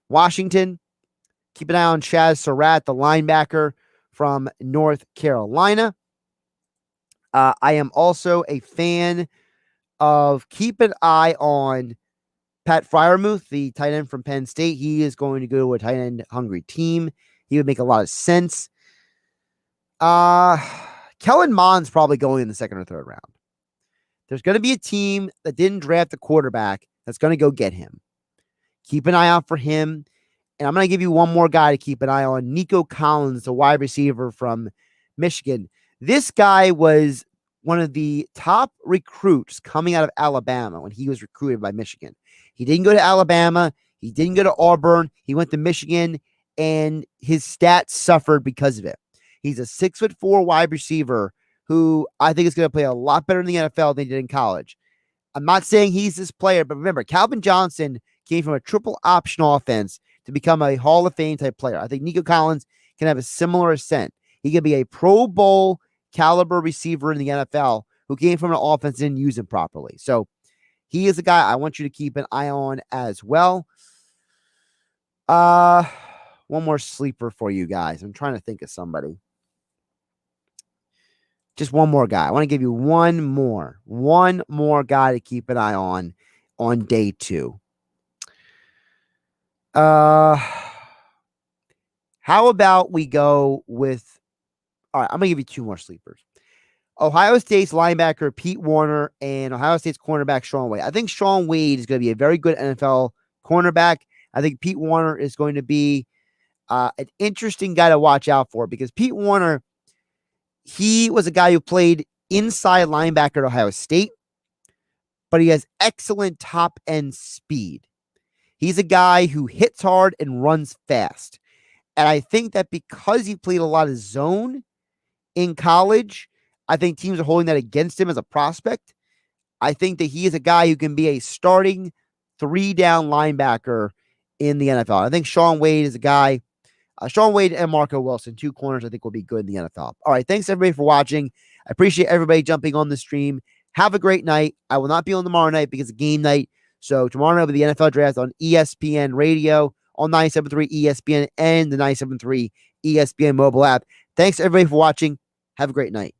Washington. Keep an eye on Chaz Surratt, the linebacker from North Carolina. I am also a fan of keep an eye on Pat Freiermuth, the tight end from Penn State. He is going to go to a tight end hungry team. He would make a lot of sense. Kellen Mond's probably going in the second or third round. There's going to be a team that didn't draft a quarterback that's going to go get him. Keep an eye out for him. And I'm going to give you one more guy to keep an eye on. Nico Collins, a wide receiver from Michigan. This guy was one of the top recruits coming out of Alabama when he was recruited by Michigan. He didn't go to Alabama. He didn't go to Auburn. He went to Michigan, and his stats suffered because of it. He's a 6'4" wide receiver who I think is going to play a lot better in the NFL than he did in college. I'm not saying he's this player, but remember, Calvin Johnson came from a triple option offense to become a Hall of Fame type player. I think Nico Collins can have a similar ascent. He can be a Pro Bowl caliber receiver in the NFL who came from an offense and didn't use him properly. So he is a guy I want you to keep an eye on as well. One more sleeper for you guys. I'm trying to think of somebody. Just one more guy. I want to give you one more guy to keep an eye on day 2. How about we go with, all right, I'm going to give you 2 more sleepers. Ohio State's linebacker Pete Werner and Ohio State's cornerback Shaun Wade. I think Shaun Wade is going to be a very good NFL cornerback. I think Pete Werner is going to be an interesting guy to watch out for because Pete Werner, he was a guy who played inside linebacker at Ohio State, but he has excellent top end speed. He's a guy who hits hard and runs fast. And I think that because he played a lot of zone in college, I think teams are holding that against him as a prospect. I think that he is a guy who can be a starting 3-down linebacker in the NFL. I think Shaun Wade is a guy. Shaun Wade and Marco Wilson, 2 corners, I think will be good in the NFL. All right, thanks everybody for watching. I appreciate everybody jumping on the stream. Have a great night. I will not be on tomorrow night because it's game night. So tomorrow night will be the NFL draft on ESPN Radio on 97.3 ESPN and the 97.3 ESPN mobile app. Thanks everybody for watching. Have a great night.